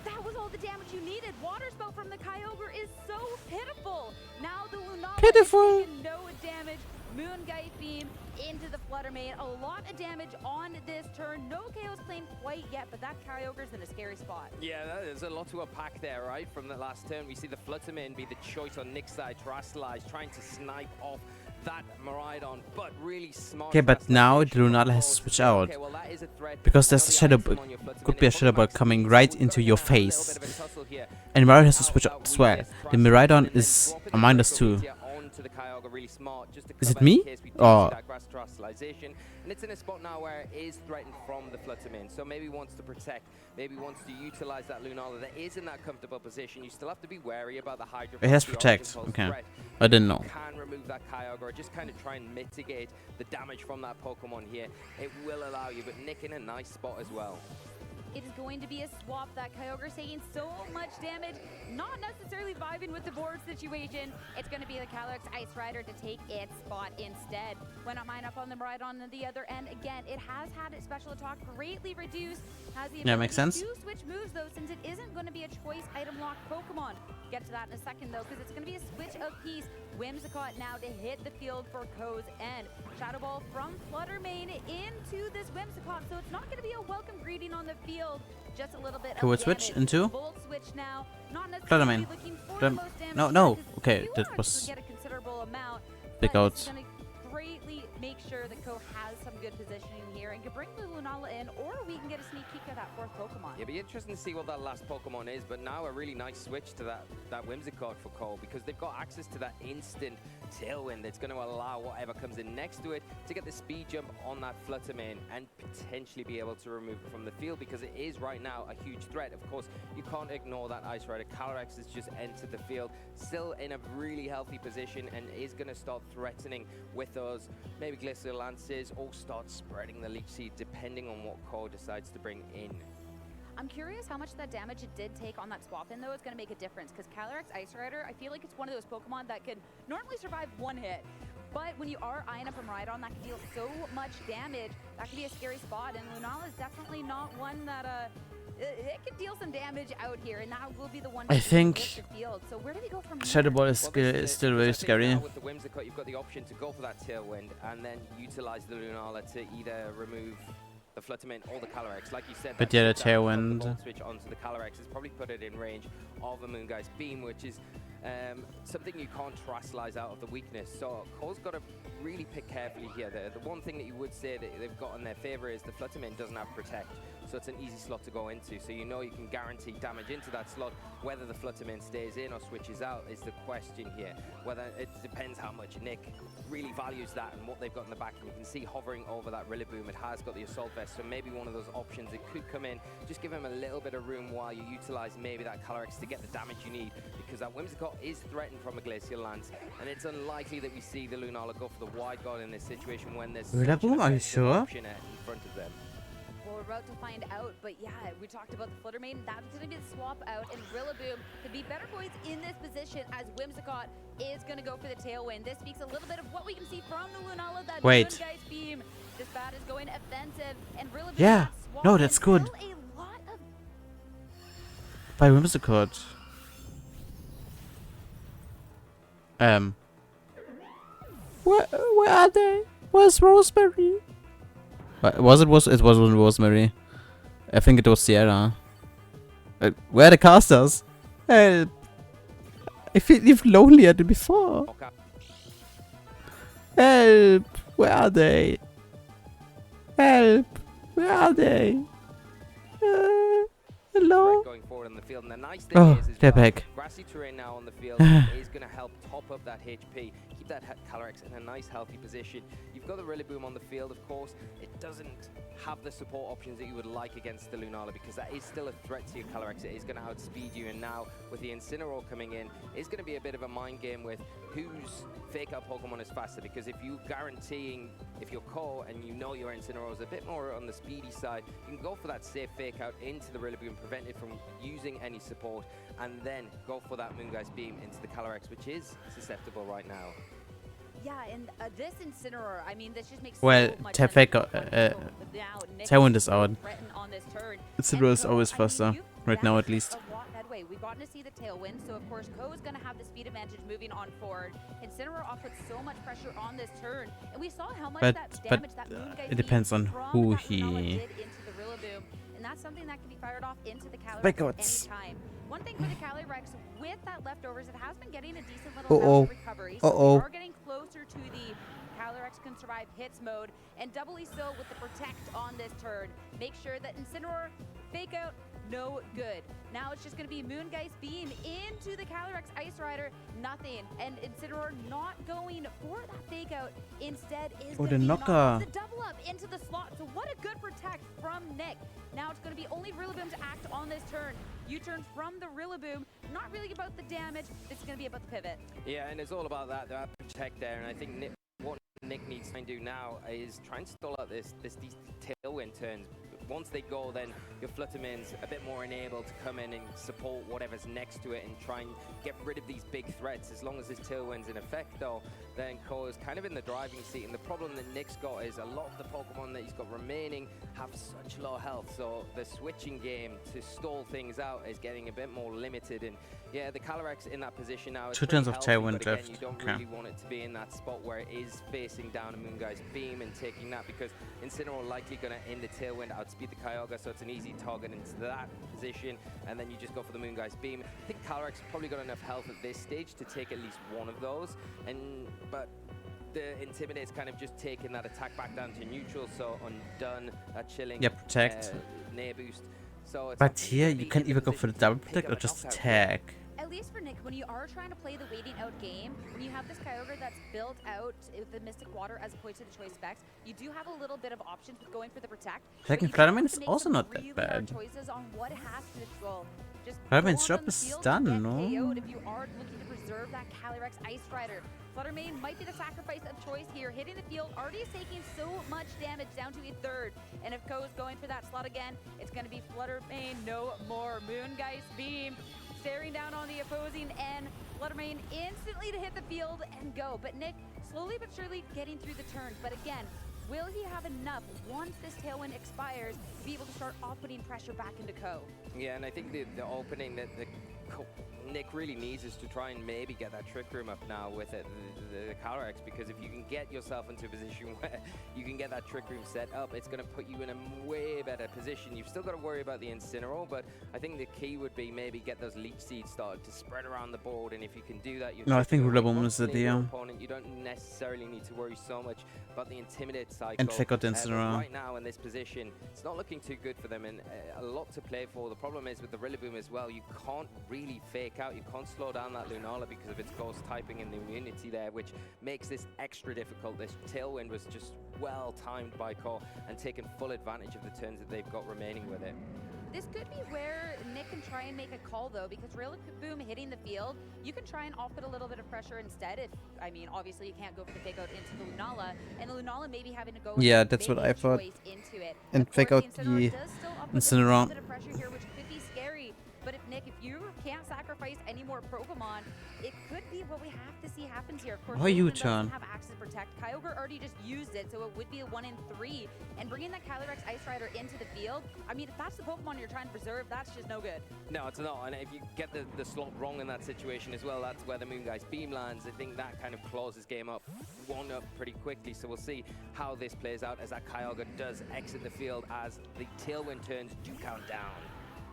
That was all the damage you needed. Water spell from the Kyogre is so pitiful. Now the Lunala Pitiful. is taking no damage. Moongeist Beam into the Fluttermane. A lot of damage on this turn. No KO's claimed quite yet, but that Kyogre's in a scary spot. Yeah, there's a lot to unpack there, right? From the last turn, we see the Fluttermane be the choice on Nick's side. Terastallize, trying to snipe off that Miraidon, but really smart. Okay, but now Lunala has to switch out. Because there's a Shadow Ball. Could be a Shadow Ball coming right into your face. And Miraidon has to switch out as well. The Miraidon is a -2. Is it me? Or and it's in a spot now where it is threatened from the Fluttermane, so maybe wants to protect, maybe wants to utilize that Lunala that is in that comfortable position. You still have to be wary about the Hydro. it has protect. Okay, I didn't know. Can remove that Kyogre or just kind of try and mitigate the damage from that Pokemon here. It will allow you, but Nick in a nice spot as well. It is going to be a swap. That Kyogre taking so much damage, not necessarily vibing with the board situation. It's going to be the Calyrex Ice Rider to take its spot instead. When I mine up on the Miraidon on the other end, again, it has had its special attack greatly reduced. Has the Yeah, makes sense. to switch moves though, since it isn't going to be a choice item lock Pokemon. Get to that in a second though, because it's going to be a switch of piece. Whimsicott now to hit the field for Ko's end. Shadow Ball from Fluttermane into this Whimsicott, so it's not going to be a welcome greeting on the field. Just a little bit Who of would switch damage. into? Volt switch now. Not necessarily Fluttermane. looking for the most damage. No. because Okay, you that are was gonna get a considerable amount. big but this is outs. gonna greatly make sure that Ko has some good positioning here and can bring the Lunala in, or we can get a sneak peek at that fourth Pokemon. It'll be interesting to see what that last Pokemon is, but now a really nice switch to that Whimsicott for Cole, because they've got access to that instant Tailwind that's going to allow whatever comes in next to it to get the speed jump on that Fluttermane and potentially be able to remove it from the field, because it is right now a huge threat. Of course, you can't ignore that Ice Rider. Calyrex has just entered the field, still in a really healthy position, and is going to start threatening with those maybe Glacial Lances, or start spreading the Leech Seed depending on what Cole decides to bring in. I'm curious how much that damage it did take on that swap in though is going to make a difference, because Calyrex Ice Rider, I feel like it's one of those Pokemon that could normally survive one hit. But when you are eyeing up a Miraidon that can deal so much damage, that can be a scary spot, and Lunala is definitely not one that it can deal some damage out here, and that will be the one I think the field. So where do we go from Shadow here? Ball is still very scary. With the Whimsicott, you've got the option to go for that Tailwind and then utilize the Lunala to either remove the Fluttermane or the Calyrex. Like you said, But that yeah, the switch out from Tailwind. the Volt switch onto the Calyrex has probably put it in range of a Moongeist Beam, which is something you can't Terastallize out of the weakness. So Cole's got to really pick carefully here. The one thing that you would say that they've got in their favor is the Fluttermane doesn't have Protect, so it's an easy slot to go into. So you know you can guarantee damage into that slot. Whether the Fluttermane stays in or switches out is the question here. Whether it depends how much Nick really values that and what they've got in the back. And you can see hovering over that Rillaboom, it has got the Assault Vest, so maybe one of those options. It could come in, just give him a little bit of room while you utilize maybe that Calyrex to get the damage you need, because that Whimsicott is threatened from a Glacial Lance, and it's unlikely that we see the Lunala go for the Wide Guard in this situation when there's such an Rillaboom, are you effective sure? option in front of them. Well, we're about to find out, but yeah, we talked about the Fluttermane. That's going to be the swap out, and Rillaboom could be better points in this position as Whimsicott is going to go for the Tailwind. This speaks a little bit of what we can see from the Lunala. That Wait. Moongeist Beam. This bat is going offensive, and Rillaboom. Yeah, no, that's good. A lot of By Whimsicott. Where are they? Where's Rosemary? It wasn't Rosemary. I think it was Sierra. Where are the casters? Help! I feel even lonelier than before. Help! Where are they? Help! Where are they? Hello? Going forward on the field, and the nice thing Oh, is as they're well, back. grassy terrain now on the field is going to help top up that HP, keep that Calyrex in a nice healthy position. You've got the Rillaboom on the field, of course. It doesn't have the support options that you would like against the Lunala, because that is still a threat to your Calyrex. It is going to outspeed you, and now with the Incineroar coming in, it's going to be a bit of a mind game with whose fake out Pokemon is faster, because if you're Ko and you know your Incineroar is a bit more on the speedy side, you can go for that safe fake out into the Rillaboom, prevent it from using any support, and then go for that Moongeist Beam into the Calyrex, which is susceptible right now. Yeah, and this Incineroar, I mean, this just makes Well, so much sense. Tailwind is out. On this turn. Incineroar is always faster. Right now, at least. A lot that way. We've gotten to see the tailwind, so of course Ko is going to have the speed advantage moving on forward. Incineroar put so much pressure on this turn, and we saw how much that damage that Moongeist it depends on who he. did into the Rillaboom, and that's something that can be fired off into the Calyrex at any time. One thing for the Calyrex with that leftovers, it has been getting a decent little recovery. So we are getting closer to the Calyrex can survive hits mode, and doubly so with the protect on this turn. Make sure that Incineroar fake out. No good. Now it's just going to be Moongeist Beam into the Calyrex Ice Rider. Nothing. And Incineroar not going for that fake out. Instead is the going to knocker. the double up into the slot. So what a good protect from Nick. Now it's going to be only Rillaboom to act on this turn. U-turn from the Rillaboom. Not really about the damage. It's going to be about the pivot. Yeah, and it's all about that protect there. And I think what Nick needs to do now is try and stall out these tailwind turns. Once they go, then your Fluttermans a bit more enabled to come in and support whatever's next to it and try and get rid of these big threats. As long as this tailwind's in effect, though, then Ko is kind of in the driving seat. And the problem that Nick's got is a lot of the Pokemon that he's got remaining have such low health. So the switching game to stall things out is getting a bit more limited. And yeah, the Calyrex in that position now is 2 turns of healthy, tailwind but again, left. you don't really want it to be in that spot where it is facing down a Moongeist Beam and taking that, because Incineroar likely going to end the tailwind, outspeed the Kyogre, so it's an easy target into that position, and then you just go for the Moongeist Beam. I think Calyrex probably got enough health at this stage to take at least one of those, but the Intimidate's kind of just taking that attack back down to neutral, so undone, chilling. Yeah, protect. Nair boost. So But here you can either go for the double protect or just attack. At least for Nick, when you are trying to play the waiting out game, when you have this Kyogre that's built out with the Mystic Water as opposed to the choice specs, you do have a little bit of options with going for the protect. Second Flutterman is also not that bad. Choices on what has to well, just Flutterman's job is done, no? If you are looking to preserve that Calyrex Ice Rider, Fluttermane might be the sacrifice of choice here. Hitting the field already is taking so much damage, down to a third. And if Ko is going for that slot again, it's going to be Fluttermane no more. Moongeist Beam staring down on the opposing end. Fluttermane instantly to hit the field and go. But Nick slowly but surely getting through the turns. But again, will he have enough once this tailwind expires to be able to start putting pressure back into Ko? Yeah, and I think the opening that Nick really needs is to try and maybe get that Trick Room up now with it, the Calyrex, because if you can get yourself into a position where you can get that Trick Room set up, it's going to put you in a way better position. You've still got to worry about the Incineroar, but I think the key would be maybe get those Leech Seeds started to spread around the board, and if you can do that, No, I think Rillaboom is the deal. Opponent, you don't necessarily need to worry so much about the Intimidate cycle. And check out the Incineroar. Right now in this position, it's not looking too good for them, and a lot to play for. The problem is with the Rillaboom as well, you can't really fake out. You can't slow down that Lunala because of its ghost typing and the immunity there, which makes this extra difficult. This Tailwind was just well timed by Ko and taken full advantage of the turns that they've got remaining with it. This could be where Nick can try and make a call, though, because Rillaboom hitting the field, you can try and offset a little bit of pressure instead. If, I mean, obviously you can't go for the fake out into the Lunala, and the Lunala maybe having to go yeah, that's what I thought. Into it. And fake out the Incineroar. Bit of pressure here, which could be scary. But if you can't sacrifice any more Pokemon, it could be what we have to see happens here. Of course, U-turn. Have access to protect. Kyogre already just used it, so it would be a 1 in 3. And bringing that Calyrex Ice Rider into the field, I mean, if that's the Pokemon you're trying to preserve, that's just no good. No, it's not. And if you get the slot wrong in that situation as well, that's where the Moongeist Beam lands. I think that kind of claws this game up, one up pretty quickly. So we'll see how this plays out as that Kyogre does exit the field as the Tailwind turns do count down.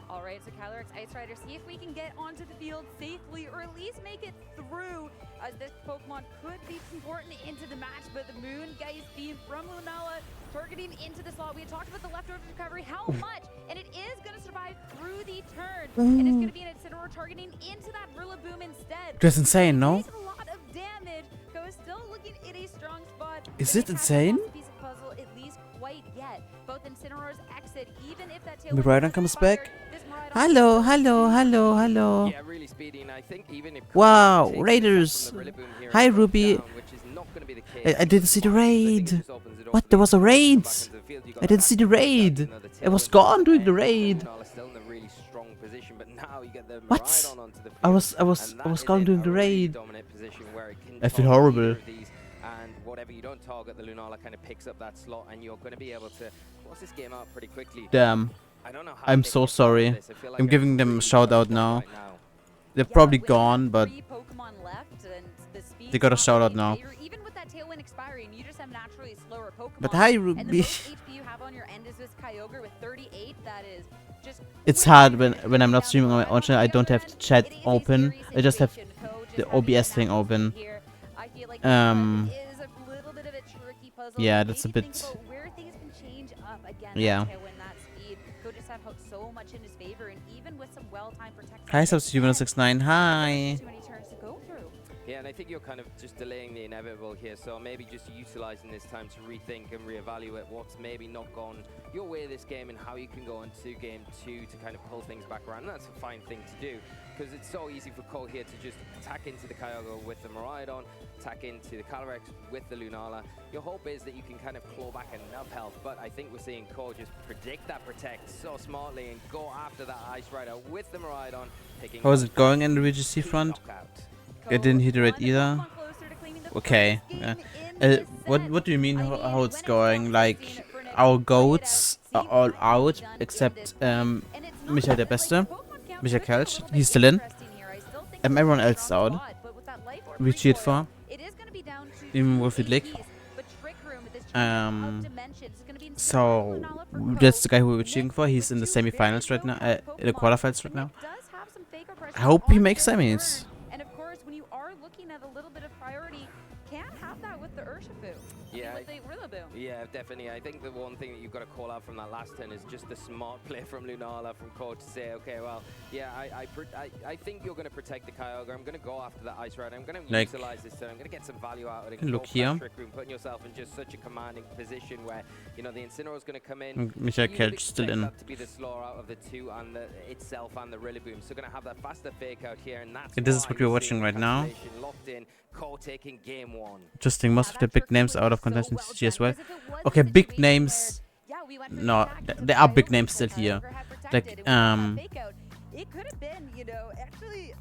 All right, so Calyrex Ice Rider, see if we can get onto the field safely, or at least make it through, as this Pokemon could be important into the match. But the Moongeist Beam from Lunala targeting into the slot. We had talked about the leftover recovery, how much, and it is going to survive through the turn. And it's going to be an Incineroar targeting into that Rillaboom instead. That's insane, no? A lot of damage. Ko is still looking in a strong spot. Is it insane? Piece of puzzle, at least quite yet. Both Incineroar's exit, even if that Miraidon comes back. Hello, hello, hello, hello. Yeah, really speedy, and I think even if wow, Raiders. Hi, Ruby. I didn't see the raid. What? There was a raid. I didn't see the raid. It was gone during the raid. What? I was gone during the raid. I feel horrible. whatever you don't target, the Lunala kind of picks up that slot, and you're going to be able to close this game out pretty quickly. Damn. I don't know how I'm Nick so gets out of sorry. this. I feel like I'm they're giving them a really shout out struggling now. right now. They're probably gone, but Pokemon left and the speed they got a shout out now. even with that tailwind expiring, you just have naturally slower Pokemon. But hi, and the Ruby. most HP you have on your end is this Kyogre with 38. That is just It's hard when I'm not streaming on my own channel. I don't have the chat open. I just have the OBS thing open. Yeah, that's a bit. Where things can change up again. Yeah. That speed, Ko just have so much in his favor, and even with some well-timed protection. Hi, Substitute169. Hi. Too many turns to go through. Yeah, and I think you're kind of just delaying the inevitable here, so maybe just utilizing this time to rethink and reevaluate what's maybe not gone your way this game and how you can go into game 2 to kind of pull things back around. And that's a fine thing to do, because it's so easy for Cole here to just attack into the Kyogre with the Miraidon, attack into the Calyrex with the Lunala. Your hope is that you can kind of claw back enough health, but I think we're seeing Cole just predict that protect so smartly and go after that Ice Rider with the Miraidon, picking How is it going in the VGC front? I didn't hit it either. Okay. What do you mean how it's going? Like our goats are all out except Michael der Beste, Michael Kelch, he's still in. Everyone else is out. We cheered for. Even Wilfried Lick. So that's the guy who we were cheering for. He's in the semi-finals right now, in the quarterfinals right now. I hope he makes semis. And of course, when you are looking at a little bit of priority, can't have that with the Urshifu. Yeah, with the Rillaboom. Yeah, definitely. I think the one thing that you've got to call out from that last turn is just the smart play from Lunala, from Cole, to say, okay, well, yeah, I think you're going to protect the Kyogre. I'm going to go after that Ice Rider. I'm going to utilize this turn. I'm going to get some value out of it. Look here. Trick Room, putting yourself in just such a commanding position where, you know, the Incineroar's going to come in. Michael Kelch still in. That to be the slower out of the two, and the itself and the Rillaboom. So going to have that faster fake out here, and that's This is what we're watching right now. Locked in, Cole taking game 1. Interesting, most of the big names out of contention CG as well. Okay, big names. No, there are big names still here. Like It could have been, you know, actually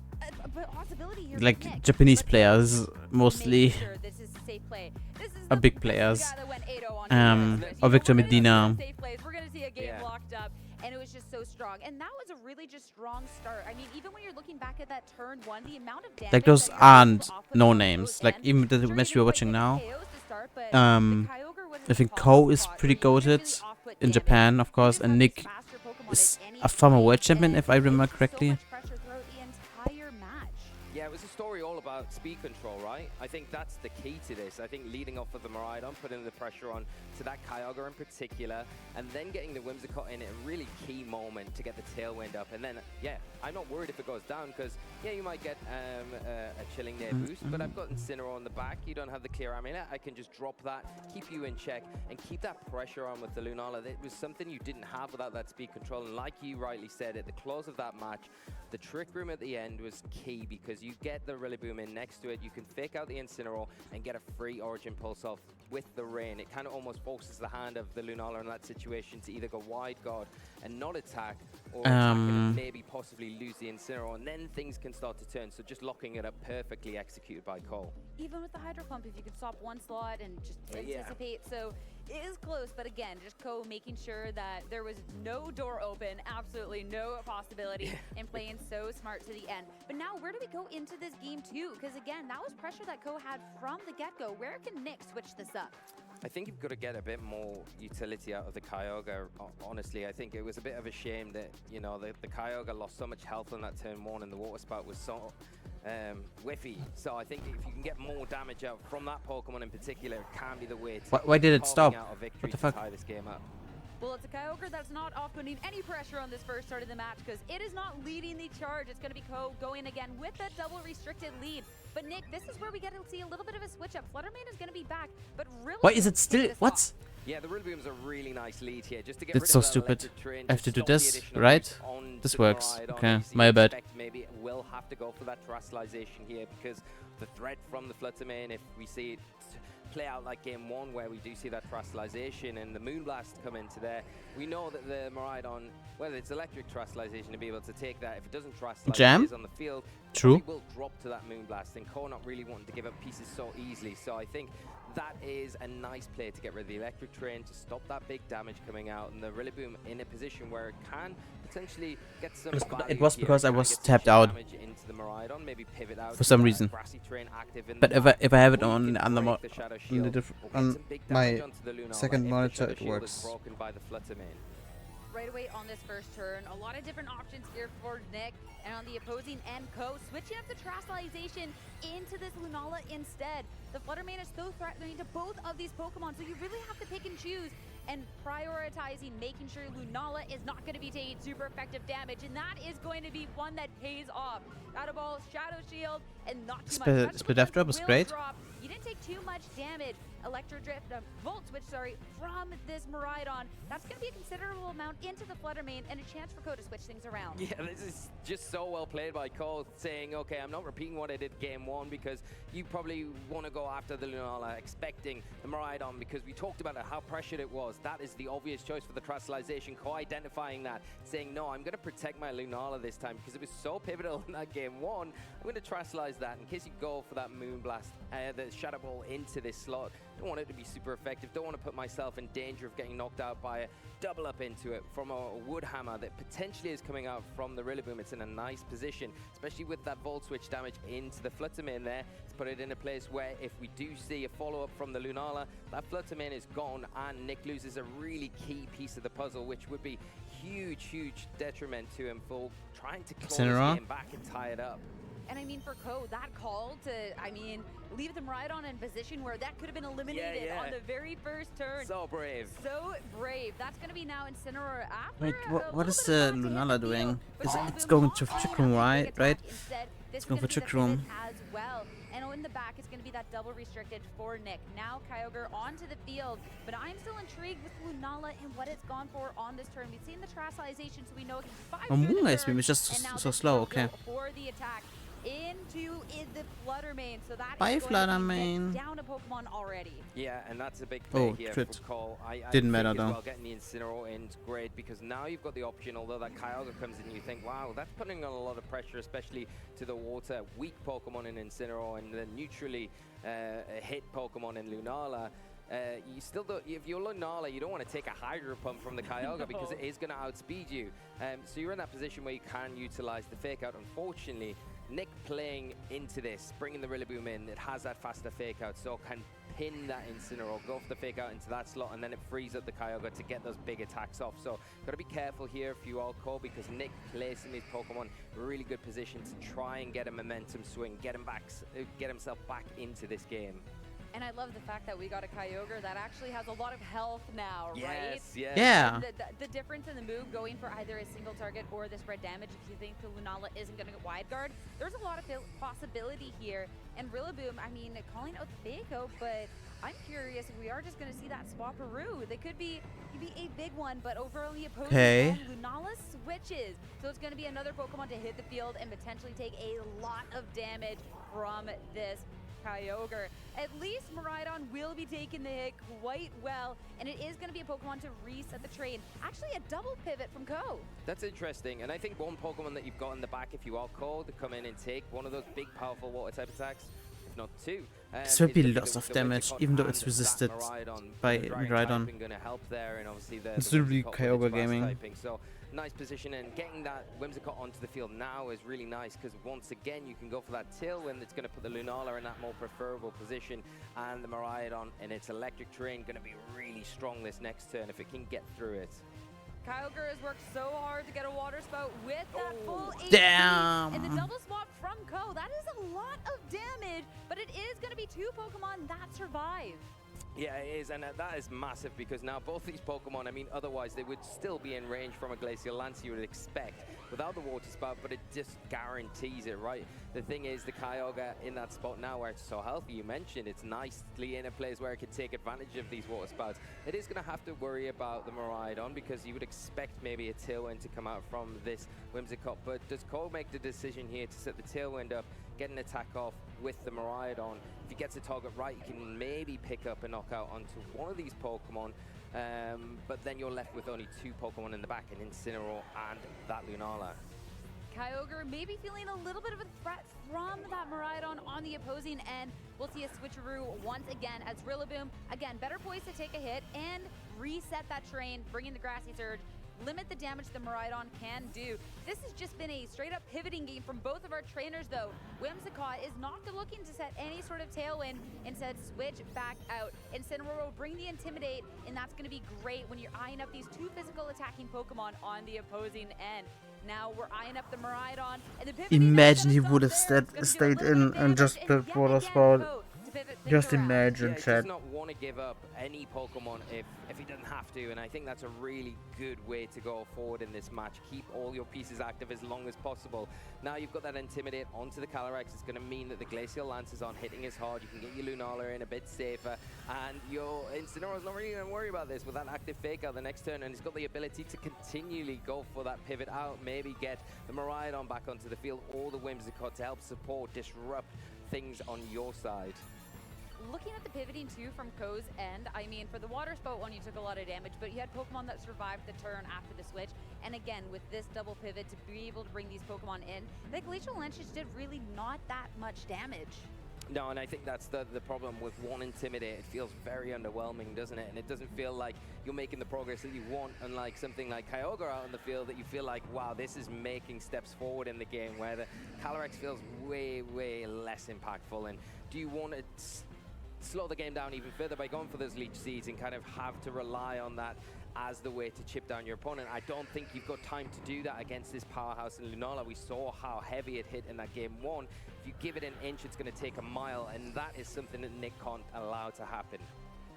a possibility here. like Japanese players mostly are big players. Or Victor Medina. We're gonna see a game locked up, and it was just so strong. And that was a really just strong start. I mean, even when you're looking back at that turn 1, the amount of damage Like those aren't no names. Like even the match we're watching now. I think Ko is pretty goated in Japan, of course, and Nick is a former world champion, if I remember correctly. Yeah, it was a story all about speed control, right? I think that's the key to this. I think leading off of the Miraidon, putting the pressure on to that Kyogre in particular, and then getting the Whimsicott in at a really key moment to get the tailwind up. And then, yeah, I'm not worried if it goes down, because, yeah, you might get a chilling near boost, but I've got Incineroar on the back. You don't have the clear amulet. I can just drop that, keep you in check, and keep that pressure on with the Lunala. It was something you didn't have without that speed control, and like you rightly said, at the close of that match, the Trick Room at the end was key, because you get the Rillaboom in next to it, you can fake out the Incineroar and get a free Origin Pulse off with the Rain. It kind of almost forces the hand of the Lunala in that situation to either go wide guard and not attack, or attack and maybe possibly lose the Incineroar, and then things can start to turn. So just locking it up perfectly executed by Cole. Even with the Hydro Pump, if you could stop one slot and just anticipate. So it is close, but again, just Ko making sure that there was no door open, absolutely no possibility, and playing so smart to the end. But now, where do we go into this game 2? Because again, that was pressure that Ko had from the get-go. Where can Nick switch this up? I think you've got to get a bit more utility out of the Kyogre, honestly. I think it was a bit of a shame that, you know, the Kyogre lost so much health on that turn 1, and the Water Spout was so whiffy. So I think if you can get more damage out from that Pokemon in particular, it can be the way to Why did it stop? What the fuck? Tie this game up. Well, it's a Kyogre that's not off-putting any pressure on this first start of the match, because it is not leading the charge. It's going to be Ko going again with that double restricted lead. But Nick, this is where we get to see a little bit of a switch up. Fluttermane is going to be back, but really, Why is it still? What? Yeah, the Rillaboom's a really nice lead here. Just to get That's rid so of that stupid. electric terrain, I have to just do stop the this, additional right? boost on This the works. Miraidon. Okay, Obviously, my you bad. expect maybe it will have to go for that terrestrialization here, because the threat from the Fluttermane, if we see it play out like game 1 where we do see that Terastallization and the Moonblast come into there, we know that the Miraidon, whether it's electric Terastallization to be able to take that, if it doesn't Terastallize on the field, True. it will drop to that Moonblast, and Ko not really wanting to give up pieces so easily. So I think that is a nice play to get rid of the electric train, to stop that big damage coming out, and the Rillaboom in a position where it can potentially get some It was because I was tapped out into the Miraidon, maybe pivot out for some reason. But if I have it on my second monitor, it works. Right away on this first turn, a lot of different options here for Nick, and on the opposing end, Ko switching up the Terastallization into this Lunala instead. The Fluttermane is so threatening to both of these Pokemon, so you really have to pick and choose, and prioritizing making sure Lunala is not going to be taking super effective damage, and that is going to be one that pays off. Shadow Ball, Shadow Shield, and not too much. Split F drop was great. You didn't take too much damage. Electro Drift, Volt Switch, sorry, from this Miraidon. That's going to be a considerable amount into the Fluttermane and a chance for Ko to switch things around. Yeah, this is just so well played by Ko, saying, okay, I'm not repeating what I did game 1, because you probably want to go after the Lunala, expecting the Miraidon, because we talked about it, how pressured it was. That is the obvious choice for the Terastallization. Ko identifying that, saying, no, I'm going to protect my Lunala this time, because it was so pivotal in that game 1. I'm going to Terastallize that in case you go for that Moonblast, the Shadow Ball into this slot. Don't want it to be super effective. Don't want to put myself in danger of getting knocked out by a double up into it from a Wood Hammer that potentially is coming out from the Rillaboom. It's in a nice position, especially with that Volt Switch damage into the Fluttermane there, to put it in a place where if we do see a follow-up from the Lunala, that Fluttermane is gone and Nick loses a really key piece of the puzzle, which would be huge detriment to him for trying to close the game back and tie it up. And I mean, for Ko, that call to, I mean, leave them right on in position where that could have been eliminated on the very first turn. So brave. So brave. That's going to be now Incineroar after. Wait, what is the Lunala doing? It's going to Trick Room, right? It's going for Trick Room. As well. And in the back, it's going to be that double restricted for Nick. Now Kyogre onto the field, but I'm still intrigued with Lunala and what it's gone for on this turn. We've seen the Terastallization, so we know it can fight through the turn, is just so slow, okay. For the attack into the Fluttermane, so that Bye, is going to Fluttermane. be down a Pokemon already. Yeah, and that's a big play here crit. for Cole. I Didn't think matter as though. well, getting the Incineroar in is great, because now you've got the option, although that Kyogre comes in, you think, wow, that's putting on a lot of pressure, especially to the water weak Pokemon in Incineroar and the neutrally hit Pokemon in Lunala. You still don't, if you're Lunala, you don't want to take a Hydro Pump from the Kyogre because it is going to outspeed you. So you're in that position where you can utilize the Fake Out. Unfortunately, Nick playing into this, bringing the Rillaboom in, it has that faster Fake Out, so can pin that Incineroar, go for the Fake Out into that slot, and then it frees up the Kyogre to get those big attacks off. So got to be careful here if you all call, because Nick placing these Pokemon really good position to try and get a momentum swing, get himself back into this game. And I love the fact that we got a Kyogre that actually has a lot of health now, right? Yes, yes. Yeah. The difference in the move going for either a single target or the spread damage, if you think the Lunala isn't going to get wide guard, there's a lot of possibility here. And Rillaboom, I mean, calling out the Fake Out, but I'm curious if we are just going to see that Swapperoo. They could be a big one, but over on the opposing end, Lunala switches. So it's going to be another Pokemon to hit the field and potentially take a lot of damage from this Kyogre. At least Miraidon will be taking the hit quite well, and it is going to be a Pokemon to reset the train. Actually, a double pivot from Ko. That's interesting, and I think one Pokemon that you've got in the back, if you are called, to come in and take one of those big, powerful water type attacks, if not two. This will be lots of damage, even though it's resisted by Miraidon. It's really Kyogre gaming. Typing, so nice position, and getting that Whimsicott onto the field now is really nice, because once again you can go for that Tailwind that's going to put the Lunala in that more preferable position, and the Miraidon and its electric terrain going to be really strong this next turn if it can get through it. Kyogre has worked so hard to get a Water Spout with that full HP. Damn! And the double swap from Ko, that is a lot of damage, but it is going to be two Pokemon that survive. Yeah, it is, and that is massive, because now both these Pokemon, I mean, otherwise they would still be in range from a Glacial Lance, you would expect, without the Water Spout, but it just guarantees it, right? The thing is, the Kyogre in that spot now where it's so healthy, you mentioned, it's nicely in a place where it can take advantage of these Water Spouts. It is going to have to worry about the Miraidon, because you would expect maybe a Tailwind to come out from this Whimsicott, but does Cole make the decision here to set the Tailwind up, get an attack off with the Miraidon. If he gets the target right, he can maybe pick up a knockout onto one of these Pokemon. But then you're left with only 2 Pokemon in the back, an Incineroar and that Lunala. Kyogre maybe feeling a little bit of a threat from that Miraidon on the opposing end. We'll see a switcheroo once again as Rillaboom, again, better poised to take a hit and reset that train, bring in the Grassy Surge, limit the damage the Miraidon can do. This has just been a straight-up pivoting game from both of our trainers, though. Whimsicott is not looking to set any sort of tailwind, instead switch back out. Incineroar will bring the Intimidate, and that's going to be great when you're eyeing up these 2 physical attacking Pokemon on the opposing end. Now we're eyeing up the Miraidon, and the pivoting Imagine he would have stayed in and just played Water Spout. Just imagine, yeah, he chat. does not want to give up any Pokemon if he doesn't have to, and I think that's a really good way to go forward in this match. Keep all your pieces active as long as possible. Now you've got that Intimidate onto the Calyrex. It's going to mean that the Glacial Lances aren't hitting as hard. You can get your Lunala in a bit safer, and your Incineroar's not really going to worry about this with that active Fake Out the next turn, and he's got the ability to continually go for that pivot out, maybe get the Miraidon back onto the field or the Whimsicott to help support, disrupt things on your side. Looking at the pivoting too from Ko's end, I mean, for the Water Spout one, you took a lot of damage, but you had Pokemon that survived the turn after the switch. And again, with this double pivot to be able to bring these Pokemon in, the Glacial Lances did really not that much damage. No, and I think that's the problem with one Intimidate. It feels very underwhelming, doesn't it? And it doesn't feel like you're making the progress that you want, unlike something like Kyogre out on the field that you feel like, wow, this is making steps forward in the game, where the Calyrex feels way, way less impactful. And do you want to slow the game down even further by going for those Leech Seeds and kind of have to rely on that as the way to chip down your opponent? I don't think you've got time to do that against this powerhouse in Lunala. We saw how heavy it hit in that game 1. If you give it an inch, it's going to take a mile, and that is something that Nick can't allow to happen.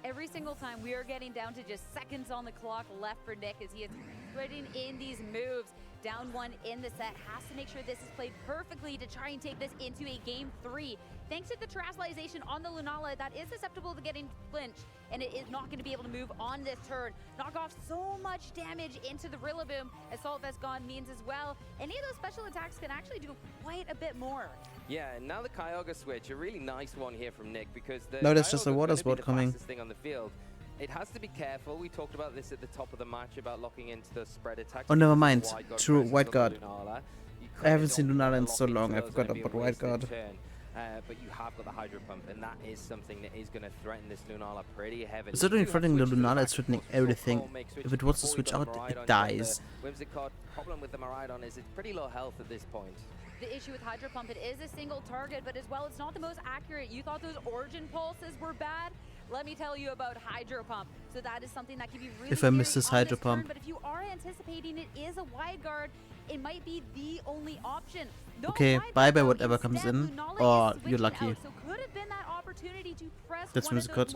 Every single time we are getting down to just seconds on the clock left for Nick as he is putting in these moves. Down 1 in the set, has to make sure this is played perfectly to try and take this into a game 3. Thanks to the Terastallization on the Lunala, that is susceptible to getting flinched, and it is not going to be able to move on this turn. Knock off so much damage into the Rillaboom. Assault Vest gone means as well, any of those special attacks can actually do quite a bit more. Yeah, and now the Kyogre switch, a really nice one here from Nick, because the No, that's just a Kyogre's Water gonna be Spout the coming. fastest thing on the field. It has to be careful. We talked about this at the top of the match about locking into the spread attacks. Oh, never mind. Wide guard True, presses White on Guard. Lunala. You I haven't kinda seen don't Lunala wanna in so lock into long, I those forgot and it'd be a about White wasted Guard. turn. But you have got the Hydro Pump, and that is something that is going to threaten this Lunala pretty heavily. Considering You do have threatening the switches to Lunala, back, it's threatening of course, everything. Cole makes If it wants to before switch you got out, the it Miraidon, dies. the Whimsicott problem with the Miraidon is it's pretty low health at this point. The issue with Hydro Pump, it is a single target, but as well, it's not the most accurate. You thought those Origin Pulses were bad? Let me tell you about Hydro Pump. So that is something that can be really If I miss scary this on Hydro turn, Pump. but if you are anticipating it is a wide guard, it might be the only option. No Okay, wide bye guard, bye though. whatever comes Instead, in. Lunala Or is you're switching lucky. out, so could have been that opportunity to press That's one of Whimsicott. those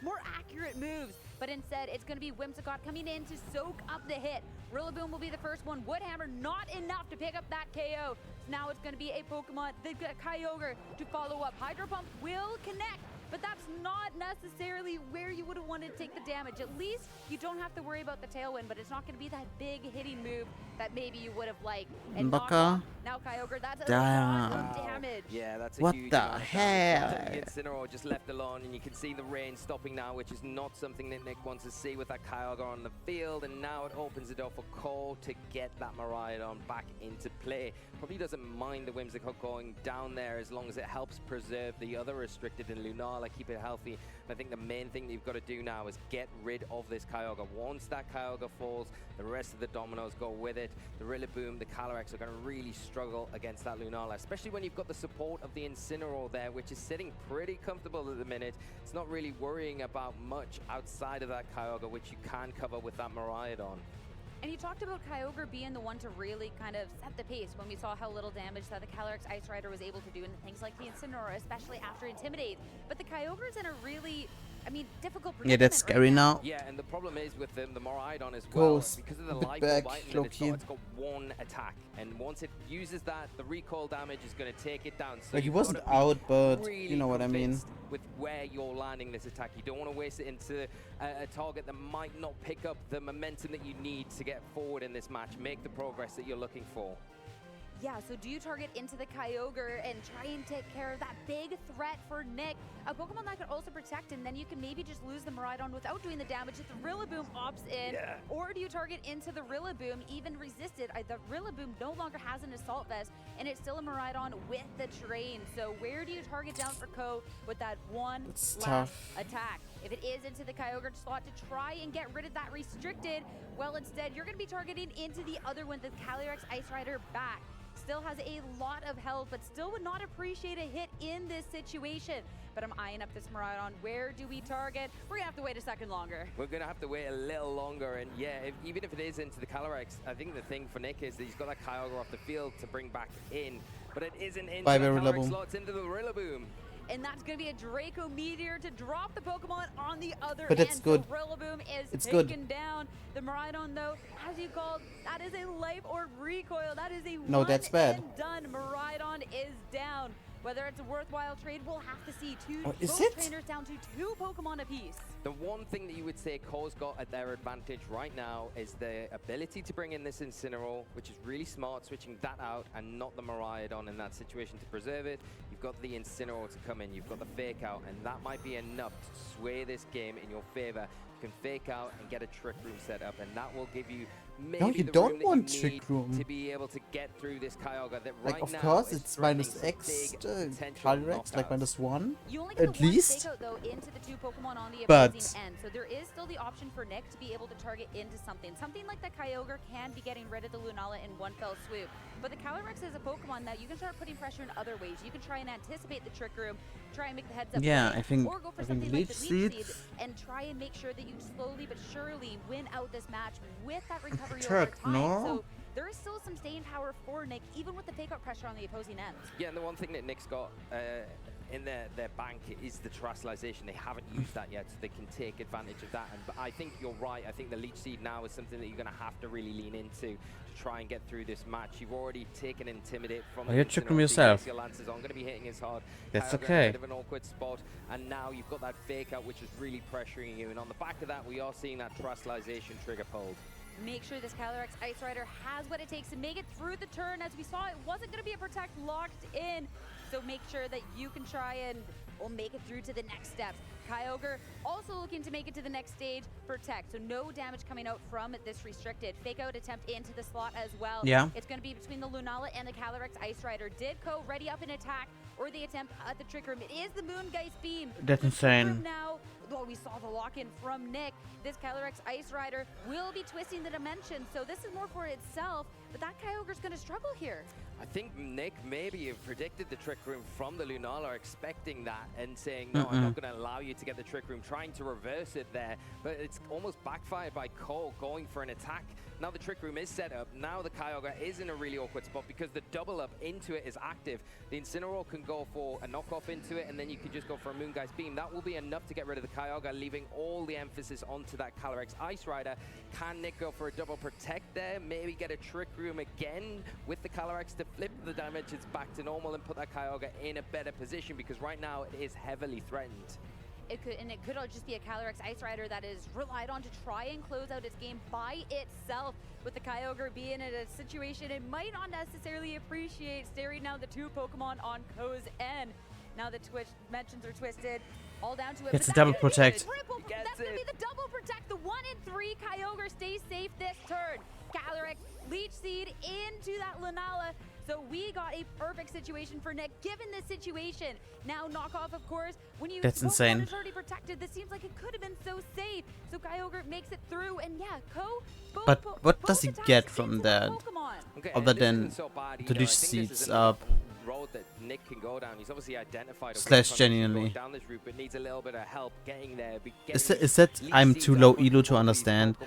more accurate moves. But instead, it's going to be Whimsicott coming in to soak up the hit. Rillaboom will be the first one. Woodhammer, not enough to pick up that KO. Now it's going to be a Pokemon, the Kyogre, to follow up. Hydro Pump will connect, but that's not necessarily where you would have wanted to take the damage. At least you don't have to worry about the Tailwind, but it's not going to be that big hitting move that maybe you would have liked. And knock off. Now Kyogre, that's a lot of damage. Yeah, that's a What huge the amount of hell? damage. The Incineroar just left alone, and you can see the rain stopping now, which is not something that Nick wants to see with that Kyogre on the field. And now it opens the door for Cole to get that Miraidon back into play. Probably doesn't mind the Whimsicott going down there as long as it helps preserve the other restricted in Lunala, keep it healthy. And I think the main thing that you've got to do now is get rid of this Kyogre. Once that Kyogre falls, the rest of the dominoes go with it. The Rillaboom, the Calyrex are going to really struggle against that Lunala, especially when you've got the support of the Incineroar there, which is sitting pretty comfortable at the minute. It's not really worrying about much outside of that Kyogre, which you can cover with that Miraidon. And you talked about Kyogre being the one to really kind of set the pace when we saw how little damage that the Calyrex Ice Rider was able to do, and things like the Incineroar, especially after Intimidate. But the Kyogre's in a really, I mean, difficult predicament. Yeah, that's scary now. Yeah, and the problem is with the Miraidon as Go well, because of the a bit life back, bite that low-key. it's got one attack, and once it uses that, the recoil damage is going to take it down. So Like, he you've wasn't gotta be out, but really you know what I mean. convinced with where you're landing this attack. You don't want to waste it into a target that might not pick up the momentum that you need to get forward in this match, make the progress that you're looking for. Yeah, so do you target into the Kyogre and try and take care of that big threat for Nick? A Pokemon that could also protect him, then you can maybe just lose the Miraidon without doing the damage if the Rillaboom opts in. Yeah. Or do you target into the Rillaboom, even resisted? The Rillaboom no longer has an Assault Vest, and it's still a Miraidon with the Train. So where do you target down for Ko with that one It's last tough. attack? If it is into the Kyogre slot to try and get rid of that restricted, well, instead, you're going to be targeting into the other one, the Calyrex Ice Rider back. Still has a lot of health, but still would not appreciate a hit in this situation. But I'm eyeing up this Miraidon. Where do we target? We're going to have to wait a second longer. We're going to have to wait a little longer. And yeah, even if it is into the Calyrex, I think the thing for Nick is that he's got that Kyogre off the field to bring back in. But it isn't into Bye, the Calyrex Rillaboom. slot, it's into the Rillaboom. And that's going to be a Draco Meteor to drop the Pokemon on the other But end. it's good. So Rillaboom is It's taken good. down. The Miraidon, though, as you called, that is a Life Orb recoil. That is a No, one that's bad. and done. Miraidon is down. Whether it's a worthwhile trade, we'll have to see. Oh, is Both it? trainers down to 2 Pokemon apiece. The one thing that you would say Cole's got at their advantage right now is the ability to bring in this Incineroar, which is really smart, switching that out and not the Miraidon in that situation to preserve it. You've got the Incineroar to come in, you've got the Fake Out, and that might be enough to sway this game in your favor. You can Fake Out and get a Trick Room set up, and that will give you maybe No, you the don't room that want you Trick need Room. to be able to get through this Kyogre that Like, right of now course, is it's threatening minus some X big potential Calyrex, like knockouts. -1 You only get at the one least. Fake Out, though, into the 2 Pokemon on the But- opposing end. So there is still the option for Nick to be able to target into something. Something like the Kyogre can be getting rid of the Lunala in one fell swoop. But the Calyrex is a Pokemon that you can start putting pressure in other ways. You can try and anticipate the Trick Room, try and make the heads up Yeah, play, I think- or go for I think something like Leech the Leech Seed- Seed and try and make sure that you slowly but surely win out this match with that recovery over Turk, time. no? So there is still some staying power for Nick, even with the Fake Out pressure on the opposing end. Yeah, and the one thing that Nick's got in their bank is the terrestrialization. They haven't used that yet, so they can take advantage of that. And but I think you're right. I think the Leech Seed now is something that you're going to have to really lean into to try and get through this match. You've already taken Intimidate from Oh, you're Incineroar, tricking so yourself. yes, your Lance is on going to be hitting as hard. That's Kyogre in okay. A bit of an awkward spot, and now you've got that Fake Out, which is really pressuring you. And on the back of that, we are seeing that terrestrialization trigger pulled. Make sure this Calyrex Ice Rider has what it takes to make it through the turn. As we saw, it wasn't going to be a Protect locked in. So make sure that you can try and make it through to the next steps. Kyogre also looking to make it to the next stage, Protect. So no damage coming out from this restricted. Fake Out attempt into the slot as well. Yeah. It's going to be between the Lunala and the Calyrex Ice Rider. Did Ko ready up an attack or the attempt at the Trick Room? It is the Moongeist Beam. That's The Trick Room insane. now, well, we saw the lock-in from Nick. This Calyrex Ice Rider will be twisting the dimension, so this is more for itself, but that Kyogre's going to struggle here. I think Nick maybe have predicted the Trick Room from the Lunala, expecting that and saying, no, I'm not going to allow you to get the Trick Room, trying to reverse it there. But it's almost backfired by Cole going for an attack. Now the Trick Room is set up. Now the Kyogre is in a really awkward spot because the double up into it is active. The Incineroar can go for a knockoff into it, and then you can just go for a Moongeist Beam. That will be enough to get rid of the Kyogre, leaving all the emphasis onto that Calyrex Ice Rider. Can Nick go for a double protect there? Maybe get a Trick Room again with the Calyrex to flip the dimensions back to normal and put that Kyogre in a better position, because right now it is heavily threatened. It could just be a Calyrex Ice Rider that is relied on to try and close out its game by itself. With the Kyogre being in a situation it might not necessarily appreciate, staring now the 2 Pokemon on Ko's end. Now the dimensions are twisted, all down to it. It's but a double that's gonna be protect. That's going to be the double protect. The 1 in 3 Kyogre stays safe this turn. Calyrex, Leech Seed into that Lunala. So we got a perfect situation for Nick, given this situation. Now knockoff, of course, when you That's Pokemon insane. is already protected, this seems like it could have been so safe. So Kyogre makes it through, and yeah, Ko. But what does he get from that, Okay, other and this than isn't so bad the either. I Leech think this is Seeds an up? road that Nick can go down. He's obviously identified a Slash route on which he's genuinely. going down this route, but needs a little bit of help getting there. Is that I'm too low elo to understand?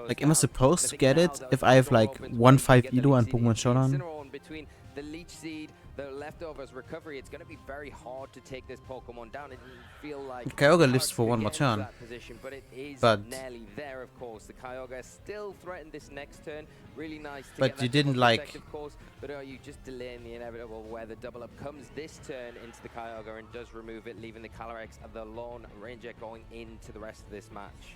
Like, am I supposed to get it if I have like 1-5 elo and Pokemon Showdown? Incineroar between the Leech Seed, the leftovers recovery, it's going to be very hard to take this Pokemon down. It didn't feel like Kyogre lives for to one more get into turn. that position, but it is But- nearly there, of course. The Kyogre still threatened this next turn. Really nice to But get you that didn't double like- protect, of course, but are you just delaying the inevitable where the double up comes this turn into the Kyogre and does remove it, leaving the Calyrex, the Lone Ranger, going into the rest of this match.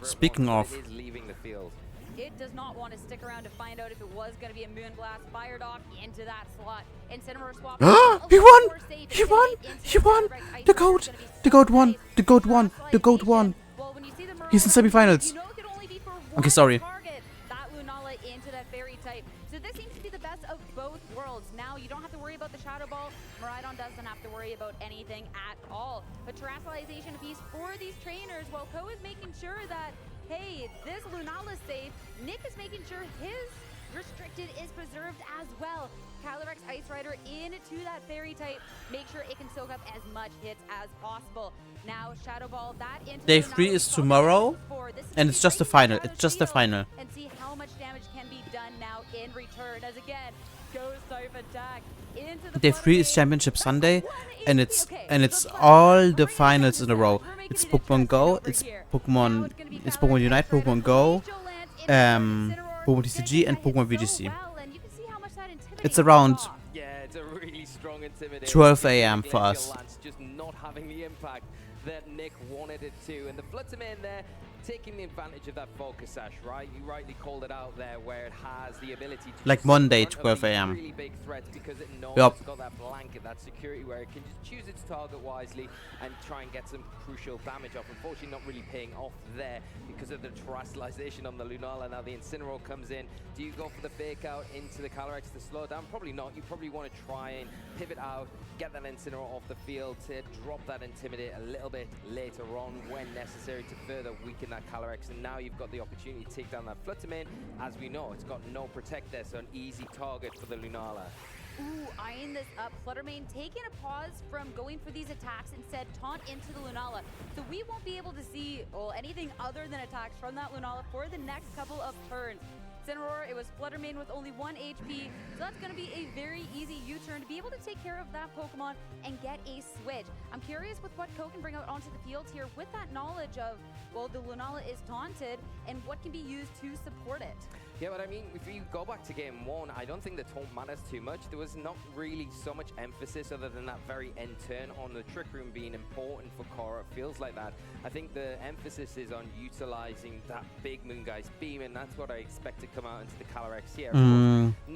whenever Speaking it wants, of. but it is leaving the field. It does not want to stick around to find out if it was going to be a Moonblast fired off into that slot. Incineroar swap. He won! He won! He won! The GOAT! The GOAT won! The GOAT won! The GOAT won! He's in semifinals. Okay, sorry. That Lunala into that fairy type. So this seems to be the best of both worlds. Now you don't have to worry about the Shadow Ball. Miraidon doesn't have to worry about anything at all. But terrestrialization piece for these trainers, while Ko is making sure that, hey, this Lunala's safe, Nick is making sure his restricted is preserved as well. Calyrex Ice Rider into that fairy type. Make sure it can soak up as much hits as possible. Now Shadow Ball that into Day 3 is tomorrow, and it's just the final. It's just the final. And see how much damage can be done now in return. As again, Ghost Type attack into the Day 3 is Championship Sunday, and it's all the finals in a row. It's Pokemon Go, it's Pokemon Unite, Pokemon Go, Pokemon TCG, and Pokemon VGC. It's around Yeah, it's a really strong intimidator. 12 AM for us. Just not having the impact that Nick wanted it to, and the Fluttermane there taking advantage of that focus sash, right? You rightly called it out there, where it has the ability to Like sit Monday, in front of 12 these AM. really big threats because it knows Yup. it's got that blanket, that security, where it can just choose its target wisely and try and get some crucial damage off. Unfortunately, not really paying off there because of the terrestrialization on the Lunala. Now the Incineroar comes in. Do you go for the fake out into the Calyrex to slow down? Probably not. You probably want to try and pivot out, get that Incineroar off the field to drop that Intimidate a little bit later on when necessary to further weaken that Calyrex. And now you've got the opportunity to take down that Fluttermane. As we know, it's got no Protect there, so an easy target for the Lunala. Ooh, eyeing this up. Fluttermane taking a pause from going for these attacks, instead taunt into the Lunala. So we won't be able to see anything other than attacks from that Lunala for the next couple of turns. Incineroar, it was Fluttermane with only 1 HP, so that's going to be a very easy U-turn to be able to take care of that Pokemon and get a switch. I'm curious with what Ko can bring out onto the field here with that knowledge of, well, the Lunala is taunted and what can be used to support it. Yeah, but I mean, if you go back to game 1, I don't think the taunt matters too much. There was not really so much emphasis other than that very end turn on the Trick Room being important for Korra. It feels like that. I think the emphasis is on utilizing that big Moongeist beam, and that's what I expect to come out into the Calyrex here.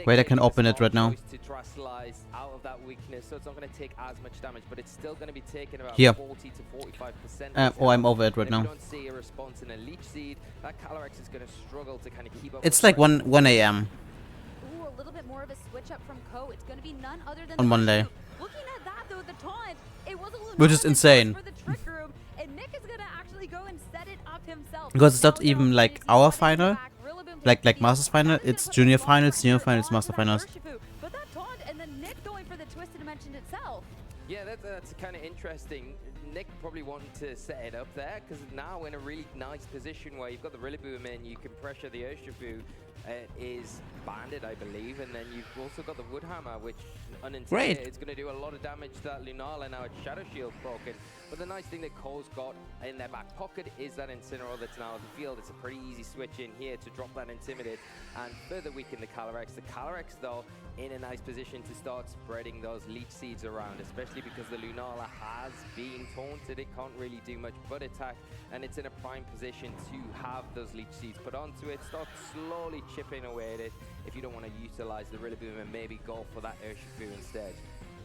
Wait, I can open it right now. To terrestrialize out of that weakness, so it's not going to take as much damage, but it's still going to be taking about Here. 40 to 45%. Oh, I'm over it right now. If you don't see a response in a Leech Seed, that Calyrex is going to struggle to kind of keep up. It's like 1 AM Ooh, a little bit more of a switch up from Ko. It's going to be none other than on Monday, Looking at that though, the taunt, it was a little which is insane. for the Trick Room, and Nick is going to actually go and set it up himself. Because it's not even like our final, like Masters final. It's Junior finals, Senior finals, Master finals. But that taunt and then Nick going for the Twisted Dimension itself. Yeah, that's kind of interesting. Nick probably wanted to set it up there because now in a really nice position where you've got the Rillaboom in, you can pressure the Urshifu. Is banded, I believe, and then you've also got the Woodhammer, which unintimidated is going to do a lot of damage to that Lunala. Now its Shadow Shield broken, but the nice thing that Ko's got in their back pocket is that Incineroar that's now on the field. It's a pretty easy switch in here to drop that Intimidate and further weaken the Calyrex. The Calyrex, though, in a nice position to start spreading those Leech Seeds around, especially because the Lunala has been taunted. It can't really do much but attack, and it's in a prime position to have those Leech Seeds put onto it, start slowly chipping away at it if you don't want to utilize the Rillaboom and maybe go for that Urshifu instead.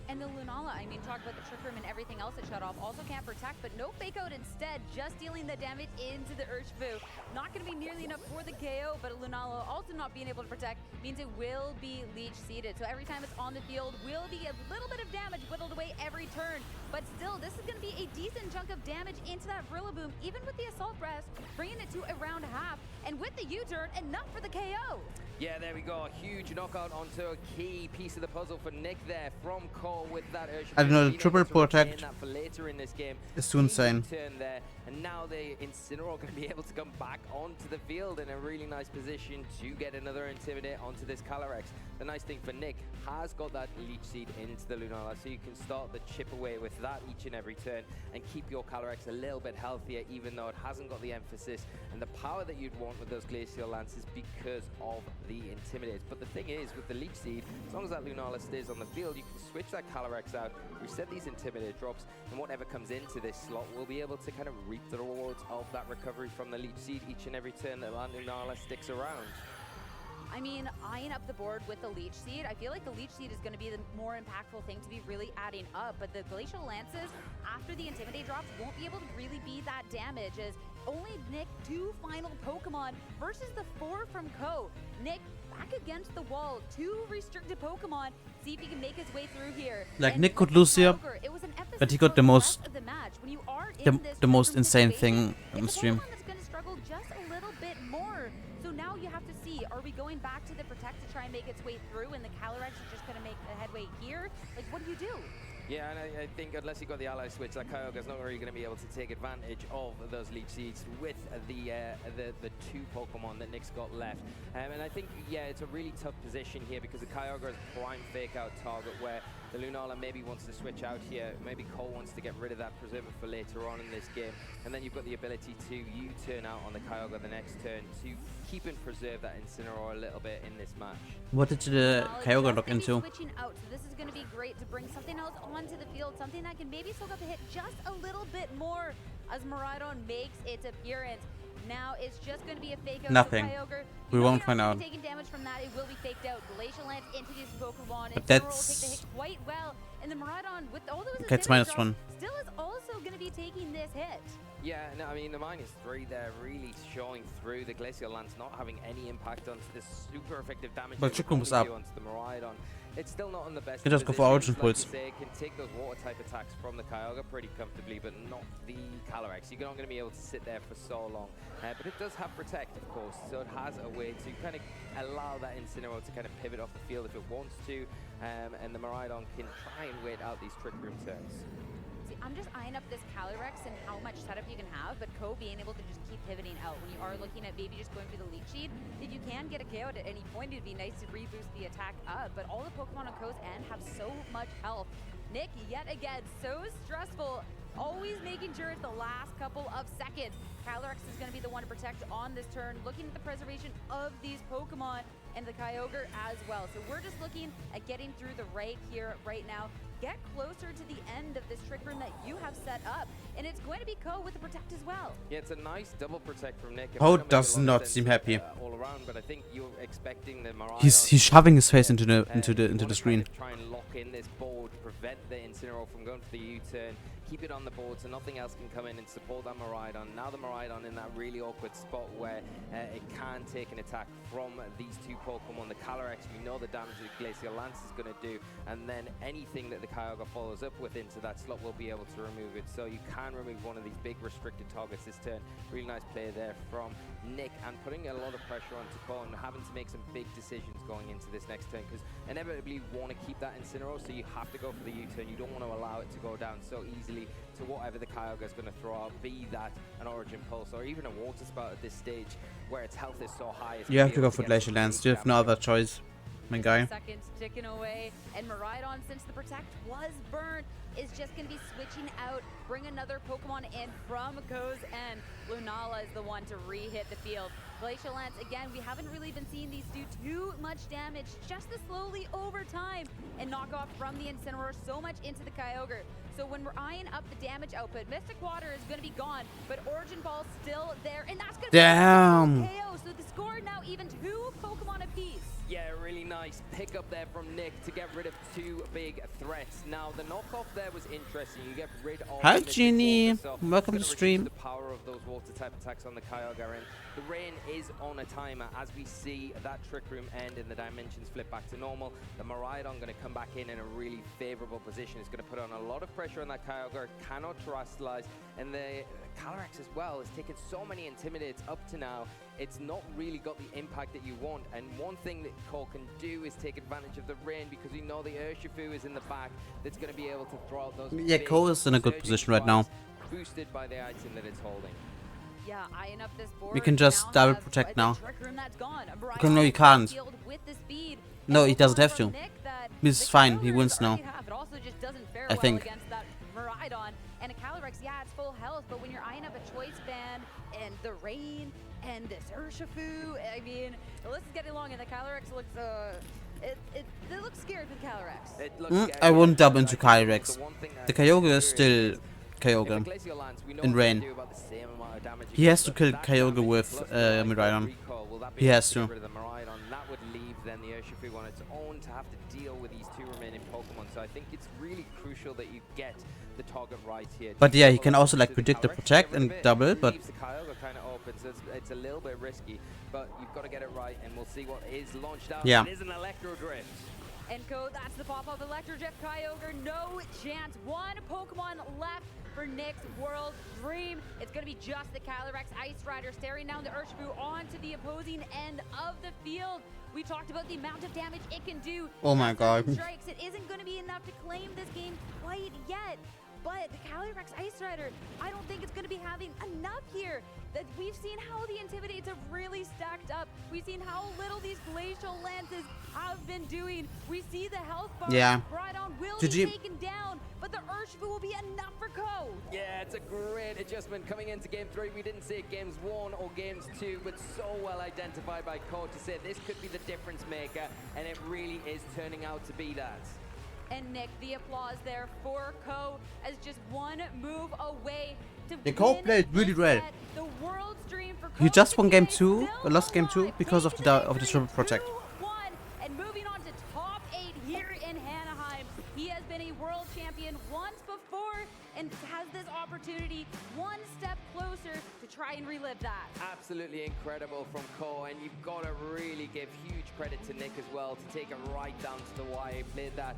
And the Lunala, I mean, talk about the Trick Room and everything else it shut off. Also can't protect, but no fake out instead, just dealing the damage into the Urshifu. Not going to be nearly enough for the KO, but Lunala also not being able to protect means it will be Leech Seeded. So every time it's on the field, will be a little bit of damage whittled away every turn. But still, this is going to be a decent chunk of damage into that Rillaboom, even with the Assault Breast, bringing it to around half. And with the U-turn, enough for the KO. Yeah, there we go. A huge knockout onto a key piece of the puzzle for Nick there from Cole with that Urshifu. I don't know, the triple protect for later in this game. is too insane. Turn there, and now the Incineroar going to be able to come back onto the field in a really nice position to get another Intimidate onto this Calyrex. The nice thing for Nick has got that Leech Seed into the Lunala, so you can start the chip away with that each and every turn and keep your Calyrex a little bit healthier, even though it hasn't got the emphasis and the power that you'd want with those Glacial Lances because of the Intimidates. But the thing is, with the Leech Seed, as long as that Lunala stays on the field, you can switch that Calyrex out. We've set these Intimidate drops, and whatever comes into this slot, we'll be able to kind of reap the rewards of that recovery from the Leech Seed each and every turn that Lunala sticks around. I mean, eyeing up the board with the Leech Seed, I feel like the Leech Seed is going to be the more impactful thing to be really adding up, but the Glacial Lances, after the Intimidate drops, won't be able to really be that damage, as only Nick 2 final Pokemon versus the 4 from Ko. Nick back against the wall, 2 restricted Pokemon, see if he can make his way through here. Like And Nick could with lose here, Kyogre, it was an emphasis but he got on the most rest of the match. When you are in this the most room insane situation, thing on the it's a stream. Pokemon that's going to struggle just a little bit more. So now you have to see, are we going back to the Protect to try and make its way through, and the Calyrex is just going to make a headway here? Like, what do you do? Yeah, and I think unless you got the ally switch, that Kyogre's not really going to be able to take advantage of those Leech Seeds with the 2 Pokemon that Nick's got left. And I think, yeah, it's a really tough position here because the Kyogre is a prime fake-out target where the Lunala maybe wants to switch out here. Maybe Cole wants to get rid of that Preserver for later on in this game. And then you've got the ability to U-turn out on the Kyogre the next turn to keep and preserve that Incineroar a little bit in this match. What did the Kyogre look Just into? switching out, so this is going to be great to bring something else onto the field, something that can maybe soak up the hit just a little bit more as Miraidon makes its appearance. Now it's just going to be a fake out. Nothing. Kyogre, We won't find out. taking damage from that, it will be faked out. Glacial Lance into these Pokemon. But Incineroar that's- will take the hit quite well, and the Miraidon with all those Okay, it's Intimidate -1. drops, still is also going to be taking this hit. Yeah, no, I mean, the -3 there really showing through. The Glacial Lance not having any impact onto this super effective damage. But it Trick would Room was probably up. do onto the Miraidon. It's still not on the best You just go for Origin positions, like Pulse. you say, it can take those water-type attacks from the Kyogre pretty comfortably, but not the Calyrex. You're not going to be able to sit there for so long. But it does have Protect, of course, so it has a way to kind of allow that Incineroar to kind of pivot off the field if it wants to, and the Miraidon can try and wait out these Trick Room turns. See, I'm just eyeing up this Calyrex and how much setup you can have, but Ko being able to just keep pivoting out when you are looking at maybe just going for the Leech Seed. If you can get a KO at any point, it'd be nice to reboost the attack up, but all the Pokemon on Ko's end have so much health. Nick, yet again, so stressful, always making sure it's the last couple of seconds. Calyrex is going to be the one to protect on this turn, looking at the preservation of these Pokemon and the Kyogre as well. So we're just looking at getting through the right here, right now. Get closer to the end of this Trick Room that you have set up, and it's going to be Ko with the Protect as well. Yeah, it's a nice double Protect from Nick. It Ho might not make a does lot of not sense, seem happy. all around, but I think you're expecting the Miraidon He's shoving his face into the wanna screen. kind of try and lock in this board, prevent the Incineroar from going for the U-turn, keep it on the board so nothing else can come in and support that Miraidon. Now the Miraidon in that really awkward spot where it can take an attack from these 2 Pokemon. The Calyrex, we know the damage that Glacial Lance is going to do, and then anything that the Kyogre follows up with into that slot will be able to remove it. So you can remove one of these big restricted targets this turn. Really nice play there from Nick, and putting a lot of pressure onto Ko and having to make some big decisions going into this next turn, because inevitably you want to keep that Incineroar, so you have to go for the U-turn. You don't want to allow it to go down so easily to whatever the Kyogre is going to throw out, be that an Origin Pulse or even a Water Spout at this stage where its health is so high. You have to go for Glacial Lance. You have no other choice, my guy. Seconds ticking away, and Miraidon, since the Protect was burnt, is just going to be switching out, bring another Pokemon in from Ko's end. Lunala is the one to re-hit the field. Glacial Lance, again, we haven't really been seeing these do too much damage, just slowly over time, and knock off from the Incineroar so much into the Kyogre. So when we're eyeing up the damage output, Mystic Water is going to be gone, but Origin Ball's still there, and that's going to Damn. be a KO. So the score now even 2 Pokemon apiece. Yeah, really nice pick up there from Nick to get rid of 2 big threats. Now, the knockoff there was interesting. You get rid of... Hi, the Mystic Genie. Water, so Welcome to it's gonna stream. reduce the power of those water-type attacks on the Kyogre, and the rain is on a timer as we see that Trick Room end and the dimensions flip back to normal. The Miraidon going to come back in a really favorable position. It's going to put on a lot of pressure on that Kyogre, cannot terrestrialize, and the Calyrex as well has taken so many Intimidates up to now. It's not really got the impact that you want, and one thing that Cole can do is take advantage of the rain, because we know the Urshifu is in the back that's going to be able to throw out those Yeah, big Cole is in a good surging position right now. strikes, boosted by the item that it's holding. Yeah, eyeing up this board. We can just now double have protect the now. Trick Room that's gone. Okay, no, you can't. Field with the speed. No, And he doesn't have from to. Nick that It's the fine. He Kyogre wins now. already have. It also just doesn't fare I well think. against that Miraidon. And a Calyrex, yeah, it's full health, but when you're eyeing up a Choice Band and the rain and this Urshifu, I mean, the list is getting long, and the Calyrex looks They look scared with Calyrex. It looks I scary, won't dub but into I think Kyrex. the one thing The that is Kyogre is curious still is Kyogre. if a Glacial lands, we know In it's gonna rain. do about the same amount of damage He again, has to but kill that Kyogre damage with plus the Rhydon Miraidon. recall, will that be He enough has to get to. rid of the Miraidon? That would leave then the Urshifu on its own to have to deal with these two remaining Pokemon. So I think it's really crucial that you get the target right here. But yeah, he Double can up also like to predict the Calyrex, protect get rid and of it, double, but leaves the Kyogre kind of open, so it's a little bit risky. But you've got to get it right, and we'll see what is launched out. Yeah. It is an Electro Drift. And go, that's the pop-up Electro Drift Kyogre. No chance. One Pokemon left for Nick's World Dream. It's going to be just the Calyrex Ice Rider staring down the Urshifu onto the opposing end of the field. We talked about the amount of damage it can do. Oh my god. Strikes. It isn't going to be enough to claim this game quite yet. But the Calyrex Ice Rider, I don't think it's going to be having enough here. That we've seen how the Intimidates have really stacked up. We've seen how little these Glacial Lances have been doing. We see the health bar. Yeah. Rhydon will GG. be taken down, but the Urshifu will be enough for Ko. Yeah, it's a great adjustment coming into Game 3. We didn't see it Games 1 or Games 2, but so well identified by Ko to say this could be the difference maker, and it really is turning out to be that. And Nick, the applause there for Ko as just one move away to The Ko win played really this well. set. The World's Dream for He Ko just won game Today 2, lost game 2 because of the triple protect. 2-1, and moving on to top 8 here in Anaheim. He has been a world champion once before and has this opportunity one step closer to try and relive that. Absolutely incredible from Ko, and you've got to really give huge credit to Nick as well to take it right down to the wire. He played that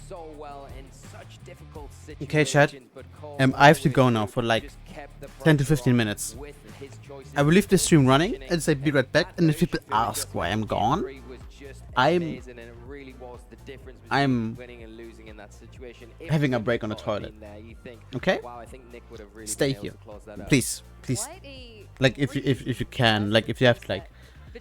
so well in such difficult situations. Okay, chat. But Ko I have to always go now for like just kept the 10 to pressure 15 on minutes. with his choices I will leave the stream running positioning, and say be right back. And if people ask why I'm gone, I'm winning and losing in that situation. If having a Nick break on the had not toilet. been there, you think, Okay? wow, I think Nick would have really Stay been able here, to close that out. please, please. Like if you can, like if you have to like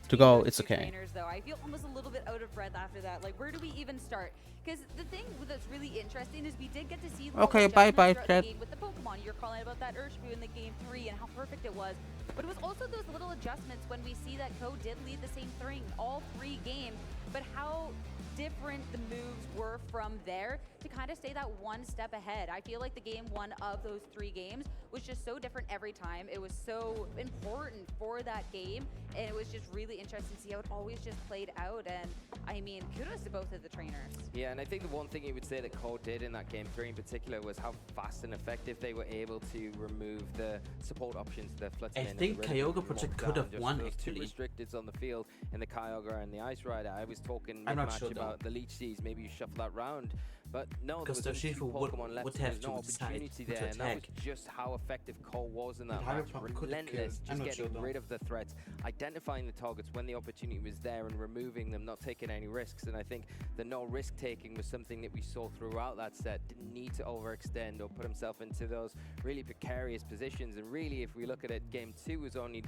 to go, it's okay. Trainers, though, I feel almost a little bit out of breath after that. Like, where do we even start? Because the thing that's really interesting is we did get to see little Okay, bye, bye, adjustments throughout the chat. game with the Pokemon. You're calling about that Urshifu in the game 3 and how perfect it was. But it was also those little adjustments when we see that Ko did lead the same thing all 3 games, but how different the moves were from there to kind of stay that one step ahead. I feel like the game 1 of those 3 games was just so different every time. It was so important for that game, and it was just really interesting to see how it always just played out. And I mean, kudos to both of the trainers. Yeah, and I think the one thing you would say that Ko did in that game 3 in particular was how fast and effective they were able to remove the support options, the Flutterman. I think Kyogre Protect could have won, those actually. two restricteds on the field in the Kyogre and the Ice Rider. I was talking I'm not mid-match sure, though. about the Leech Seeds, maybe you shuffle that round. But no, there Because was the only 2 Urshifu would- Pokemon left, would so there have was no to decide opportunity who to there, and that was attack. just how effective Ko was in that But match. Hyper Pump could have Relentless, killed. I'm just not getting sure, though. rid of the threats, identifying the targets when the opportunity was there and removing them, not taking any risks. And I think the no risk taking was something that we saw throughout that set. Didn't need to overextend or put himself into those really precarious positions. And really, if we look at it, game 2 was only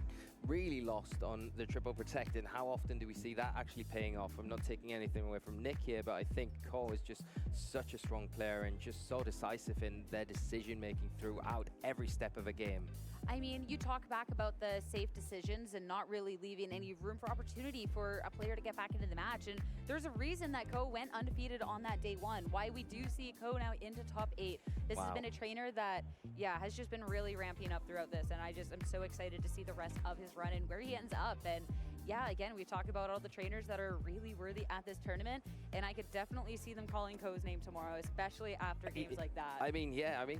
really lost on the triple protect, and how often do we see that actually paying off? I'm not taking anything away from Nick here, but I think Ko is just such a strong player and just so decisive in their decision making throughout every step of a game. I mean, you talk back about the safe decisions and not really leaving any room for opportunity for a player to get back into the match. And there's a reason that Ko went undefeated on that day 1. Why we do see Ko now into top 8. This has been a trainer that, yeah, has just been really ramping up throughout this. And I just am so excited to see the rest of his run and where he ends up. And yeah, again, we talked about all the trainers that are really worthy at this tournament, and I could definitely see them calling Ko's name tomorrow, especially after games like that. I mean, yeah, I mean,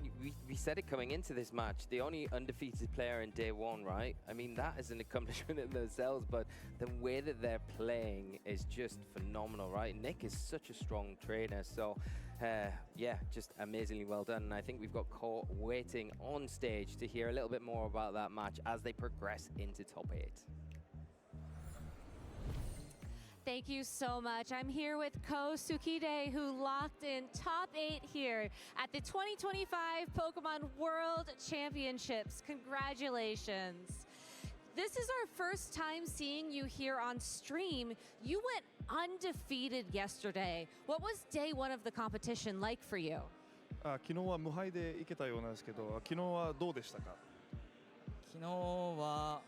we said it coming into this match, the only undefeated player in day 1, right? I mean, that is an accomplishment in themselves, but the way that they're playing is just phenomenal, right? Nick is such a strong trainer, so yeah, just amazingly well done. And I think we've got Ko waiting on stage to hear a little bit more about that match as they progress into top 8. Thank you so much. I'm here with Ko Sukide, who locked in top 8 here at the 2025 Pokemon World Championships. Congratulations. This is our first time seeing you here on stream. You went undefeated yesterday. What was day 1 of the competition like for you? 昨日は無敗でいけたようなんですけど、昨日はどうでしたか？昨日は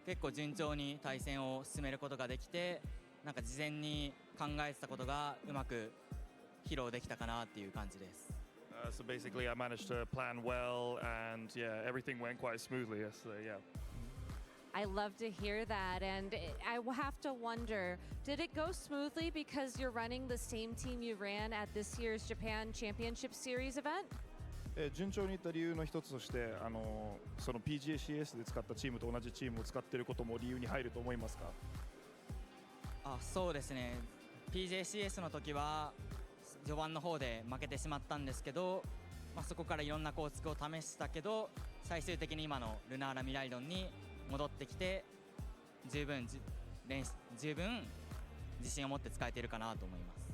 結構順調に対戦を進めることができて、なんか事前に考えてたことがうまく披露できたかなっていう感じです。So basically, I managed to plan well, and yeah, everything went quite smoothly yesterday. Yeah. I love to hear that, and I will have to wonder, did it go smoothly because you're running the same team you ran at this year's Japan Championship Series event? 順調にいった理由の一つとして、その PGACS で使ったチームと同じチームを使っていることも理由に入ると思いますか？そうですね。PJCS の時は序盤の方で負けてしまったんですけど、そこからいろんな構築を試したけど、最終的に今のルナーラミライドンに戻ってきて十分自信を持って使えているかなと思います。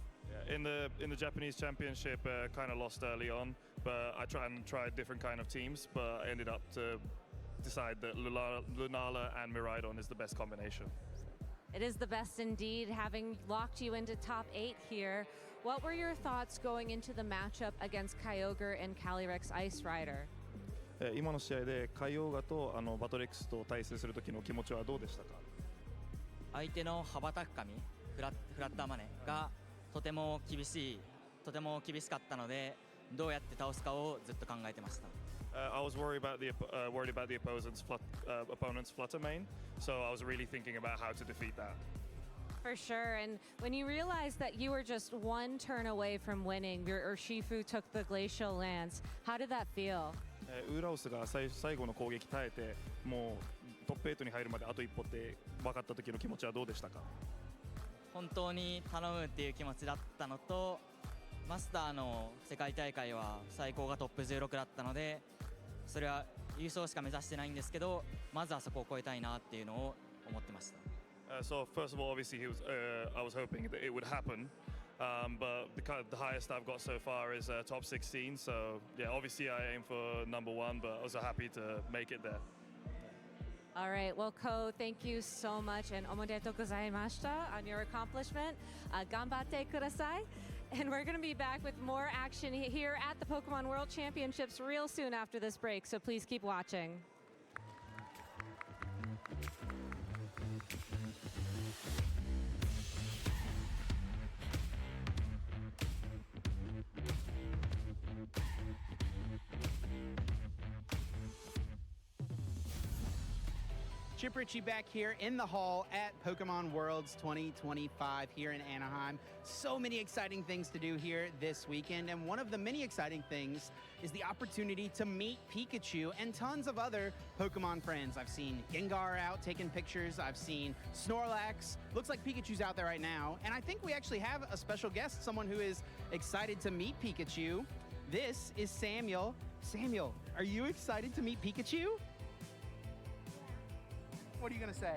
In the Japanese Championship, kind of lost early on, but I tried different kind of teams, but I ended up to decide that Lunala and Miraidon is the best combination. It is the best indeed, having locked you into top 8 here. What were your thoughts going into the matchup against Kyogre and Calyrex Ice Rider? 今の試合でカイオーガとバトレックスと対戦する時の気持ちはどうでしたか？相手の羽ばたく神フラッターマネがとても厳しかったので、どうやって倒すかをずっと考えてました。I was worried about the opponent's flutter main, so I was really thinking about how to defeat that. For sure, and when you realized that you were just one turn away from winning, your Urshifu took the Glacial Lance, how did that feel? ウーラオスが最後の攻撃耐えて、もうトップ8に入るまであと一歩って分かった時の気持ちはどうでしたか？本当に頼むっていう気持ちだったのと、マスターの世界大会は最高がトップ16だったので、それは優勝しか目指してないんですけど、まずはそこを超えたいなっていうのを思ってました。So first of all, obviously I was hoping that it would happen, but the highest I've got so far is top 16. So yeah, obviously I aim for number 1, but I was happy to make it there. All right, well, Ko, thank you so much, and omodetou gozaimashita on your accomplishment. Ganbatte kudasai. And we're going to be back with more action here at the Pokemon World Championships real soon after this break, so please keep watching. Chip Ritchie back here in the hall at Pokemon Worlds 2025 here in Anaheim. So many exciting things to do here this weekend, and one of the many exciting things is the opportunity to meet Pikachu and tons of other Pokemon friends. I've seen Gengar out taking pictures. I've seen Snorlax. Looks like Pikachu's out there right now. And I think we actually have a special guest, someone who is excited to meet Pikachu. This is Samuel. Samuel, are you excited to meet Pikachu? What are you going to say?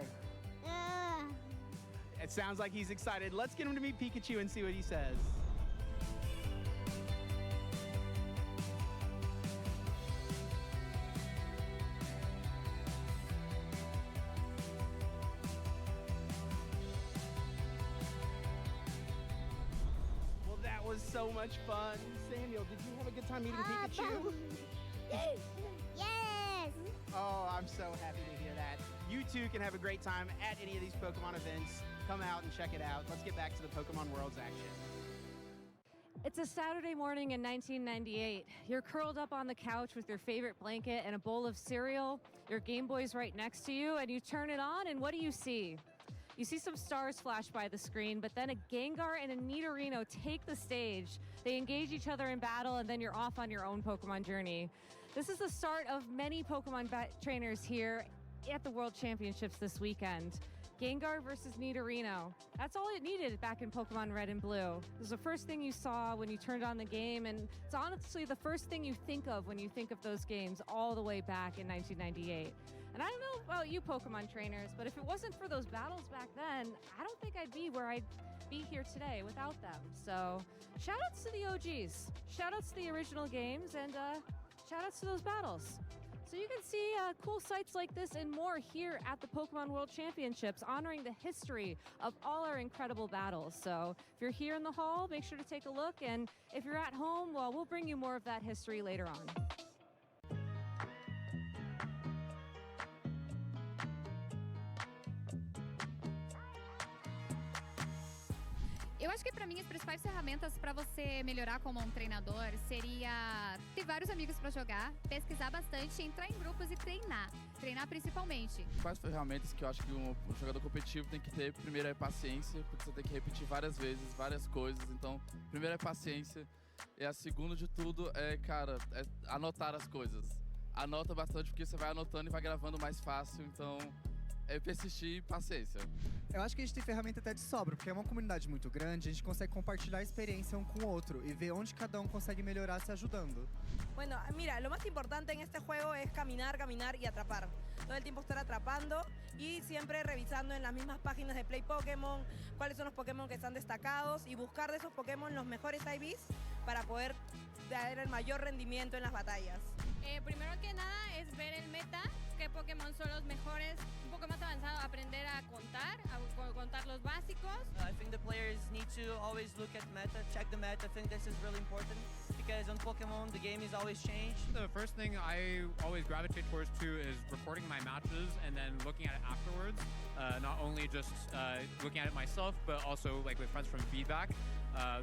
It sounds like he's excited. Let's get him to meet Pikachu and see what he says. Well, that was so much fun. Samuel, did you have a good time meeting Pikachu? Yes! Oh, I'm so happy to hear that. You too can have a great time at any of these Pokemon events. Come out and check it out. Let's get back to the Pokemon Worlds action. It's a Saturday morning in 1998. You're curled up on the couch with your favorite blanket and a bowl of cereal. Your Game Boy's right next to you, and you turn it on, and what do you see? You see some stars flash by the screen, but then a Gengar and a Nidorino take the stage. They engage each other in battle, and then you're off on your own Pokemon journey. This is the start of many Pokemon trainers here at the World Championships this weekend. Gengar versus Nidorino. That's all it needed back in Pokemon Red and Blue. It was the first thing you saw when you turned on the game, and it's honestly the first thing you think of when you think of those games all the way back in 1998. And I don't know about you Pokemon trainers, but if it wasn't for those battles back then, I don't think I'd be where I'd be here today without them. So shout outs to the OGs, shout outs to the original games, and shout outs to those battles. So you can see cool sites like this and more here at the Pokemon World Championships, honoring the history of all our incredible battles. So if you're here in the hall, make sure to take a look. And if you're at home, well, we'll bring you more of that history later on. Eu acho que para mim as principais ferramentas para você melhorar como um treinador seria ter vários amigos para jogar, pesquisar bastante, entrar em grupos e treinar. Treinar principalmente. Quais ferramentas que eu acho que um jogador competitivo tem que ter? Primeiro é paciência, porque você tem que repetir várias vezes, várias coisas. Então, primeiro é paciência. E a segunda de tudo é, cara, é anotar as coisas. Anota bastante porque você vai anotando e vai gravando mais fácil. Então, é persistir e paciência. Eu acho que a gente tem ferramenta até de sobra, porque é uma comunidade muito grande, a gente consegue compartilhar a experiência um com o outro e ver onde cada um consegue melhorar se ajudando. Bueno, mira, lo más importante en este juego es caminar, caminar y atrapar. Todo el tiempo estar atrapando y siempre revisando en las mismas páginas de Play Pokémon cuáles son los Pokémon que están destacados y buscar de esos Pokémon los mejores IVs para poder dar el mayor rendimiento en las batallas. Primero que nada es ver el meta, qué Pokémon son los mejores, un poco más avanzado, aprender a contar los básicos. I think the players need to always look at meta, check the meta. I think this is really important because on Pokemon the game is always changed. The first thing I always gravitate towards too is recording my matches and then looking at it afterwards. Not only just looking at it myself, but also like with friends from feedback.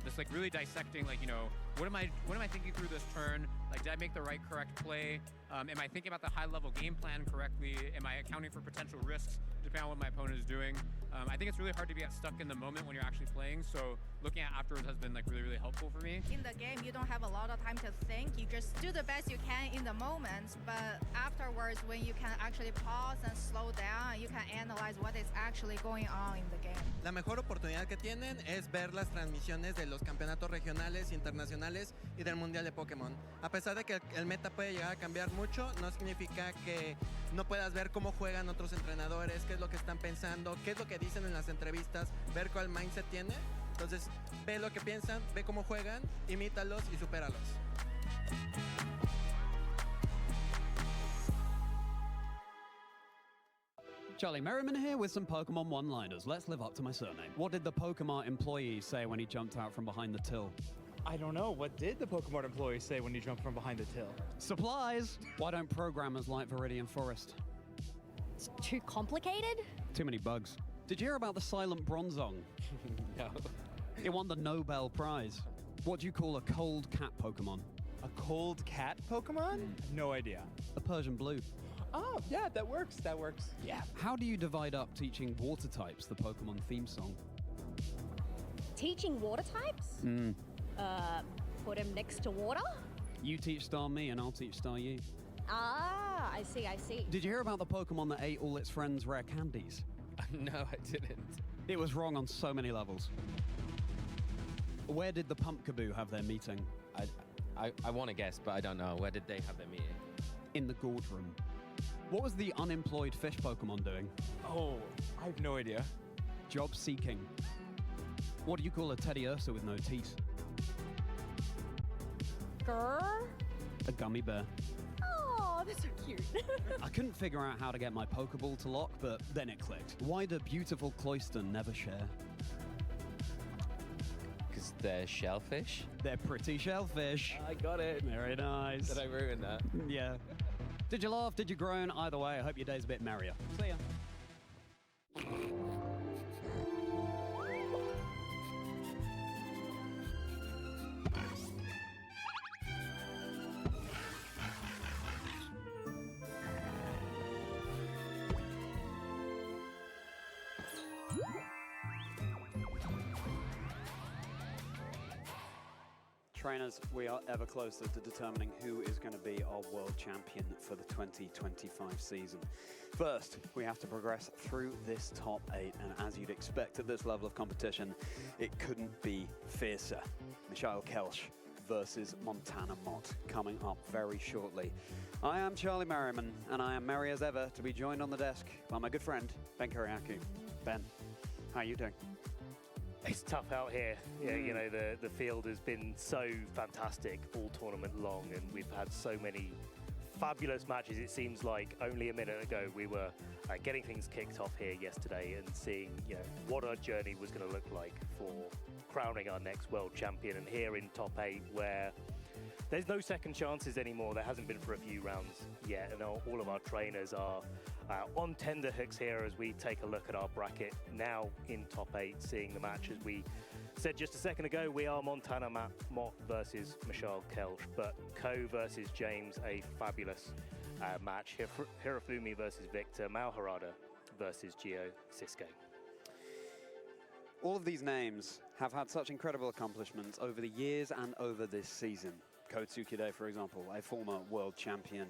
Just like really dissecting, like, you know, what am I thinking through this turn? Like, did I make the right correct play? Am I thinking about the high level game plan correctly? Am I accounting for potential risks depending on what my opponent is doing? I think it's really hard to get stuck in the moment when you're actually playing, so looking at afterwards has been like really, really helpful for me. In the game, you don't have a lot of time to think. You just do the best you can in the moment, but afterwards, when you can actually pause and slow down, you can analyze what is actually going on in the game. La mejor oportunidad que tienen es ver las transmisiones de los campeonatos regionales, internacionales y del Mundial de Pokémon. A pesar de que el meta puede llegar a cambiar mucho, no significa que no puedas ver cómo juegan otros entrenadores, qué es lo que están pensando, qué es lo que dicen en las entrevistas, ver cuál mindset tiene. Entonces, ve lo que piensan, ve cómo juegan, imítalos y supéralos. Charlie Merriman here with some Pokemon one-liners. Let's live up to my surname. What did the Pokemon employee say when he jumped out from behind the till? I don't know. What did the Pokemon employee say when he jumped from behind the till? Supplies! Why don't programmers like Viridian Forest? It's too complicated? Too many bugs. Did you hear about the silent Bronzong? No. It won the Nobel Prize. What do you call a cold cat Pokemon? A cold cat Pokemon? No idea. A Persian blue. Oh, yeah, that works. That works. Yeah. How do you divide up teaching water types, the Pokemon theme song? Teaching water types? Put them next to water? You teach Star me and I'll teach Star you. Ah, I see, I see. Did you hear about the Pokemon that ate all its friends' rare candies? No, I didn't. It was wrong on so many levels. Where did the Pumpkaboo have their meeting? I want to guess, but I don't know. Where did they have their meeting? In the gourd room. What was the unemployed fish Pokemon doing? Oh, I have no idea. Job seeking. What do you call a Teddy Ursa with no teeth? Grrr? A gummy bear. Oh, that's so cute. I couldn't figure out how to get my Pokeball to lock, but then it clicked. Why do beautiful Cloyster never share? Because they're shellfish? They're pretty shellfish. I got it. Very nice. Did I ruin that? Yeah. Did you laugh? Did you groan? Either way, I hope your day's a bit merrier. See ya. Trainers, we are ever closer to determining who is going to be our world champion for the 2025 season. First, we have to progress through this top 8, and as you'd expect at this level of competition, it couldn't be fiercer. Michael Kelsch versus Montana Mott coming up very shortly. I am Charlie Merriman, and I am merry as ever to be joined on the desk by my good friend, Ben Kuriaku. Ben, how are you doing? It's tough out here. Yeah, you know, the field has been so fantastic all tournament long, and we've had so many fabulous matches. It seems like only a minute ago we were getting things kicked off here yesterday and seeing, you know, what our journey was going to look like for crowning our next world champion. And here in top 8, where there's no second chances anymore. There hasn't been for a few rounds yet, and all of our trainers are on tender hooks here as we take a look at our bracket now in top 8, seeing the matches we said just a second ago, we are Montana Mott versus Michal Kelsch, but Ko versus James, a fabulous match. Hirofumi versus Victor, Mao Harada versus Gio Cisco. All of these names have had such incredible accomplishments over the years and over this season. Ko Tsukide, for example, a former world champion.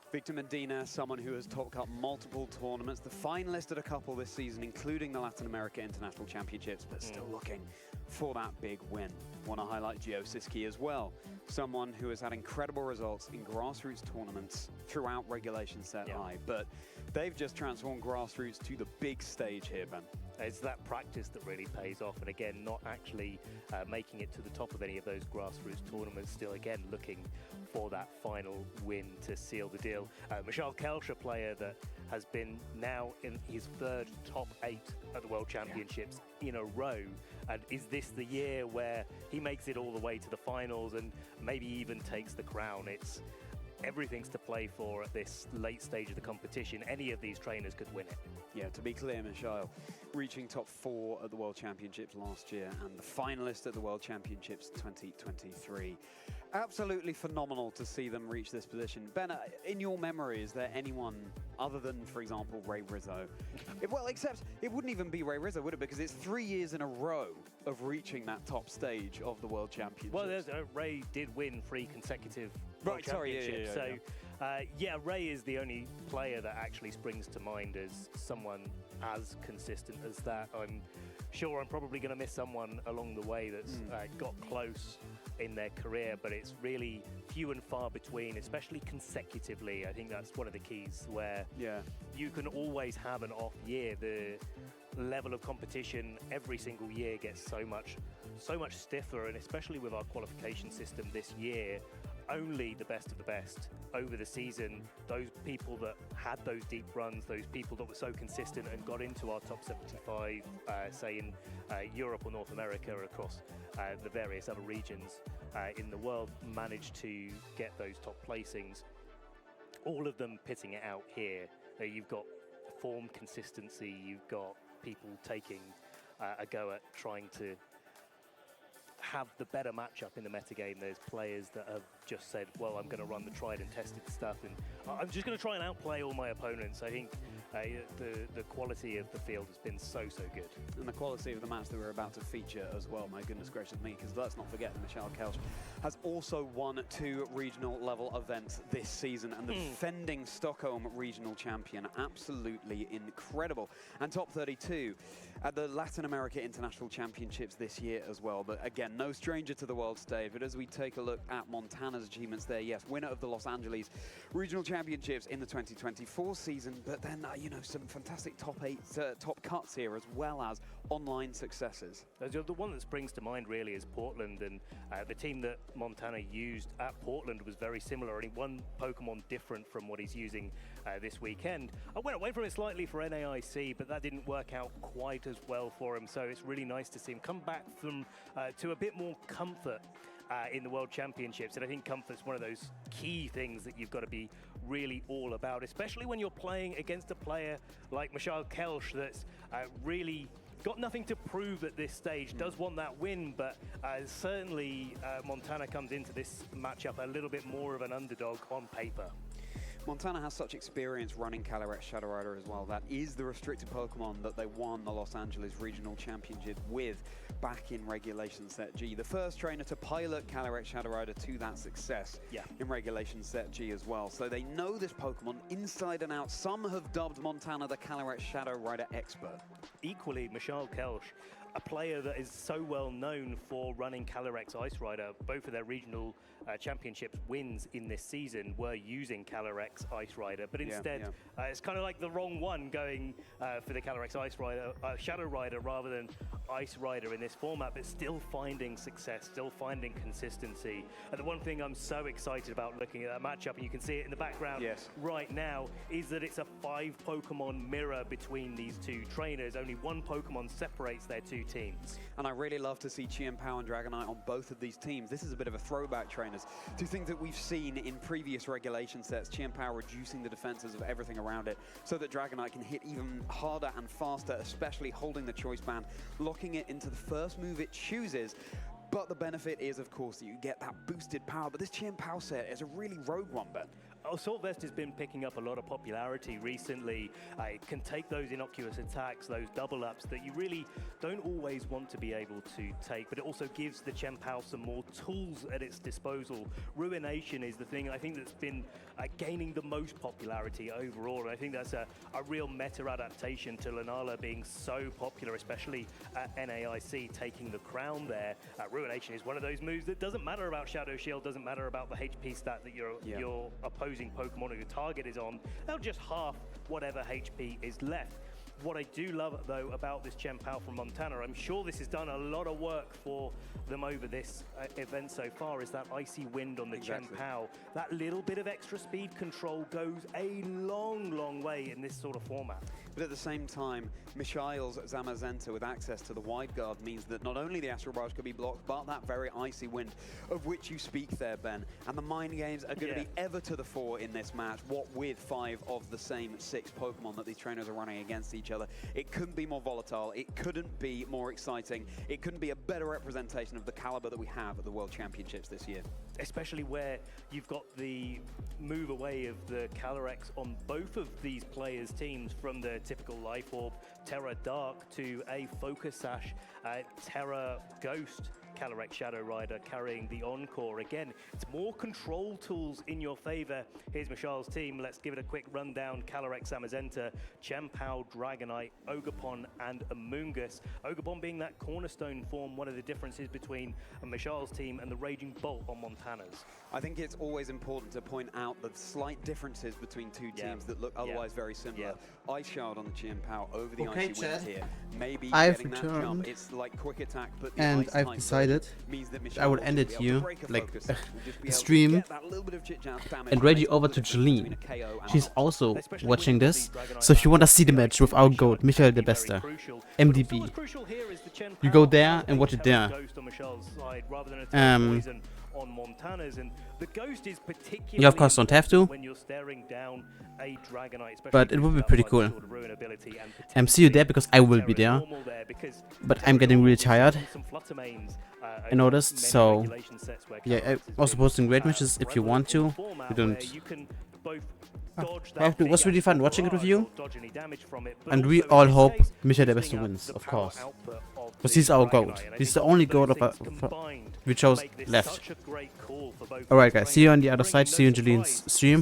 Victor Medina, someone who has topped up multiple tournaments, the finalist at a couple this season, including the Latin America International Championships, but still looking for that big win. Want to highlight Gio Cisco as well, someone who has had incredible results in grassroots tournaments throughout Regulation Set I, but they've just transformed grassroots to the big stage here, Ben. It's that practice that really pays off, and again, not actually making it to the top of any of those grassroots tournaments, still again looking for that final win to seal the deal. Michal Kelsch, a player that has been now in his third top 8 at the World Championships in a row, and is this the year where he makes it all the way to the finals and maybe even takes the crown? It's everything's to play for at this late stage of the competition. Any of these trainers could win it. Yeah, to be clear, Michal reaching top 4 at the World Championships last year and the finalist at the World Championships 2023. Absolutely phenomenal to see them reach this position. Ben, in your memory, is there anyone other than, for example, Ray Rizzo? Well, except it wouldn't even be Ray Rizzo, would it? Because it's 3 years in a row of reaching that top stage of the World Championships. Well, Ray did win 3 consecutive World Championships. Ray is the only player that actually springs to mind as someone as consistent as that. I'm sure I'm probably going to miss someone along the way that's got close in their career, but it's really few and far between, especially consecutively. I think that's one of the keys where you can always have an off year. The level of competition every single year gets so much stiffer, and especially with our qualification system this year, only the best of the best over the season. Those people that had those deep runs, those people that were so consistent and got into our top 75, say in Europe or North America, or across the various other regions in the world, managed to get those top placings. All of them pitting it out here. You've got form consistency, you've got people taking a go at trying to have the better matchup in the metagame. There's players that have just said, well, I'm going to run the tried and tested stuff, and I'm just going to try and outplay all my opponents. I think the quality of the field has been so good. And the quality of the match that we're about to feature as well, my goodness gracious me, because let's not forget that Michal Kelsch has also won 2 regional level events this season, and the defending Stockholm regional champion. Absolutely incredible. And top 32 at the Latin America International Championships this year as well. But again, no stranger to the world stage. But as we take a look at Montana's achievements there, yes, winner of the Los Angeles Regional Championships in the 2024 season, but then, some fantastic top 8, top cuts here, as well as online successes. The one that springs to mind really is Portland, and the team that Montana used at Portland was very similar, only one Pokemon different from what he's using this weekend. I went away from it slightly for NAIC, but that didn't work out quite as well for him, so it's really nice to see him come back from to a bit more comfort in the World Championships. And I think comfort's one of those key things that you've got to be really all about, especially when you're playing against a player like Michal Kelsch that's really got nothing to prove at this stage, does want that win, but certainly Montana comes into this matchup a little bit more of an underdog on paper. Montana has such experience running Calyrex Shadow Rider as well. That is the restricted Pokemon that they won the Los Angeles Regional Championship with back in Regulation Set G. The first trainer to pilot Calyrex Shadow Rider to that success in Regulation Set G as well. So they know this Pokemon inside and out. Some have dubbed Montana the Calyrex Shadow Rider expert. Equally, Michal Kelsch, a player that is so well known for running Calyrex Ice Rider. Both of their regional championships wins in this season were using Calyrex Ice Rider, but instead it's kind of like the wrong one going for the Calyrex Ice Rider, Shadow Rider rather than Ice Rider in this format, but still finding success, still finding consistency. And the one thing I'm so excited about looking at that matchup, and you can see it in the background right now, is that it's a 5 Pokemon mirror between these 2 trainers. Only one Pokemon separates their 2 teams. And I really love to see Chien Pao and Dragonite on both of these teams. This is a bit of a throwback, trainers, to things that we've seen in previous regulation sets. Chien Pao reducing the defenses of everything around it so that Dragonite can hit even harder and faster, especially holding the choice band, locking it into the first move it chooses. But the benefit is, of course, that you get that boosted power. But this Chien Pao set is a really rogue one, Ben. Assault Vest has been picking up a lot of popularity recently. It can take those innocuous attacks, those double ups that you really don't always want to be able to take, but it also gives the Chien Pao some more tools at its disposal. Ruination is the thing I think that's been gaining the most popularity overall, and I think that's a real meta adaptation to Lunala being so popular, especially at NAIC taking the crown there. Ruination is one of those moves that doesn't matter about Shadow Shield, doesn't matter about the HP stat that your opposing Pokemon or your target is on. They'll just half whatever HP is left. What I do love, though, about this Chien Pao from Montana, I'm sure this has done a lot of work for them over this event so far, is that Icy Wind on the Chien Pao. That little bit of extra speed control goes a long, long way in this sort of format. But at the same time, Mishail's Zamazenta with access to the wide guard means that not only the Astral Barrage could be blocked, but that very Icy Wind of which you speak there, Ben. And the mind games are going to be ever to the fore in this match, what with 5 of the same 6 Pokemon that these trainers are running against each other. It couldn't be more volatile, it couldn't be more exciting, it couldn't be a better representation of the caliber that we have at the World Championships this year. Especially where you've got the move away of the Calyrex on both of these players' teams from the typical Life Orb, Terra Dark, to a Focus Sash, Terra Ghost, Calyrex Shadow Rider carrying the Encore. Again, it's more control tools in your favor. Here's Mishail's team. Let's give it a quick rundown. Calyrex Zamazenta, Chien Pao, Dragonite, Ogerpon, and Amoonguss. Ogerpon being that cornerstone form, one of the differences between Mishail's team and the Raging Bolt on Montana's. I think it's always important to point out the slight differences between two teams that look otherwise very similar. Ice Shard on the Chien Pao over the Icy Wind here. Maybe I've getting that returned, jump. It's like quick attack, but the and ice I've type decided means that I will end it here, like a stream, and ready over to Jolene. She's also watching this, so if you want to see the match with our GOAT, Michael de Beste, MDB, you go there and watch it there. On Montana's, and the Ghost is particularly You of course don't have to, when you're staring down a Dragonite, but it would be pretty cool. See you there because I will be there, but I'm getting really tired, I noticed, so yeah, I'm also posting great matches if you want to. You don't. It was really fun watching it with you, and we all hope Michael de Beste wins, of course, because he's our GOAT. He's the only GOAT we chose left. Alright guys, see you on the other side, see you in Jolene's stream.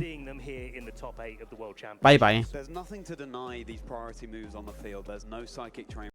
Bye bye. There's nothing to deny these priority moves on the field. There's no psychic train.